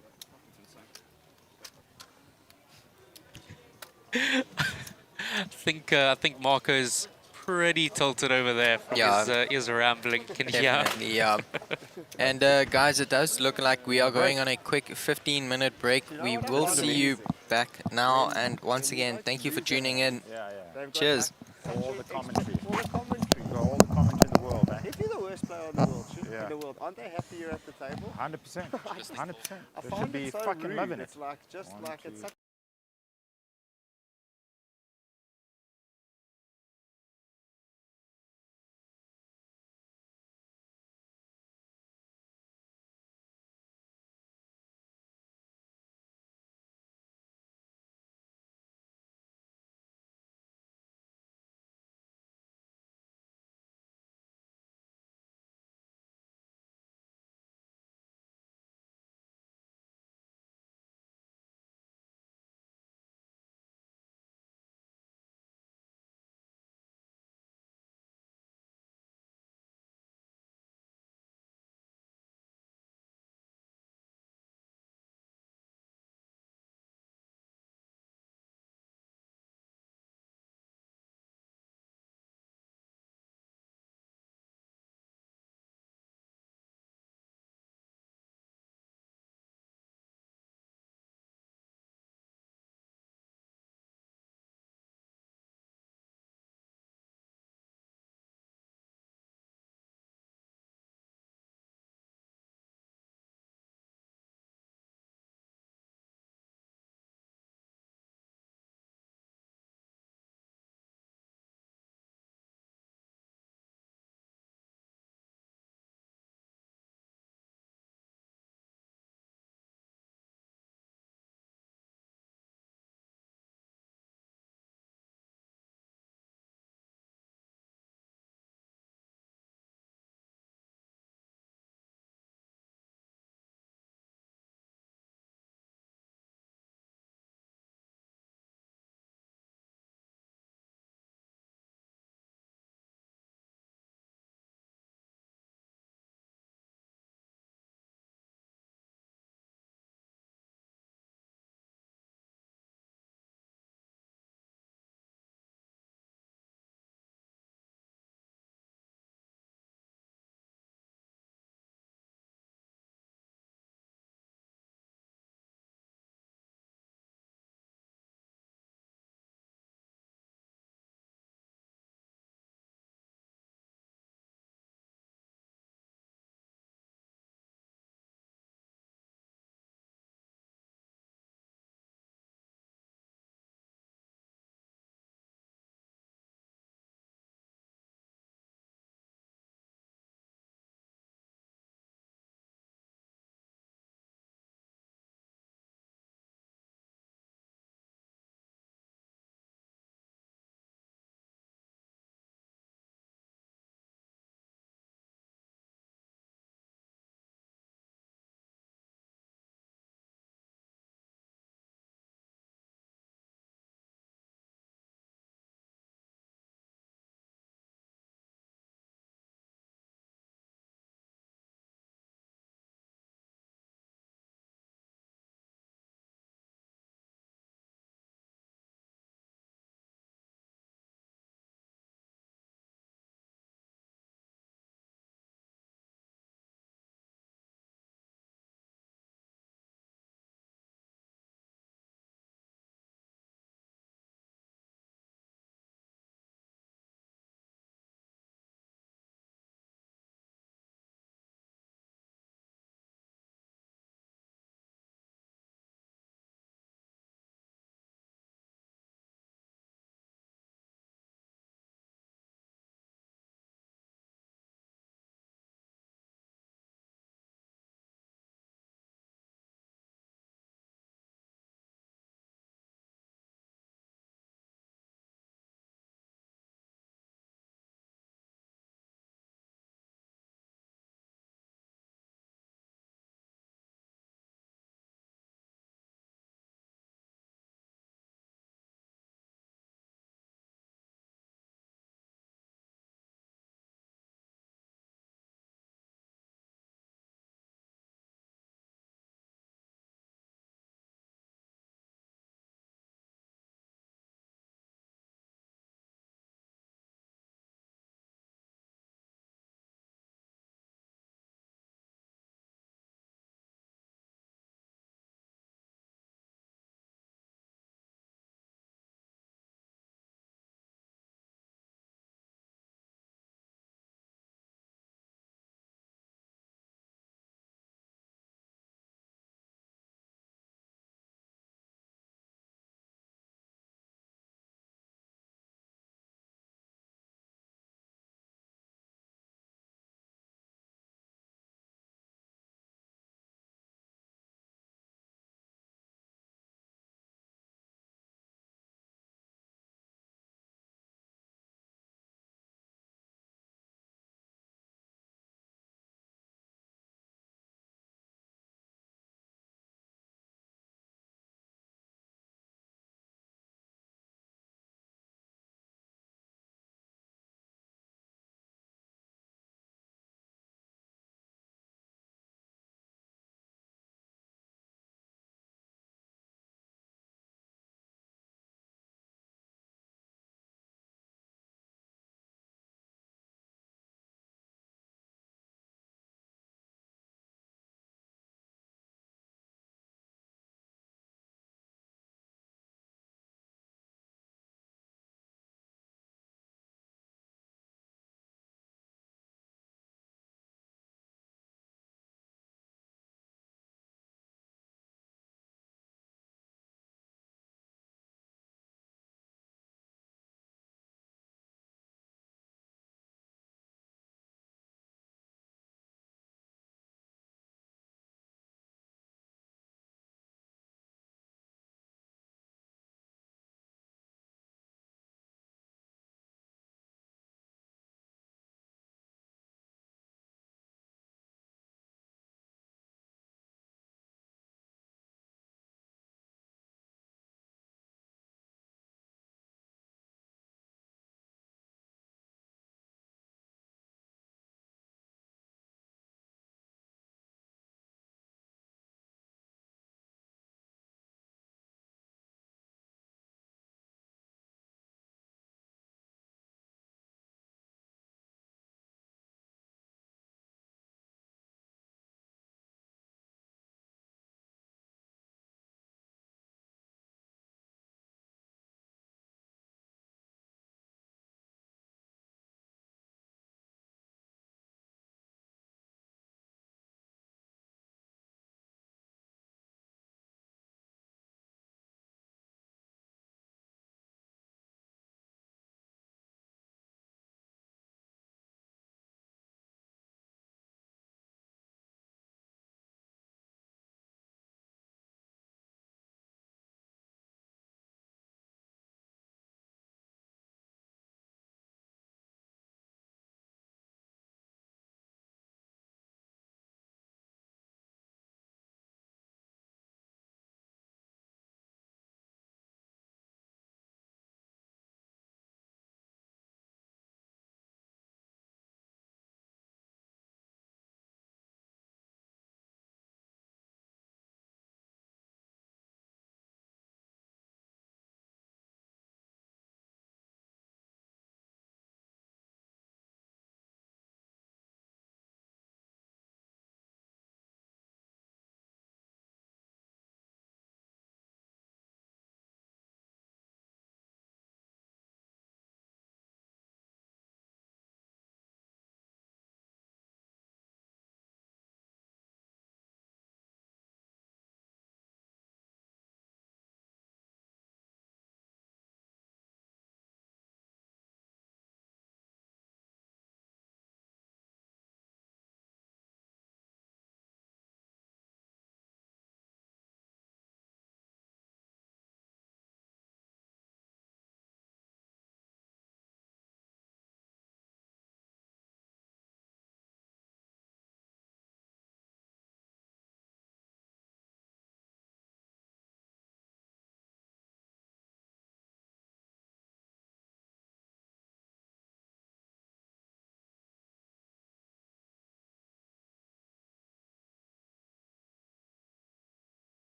I think Marco's pretty tilted over there from his rambling. Can you hear? Definitely, yeah. And guys, it does look like we are going on a quick 15-minute break. We will see you back now. And once again, thank you for tuning in. Cheers. All the commentary. All the commentary. All the commentary in the world. If you're the worst player in the world, in the world, aren't they happy you're at the table? 100%. 100%. I They find should be it so fucking rude. loving it. It's like just like it's such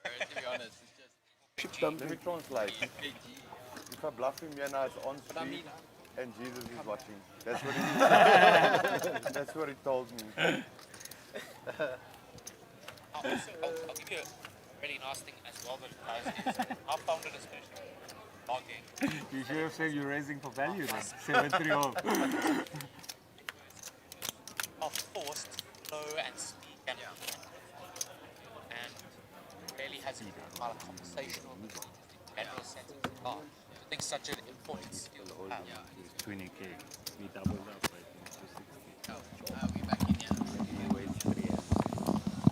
To be honest, it's Let me translate. If I bluff him, yeah, now it's on stream and Jesus is watching. That's what he That's what he told me. I'll give you a really nice thing as well that it does is I found it especially logging. You should have said you're raising for value then. 7-3 off. Are forced low and speak and really has a kind of conversational general settings in life. I think such an important skill to have. 20k. We doubled up, I think, to 60. We back in,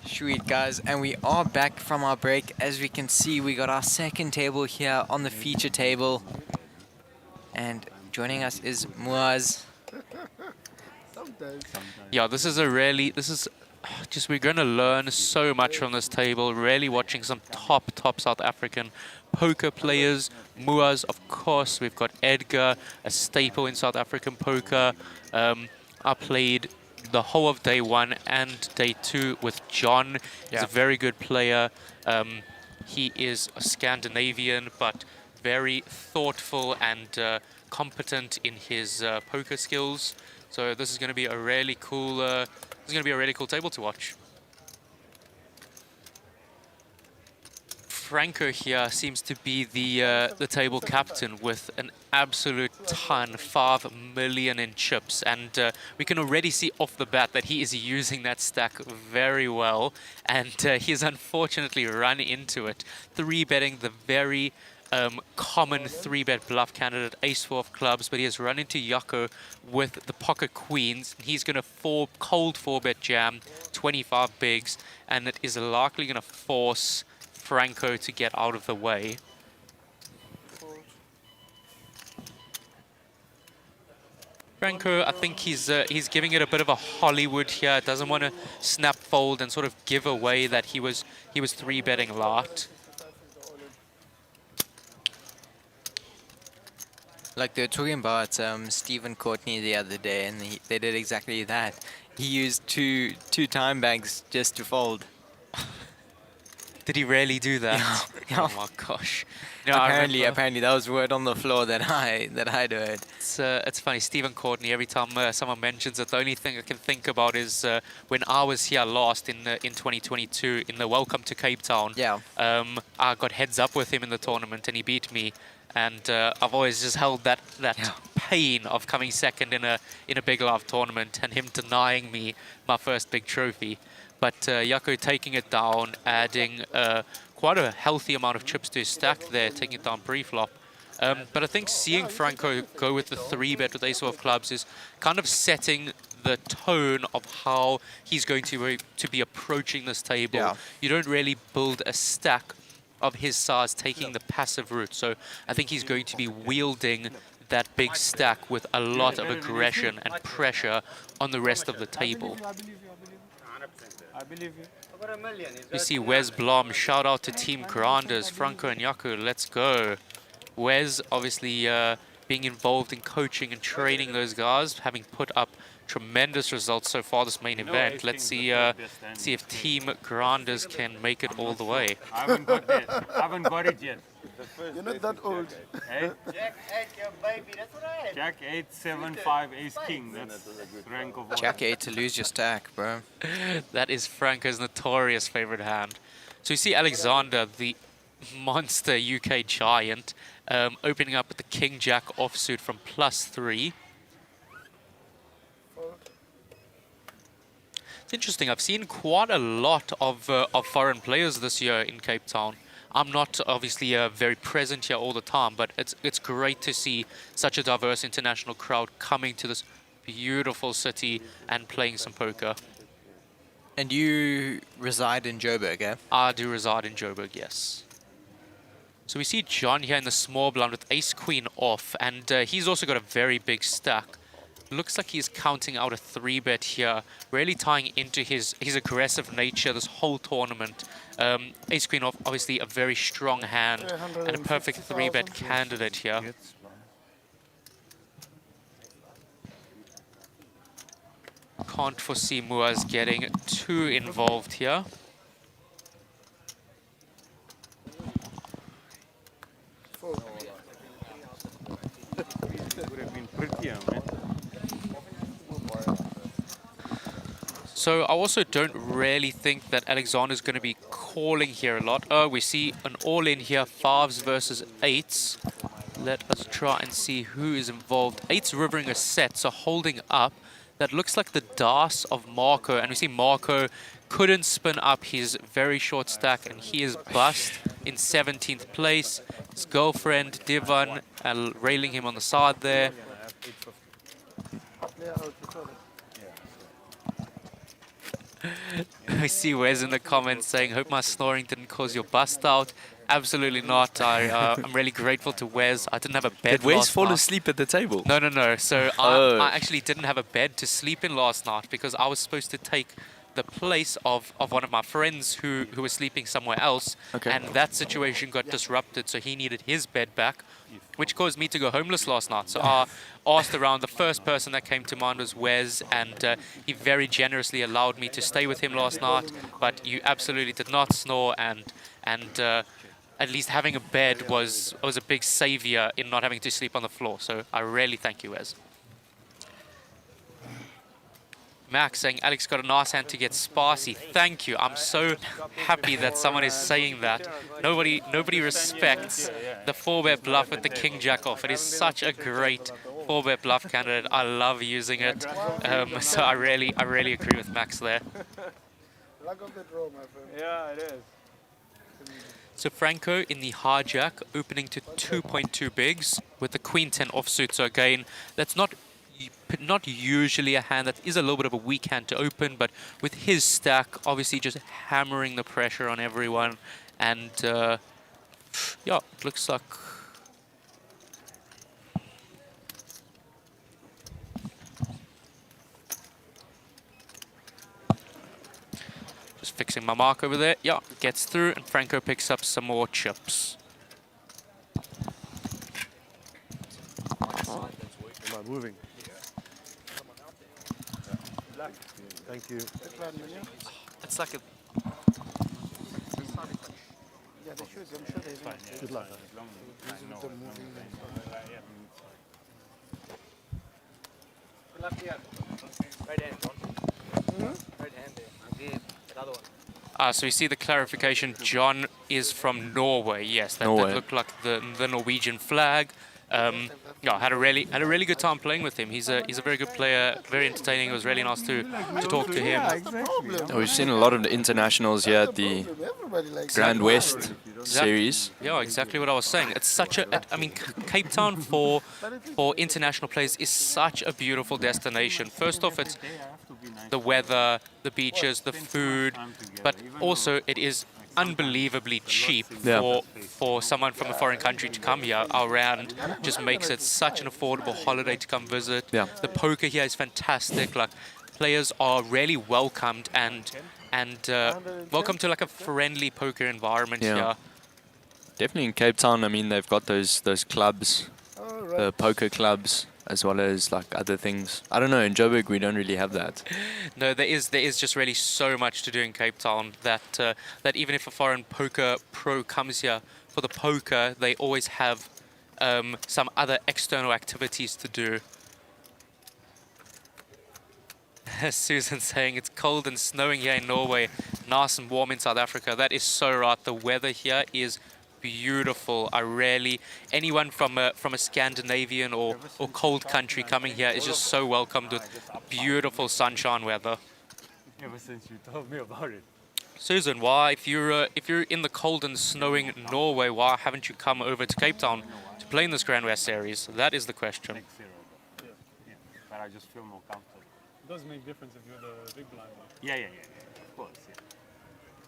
Sweet, guys, and we are back from our break. As we can see, we got our second table here on the feature table. And joining us is Muaz. Yeah, this is we're going to learn so much from this table, really watching some top South African poker players. Muaz, of course, we've got Edgar, a staple in South African poker. I played the whole of day 1 and day 2 with John. He's a very good player. He is a Scandinavian, but very thoughtful and competent in his poker skills. So this is going to be a really cool. This is going to be a really cool table to watch. Franco here seems to be the table captain with an absolute ton, 5 million in chips, and we can already see off the bat that he is using that stack very well, and he's unfortunately run into it, 3-betting the very common 3-bet bluff candidate, ace-4 of clubs, but he has run into Jaco with the pocket queens. He's going to cold 4-bet jam, 25 bigs, and it is likely going to force Franco to get out of the way. Franco, I think he's giving it a bit of a Hollywood here. Doesn't want to snap fold and sort of give away that he was 3-betting a lot. Like they were talking about Stephen Courtney the other day, and they did exactly that. He used two time banks just to fold. Did he really do that? Yeah. Oh my gosh! Apparently that was word on the floor that I heard. It's funny, Stephen Courtney. Every time someone mentions it, the only thing I can think about is when I was here last in 2022 in the Welcome to Cape Town. Yeah. I got heads up with him in the tournament, and he beat me. And I've always just held that pain of coming second in a big live tournament and him denying me my first big trophy. But Jaco taking it down, adding quite a healthy amount of chips to his stack there, taking it down pre-flop. But I think seeing Franco go with the 3-bet with ace-4 of clubs is kind of setting the tone of how he's going to be approaching this table. Yeah. You don't really build a stack of his size taking the passive route. So I think he's going to be wielding that big stack with a lot of aggression and pressure on the rest of the table. I believe you. We see Wes Blom, shout out to Team Granders, Franco and Jaco, let's go. Wes obviously being involved in coaching and training those guys, having put up tremendous results so far this main event. Let's see if Team Granders can make it all the way. I haven't got it. I haven't got it yet. You're not that old. Hey? Jack 8, your baby, that's right. Jack 8, 7, 5, ace king. That's rank of 1. Jack 8 to lose your stack, bro. That is Franco's notorious favorite hand. So you see Alexander, the monster UK giant, opening up with the King Jack offsuit from +3. It's interesting. I've seen quite a lot of foreign players this year in Cape Town. I'm not obviously very present here all the time, but it's great to see such a diverse international crowd coming to this beautiful city and playing some poker. And you reside in Joburg, eh? I do reside in Joburg, yes. So we see John here in the small blind with ace-queen off, and he's also got a very big stack. Looks like he's counting out a 3-bet here, really tying into his aggressive nature this whole tournament. Ace-queen off, obviously a very strong hand and a perfect 3-bet candidate here. Can't foresee Muaz getting too involved here. So I also don't really think that Alexander's going to be calling here a lot. Oh, we see an all-in here, 5s versus 8s. Let us try and see who is involved. 8s rivering a set, so holding up. That looks like the dice of Marco, and we see Marco couldn't spin up his very short stack, and he is bust in 17th place. His girlfriend, Divan, railing him on the side there. We see Wes in the comments saying, hope my snoring didn't cause your bust out. Absolutely not. I'm really grateful to Wes. I didn't have a bed Did Wes last fall night. asleep at the table? No, no, no. So I actually didn't have a bed to sleep in last night because I was supposed to take the place of one of my friends who was sleeping somewhere else. Okay. And that situation got disrupted, so he needed his bed back, which caused me to go homeless last night. So I asked around. The first person that came to mind was Wes, and he very generously allowed me to stay with him last night. But you absolutely did not snore, and at least having a bed was a big savior in not having to sleep on the floor. So I really thank you, Wes. Max saying, Alex got a nice hand to get spicy. Thank you. I'm so happy that someone is saying that. Nobody respects the 4-bet bluff with the King Jack off. It is such a great 4-bet bluff candidate. I love using it. So I really agree with Max there. Luck of the draw, my friend. Yeah, it is. So Franco in the hijack, opening to 2.2 bigs with the Queen 10 offsuit. So again, that's not usually a hand that is a little bit of a weak hand to open, but with his stack, obviously just hammering the pressure on everyone. And yeah, it looks like... Just fixing my mark over there. Yeah, gets through, and Franco picks up some more chips. Am I moving? Thank you. It's like a... Yeah, they should. I'm sure they will. Good luck. Good luck here. Right hand, John. Right hand there. Okay, another one. So we see the clarification. John is from Norway. Yes, that looked like the Norwegian flag. Yeah, had a really good time playing with him. He's a very good player, very entertaining. It was really nice to talk to him. We've seen a lot of the internationals here at the Grand West series. Yeah, exactly what I was saying. It's such a, I mean, Cape Town for international players is such a beautiful destination. First off, it's the weather, the beaches, the food, but also it is unbelievably cheap for someone from a foreign country to come here. Our round just makes it such an affordable holiday to come visit. Yeah. The poker here is fantastic. Like, players are really welcomed and welcome to like a friendly poker environment here. Definitely in Cape Town. I mean, they've got those clubs, the poker clubs, as well as like other things. I don't know, in Joburg we don't really have that. No, there is just really so much to do in Cape Town that that even if a foreign poker pro comes here for the poker, they always have some other external activities to do. Susan saying it's cold and snowing here in Norway, nice and warm in South Africa. That is so right. The weather here is beautiful. Anyone from a Scandinavian or cold country coming here is just so welcomed with beautiful sunshine weather. Ever since you told me about it. Susan, why, if you're in the cold and snowing Norway, why haven't you come over to Cape Town to play in this Grand West series? That is the question. Yeah, but I just feel more comfortable. It does make a difference if you're the big blind one. Yeah, of course, yeah.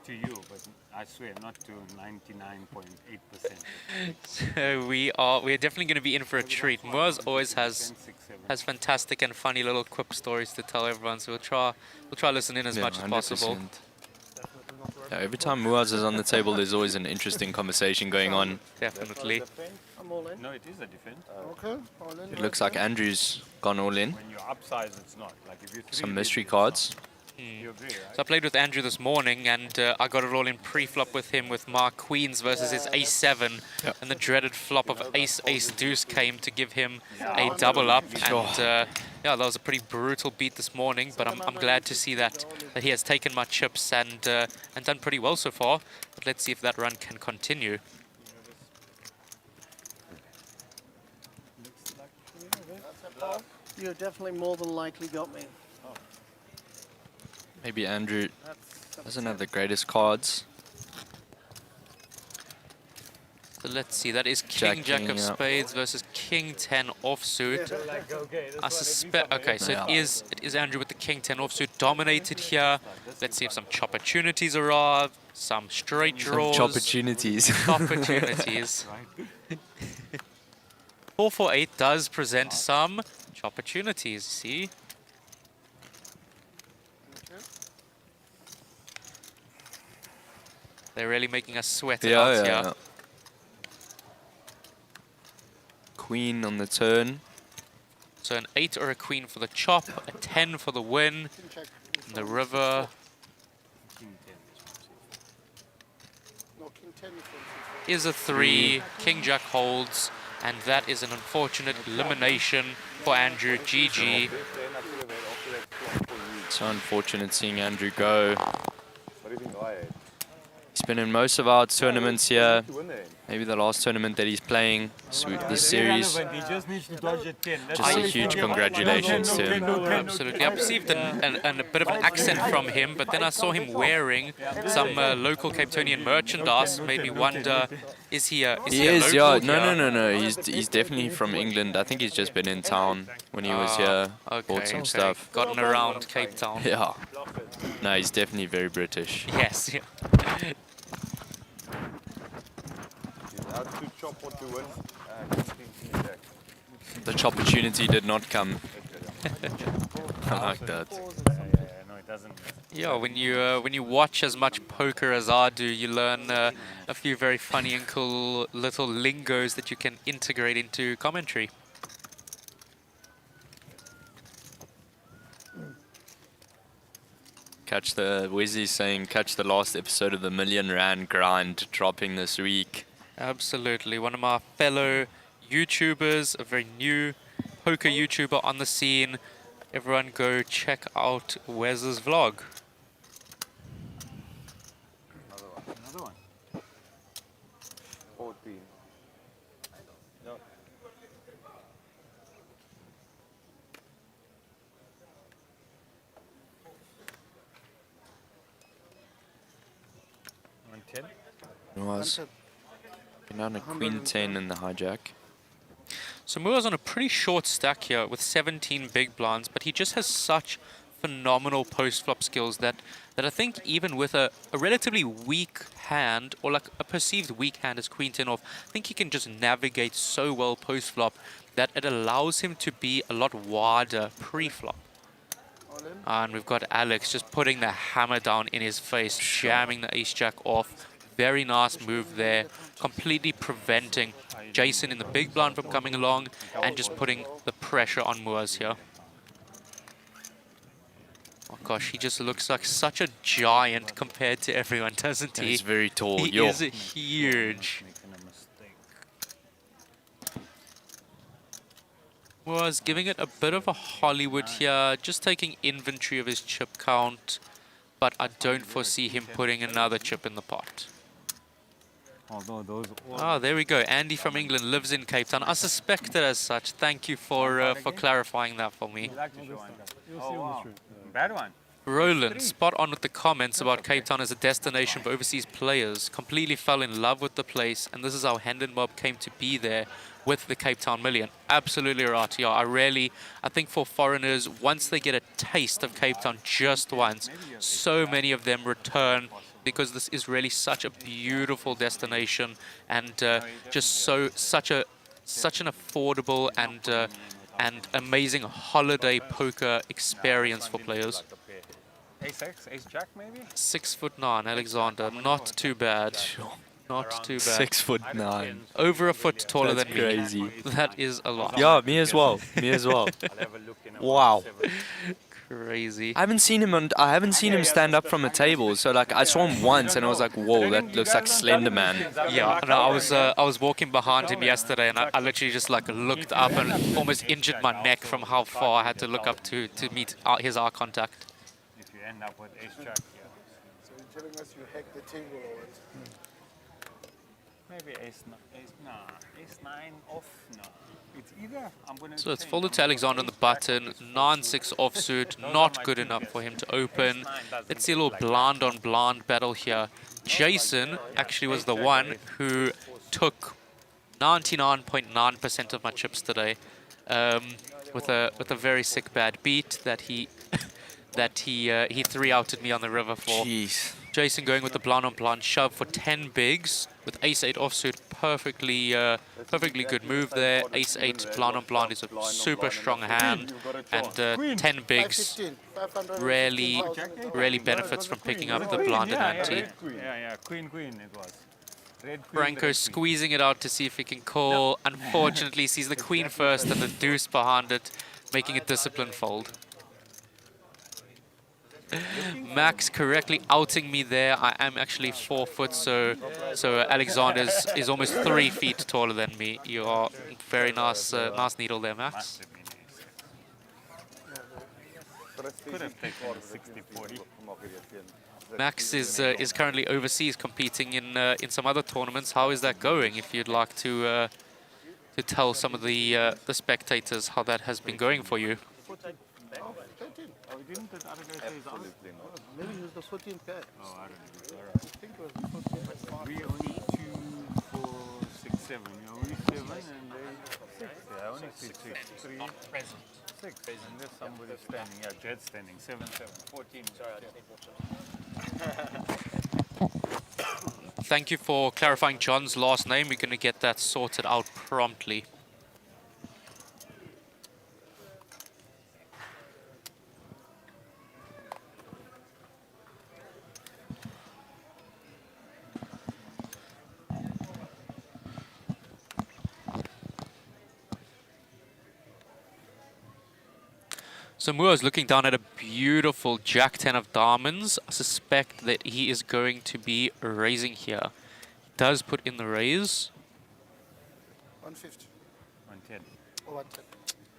To you, but I swear not to 99.8%. So we're definitely going to be in for a treat. Moaz always has fantastic and funny little quip stories to tell everyone, so we'll try listen in as much as possible. Yeah, every time Muaz is on the table, there's always an interesting conversation going on. Definitely. No, it is a defend. Okay, all in. It looks like Andrew's gone all in. When you upsize, it's not. Like if you Some mystery cards. You agree, right? So I played with Andrew this morning, and I got it all in pre-flop with him with Mark Queens versus his Ace-7, and the dreaded flop of Ace-Ace-Deuce came to give him a double up, and yeah, that was a pretty brutal beat this morning, but I'm glad to see that he has taken my chips and done pretty well so far. But let's see if that run can continue. You definitely more than likely got me. Maybe Andrew doesn't have the greatest cards. So let's see, that is King Jack of yeah. Spades versus King 10 offsuit. I suspect, okay, so it is Andrew with the King 10 offsuit dominated here. Let's see if some chop opportunities arrive, some straight draws. Some chop opportunities. Chop opportunities. 448 does present some chop opportunities, see? They're really making us sweat it out here. Queen on the turn. So an 8 or a queen for the chop, a 10 for the win. And the river is a 3. King Jack holds, and that is an unfortunate elimination for Andrew. GG. So unfortunate seeing Andrew go. He's been in most of our tournaments here. Maybe the last tournament that he's playing this series. Just a huge congratulations to him. Absolutely. I perceived a bit of an accent from him, but then I saw him wearing some local Cape Townian merchandise. Made me wonder, is he a He is, local yeah. here? No. He's definitely from England. I think he's just been in town when he was here. Bought some stuff. Gotten around Cape Town. Yeah. No, he's definitely very British. Yes. Yeah. The chop opportunity did not come. I like that. No, it doesn't. Yeah, when you watch as much poker as I do, you learn a few very funny and cool little lingos that you can integrate into commentary. Catch the Wesley saying, catch the last episode of the R1 million grind dropping this week. Absolutely, one of my fellow YouTubers, a very new poker YouTuber on the scene. Everyone go check out Wes's vlog. Another one. 14. No. It was. Been on a queen 10 in the hijack. So Mua's on a pretty short stack here with 17 big blinds, but he just has such phenomenal post-flop skills that I think even with a relatively weak hand, or like a perceived weak hand as queen 10 off, I think he can just navigate so well post-flop that it allows him to be a lot wider pre-flop. And we've got Alex just putting the hammer down in his face, jamming the ace-jack off. Very nice move there, completely preventing Jason in the big blind from coming along and just putting the pressure on Moors here. Oh gosh, he just looks like such a giant compared to everyone, doesn't he? He's very tall. He is huge. Was giving it a bit of a Hollywood here, just taking inventory of his chip count, but I don't foresee him putting another chip in the pot. Oh, there we go. Andy from England lives in Cape Town. I suspected as such. Thank you for clarifying that for me. Oh, wow. Bad one. Roland, spot on with the comments about Cape Town as a destination for overseas players. Completely fell in love with the place, and this is how Hendon Bob came to be there with the Cape Town Million. Absolutely right. Yeah, I think for foreigners, once they get a taste of Cape Town just once, so many of them return because this is really such a beautiful destination and just such an affordable and amazing holiday poker experience for players. Ace-X, Ace-Jack maybe? 6'9", Alexander. Not too bad. Not too bad. 6'9". Over a foot taller That's than crazy. me. That is a lot. Yeah, me as well. Me as well. Wow. crazy. I haven't seen him stand up from a table. So like I saw him once and I was like, whoa, that looks like Slender Man. Yeah, no, I was walking behind him yesterday, and I literally just like looked up and almost injured my neck from how far I had to look up to meet his eye contact. If you end up with ace jack, yeah. So you're telling us you hacked the table or what? Maybe ace 9 off, no. It's either I'm going to. So it's folded to Alexander on the button, 9-6 offsuit, not good enough for him to open. Let's see a little blind on blind battle here. Jason actually was the one who took 99.9% of my chips today, with a very sick bad beat that he he 3-outed me on the river for. Jeez. Jason going with the blind on blind shove for 10 bigs with ace-8 offsuit. Perfectly good move there. Ace-8 blind on blind is a super strong hand, and 10 bigs rarely benefits from picking up the blind in ante. Yeah, queen it was. Branko squeezing it out to see if he can call. Unfortunately, sees the queen first and the deuce behind it, making a discipline fold. Max correctly outing me there. I am actually 4 foot, so Alexander is almost 3 feet taller than me. You are very nice needle there, Max. Could have taken 60-40. Max is currently overseas competing in some other tournaments. How is that going? If you'd like to tell some of the spectators how that has been going for you. Didn't the other guy say his other? Maybe it was the 14 pad. Oh, I don't know. I think it was the 14. We only 2, 4, 6, 7. You only 7 and they 6. Yeah, only 6. 3. Not present. 6. And there's somebody standing. Yeah, Jed's standing. 7, 14. Sorry, I didn't Thank you for clarifying John's last name. We're going to get that sorted out promptly. So Moore is looking down at a beautiful Jack-10 of diamonds. I suspect that he is going to be raising here. He does put in the raise. 150. 110. Oh, 110.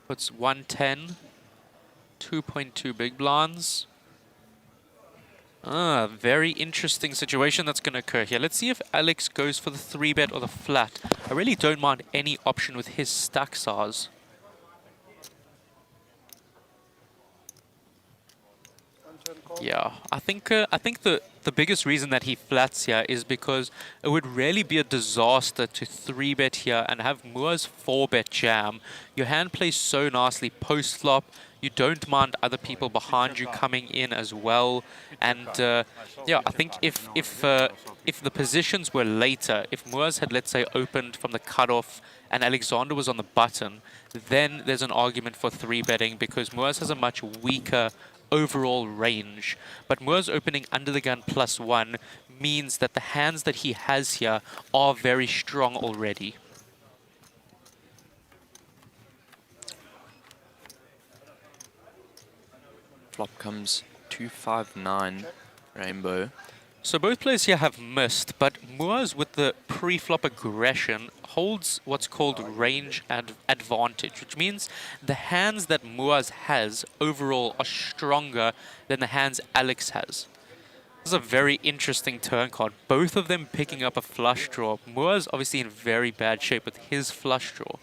Puts 110. 2.2 big blinds. Very interesting situation that's going to occur here. Let's see if Alex goes for the 3-bet or the flat. I really don't mind any option with his stack size. Yeah, I think the biggest reason that he flats here is because it would really be a disaster to 3-bet here and have Moore's 4-bet jam. Your hand plays so nicely post-flop. You don't mind other people behind you coming in as well. And yeah, I think if the positions were later, if Moore's had, let's say, opened from the cutoff and Alexander was on the button, then there's an argument for 3-betting because Moore's has a much weaker overall range. But Moore's opening under the gun +1 means that the hands that he has here are very strong already. Flop comes 259 rainbow. So both players here have missed, but Moore's with the pre-flop aggression holds what's called range advantage, which means the hands that Moore's has overall are stronger than the hands Alex has. This is a very interesting turn card. Both of them picking up a flush draw. Moore's obviously in very bad shape with his flush draw.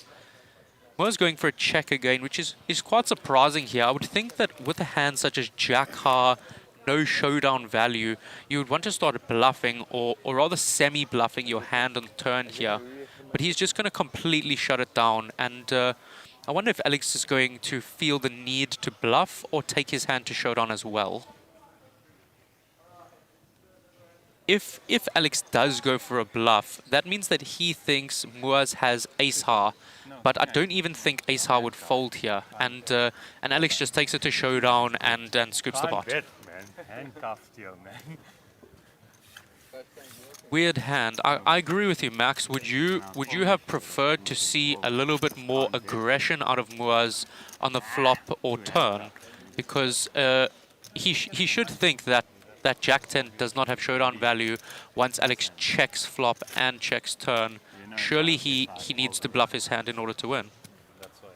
Moore's going for a check again, which is quite surprising here. I would think that with a hand such as Jack-Ha, no showdown value, you would want to start bluffing or rather semi-bluffing your hand on turn here. But he's just going to completely shut it down. And I wonder if Alex is going to feel the need to bluff or take his hand to showdown as well. If Alex does go for a bluff, that means that he thinks Moore's has ace-ha. But I don't even think ace-ha would fold here. And Alex just takes it to showdown and scoops the pot. Handcuffed you, man. Weird hand. I agree with you, Max. Would you have preferred to see a little bit more aggression out of Moore's on the flop or turn? because he should think that Jack 10 does not have showdown value once Alex checks flop and checks turn. Surely he needs to bluff his hand in order to win. That's why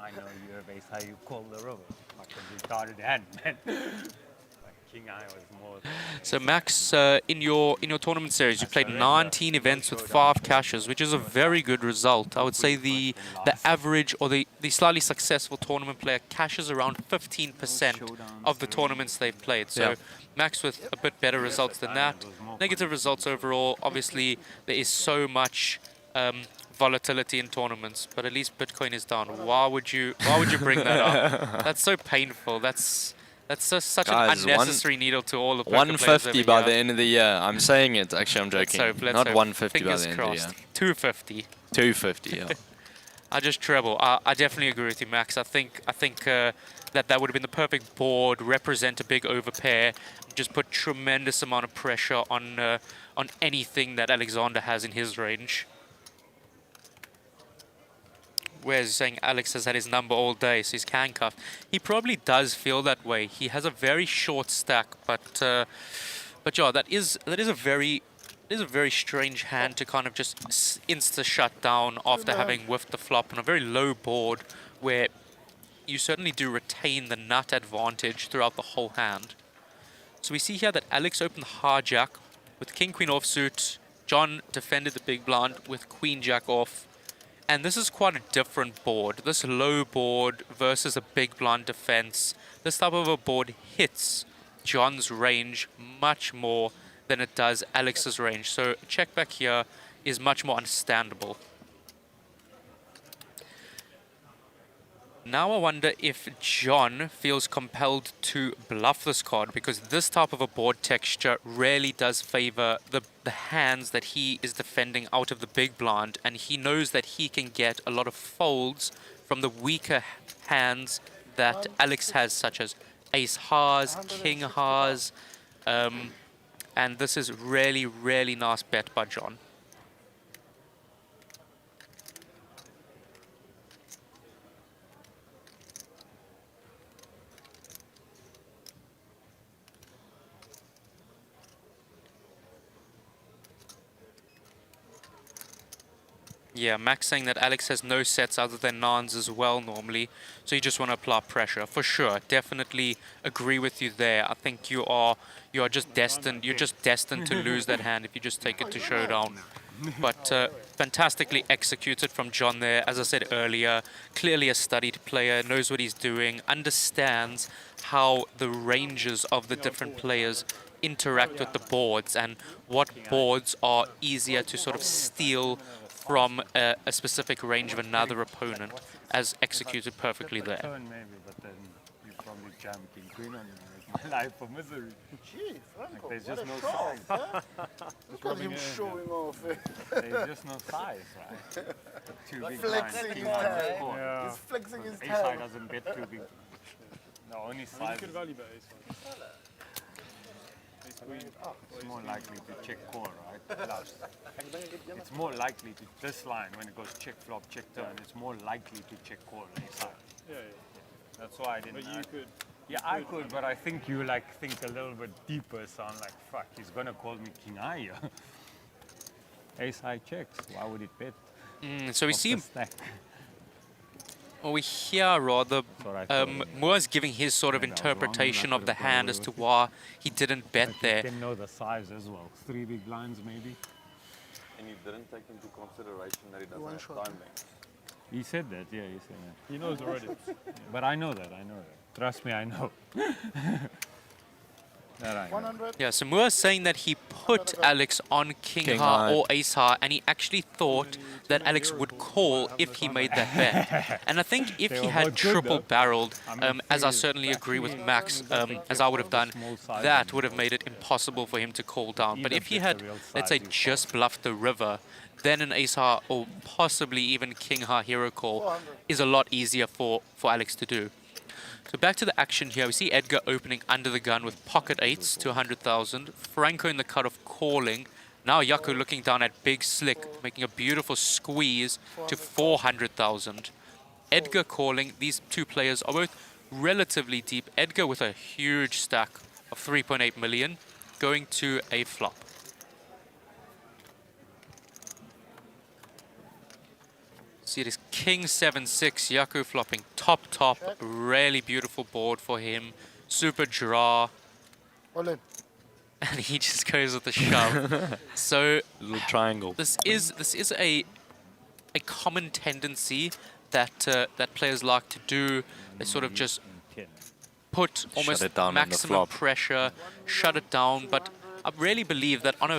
I know you have ace high, you call the river. Like a retarded hand, man. Like king eye was more. So Max, in your tournament series, you played 19 events with 5 cashes, which is a very good result. I would say the average or the slightly successful tournament player cashes around 15% of the tournaments they've played. So Yeah. Max with a bit better results than that. Negative results overall. Obviously, there is so much volatility in tournaments, but at least Bitcoin is down. Why would you bring that up? That's so painful. That's such Guys, an unnecessary needle to all the poker players 150 every by year. the end of the year. I'm saying it. Actually, I'm joking. Not 150 by the end of the year. 250. 250, yeah. I just treble. I definitely agree with you, Max. I think that would have been the perfect board. Represent a big overpair. Just put tremendous amount of pressure on anything that Alexander has in his range. Whereas saying Alex has had his number all day, so he's handcuffed. He probably does feel that way. He has a very short stack, but yeah, that is a very strange hand to kind of just insta shut down after having whiffed the flop on a very low board, where you certainly do retain the nut advantage throughout the whole hand. So we see here that Alex opened hijack with king queen offsuit. John defended the big blind with queen jack off. And this is quite a different board. This low board versus a big blind defense. This type of a board hits John's range much more than it does Alex's range. So a check back here is much more understandable. Now I wonder if John feels compelled to bluff this card, because this type of a board texture really does favor the hands that he is defending out of the big blind, and he knows that he can get a lot of folds from the weaker hands that Alex has, such as ace Haas, king Haas, and this is really, really nice bet by John. Yeah, Max saying that Alex has no sets other than nines as well normally, so you just want to apply pressure for sure. Definitely agree with you there. I think you are just destined. You're just destined to lose that hand if you just take it to showdown. But fantastically executed from John there. As I said earlier, clearly a studied player, knows what he's doing, understands how the ranges of the different players interact with the boards and what boards are easier to sort of steal from a specific range of another opponent, as executed perfectly there. Turn maybe, but then you probably jam king queen on me. Make my life a misery. Gee, Franco, Like, there's what just a no troll, size. huh? Look at him showing off. There's just no size, right? Too Like big flexing blind, his king blind, tail. four. Yeah. He's flexing his Ace tail. high doesn't bet too big. No, only I mean, size. you could value bet ace high. It's more likely to check call, right? Last. It's more likely to, this line, when it goes check flop, check turn, it's more likely to check call ace high. Yeah, yeah. That's why I didn't. But you could. Yeah, I could, but I think you like think a little bit deeper, so I'm like, fuck, he's gonna call me king high here. Ace high checks, why would it bet? So we Off see, the stack. or we hear rather, Moore's giving his sort of interpretation of the hand as to why he didn't bet there. You didn't know the size as well. 3 big blinds maybe. And you didn't take into consideration that he doesn't have time length. He said that, yeah, he said that. He knows already. But I know that. Trust me, I know. That I know. 100. Yeah, so Moore's saying that he put Alex on king high or ace high, and he actually thought that Alex would call if he made that bet. And I think if he had triple barreled, as I certainly agree with Max, as I would have done, that would have made it impossible for him to call down. But if he had, let's say, just bluffed the river, then an ace high or possibly even king high hero call is a lot easier for Alex to do. So back to the action here, we see Edgar opening under the gun with pocket eights to 100,000. Franco in the cutoff calling. Now Yaku looking down at Big Slick, making a beautiful squeeze to 400,000. Edgar calling. These two players are both relatively deep. Edgar with a huge stack of 3.8 million going to a flop. See, it is King 7-6, Yaku flopping top, really beautiful board for him. Super draw. All in. And he just goes with the shove. So little triangle. This is a common tendency that that players like to do. They sort of just put almost it down on the maximum flop. pressure, shut it down. But I really believe that on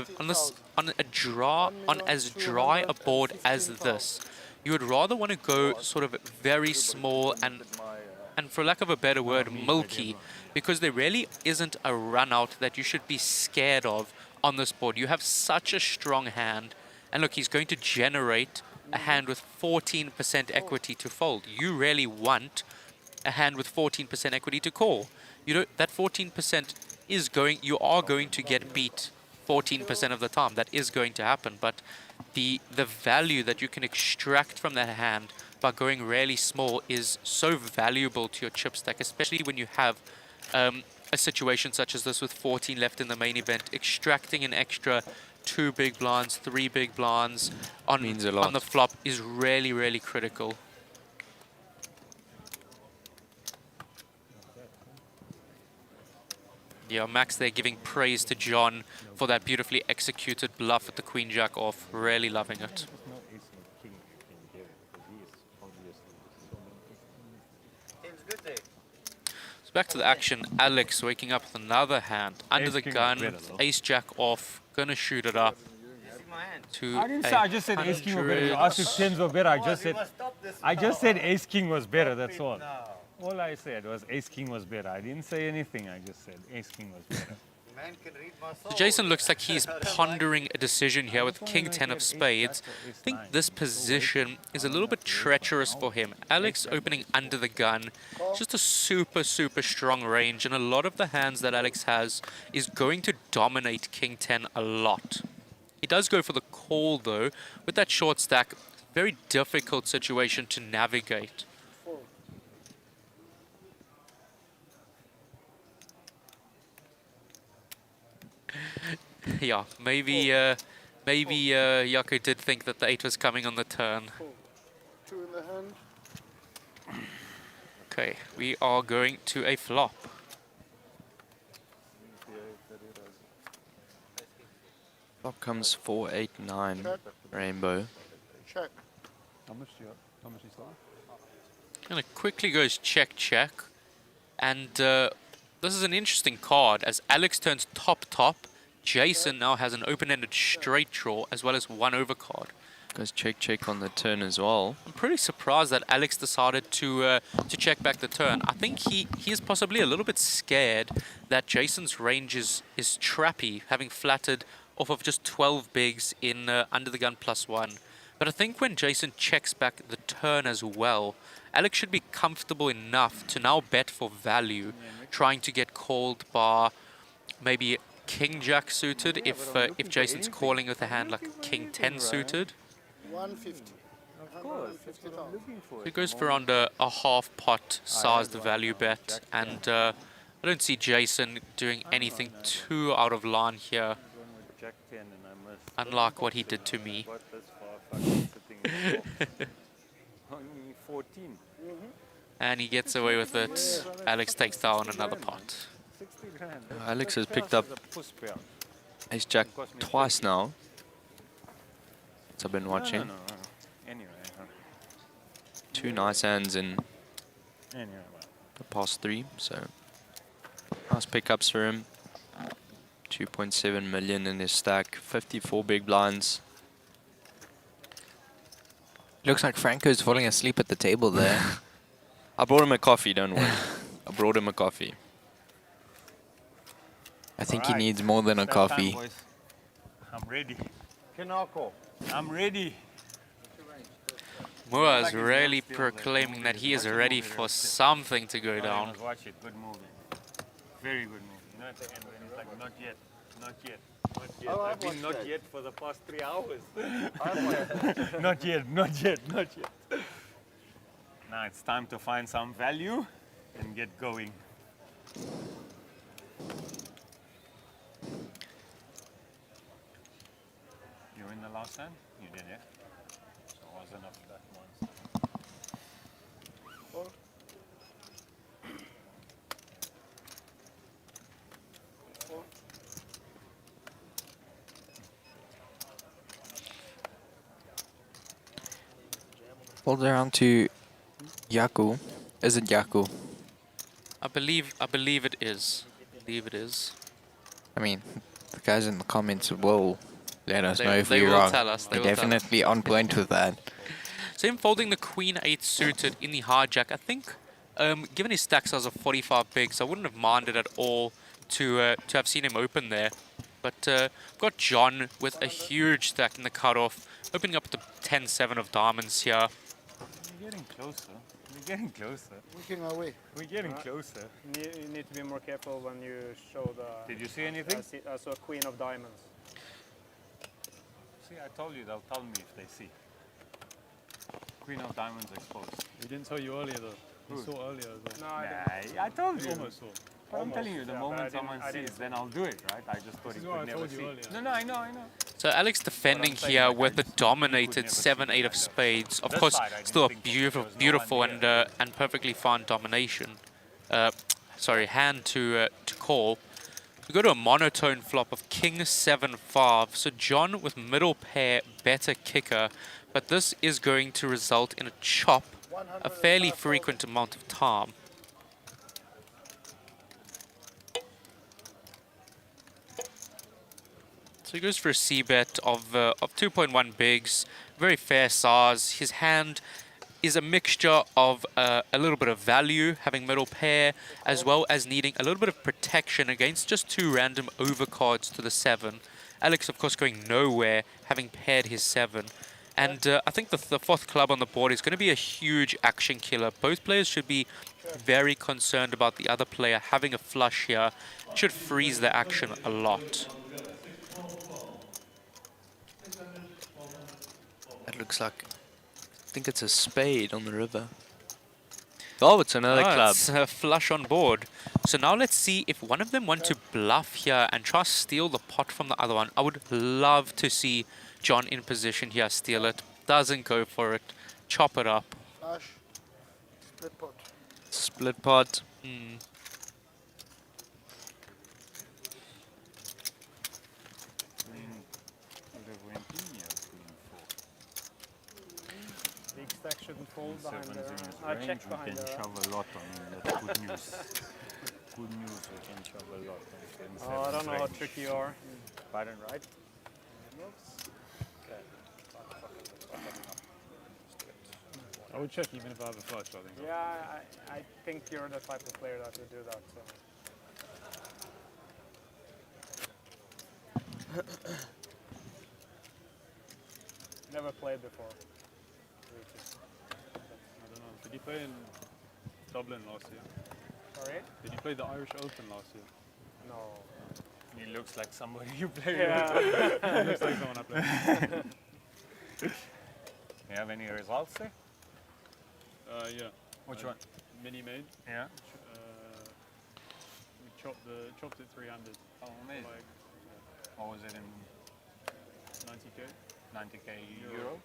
as dry a board as this, you would rather want to go sort of very small and for lack of a better word, milky, because there really isn't a run out that you should be scared of on this board. You have such a strong hand, and look, he's going to generate a hand with 14% equity to fold. You really want a hand with 14% equity to call. You know, that 14% is going, you are going to get beat 14% of the time. That is going to happen, but the value that you can extract from that hand by going really small is so valuable to your chip stack, especially when you have a situation such as this with 14 left in the main event. Extracting an extra 2 big blinds, 3 big blinds on the flop is really, really critical. Yeah, Max there giving praise to John for that beautifully executed bluff with the Queen Jack off. Really loving it. So back to the action. Alex waking up with another hand. Under the gun, Ace Jack off. Gonna shoot it up. I didn't say, I just said Ace King was better. You asked if tens were better. I just said Ace King was better, that's all. All I said was Ace King was better. I didn't say anything, I just said Ace King was better. So Jason looks like he's pondering a decision here with King 10 of spades. I think this position is a little bit treacherous for him. Alex opening under the gun, just a super, super strong range, and a lot of the hands that Alex has is going to dominate King 10 a lot. He does go for the call though. With that short stack, very difficult situation to navigate. Yeah, maybe Yaku did think that the 8 was coming on the turn. 2 in the hand. Okay, we are going to a flop. Flop comes 4, 8, 9, rainbow. Check. How much is that? And it quickly goes check, check. And this is an interesting card as Alex turns top. Jason now has an open-ended straight draw as well as 1 overcard. Goes check on the turn as well. I'm pretty surprised that Alex decided to check back the turn. I think he is possibly a little bit scared that Jason's range is trappy, having flattered off of just 12 bigs in under the gun +1. But I think when Jason checks back the turn as well, Alex should be comfortable enough to now bet for value, trying to get called by maybe King Jack suited if Jason's calling with a hand like King 10 suited. 150. Of course, that's what I'm looking for. It goes for under a half pot sized value bet, and I don't see Jason doing anything too out of line here, unlike what he did to me. Only 14. And he gets away with it. Alex takes down another pot. Alex has picked up Ace Jack twice now. Since I've been watching. Anyway. 2 nice hands in the past 3, so nice pickups for him. 2.7 million in his stack, 54 big blinds. Looks like Franco's falling asleep at the table there. I brought him a coffee, don't worry. I brought him a coffee. I think he needs more than a coffee. I'm ready. I'm ready. Moa is really proclaiming that he is ready for something to go down. Watch it, good movie. Very good movie. Not at the end when it's like, not yet. I've been not yet for the past 3 hours. Not yet. Now it's time to find some value. and get going. You win the last hand? You did, yeah? So it was enough of that once. Four. Four. Folds around to Yaku. Is it Yaku? I believe it is. I believe it is. I mean, the guys in the comments will let us know if They we're will wrong. tell us. They're They will tell us. definitely on point with that. So him folding the Queen 8 suited in the hijack, I think, given his stack size of 45 bigs, I wouldn't have minded at all to have seen him open there. But got John with a huge stack in the cutoff, opening up the 10-7 of diamonds here. We're getting closer. We're getting closer. Working our way. We're getting closer. You need to be more careful when you show the... Did you see anything? I saw Queen of Diamonds. See, I told you they'll tell me if they see. Queen of Diamonds exposed. He didn't tell you earlier though. He Who? saw earlier as well. No, I told you. Almost saw. But I'm telling you, the Yeah, moment but someone I sees, didn't then I'll do it, right? I just thought This he is what could I never told you see. earlier. No, I know. So Alex defending But I'm saying, here like, I with the just thought he dominated could never see 7-8 of spades. Of This course, side, I didn't still a think beautiful, there was no beautiful one and perfectly fine domination. Sorry, hand to call. We go to a monotone flop of King 7-5. So John with middle pair, better kicker, but this is going to result in a chop, a fairly frequent amount of time. So he goes for a c-bet of 2.1 bigs, very fair size. His hand is a mixture of a little bit of value, having middle pair, as well as needing a little bit of protection against just two random overcards to the 7. Alex, of course, going nowhere, having paired his 7. And I think the fourth club on the board is going to be a huge action killer. Both players should be very concerned about the other player having a flush here. It should freeze the action a lot. That looks like, I think it's a spade on the river. Oh, it's another club. It's a flush on board. So now let's see if one of them want to bluff here and try to steal the pot from the other one. I would love to see John in position here, steal it. Doesn't go for it. Chop it up. Flash. Split pot. Split pot. Big stack shouldn't fall behind Sevens there. in his I range, checked we behind can there. shove a lot on him. That's good news. Good news, we can shove a lot on 10 Oh, I don't know how range. tricky you are. Pardon, right? I would check even if I have a flush, I think. Yeah, I think you're the type of player that would do that. So. Never played before. I don't know. Did you play in Dublin last year? Sorry? Did you play the Irish Open last year? No. He looks like somebody you play Yeah. with. He looks like someone I play with. You have any results there? Yeah. Which one? Mini made. Yeah. We chopped it 300. Oh, amazing. What was it in? 90k. 90k euro?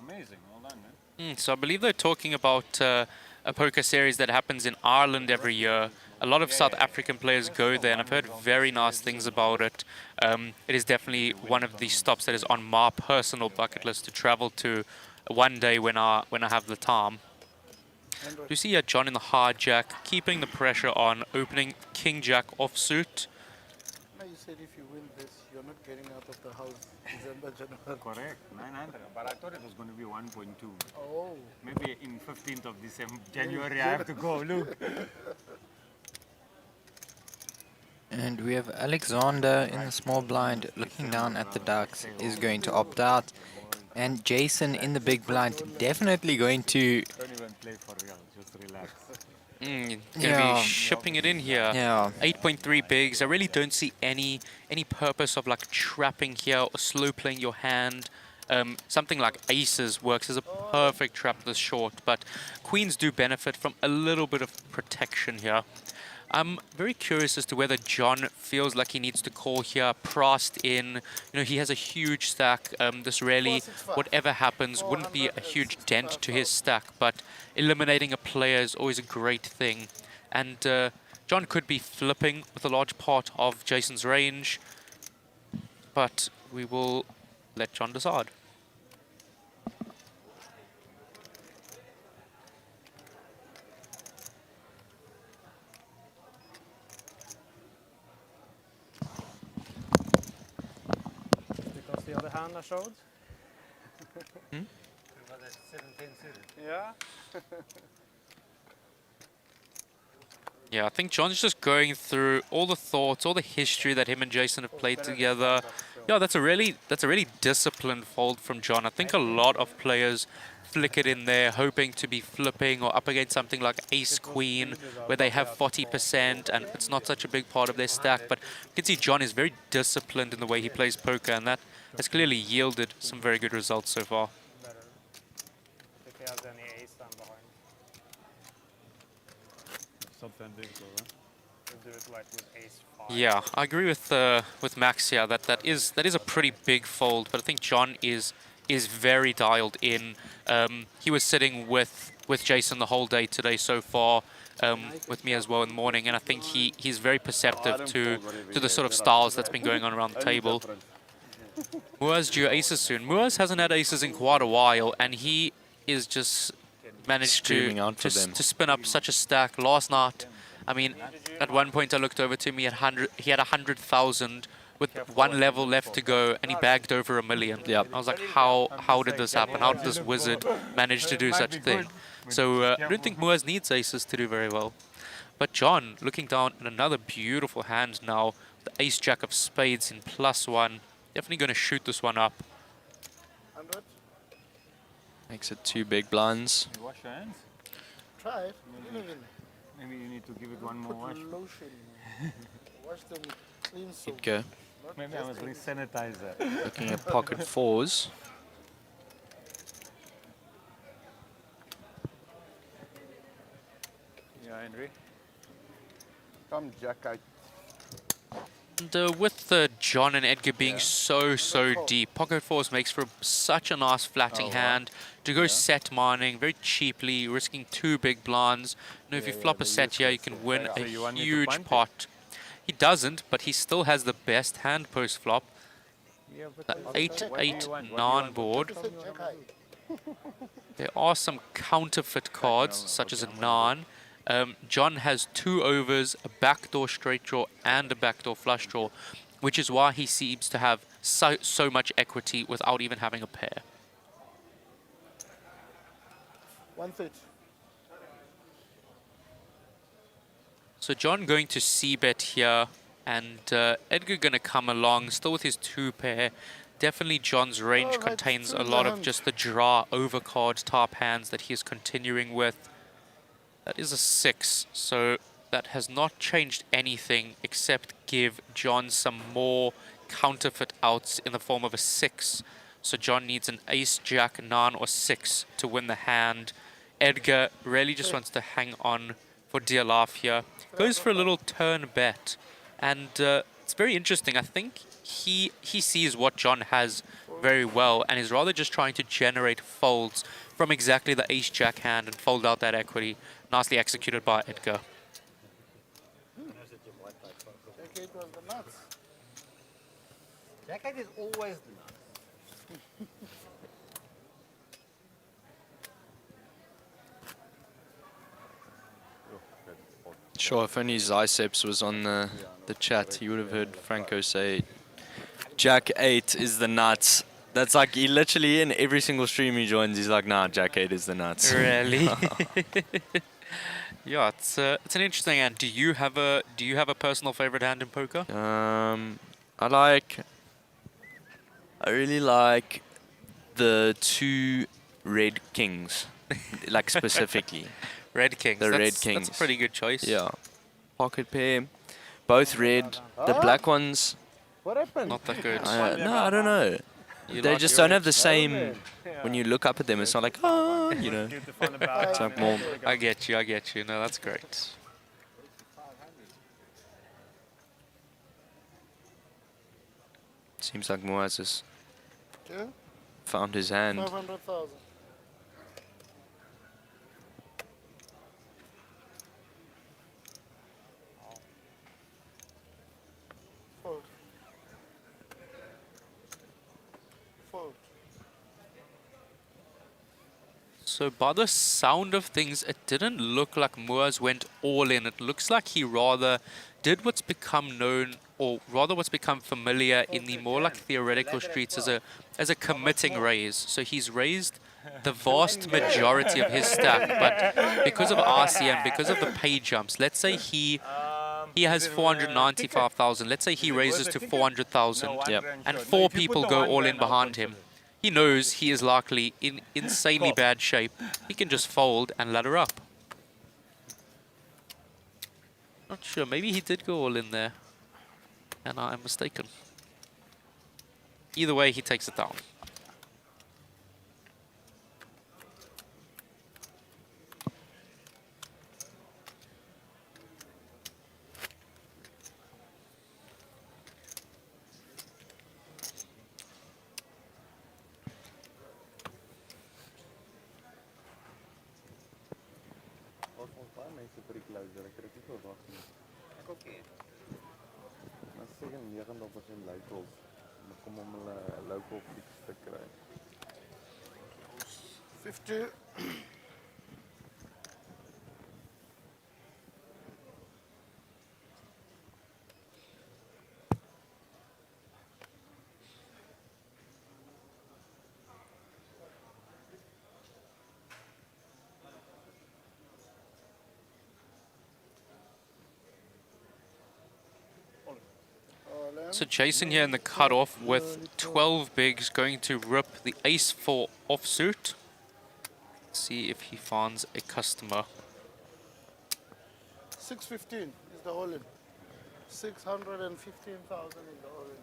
Amazing, well done, man. So I believe they're talking about a poker series that happens in Ireland every year. A lot of South African players go there, and I've heard very nice things about it. It is definitely one of the stops that is on my personal bucket list to travel to one day when I have the time. You see here John in the hijack, keeping the pressure on, opening King Jack offsuit. No, you said if you win this, you're not getting out of the house December, January. Correct, 900, but I thought it was going to be 1.2. Oh. Maybe in 15th of December, January, I have to go, look. And we have Alexander in the small blind looking down at the ducks, is going to opt out. And Jason in the big blind, definitely going to... Don't even play for real, just relax. Gonna be shipping it in here. Yeah. 8.3 bigs. I really don't see any purpose of like trapping here or slow playing your hand. something like aces works as a perfect trap this short, but queens do benefit from a little bit of protection here. I'm very curious as to whether John feels like he needs to call here, pressed in. You know, he has a huge stack. This really, whatever happens, wouldn't be a huge dent to his stack, but eliminating a player is always a great thing. And John could be flipping with a large part of Jason's range, but we will let John decide. Because the other hand I showed. Hmm? Yeah. Yeah, I think John's just going through all the thoughts, all the history that him and Jason have played together. Yeah, that's a really disciplined fold from John. I think a lot of players flick it in there, hoping to be flipping or up against something like Ace Queen, where they have 40% and it's not such a big part of their stack. But you can see John is very disciplined in the way he plays poker, and that has clearly yielded some very good results so far. If he has any ace down behind. Subtending, so right? We'll do it like with ace 5. Yeah, I agree with Max here that is a pretty big fold, but I think John is very dialed in. He was sitting with Jason the whole day today so far, with me as well in the morning, and I think he's very perceptive to the sort of styles that's been going on around the table. Muaz due aces soon. Muaz hasn't had aces in quite a while, and he is just managed to spin up such a stack last night. I mean, at one point I looked over to him, he had 100,000 with one level left to go, and he bagged over $1 million. Yep. I was like, how did this happen? How did this wizard manage to do such a thing? So I don't think Muaz needs aces to do very well. But John, looking down at another beautiful hand now, the ace jack of spades in +1. Definitely going to shoot this one up. 100. Makes it 2 big blinds. You wash your hands? Try it. Maybe you need to give it one more wash. Lotion. Wash them with clean soap. Go. Maybe I must re-sanitize that. Looking at pocket fours. Yeah, Henry. Come, Jack, I... And with John and Edgar being so deep, pocket fours makes for such a nice flatting hand to go set mining very cheaply, risking 2 big blinds. You know, if you flop a set here, you can win a huge pot. He doesn't, but he still has the best hand post flop. The 8-8-9 board. There are some counterfeit cards, such as a 9. John has 2 overs, a backdoor straight draw, and a backdoor flush draw, which is why he seems to have so much equity without even having a pair. 130. So John going to c-bet here, and Edgar going to come along, still with his 2 pair. Definitely John's range contains a lot of just the draw overcard type hands that he is continuing with. That is a 6, so that has not changed anything except give John some more counterfeit outs in the form of a 6. So John needs an ace, jack, 9 or 6 to win the hand. Edgar really just wants to hang on for dear life here. Goes for a little turn bet, and it's very interesting. I think he sees what John has very well and is rather just trying to generate folds from exactly the ace jack hand and fold out that equity. Nicely executed by Edgar. Jack 8 was the nuts. Jack 8 is always the nuts. Sure, if only Zyceps was on the chat, he would have heard Franco say, Jack 8 is the nuts. That's like, he literally, in every single stream he joins, he's like, nah, Jack 8 is the nuts. Really? Yeah, it's an interesting hand. Do you have a personal favorite hand in poker? I really like the 2 red kings, like specifically. Red kings. The red kings. That's a pretty good choice. Yeah. Pocket pair, both red. The black ones. What happened? Not that good. No, I don't know. They just don't have the same. When you look up at them, it's not like, oh, you know. It's like more. I get you. No, that's great. Seems like Moaz has Yeah? found his hand. 500,000. Fold. Fold. So by the sound of things, it didn't look like Moaz went all in. It looks like he rather did what's become known, or rather what's become familiar in the more like theoretical streets as a committing raise. So he's raised the vast majority of his stack, but because of RCM, because of the pay jumps, let's say he has 495,000. Let's say he raises to 400,000, and 4 people go all in behind him. He knows he is likely in insanely bad shape. He can just fold and ladder up. Not sure. Maybe he did go all in there, and I am mistaken. Either way, he takes it down. Mensen pretty luister, ik krijg niet verwacht. Ek ook nie. Maar seker 90% locals. Dan kom om hulle local fix te kry. 50. So Jason here in the cutoff with 12 bigs, going to rip the ace-4 offsuit. See if he finds a customer. 615 is the all-in. 615,000 is the all-in.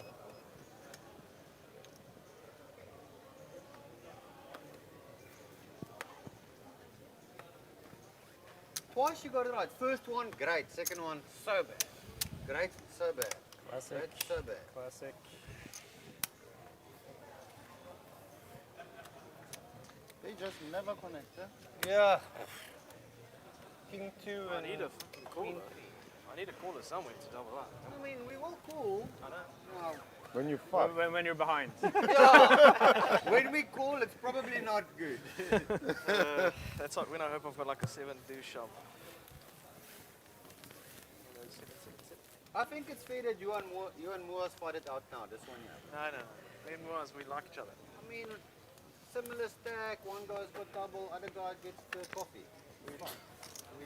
Twice you got it right. First one, great. Second one, so bad. Great, so bad. Classic. Great, so bad. Classic. They just never connect, eh? Yeah. King 2 I and need a fucking caller. I need a caller somewhere to double up. I mean, we will call. I know. No. When you fuck. When you're behind. Yeah. When we call, it's probably not good. That's like when I hope I've got like a 7 do shove. I think it's fair that you and Moaz fight it out now, this one here. No. Me and Moaz, we like each other. I mean, similar stack, one guy's got double, other guy gets the coffee. It's fine. We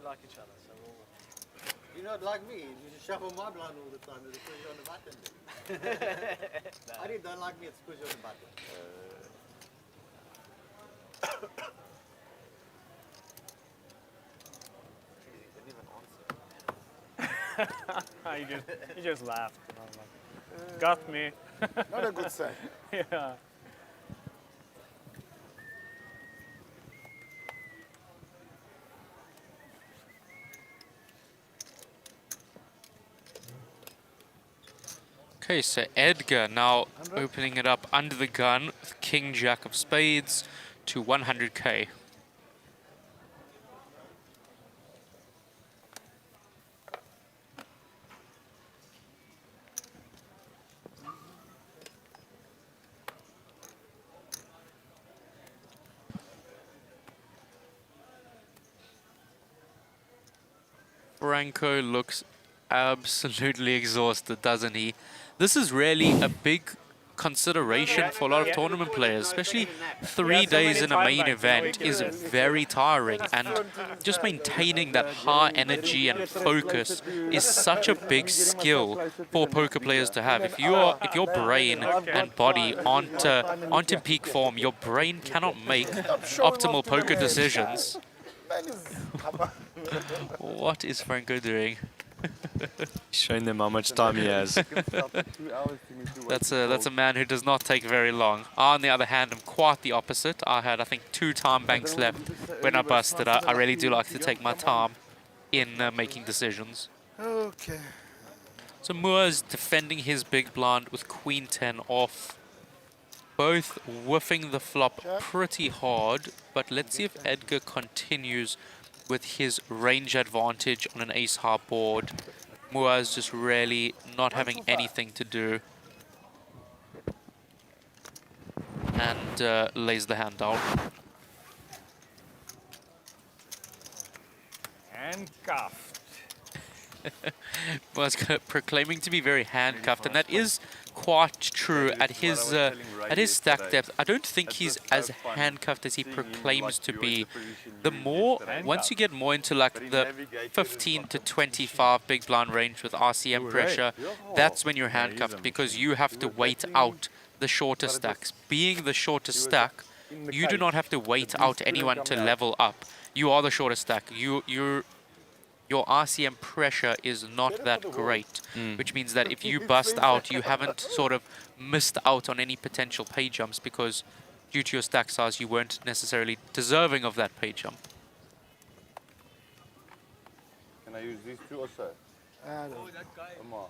like each other, so we'll... You're not like me, you just shuffle my blind all the time, it's push on the button. No. I don't like me, it's push on the button. he just laughed. And I'm like, got me. Not a good sign. Yeah. Okay, so Edgar now opening it up under the gun with King Jack of Spades to 100k. Franco looks absolutely exhausted, doesn't he? This is really a big consideration for a lot of tournament players, especially 3 days in a main event is very tiring, and just maintaining that high energy and focus is such a big skill for poker players to have. If your brain and body aren't in peak form, your brain cannot make optimal poker decisions. What is Franco doing? Showing them how much time he has. That's a man who does not take very long. On the other hand, I'm quite the opposite. I had, I think, 2 time banks left when I busted. I really do like to take my time in making decisions. Okay. So Moa's defending his big blind with Queen 10 off. Both whiffing the flop pretty hard, but let's see if Edgar continues with his range advantage on an ace-high board. Moa's just really not having anything to do. And lays the hand down. Handcuffed. Was proclaiming to be very handcuffed, and that is quite true at his stack depth. I don't think he's as handcuffed as he proclaims to be. The more, once you get more into like the 15 to 25 big blind range with RCM pressure, that's when you're handcuffed, because you have to wait out the shorter stacks. Being the shorter stack, you do not have to wait out anyone to level up. You are the shorter stack. Your RCM pressure is not that great, which means that if you bust out, you haven't sort of missed out on any potential pay jumps, because due to your stack size, you weren't necessarily deserving of that pay jump. Can I use these 2 or so? Come on.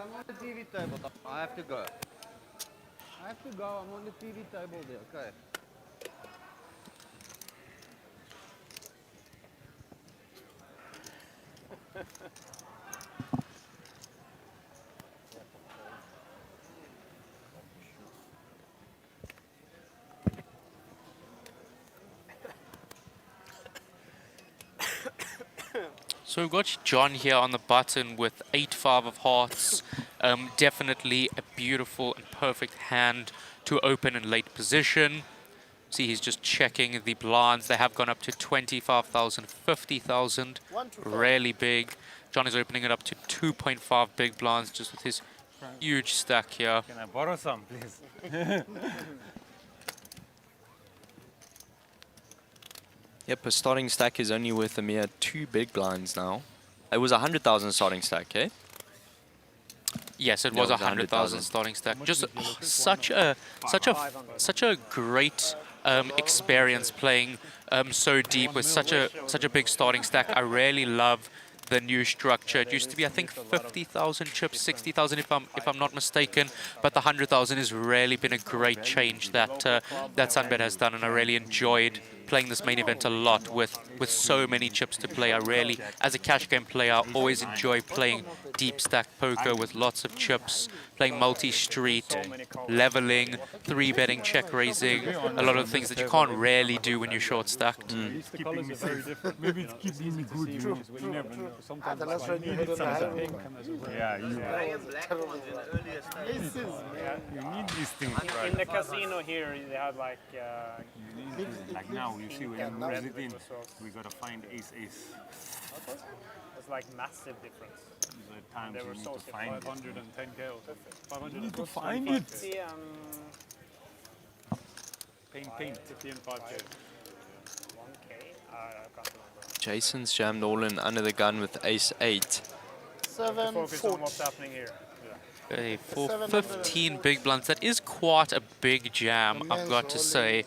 I'm on the TV table. I have to go. I'm on the TV table there. Okay. So we've got John here on the button with 8-5 of hearts. Definitely a beautiful and perfect hand to open in late position. See, he's just checking the blinds. They have gone up to 25,000, 50,000. Really big. John is opening it up to 2.5 big blinds just with his huge stack here. Can I borrow some, please? Yep, a starting stack is only worth a mere 2 big blinds now. It was 100,000 starting stack, eh? Yes, it was 100,000 starting stack. Just such a great experience playing so deep with such a big starting stack. I really love the new structure. It used to be, I think, 50,000 chips, 60,000 if I'm not mistaken, but the 100,000 has really been a great change that that Sunbet has done, and I really enjoyed playing this main event a lot with so many chips to play. I really, as a cash game player, I always enjoy playing deep stack poker with lots of chips, playing multi-street, leveling, 3-betting, check raising, a lot of things that you can't really do when you're short stacked. The colours are very different. Maybe it's keeping me good, you never know. Sometimes the last like, one you you had need on the some highway. pink and there's a red. Yeah, you need these things, right? In the casino here, they have like... Like now, you see when you raise it in, we gotta find ace. It's like massive difference. The times They you were need so to find it. 510k or something. 500 You need to across, find 25K. it. See, Paint. 50 and 5k. 1K? I can't remember. Jason's jammed all in under the gun with ace-8. Focus on what's happening here. Okay, for 15 big blinds, that is quite a big jam, I've got to say,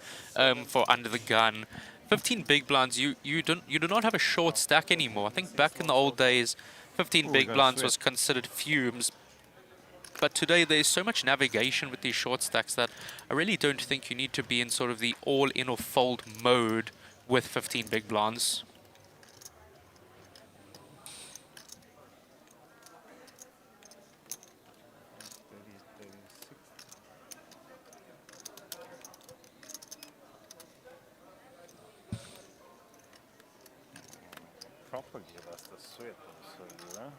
for under the gun. 15 big blinds, you do not have a short stack anymore. I think back in the old days, 15 big blinds was considered fumes. But today there's so much navigation with these short stacks that I really don't think you need to be in sort of the all-in or fold mode with 15 big blinds. Proper give us the sweat also, you know?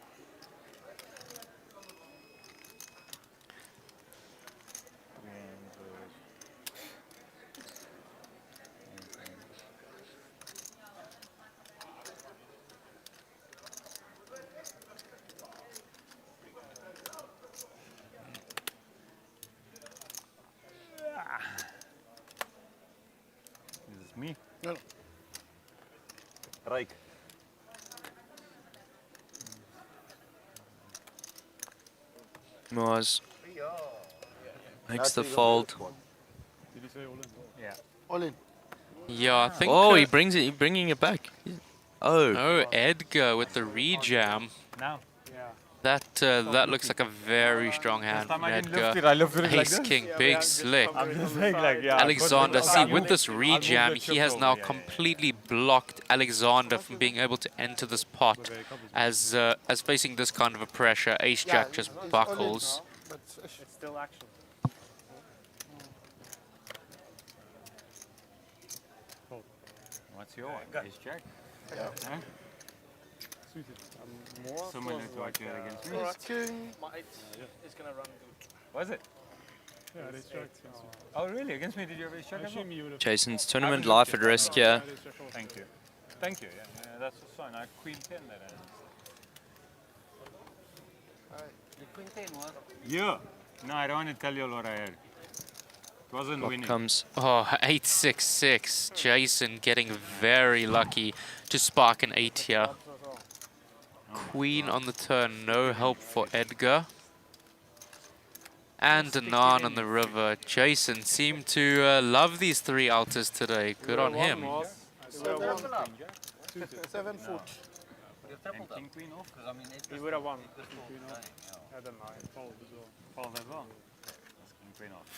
Me? No. Rijk. Moaz makes the That's fold. Did you say all in? Yeah. All in. Yeah, I think. Oh, he brings it. He's bringing it back. Oh. Oh, Edgar with the rejam. Now. That looks like a very strong hand time from I didn't Edgar. lift it, I lifted it like Ace this. King, Yeah, big I'm slick. I'm just saying like, yeah. Alexander, I'll see, move with it. this I'll move the rejam, he chips has over, now yeah, completely blocked Alexander from being able to enter this pot. As facing this kind of a pressure, Ace Jack just buckles. But it's still action. What's your one? Ace Jack? Yeah. Huh? More Similar to what you had against me. It's gonna run good. Was it? Yeah, Ace Jack. Oh, really? Against me, did you have Ace Jack as well? Jason's tournament life at risk here. Thank you. Thank you. Yeah, that's fine. I Queen 10 that hand. The Queen 10 was. Yeah. No, I don't want to tell you all what I had. It wasn't Flop winning. comes. Oh, 866. Jason getting very lucky to spark an 8 here. Queen on the turn, no help for Edgar. And a 9 on the river. Jason seemed to love these 3 alters today. Good on him. 7 foot. And King Queen off? He would have won. Had a 9. Fold as well. Fold as well. That's King Queen off.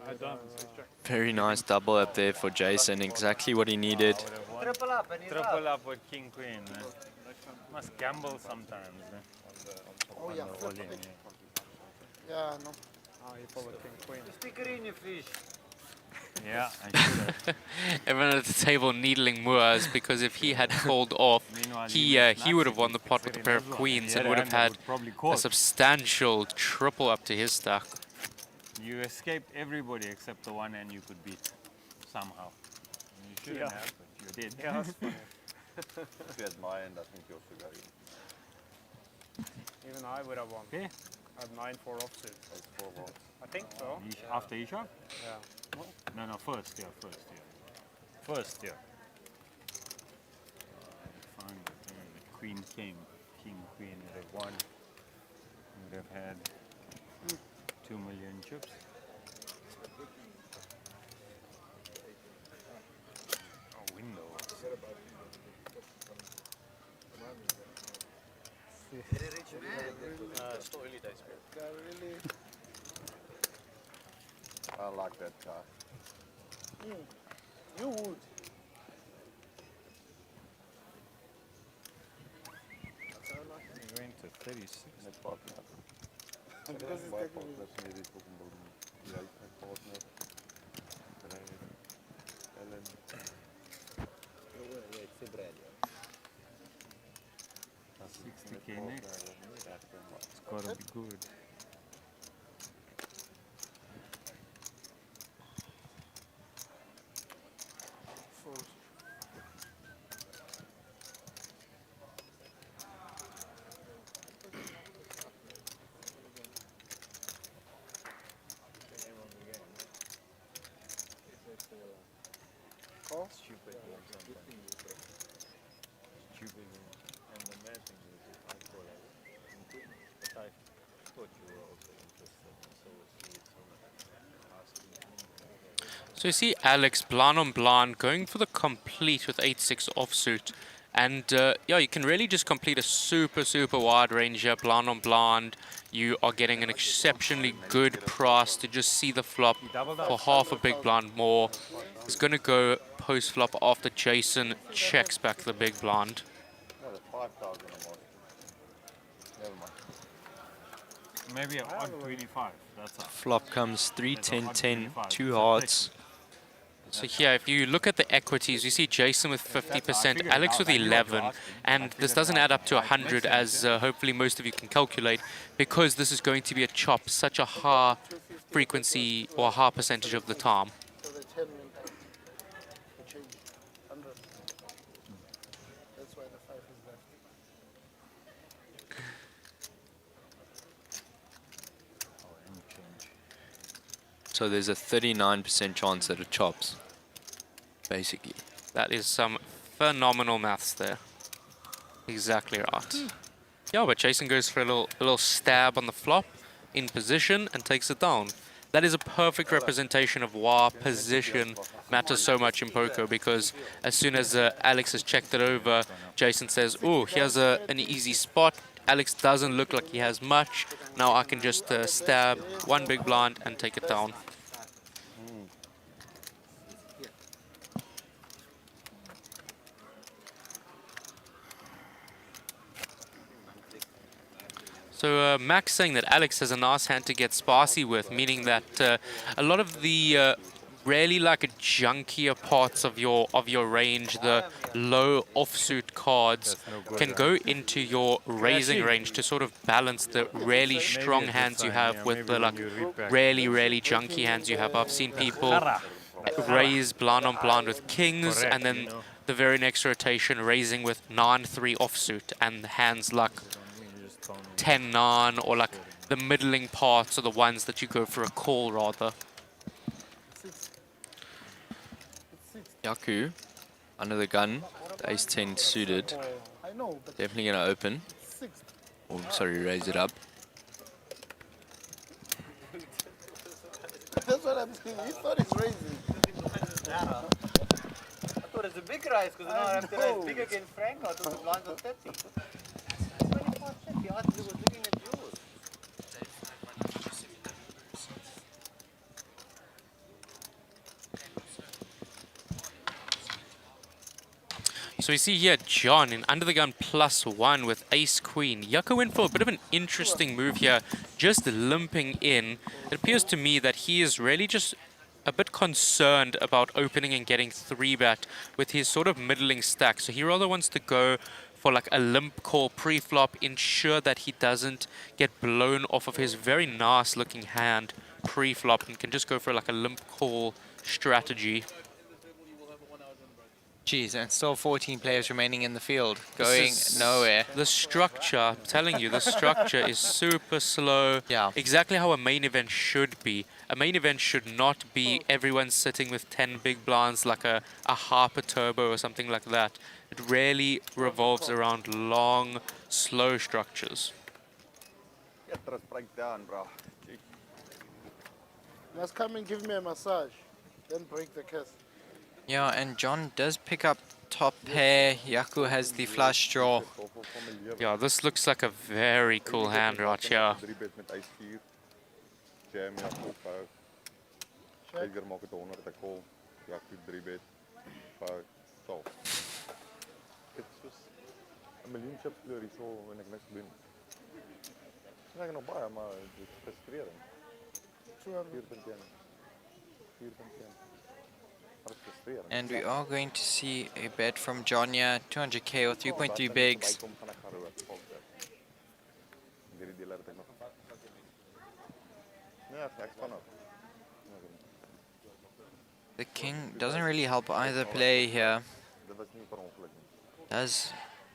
I diamonds, Ace Jack. Very nice double up there for Jason. Exactly what he needed. Triple up and triple up with King Queen. Must gamble sometimes. Oh yeah. All in, Yeah, no. Oh, he followed King Queen. Stick it in your fish. Yeah, I should have. Everyone at the table needling Moors because if he had called off, he would have won the pot with a pair of queens and would have had a substantial triple up to his stack. You escaped everybody except the one and you could beat somehow. You shouldn't have, but you did. Yeah, that's funny. If you had my end, I think you also got it. Even I would have won. Okay. I had 9-4 offsuit. That's 4 votes. I think so. After Isha? Yeah. No, first, yeah. First, yeah. Fine, the Queen came. King, Queen would have won. Would have had 2 million chips. Oh, window. It's not early days, bro. Really? I like that car. You would. He went to 36. Met partner. Because it's My taking partner is maybe talking about me. Yeah, my partner. Ellen. That's 60k next. It's gotta be good. Fold. Call? Stupid. Stupid. And the main thing is, I thought but I thought you were also interested, and so was he. So you see Alex blind on blind going for the complete with 8-6 offsuit. And yeah, you can really just complete a super wide range here, blind on blind. You are getting an exceptionally good price to just see the flop for half a big blind more. It's going to go post flop after Jason checks back the big blind. No, that's 5,000 almost. Never mind. Maybe an odd 25. That's a Flop comes 3, 10, 10, 2 hearts. So here, if you look at the equities, you see Jason with 50%, Alex with 11, and this doesn't add up to 100, as hopefully most of you can calculate, because this is going to be a chop such a high frequency or a high percentage of the time. So the 10 went up. The change. 100. That's why the 5 is left. So there's a 39% chance that it chops. basically. That is some phenomenal maths there. Exactly right. Yeah, but Jason goes for a little stab on the flop in position and takes it down. That is a perfect representation of why position matters so much in poker, because as soon as Alex has checked it over, Jason says, oh, here's an easy spot. Alex doesn't look like he has much. Now I can just stab one big blind and take it down. So Max saying that Alex has a nice hand to get spicy with, meaning that a lot of the really like junkier parts of your range, the low offsuit cards, can go into your raising range to sort of balance the really strong hands you have with the like really junky hands you have. I've seen people raise blind on blind with kings, and then the very next rotation raising with 9-3 offsuit, and hands like 10-9, or like the middling parts are the ones that you go for a call rather. Yaku, under the gun, the ace-10 suited. Definitely going to open. Oh, sorry, raise it up. That's what I'm saying. He thought he's raising. Yeah. I thought it's a big rise because now I have to raise big against Frank. I thought the blinds are 30. 24 cent. I was looking at yours. So we see here John in under the gun +1 with ace-queen. Yucca went for a bit of an interesting move here, just limping in. It appears to me that he is really just a bit concerned about opening and getting 3-bet with his sort of middling stack. So he rather wants to go for like a limp call pre-flop, ensure that he doesn't get blown off of his very nice looking hand pre-flop, and can just go for like a limp call strategy. Jeez, and still 14 players remaining in the field, going nowhere. The structure, I'm telling you, the structure is super slow. Yeah. Exactly how a main event should be. A main event should not be everyone sitting with 10 big blinds like a hyper turbo or something like that. It really revolves around long, slow structures. Let's come and give me a massage, then break the kiss. Yeah, and John does pick up top pair. Yaku has the flush draw. Yeah, this looks like a very cool hand right here. Jam, Jaco, fout. Edgar maak het 100 'n call. Jaco 3-bet. Fout. Solf. Dit is soos 'n miljoen chips kleur hierso en ek niks doen. Ek het nog baie, maar dit is frustrerend. 4.1. 4.1. And we are going to see a bet from John here, 200k or 3.3 bigs. The king doesn't really help either play here.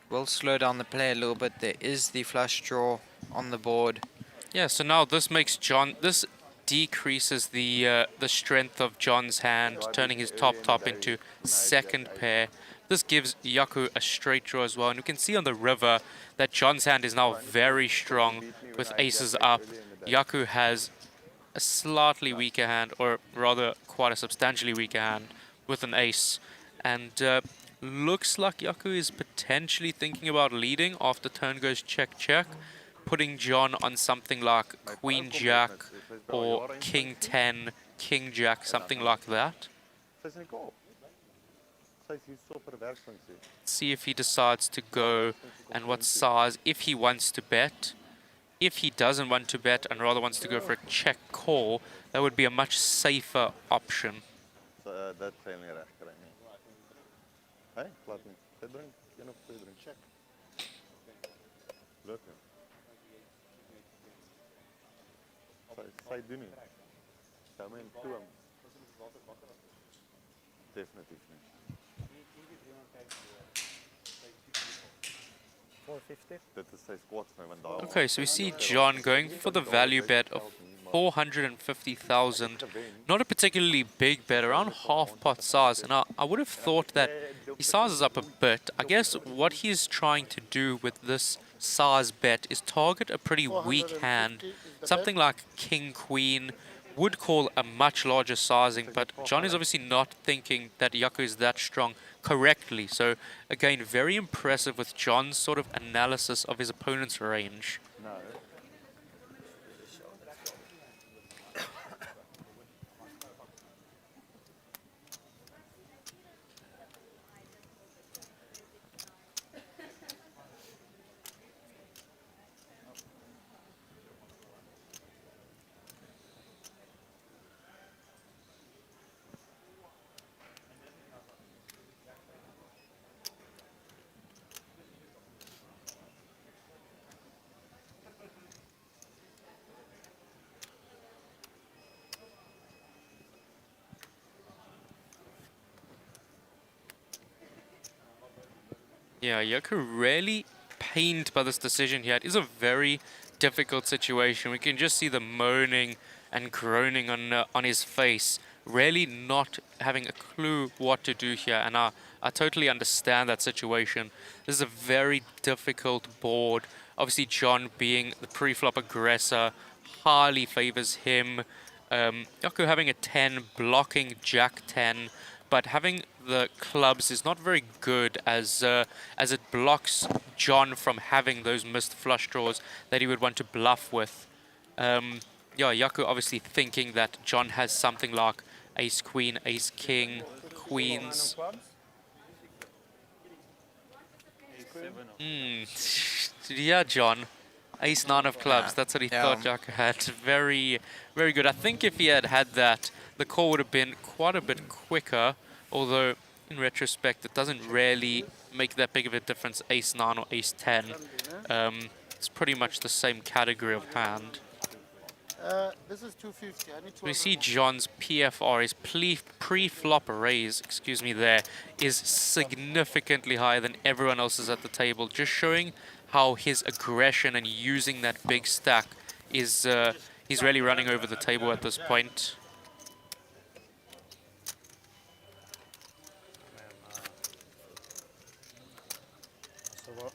Will slow down the play a little bit. There is the flush draw on the board. Yeah, so now this makes John, this decreases the strength of John's hand, turning his top into second pair. This gives Yaku a straight draw as well, and you can see on the river that John's hand is now very strong with aces up. Yaku has a slightly weaker hand, or rather quite a substantially weaker hand with an ace, and looks like Yaku is potentially thinking about leading after turn goes check check, putting John on something like Queen Jack or King 10, King Jack, something like that. See if he decides to go and what size, if he wants to bet. If he doesn't want to bet and rather wants to go for a check call, that would be a much safer option. Hey, laat me. Dit drink, een of twee drink. Check. Leuk. Sy doen nie. Sy men toe. Definitief nie. Dit is sy squats my want daar. Okay, so we see John going for the value bet of 450,000. Not a particularly big bet, around half pot size. And I would have thought that he sizes up a bit. I guess what he's trying to do with this size bet is target a pretty weak hand. Something like King Queen would call a much larger sizing, but John is obviously not thinking that Jaco is that strong correctly. So again, very impressive with John's sort of analysis of his opponent's range. No. Yeah, Jaco really pained by this decision here. It is a very difficult situation. We can just see the moaning and groaning on his face, really not having a clue what to do here. And I totally understand that situation. This is a very difficult board. Obviously, John being the pre-flop aggressor highly favors him. Jaco having a 10, blocking Jack 10, but having the clubs is not very good as it blocks John from having those missed flush draws that he would want to bluff with. Yeah, Jaco obviously thinking that John has something like ace queen, ace king, queens. Yeah, John. Ace nine of clubs. That's what he thought Jaco had. Very, very good. I think if he had had that, the call would have been quite a bit quicker. Although, in retrospect, it doesn't really make that big of a difference, ace 9 or ace 10. It's pretty much the same category of hand. This is 250. I need We see John's PFR, his pre-flop raise, there, is significantly higher than everyone else's at the table, just showing how his aggression and using that big stack is, he's really running over the table at this point.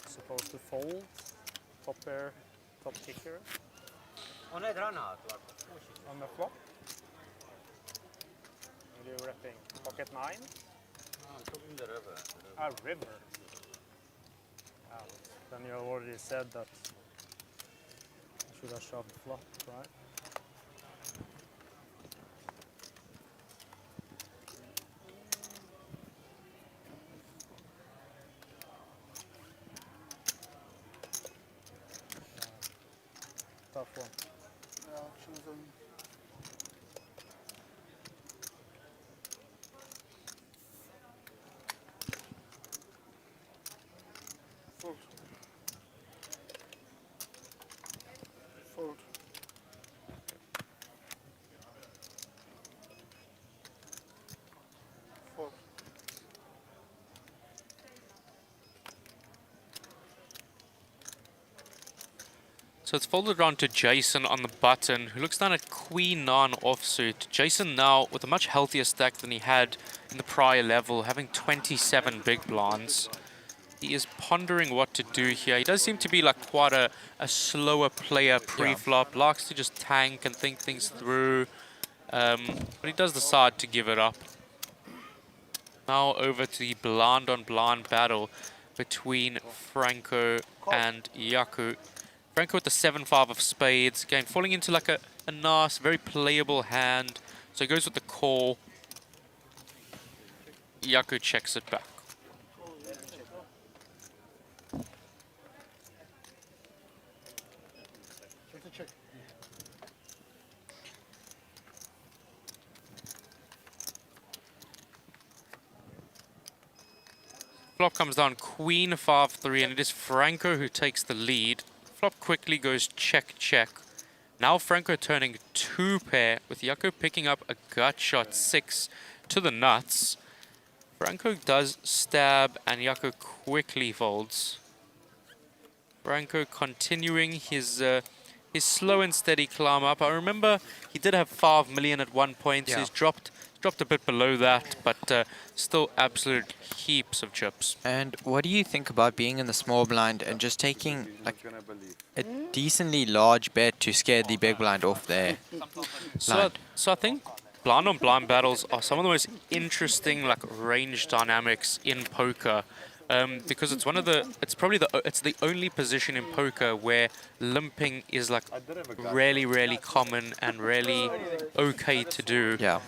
Supposed to fold, top pair, top kicker. On it run out, like On the flop. And you're wrapping pocket 9. I'm talking the river. River. Then you already said that I should have shoved flop, right? Tough one. Yeah, choosing. Fold. Fold. Fold. So it's folded around to Jason on the button, who looks down at Queen 9 offsuit. Jason now with a much healthier stack than he had in the prior level, having 27 big blinds. He is pondering what to do here. He does seem to be like quite a slower player pre-flop, likes to just tank and think things through. But he does decide to give it up. Now over to the blind-on-blind battle between Franco and Jaco. Franco with the 7-5 of spades, again falling into like a nice, very playable hand. So he goes with the call. Jaco checks it back. Flop comes down Queen 5-3, and it is Franco who takes the lead. Flop quickly goes check, check. Now Franco turning 2-pair, with Jaco picking up a gut shot 6 to the nuts. Franco does stab, and Jaco quickly folds. Branko continuing his slow and steady climb up. I remember he did have 5 million at one point, so Yeah. he's dropped a bit below that, but still absolute heaps of chips. And what do you think about being in the small blind and just taking like a decently large bet to scare the big blind off there? So I think blind on blind battles are some of the most interesting like range dynamics in poker. Because it's probably the only position in poker where limping is like really common and really okay to do. Yeah.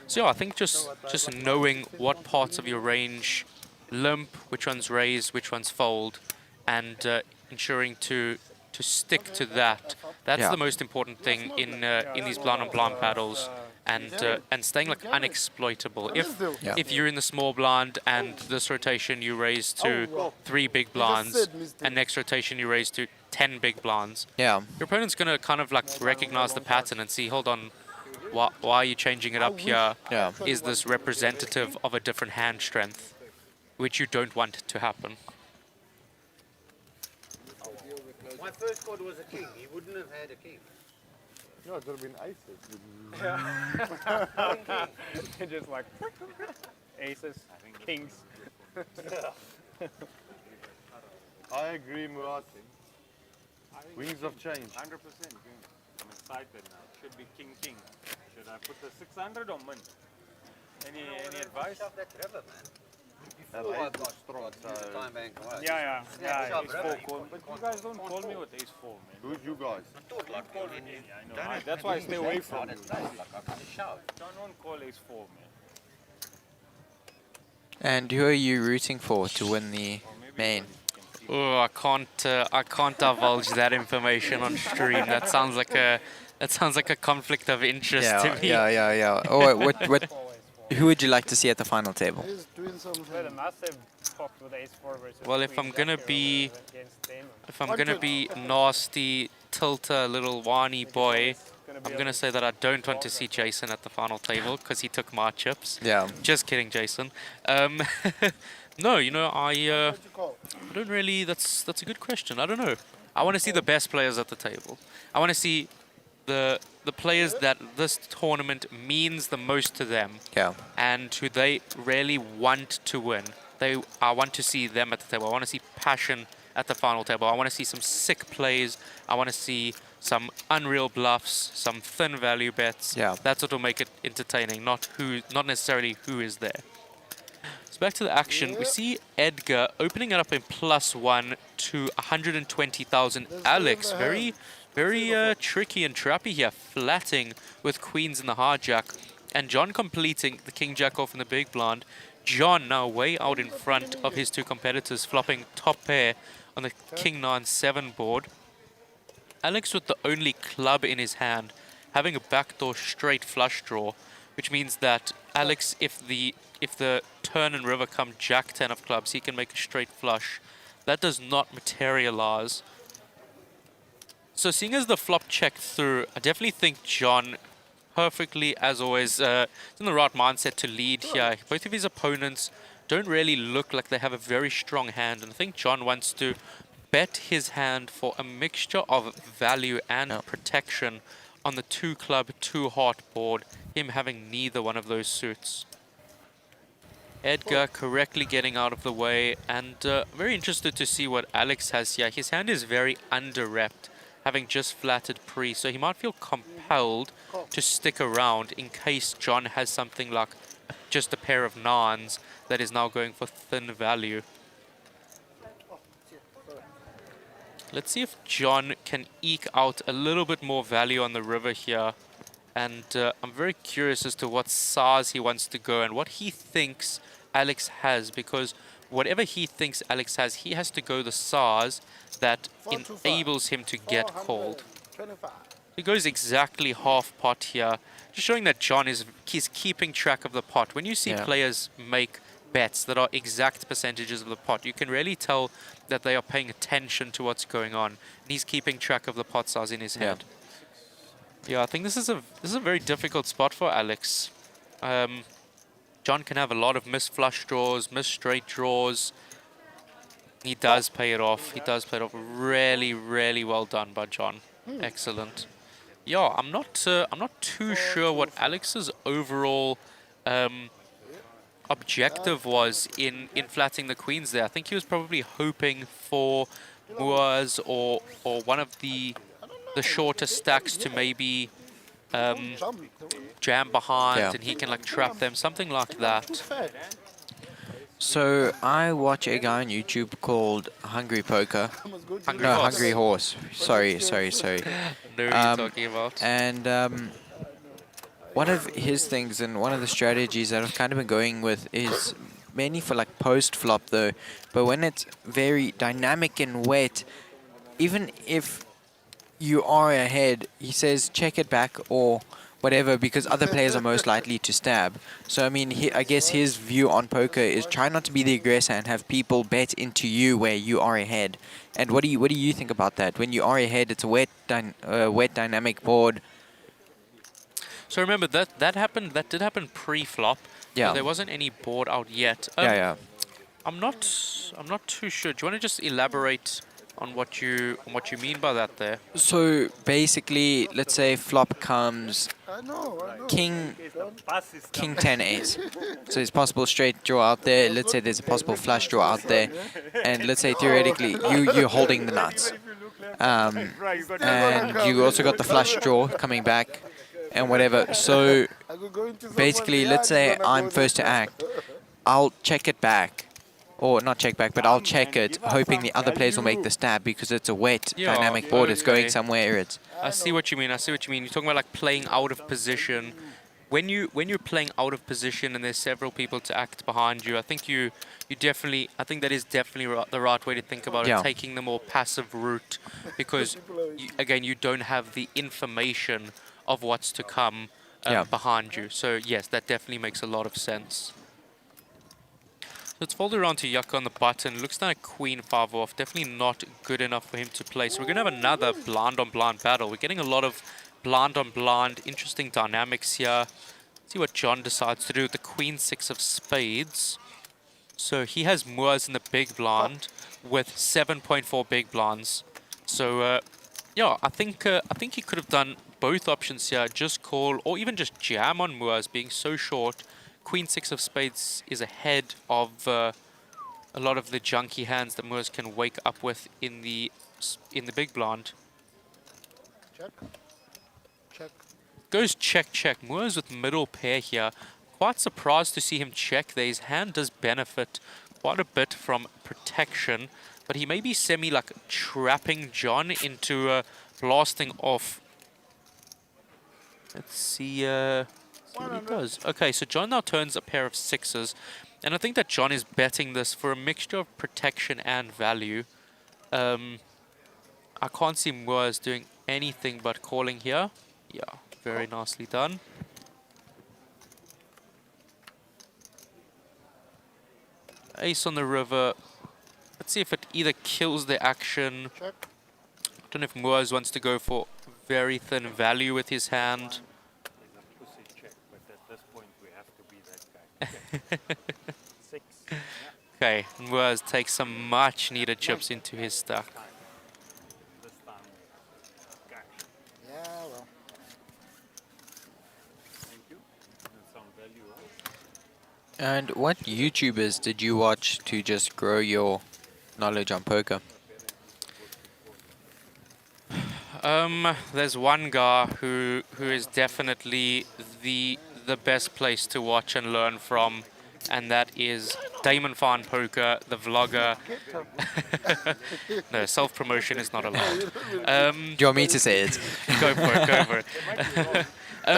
So yeah, I think just knowing what parts of your range limp, which ones raise, which ones fold, and ensuring to stick to that. That's Yeah. the most important thing in these blind on blind battles. And staying like unexploitable. If you're in the small blind and this rotation you raise to 3 big blinds, and next rotation you raise to 10 big blinds, Yeah. your opponent's gonna kind of like recognize the pattern and see, hold on, why are you changing it up here? Yeah. Is this representative of a different hand strength, which you don't want to happen? My first card was a king. He wouldn't have had a king. No, it would have been aces. Just like aces, kings. I agree, Murat. Wings of change. 100%. I'm excited now. Should be king. Should I put the 600 or mint? Any advice? Shove that river, man. That Before I ace was strong, got to the time bank away. Yeah, Snap, ace shove 4 river. call. But you guys don't call me with ace 4, man. Who's you guys? Like, call me. I know. That's why I stay away from you. Like, I can shove. Don't call ace 4, man. And who are you rooting for to win the main? Oh, I can't divulge that information on stream. That sounds like a conflict of interest to me. Yeah. Oh, what? Who would you like to see at the final table? Well, a massive pot with ace 4 versus Well, if queen I'm gonna jack be, against Damon. if I'm gonna be nasty, tilter, little whiny boy, I'm gonna say that I don't want to see Jason at the final table because he took my chips. Yeah. Just kidding, Jason. No, you know, I don't really. That's a good question. I don't know. I want to see the best players at the table. I want to see the players that this tournament means the most to them. Yeah. And who they really want to win. I want to see them at the table. I want to see passion at the final table. I want to see some sick plays. I want to see some unreal bluffs, some thin value bets. Yeah. That's what will make it entertaining, not necessarily who is there. So back to the action. We see Edgar opening it up in +1 to 120,000. Alex, very tricky and trappy here, flatting with queens in the hijack. And John completing the king jack off in the big blind. John now way out in front of his two competitors, flopping top pair on the king 9-7 board. Alex with the only club in his hand, having a backdoor straight flush draw, which means that Alex, if the turn and river come jack 10 of clubs, he can make a straight flush. That does not materialize. So seeing as the flop checked through, I definitely think John, perfectly as always, is in the right mindset to lead here. Both of his opponents don't really look like they have a very strong hand, and I think John wants to bet his hand for a mixture of value and protection on the 2 club, 2 heart board, him having neither one of those suits. Edgar correctly getting out of the way, and very interested to see what Alex has here. His hand is very under-repped, having just flatted pre, so he might feel compelled to stick around in case John has something like just a pair of 9s that is now going for thin value. Let's see if John can eke out a little bit more value on the river here. And I'm very curious as to what size he wants to go and what he thinks Alex has, because whatever he thinks Alex has, he has to go the size that enables him to get called. He goes exactly half pot here, just showing that John he's keeping track of the pot. When you see players make bets that are exact percentages of the pot, you can really tell that they are paying attention to what's going on. And he's keeping track of the pot size in his head. Yeah, I think this is a very difficult spot for Alex. John can have a lot of missed flush draws, missed straight draws. He does pay it off. He does play it off. Really, really well done by John. Excellent. Yeah, I'm not too sure what Alex's overall objective was in flatting the queens there. I think he was probably hoping for Moors or one of the shorter stacks to maybe jam behind and he can like trap them, something like that. So I watch a guy on YouTube called Hungry Poker. Hungry Horse. Sorry. Know what you're talking about. And one of his things and one of the strategies that I've kind of been going with is mainly for like post flop though, but when it's very dynamic and wet, even if you are ahead, he says check it back or whatever, because other players are most likely to stab. So I mean, I guess his view on poker is try not to be the aggressor and have people bet into you where you are ahead. And what do you think about that? When you are ahead, it's a wet dynamic board. So remember that did happen pre-flop. Yeah. So there wasn't any board out yet. Yeah. I'm not too sure. Do you want to just elaborate on what you mean by that there? So basically, let's say flop comes king 10 ace. So there's possible straight draw out there. Let's say there's a possible flush draw out there, and let's say theoretically you're holding the nuts, and you also got the flush draw coming back, and whatever. So basically, let's say I'm first to act, I'll check it back. Or not check back, but I'll check it, hoping the other players will make the stab because it's a wet dynamic board. It's going somewhere. I see what you mean. You're talking about like playing out of position. When you're playing out of position and there's several people to act behind you, I think I think that is definitely the right way to think about it. Taking the more passive route, because again you don't have the information of what's to come behind you. So yes, that definitely makes a lot of sense. Let's fold around to Yucca on the button. Looks like queen 5 off. Definitely not good enough for him to play. So we're going to have another blind-on-blind battle. We're getting a lot of blind-on-blind, interesting dynamics here. Let's see what John decides to do with the queen 6 of spades. So he has Moors in the big blind with 7.4 big blinds. So yeah, I think he could have done both options here. Just call or even just jam on Moors being so short. Queen 6 of spades is ahead of a lot of the junky hands that Moors can wake up with in the big blind. Check. Goes check. Moors with middle pair here. Quite surprised to see him check there. His hand does benefit quite a bit from protection, but he may be semi like trapping John into blasting off. Let's see. What he does. Okay, so John now turns a pair of 6s, and I think that John is betting this for a mixture of protection and value. I can't see Moors doing anything but calling here. Yeah, very nicely done. Ace on the river. Let's see if it either kills the action. I don't know if Moors wants to go for very thin value with his hand. Okay, Moors takes some much needed chips into his stack. Yeah, well. And what YouTubers did you watch to just grow your knowledge on poker? There's one guy who is definitely the best place to watch and learn from, and that is Damon Fine Poker, the vlogger. No, self-promotion is not allowed. Do you want me to say it? Go for it.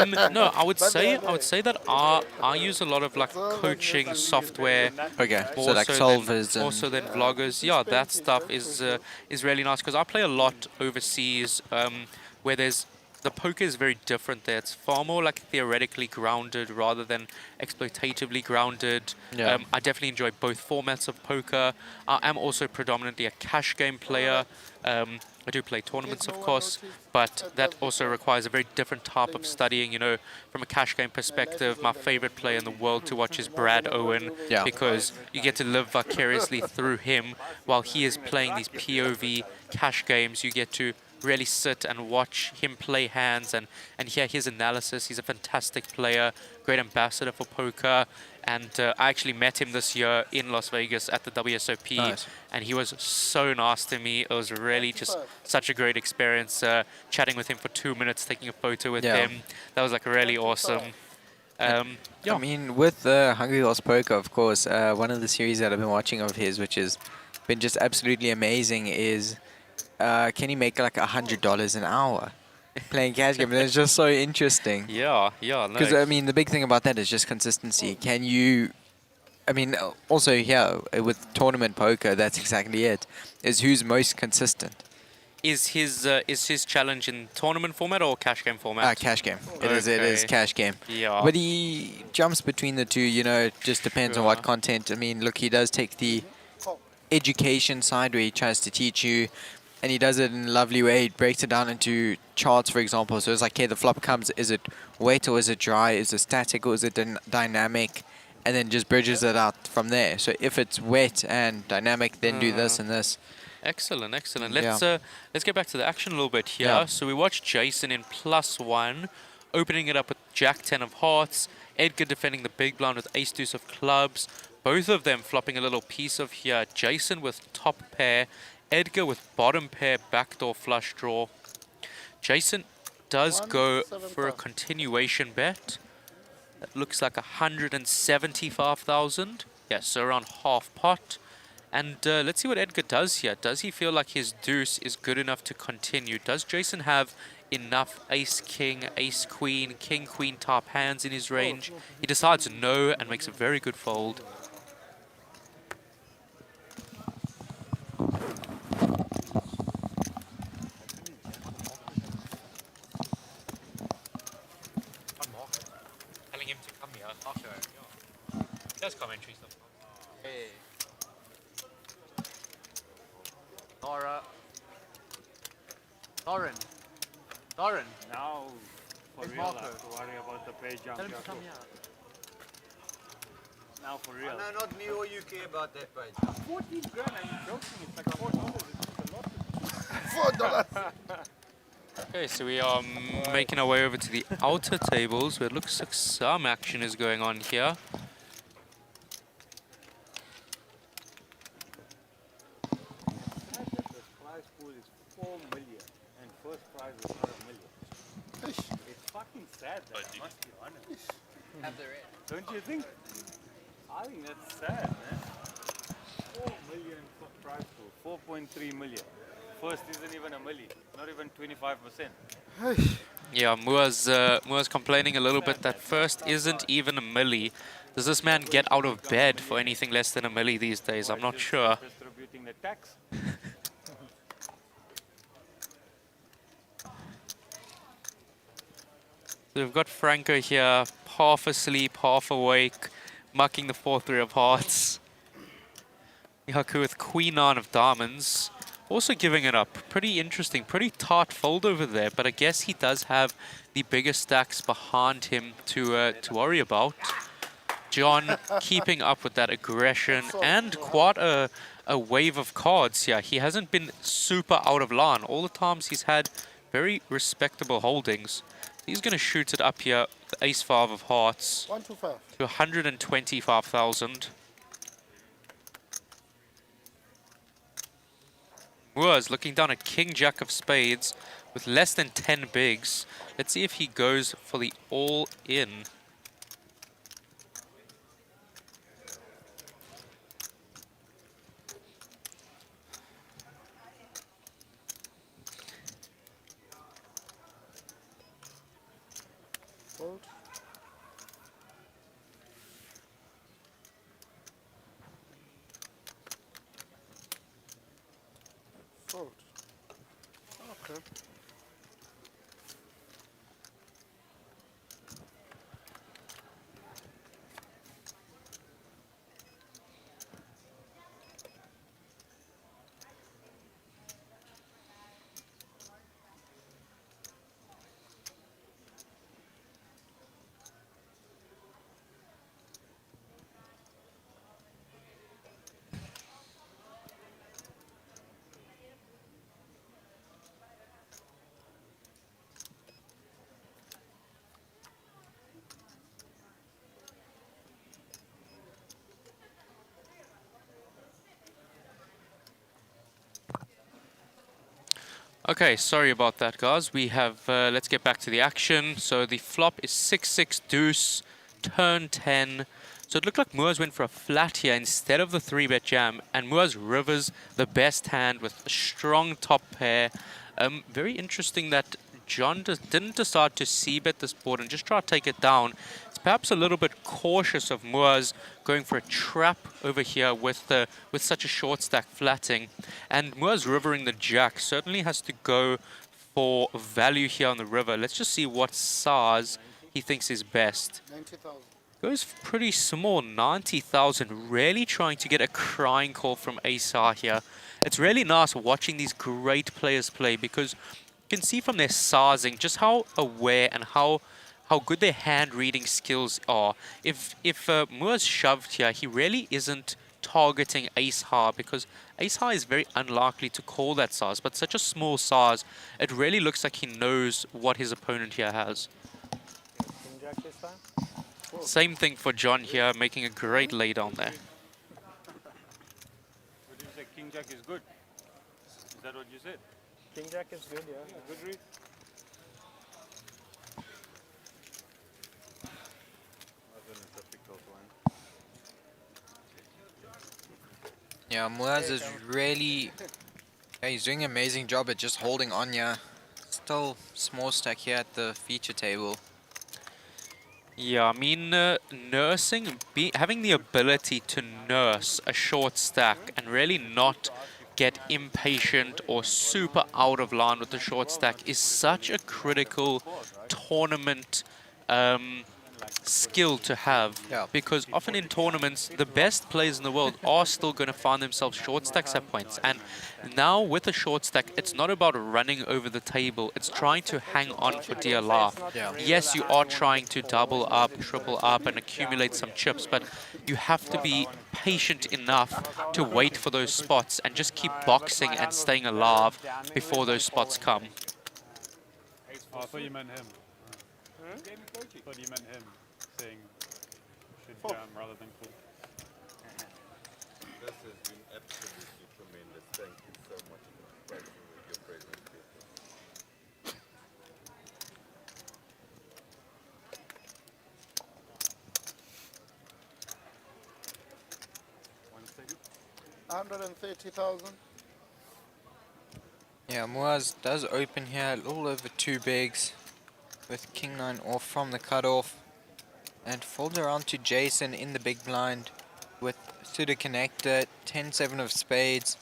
No, I would say that I use a lot of like coaching software. Okay, so like solvers and also then vloggers. Yeah, that stuff is really nice because I play a lot overseas, where the poker is very different there. It's far more like theoretically grounded rather than exploitatively grounded. Yeah. I definitely enjoy both formats of poker. I am also predominantly a cash game player. I do play tournaments, of course, but that also requires a very different type of studying. You know, from a cash game perspective, my favorite player in the world to watch is Brad Owen, Yeah. because you get to live vicariously through him while he is playing these POV cash games. You get to really sit and watch him play hands and hear his analysis. He's a fantastic player, great ambassador for poker. And I actually met him this year in Las Vegas at the WSOP, Nice. and he was so nice to me. It was really just such a great experience, chatting with him for 2 minutes, taking a photo with Yeah. him. That was like really awesome. I mean, with Hungry Horse Poker, of course, one of the series that I've been watching of his, which has been just absolutely amazing, is can he make like $100 an hour playing cash games? It's just so interesting. Yeah, no. Because I mean, the big thing about that is just consistency. Can you? I mean, also here with tournament poker, that's exactly it. Is who's most consistent? Is his challenge in tournament format or cash game format? Cash game. It is cash game. Yeah. But he jumps between the two, you know, it just depends on what content. I mean, look, he does take the education side where he tries to teach you, and he does it in a lovely way. He breaks it down into charts, for example. So it's like, okay, the flop comes, is it wet or is it dry? Is it static or is it dynamic? And then just bridges it out from there. So if it's wet and dynamic, then do this and this. Excellent, excellent. Yeah. Let's get back to the action a little bit here. Yeah. So we watched Jason in +1, opening it up with Jack 10 of hearts, Edgar defending the big blind with ace deuce of clubs, both of them flopping a little piece of here. Jason with top pair, Edgar with bottom pair backdoor flush draw. Jason does go for a continuation bet. That looks like 175,000. Yes, so around half pot. And let's see what Edgar does here. Does he feel like his deuce is good enough to continue? Does Jason have enough ace-king, ace-queen, king-queen type hands in his range? He decides no and makes a very good fold. Telling him to come here after. He does commentary stuff. Hey. Nora. Thorin. Now, for It's real, I Marco. have to worry about the pay jump. Tell him to come here. Now, for real. No, not me or you care about that page. 14 grand, I'm joking. It's like $4. It's a lot. Okay, so we are making our way over to the outer tables where it looks like some action is going on here. Prize pool is 4 million and first prize is not $1 million. It's fucking sad that I must be honest. Have the red. Don't you think? I think that's sad, man. 4 million prize pool, 4.3 million. First isn't even $1 million, not even 25%. Yeah, Mua's complaining a little bit that first isn't even $1 million. Does this man get out of bed for anything less than $1 million these days? I'm not sure. Distributing the tax. So we've got Franco here, half asleep, half awake, mucking the 4-3 of hearts. Yaku with Queen 9 of diamonds, also giving it up. Pretty interesting, pretty tight fold over there, but I guess he does have the bigger stacks behind him to worry about. John keeping up with that aggression and quite a wave of cards here. He hasn't been super out of line. All the times he's had very respectable holdings. He's going to shoot it up here, the ace-5 of hearts, 125 to 125,000. Moors looking down at King-Jack of spades with less than 10 bigs. Let's see if he goes for the all-in. Fold. Fold. Okay. Okay, sorry about that, guys. We have, let's get back to the action. So the flop is 6-6 deuce, turn 10. So it looked like Moors went for a flat here instead of the 3-bet jam, and Moors rivers the best hand with a strong top pair. Very interesting that John didn't decide to c-bet this board and just try to take it down. It's perhaps a little bit cautious of Moors going for a trap over here with such a short stack flatting. And Moors rivering the jack certainly has to go for value here on the river. Let's just see what size he thinks is best. 90,000. Goes pretty small, 90,000. Really trying to get a crying call from Ace-R here. It's really nice watching these great players play because you can see from their sizing just how aware and how good their hand reading skills are. If Moor's shoved here, he really isn't targeting Ace-R because Ace-R is very unlikely to call that size, but such a small size, it really looks like he knows what his opponent here has. King Jack this time? Same thing for John here, making a great lay down there. What did you say? King Jack is good. Is that what you said? King Jack is good, yeah. Good read. Wasn't a difficult one. Yeah, Moaz is really... Yeah, he's doing an amazing job at just holding on here. Still small stack here at the feature table. Yeah, I mean, having the ability to nurse a short stack and really not get impatient or super out of line with the short stack is such a critical tournament skill to have. Yeah. Because often in tournaments, the best players in the world are still going to find themselves short stacks at points. And now with a short stack, it's not about running over the table. It's trying to hang on for dear life. Yeah. Yes, you are trying to double up, triple up, and accumulate some chips, but you have to be patient enough to wait for those spots and just keep boxing and staying alive before those spots come. Oh, I thought you meant him. I thought you meant him, saying should jam rather than call. This has been absolutely tremendous. Thank you so much for your presence. $130,000. Yeah, Moaz does open here a little over 2 bigs with King 9 off from the cutoff and folds around to Jason in the big blind with suited connector, 10-7 of spades.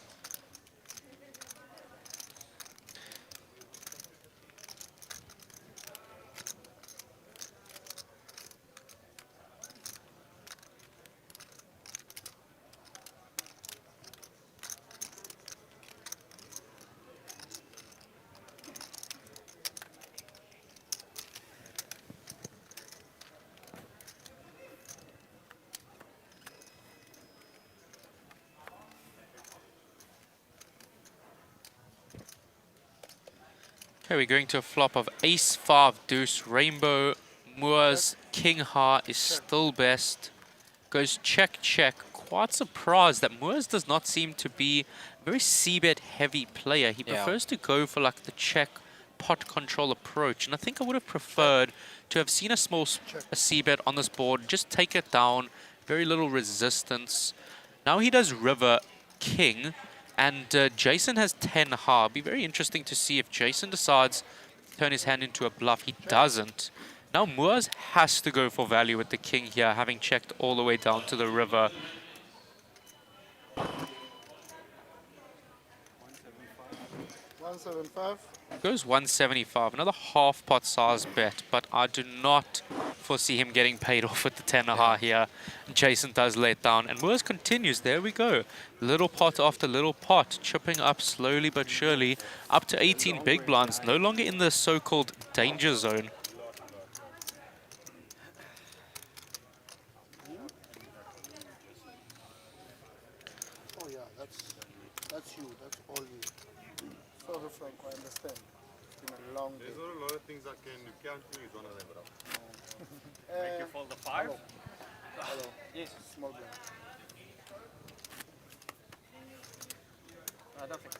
Okay, we're going to a flop of Ace 5 Deuce Rainbow. Moors King Heart is still best. Goes check check. Quite surprised that Moors does not seem to be a very c-bet heavy player. He prefers to go for like the check pot control approach, and I think I would have preferred to have seen a small c-bet on this board, just take it down, very little resistance. Now he does river king. And Jason has 10 hard. Be very interesting to see if Jason decides to turn his hand into a bluff. He doesn't. Now Moors has to go for value with the king here, having checked all the way down to the river. 175. Goes 175, another half pot size bet, but I do not foresee him getting paid off with the 10 here. Jason does lay it down, and Moors continues. There we go. Little pot after little pot, chipping up slowly but surely, up to 18 big blinds, no longer in the so-called danger zone. Oh yeah, that's you. That's all you. Sorry, Frank, I understand. It's been a long day. There's not a lot of things I can do. Counting is one of them, bro. Make you fold the 5? Hello. Hello. Yes. Small blind. Nothing.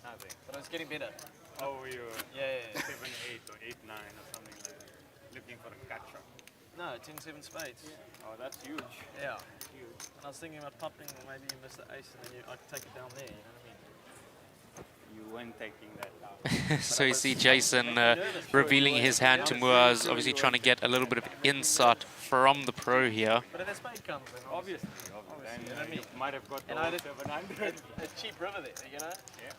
Nothing. But it's getting better. Oh, you were Yeah. 7-8 or 8-9 or something like that. Looking for a catch-up. No, 10-7 spades. Oh, that's huge. Yeah. Huge. And I was thinking about popping, maybe you miss the ace and then I take it down there, you know what I mean? You weren't taking that down. So you see Jason revealing his hand to Moaz, obviously trying to get a little bit of insight from the pro here. But if the spade comes in, Obviously. you And know what I mean? you might have got the And whole I did 700. a cheap river there, you know? Yeah.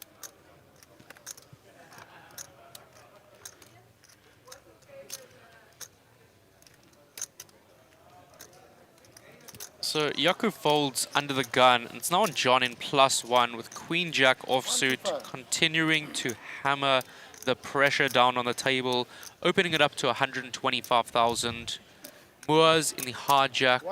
So Yaku folds under the gun. It's now on John in +1 with Queen Jack offsuit, continuing to hammer the pressure down on the table, opening it up to 125,000. Moaz in the hard jack,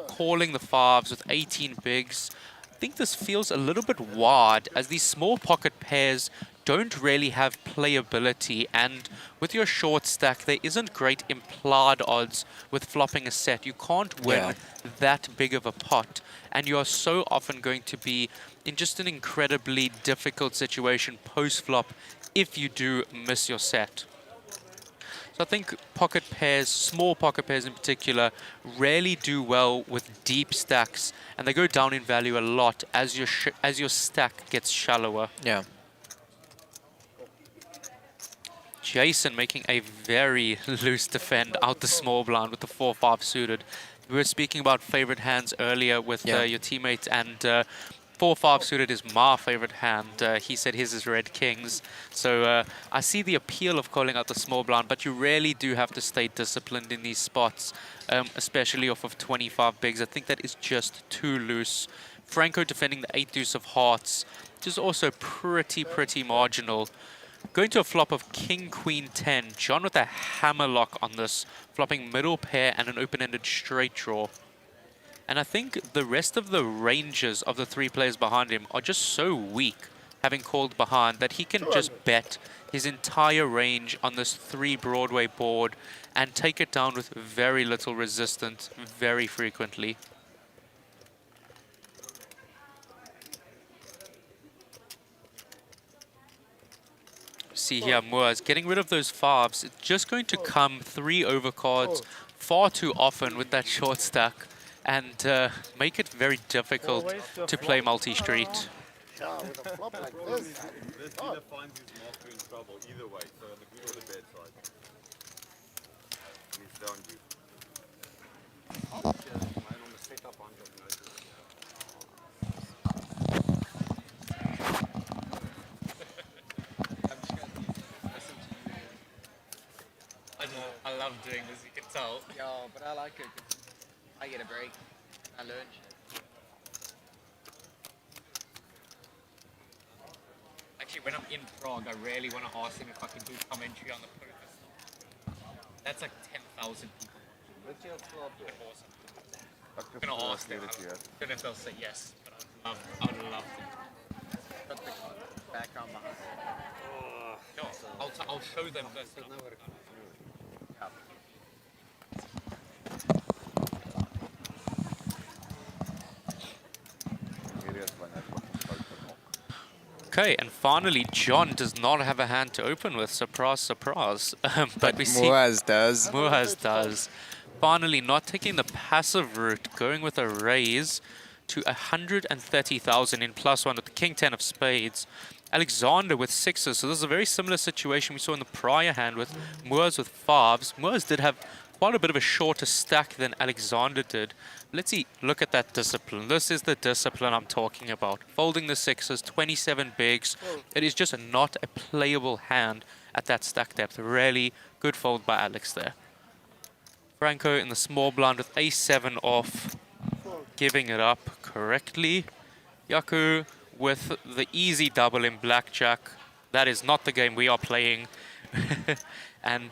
calling the fives with 18 bigs. I think this feels a little bit wide as these small pocket pairs don't really have playability, and with your short stack there isn't great implied odds with flopping a set. You can't win that big of a pot, and you are so often going to be in just an incredibly difficult situation post-flop if you do miss your set. So I think pocket pairs, small pocket pairs in particular, rarely do well with deep stacks, and they go down in value a lot as your stack gets shallower. Yeah. Jason making a very loose defend out the small blind with the 4-5 suited. We were speaking about favorite hands earlier with your teammates, and 4-5 suited is my favorite hand. He said his is red kings. So I see the appeal of calling out the small blind, but you really do have to stay disciplined in these spots, especially off of 25 bigs. I think that is just too loose. Franco defending the 8 deuce of hearts, which is also pretty marginal. Going to a flop of king, queen, 10. John with a hammer lock on this, flopping middle pair and an open-ended straight draw. And I think the rest of the ranges of the 3 players behind him are just so weak, having called behind, that he can just bet his entire range on this 3 Broadway board and take it down with very little resistance very frequently. See here, Moaz getting rid of those fives. It's just going to come 3 overcards far too often with that short stack, and make it very difficult to play multi-street. Yeah, with a flop like this. This either finds his master in trouble either way, so on the good or the bad side. He's down you. I love doing this, you can tell. Yeah, but I like it. I get a break. I learn shit. Actually, when I'm in Prague, I really want to ask him if I can do commentary on the poker. That's like 10,000 people. What's your flop? Awesome. I'm going to ask them. I don't know if they'll say yes, but I would love to. Put the background behind. I'll show them this. Okay, and finally, John does not have a hand to open with. Surprise, surprise. But we see Moaz does. Moaz does. Finally, not taking the passive route, going with a raise to 130,000 in +1 with the king 10 of spades. Alexander with 6s, so this is a very similar situation we saw in the prior hand with Moaz with 5s. Moaz did have quite a bit of a shorter stack than Alexander did. Let's look at that discipline. This is the discipline I'm talking about. Folding the 6s, 27 bigs. It is just not a playable hand at that stack depth. Really good fold by Alex there. Franco in the small blind with a7 off, giving it up correctly. Yaku with the easy double in blackjack. That is not the game we are playing. And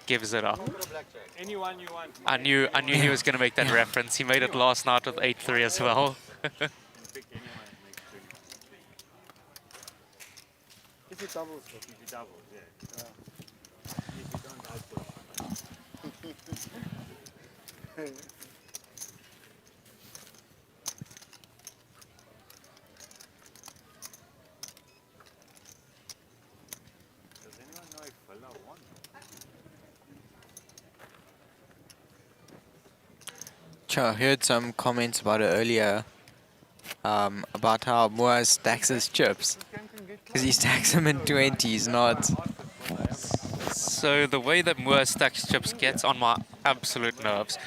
gives it up. Anyone you want. I knew he was going to make that reference. He made it last night with 8-3 as well. If it doubles. If you double, yeah. If you don't, I'll put Sure, I heard some comments about it earlier, about how Moa stacks his chips. Because he stacks them in 20s, not... So the way that Moore stacks chips gets on my absolute nerves.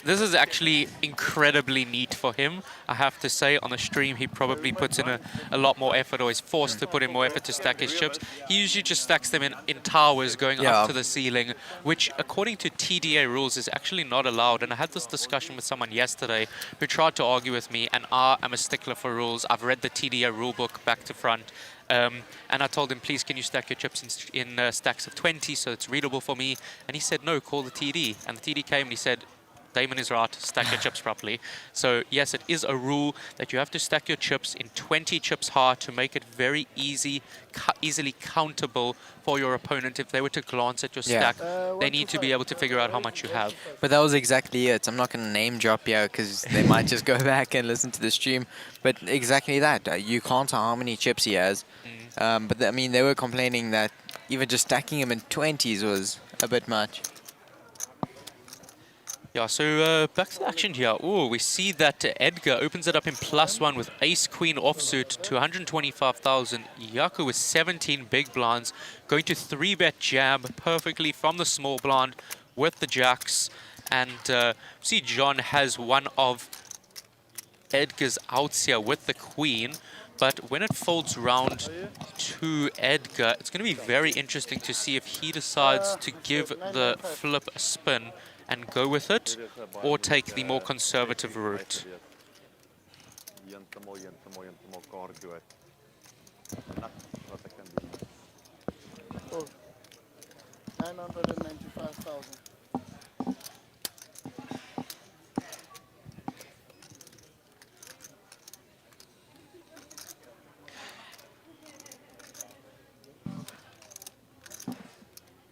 This is actually incredibly neat for him. I have to say, on the stream he probably puts in a lot more effort, or is forced to put in more effort to stack his chips. He usually just stacks them in towers going up to the ceiling, which according to TDA rules is actually not allowed. And I had this discussion with someone yesterday who tried to argue with me, and I am a stickler for rules. I've read the TDA rulebook back to front. And I told him, please, can you stack your chips in stacks of 20 so it's readable for me? And he said, no, call the TD. And the TD came and he said, Damon is right, stack your chips properly. So yes, it is a rule that you have to stack your chips in 20 chips high to make it very easily countable for your opponent. If they were to glance at your stack, they need to be able to figure out how much you have. But that was exactly it. I'm not going to name drop here because they might just go back and listen to the stream. But exactly that. You can't tell how many chips he has. But I mean, they were complaining that even just stacking him in 20s was a bit much. Yeah, so back to the action here. Oh, we see that Edgar opens it up in +1 with ace-queen offsuit to 125,000. Yaku with 17 big blinds, going to 3-bet jab perfectly from the small blind with the jacks. And see John has one of Edgar's outs here with the queen. But when it folds round to Edgar, it's going to be very interesting to see if he decides to give the flip a spin and go with it, or take the more conservative route. Oh, 995,000.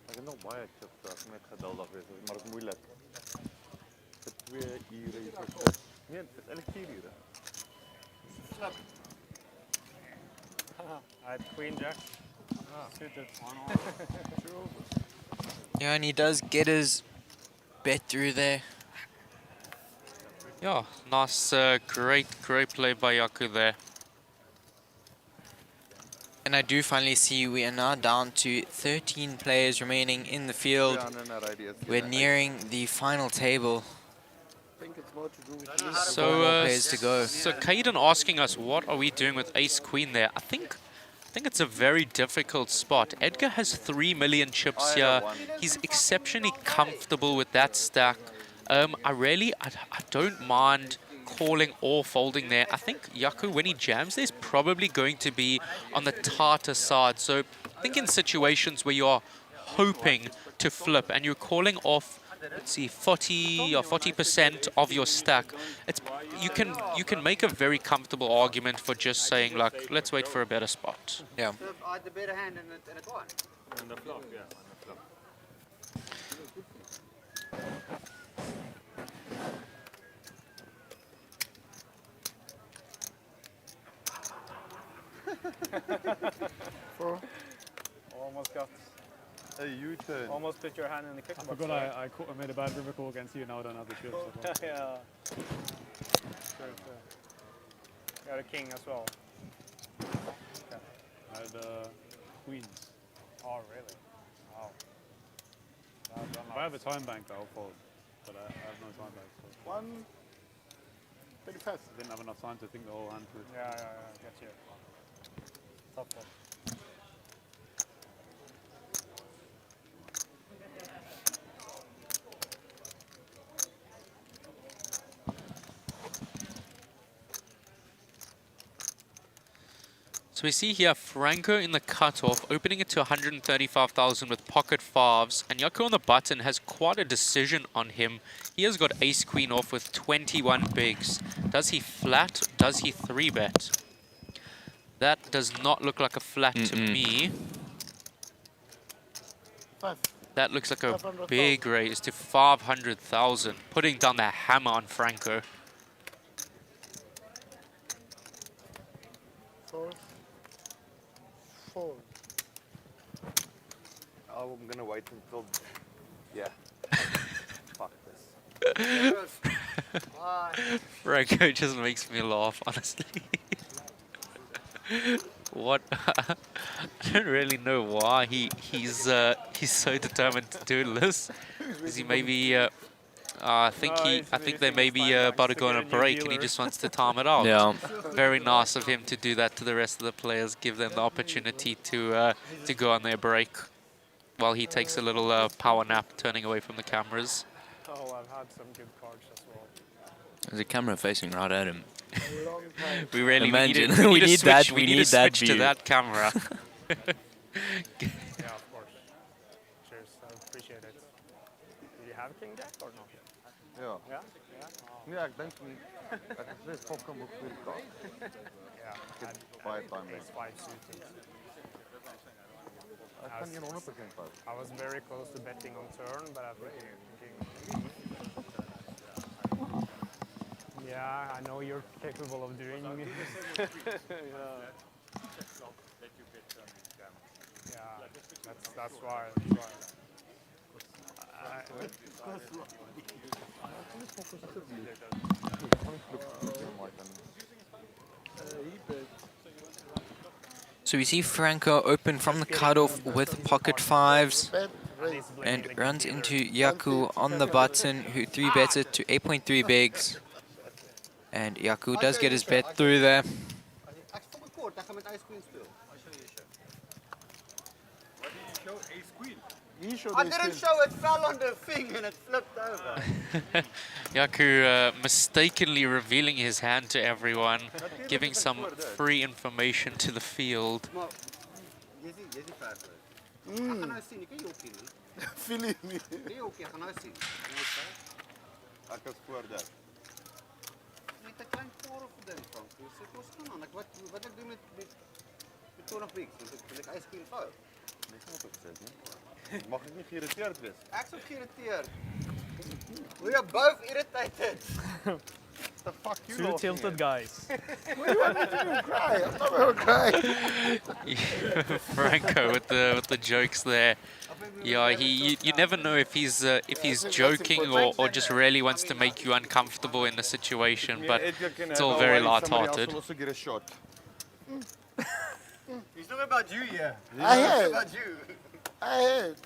Ek het nog baie chips as net geduldig wees, maar dit is moeilik. Vir 2 ure hier gesit. Nee, dit is eintlik 4 ure. I had queen jack. Suited. Yeah, and he does get his bet through there. Yeah, nice, great play by Yaku there. And I do finally see we are now down to 13 players remaining in the field. We're nearing the final table. I think it's more to do with you. So, more players to go. So Caden asking us, what are we doing with ace-queen there? I think it's a very difficult spot. Edgar has 3 million chips here. He's exceptionally comfortable with that stack. I don't mind calling or folding there. I think Yaku, when he jams, there's probably going to be on the tighter side. So I think in situations where you're hoping to flip and you're calling off, let's see, 40 or 40% of your stack, you can make a very comfortable argument for just saying, like, let's wait for a better spot. Yeah. I had the better hand and it won. And the flop, yeah, on the flop. Four. Almost got a U-turn. Almost put your hand in the kick box. I forgot I made a bad river call against you, now I don't have the chips. Yeah. Sure. You got a king as well. Okay. I had queens. Oh, really? Wow. If I have a time bank, I'll fold. But I have no time bank. So. 135. I didn't have enough time to think the whole hand through. Yeah, get you. Tough one. So we see here Franco in the cutoff, opening it to 135,000 with pocket fives, and Yaku on the button has quite a decision on him. He has got ace-queen off with 21 bigs. Does he flat? Does he 3-bet? That does not look like a flat to me. That looks like a big raise to 500,000, putting down the hammer on Franco. Fold. I'm gonna wait until... Yeah. Fuck this. Franco just makes me laugh, honestly. What? I don't really know why he's so determined to do this. Is he maybe? I think they may be about to go on a break, and he just wants to time it out. Yeah. Very nice of him to do that to the rest of the players, give them the opportunity to go on their break, while he takes a little power nap, turning away from the cameras. Oh, I've had some good cards as well. There's a camera facing right at him. We really Imagine. we need to switch, we need that switch to view. that camera. Yeah, of course. Cheers, I appreciate it. Do you have King Jack or not? Ja. Yeah? Nee, ek dink nie. Ek het net fokke moet vir die kaart. Yeah. Ek het baie time Ace 5 suited. Ek kan nie 100% vat. I was very close to betting on turn, but I think yeah, I know you're capable of doing it. Yeah, that's why. So we see Franco open from the cutoff with pocket fives and runs into Yaku on the button, who 3-bets it to 8.3 bigs. And Yaku does get his bet through there. I didn't show it, fell on the thing and it flipped over. Yaku mistakenly revealing his hand to everyone, giving some free information to the field. Philly nie. Ek is voor dit. Met 'n klein paar of ding van. So kos gaan aan. Wat ek doen met 20 weeks, wil ek ijscream gou. Dis nie op sit nie. Mag ek nie geïrriteerd wees? Ek's ook geïrriteerd. We are both irritated. The fuck you Two tilted guys. What do you want me to do? Cry? I'm not going to cry. Franco with the jokes there. Yeah, you never know if he's joking or just really wants to make you uncomfortable in the situation, but it's all very light-hearted. He's talking about you here. I He's heard. about you. I heard.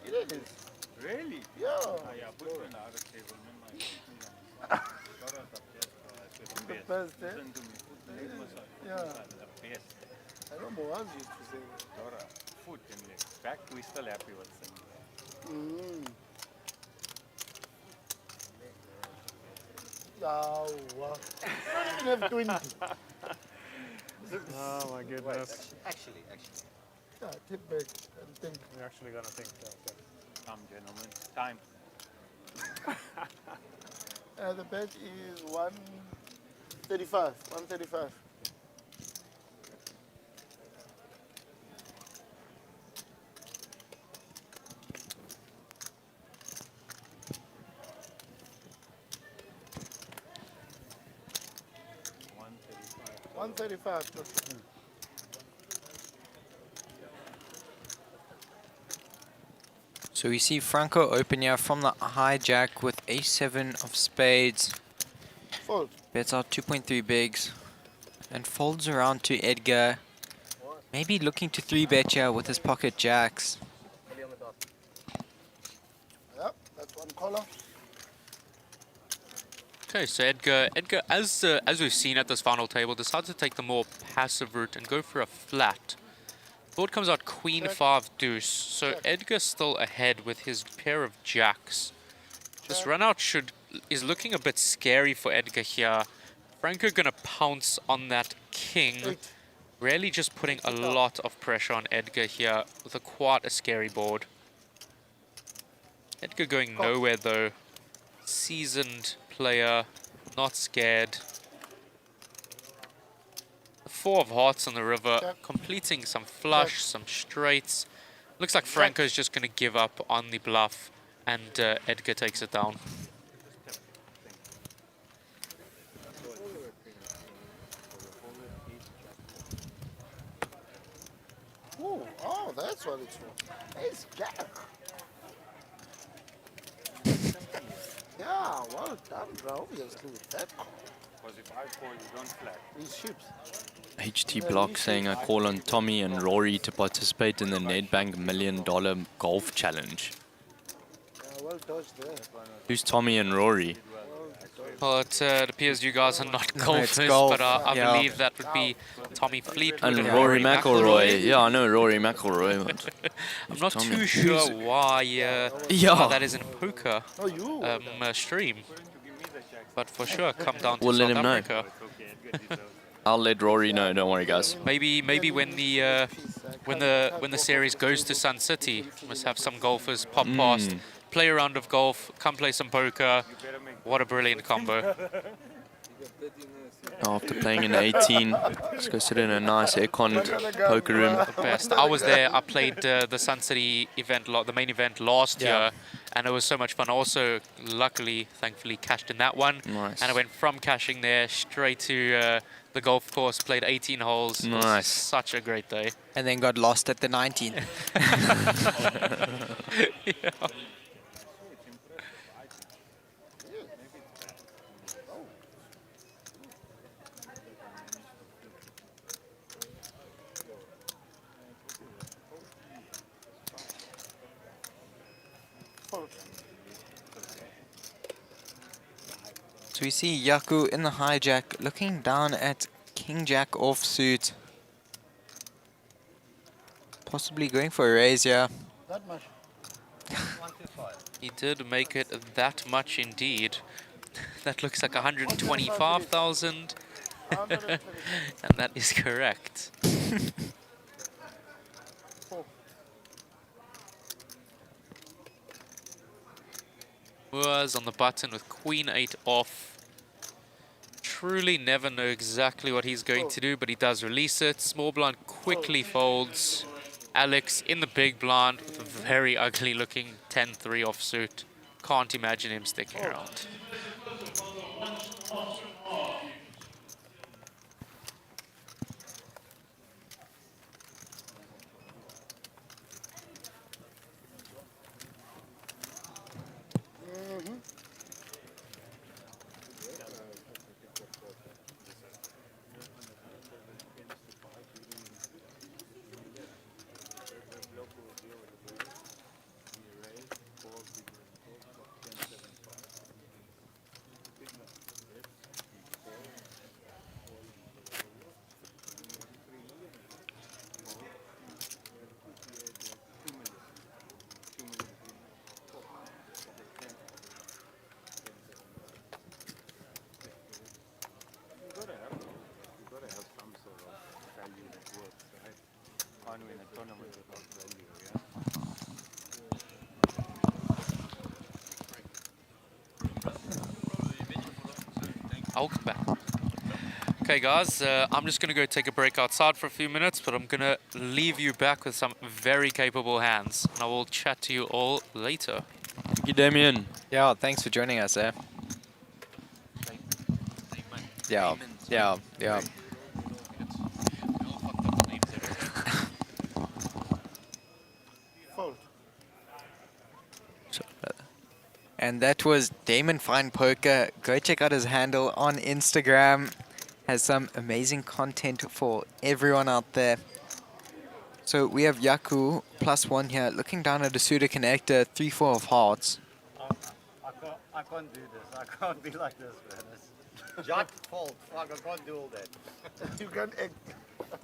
It is. Really? Yeah. Yeah, put it in the other table. The best, eh? Yeah. The best. I know Moaz used to say that. Dora, food and legs. Back, we're still happy with singing. Oh, wow. I don't even have 20. Oh my goodness. Actually. Yeah, tip back and think. We're actually gonna think. Come, gentlemen. Time. The bet is 135. 135. $135. So we see Franco open here from the hijack with a7 of spades. Fold. Bets out 2.3 bigs and folds around to Edgar. Maybe looking to 3-bet here with his pocket jacks. Yep, that's one color. Okay, so Edgar, as we've seen at this final table, decides to take the more passive route and go for a flat. Board comes out Queen 5 deuce, so Edgar's still ahead with his pair of jacks. This run out is looking a bit scary for Edgar here. Franco gonna pounce on that king, really just putting a lot of pressure on Edgar here with quite a scary board. Edgar going nowhere though. Seasoned player, not scared. The 4 of hearts on the river, completing some flush, some straights. Looks like Franco's just going to give up on the bluff, and Edgar takes it down. Oh, that's what it's for. It's Jack. Yeah, well done, bro. Obviously, with that call. Because if I call, you don't flag. These ships. HT Block saying I call on Tommy and Rory to participate in the Nedbank $1 million golf challenge. Yeah, well dodged there. Who's Tommy and Rory? Well, it appears you guys are not No, it's golfers, golf, but I yeah. believe that would be Tommy Fleetwood And Rory McIlroy. Yeah, I know Rory McIlroy. But I'm not Tommy? too sure why, why that is in poker stream. But for sure, come down to We'll let South him know. Africa. I'll let Rory know. Don't worry, guys. Maybe when the series goes to Sun City, must have some golfers pop past, play a round of golf, come play some poker. What a brilliant combo! After playing in 18, let's go sit in a nice air-conned poker room. The best. I was there. I played the Sun City event, the main event last year, and it was so much fun. Also, luckily, thankfully, cashed in that one. Nice. And I went from cashing there straight to the golf course. Played 18 holes. It was Nice. such a great day. And then got lost at the 19. Yeah. So we see Yaku in the hijack, looking down at King Jack offsuit. Possibly going for a raise here. That much. He did make it that much indeed. That looks like 125,000. And that is correct. Was on the button with Queen 8 off. Truly never know exactly what he's going to do, but he does release it. Small blind quickly folds. Alex in the big blind with a very ugly looking 10-3 offsuit. Can't imagine him sticking around. I'll come back. Okay guys, I'm just going to go take a break outside for a few minutes, but I'm going to leave you back with some very capable hands. And I will chat to you all later. Thank you, Damien. Yeah, thanks for joining us, eh? Yeah, yeah, yeah. And that was Damon Fine Poker. Go check out his handle on Instagram. Has some amazing content for everyone out there. So we have Yaku +1 here, looking down at a pseudo connector, 3-4 of hearts. I can't do this. I can't be like this, man. It's Jack fault. Fuck, I can't do all that. You can't act.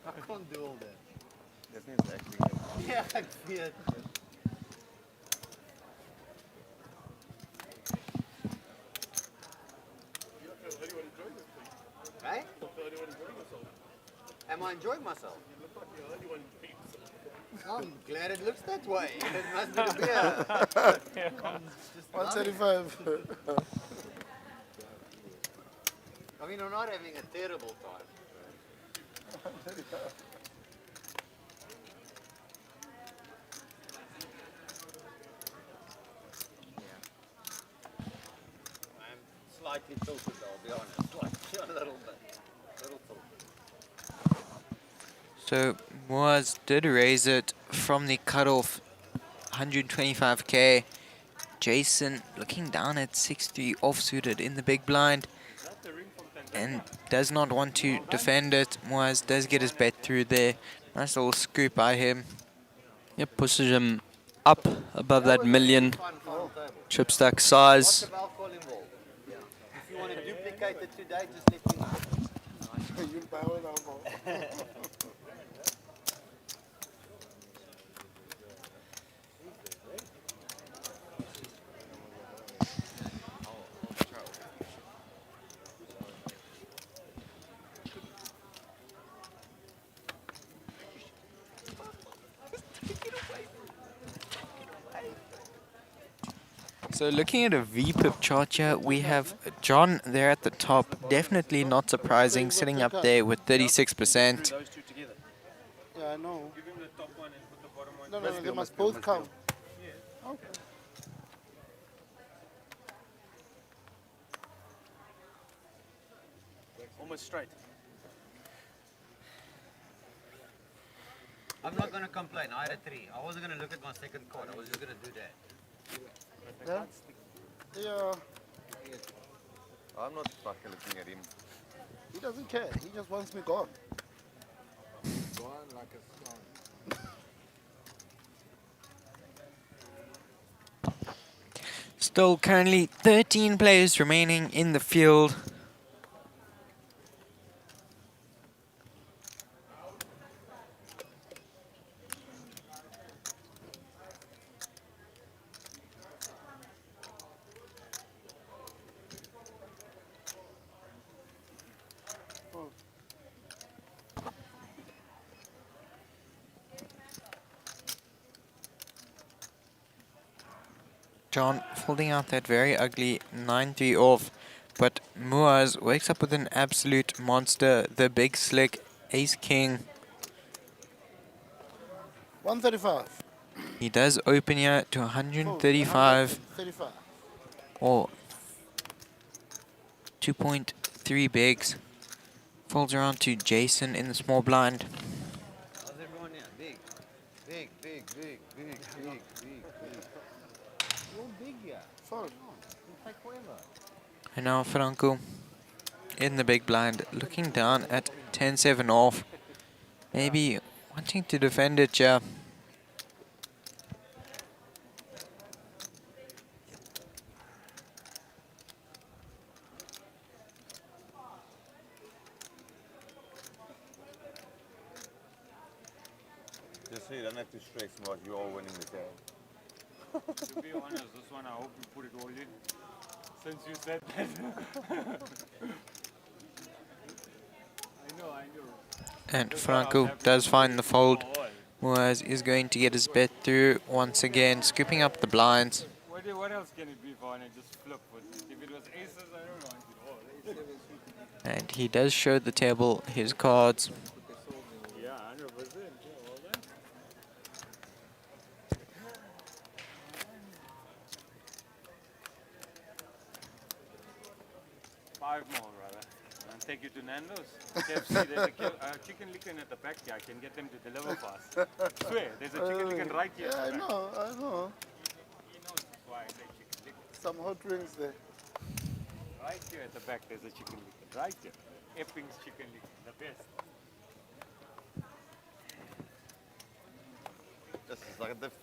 I can't do all that. This means actually. Yeah, I see it. Right? Am I enjoying myself? I'm glad it looks that way. It must be the beer. 135. I mean, I'm not having a terrible time. I'm slightly tilted, I'll be honest. Like a little bit. Little tilted. So Moaz did raise it from the cutoff, 125k. Jason looking down at 6-3 offsuited in the big blind and does not want to defend it. Moaz does get his bet through there. Nice little scoop by him. Yep, pushes him up above that million chip stack size. If you want to duplicate it today, just let me know. You'll buy one now. So looking at a VPIP chart here, we have John there at the top. Definitely not surprising, sitting up there with 36%. Yeah, I know. Give him the top one and put the bottom one. No, they must both come. Okay. Almost straight. I'm not going to complain. I had a 3. I wasn't going to look at my second card. I was just going to do that. Yeah. I'm not fucking looking at him. He doesn't care. He just wants me gone. Gone like a song. Still currently 13 players remaining in the field. John folding out that very ugly 9-3 off, but Muaz wakes up with an absolute monster, the big slick ace-king. 135. He does open here to 135 35. or 2.3 bigs. Folds around to Jason in the small blind. How's everyone here? Big. Big, big, big, big, big, big, big. You're big here. Fun. It'll take forever. And now Franco in the big blind, looking down at 10-7 off. Maybe wanting to defend it, yeah. Just so you don't have to stress what you are winning the game. To be honest, this one I hope you put it all in. Since you said that. I know. And Franco does find the fold. Muaz is going to get his bet through once again, scooping up the blinds. What else can it be for? And I just flip with it. If it was aces, I don't want it all. And he does show the table his cards. Yeah, 100%. All that. Five more, brother. I'll take you to Nando's. KFC, there's a chicken licken at the back here. I can get them to deliver fast. Swear, there's a chicken licken right here. Yeah, I know. He knows that's why I say chicken licken. Some hot drinks there. Right here at the back, there's a chicken licken. Right here. Epping's chicken licken, the best.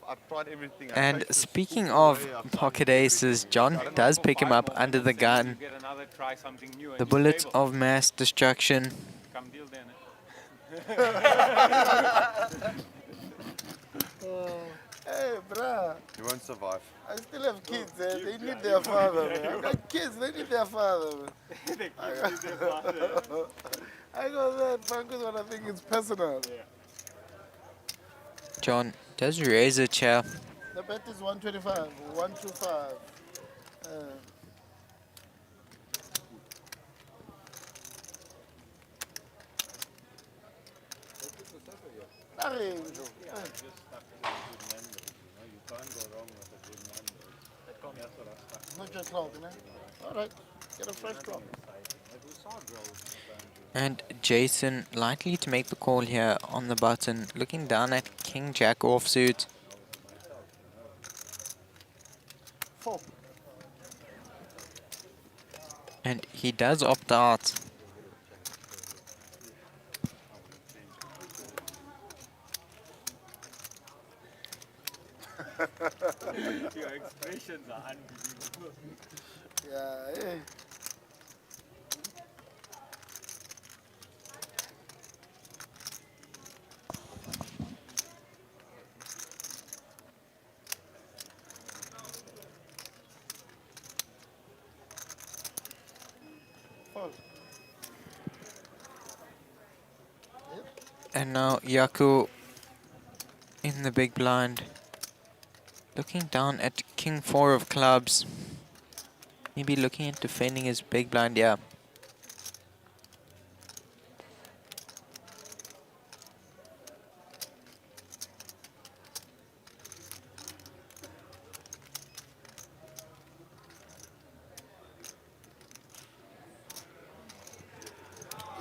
I've tried everything. And speaking of pocket aces, John does pick him up under the gun. The bullets of mass destruction. Come deal then. Hey, bruh. You won't survive. I still have kids, eh? They need their father, man. I got kids, they need their father, man. I got that, Franco's what I think it's personal. John does raise a chair. The bet is 125, 125. Not just long, né? All right, get a fresh drop. And Jason likely to make the call here on the button, looking down at King Jack offsuit. And he does opt out. Your expressions are unbelievable. Yeah, eh. Fold. And now Yaku in the big blind. Looking down at King 4 of clubs. Maybe looking at defending his big blind, yeah.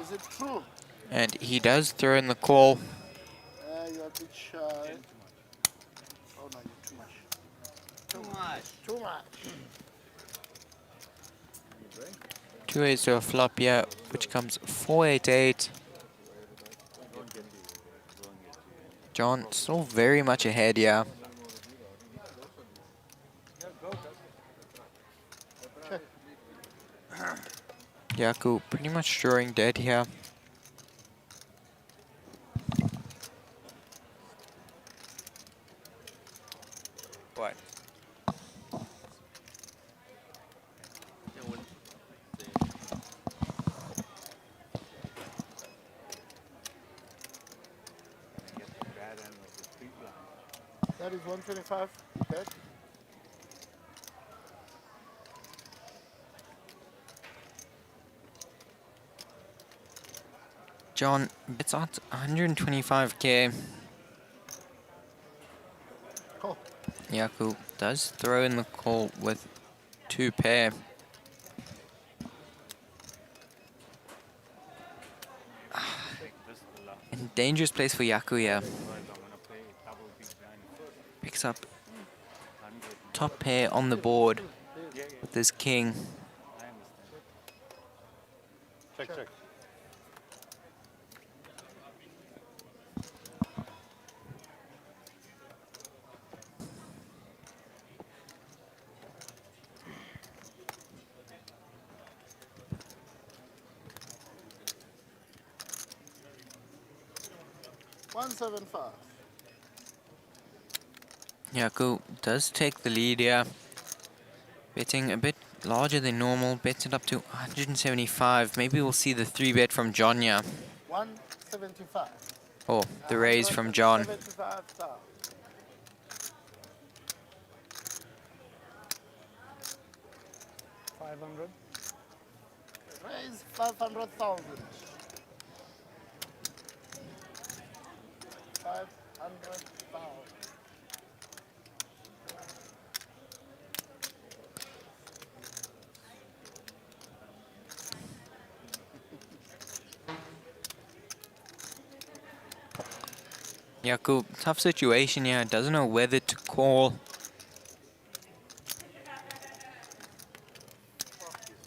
Is it true? And he does throw in the call. You're a bit shy. Oh no, you're too much. Too much. Too much. 2 8 to a flop, yeah, which comes 4-8-8. John still very much ahead, yeah. Yaku pretty much drawing dead here. What? That is 125. Bet. John, it's at 125k. Call. Yaku does throw in the call with 2 pair. And dangerous place for Yaku, yeah. Picks up top pair on the board with his king. Check, check. $175. Yaku does take the lead here. Betting a bit larger than normal, bets it up to 175. Maybe we'll see the 3-bet from John here. 175. Oh, the raise from John. 175,000. Raise 500,000. 500,000. Yaku, tough situation here. Doesn't know whether to call.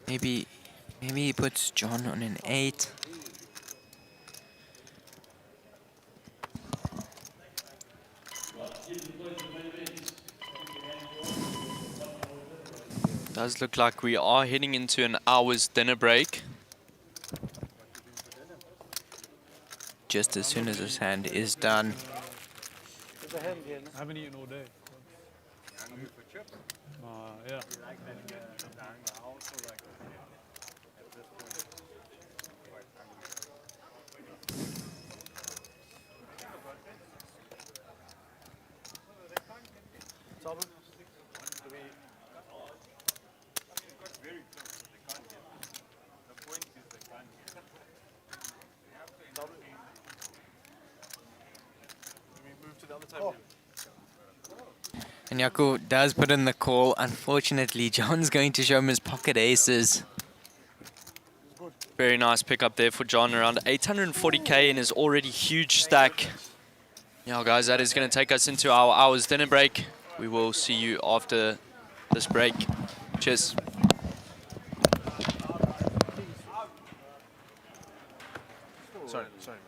Maybe he puts John on an 8. Does look like we are heading into an hour's dinner break. Just as soon as his hand is done. I haven't eaten all day. Yeah. And Yaku does put in the call. Unfortunately, John's going to show him his pocket aces. Very nice pickup there for John, around 840k in his already huge stack. Yeah, guys, that is going to take us into our hour's dinner break. We will see you after this break. Cheers. Sorry, sorry.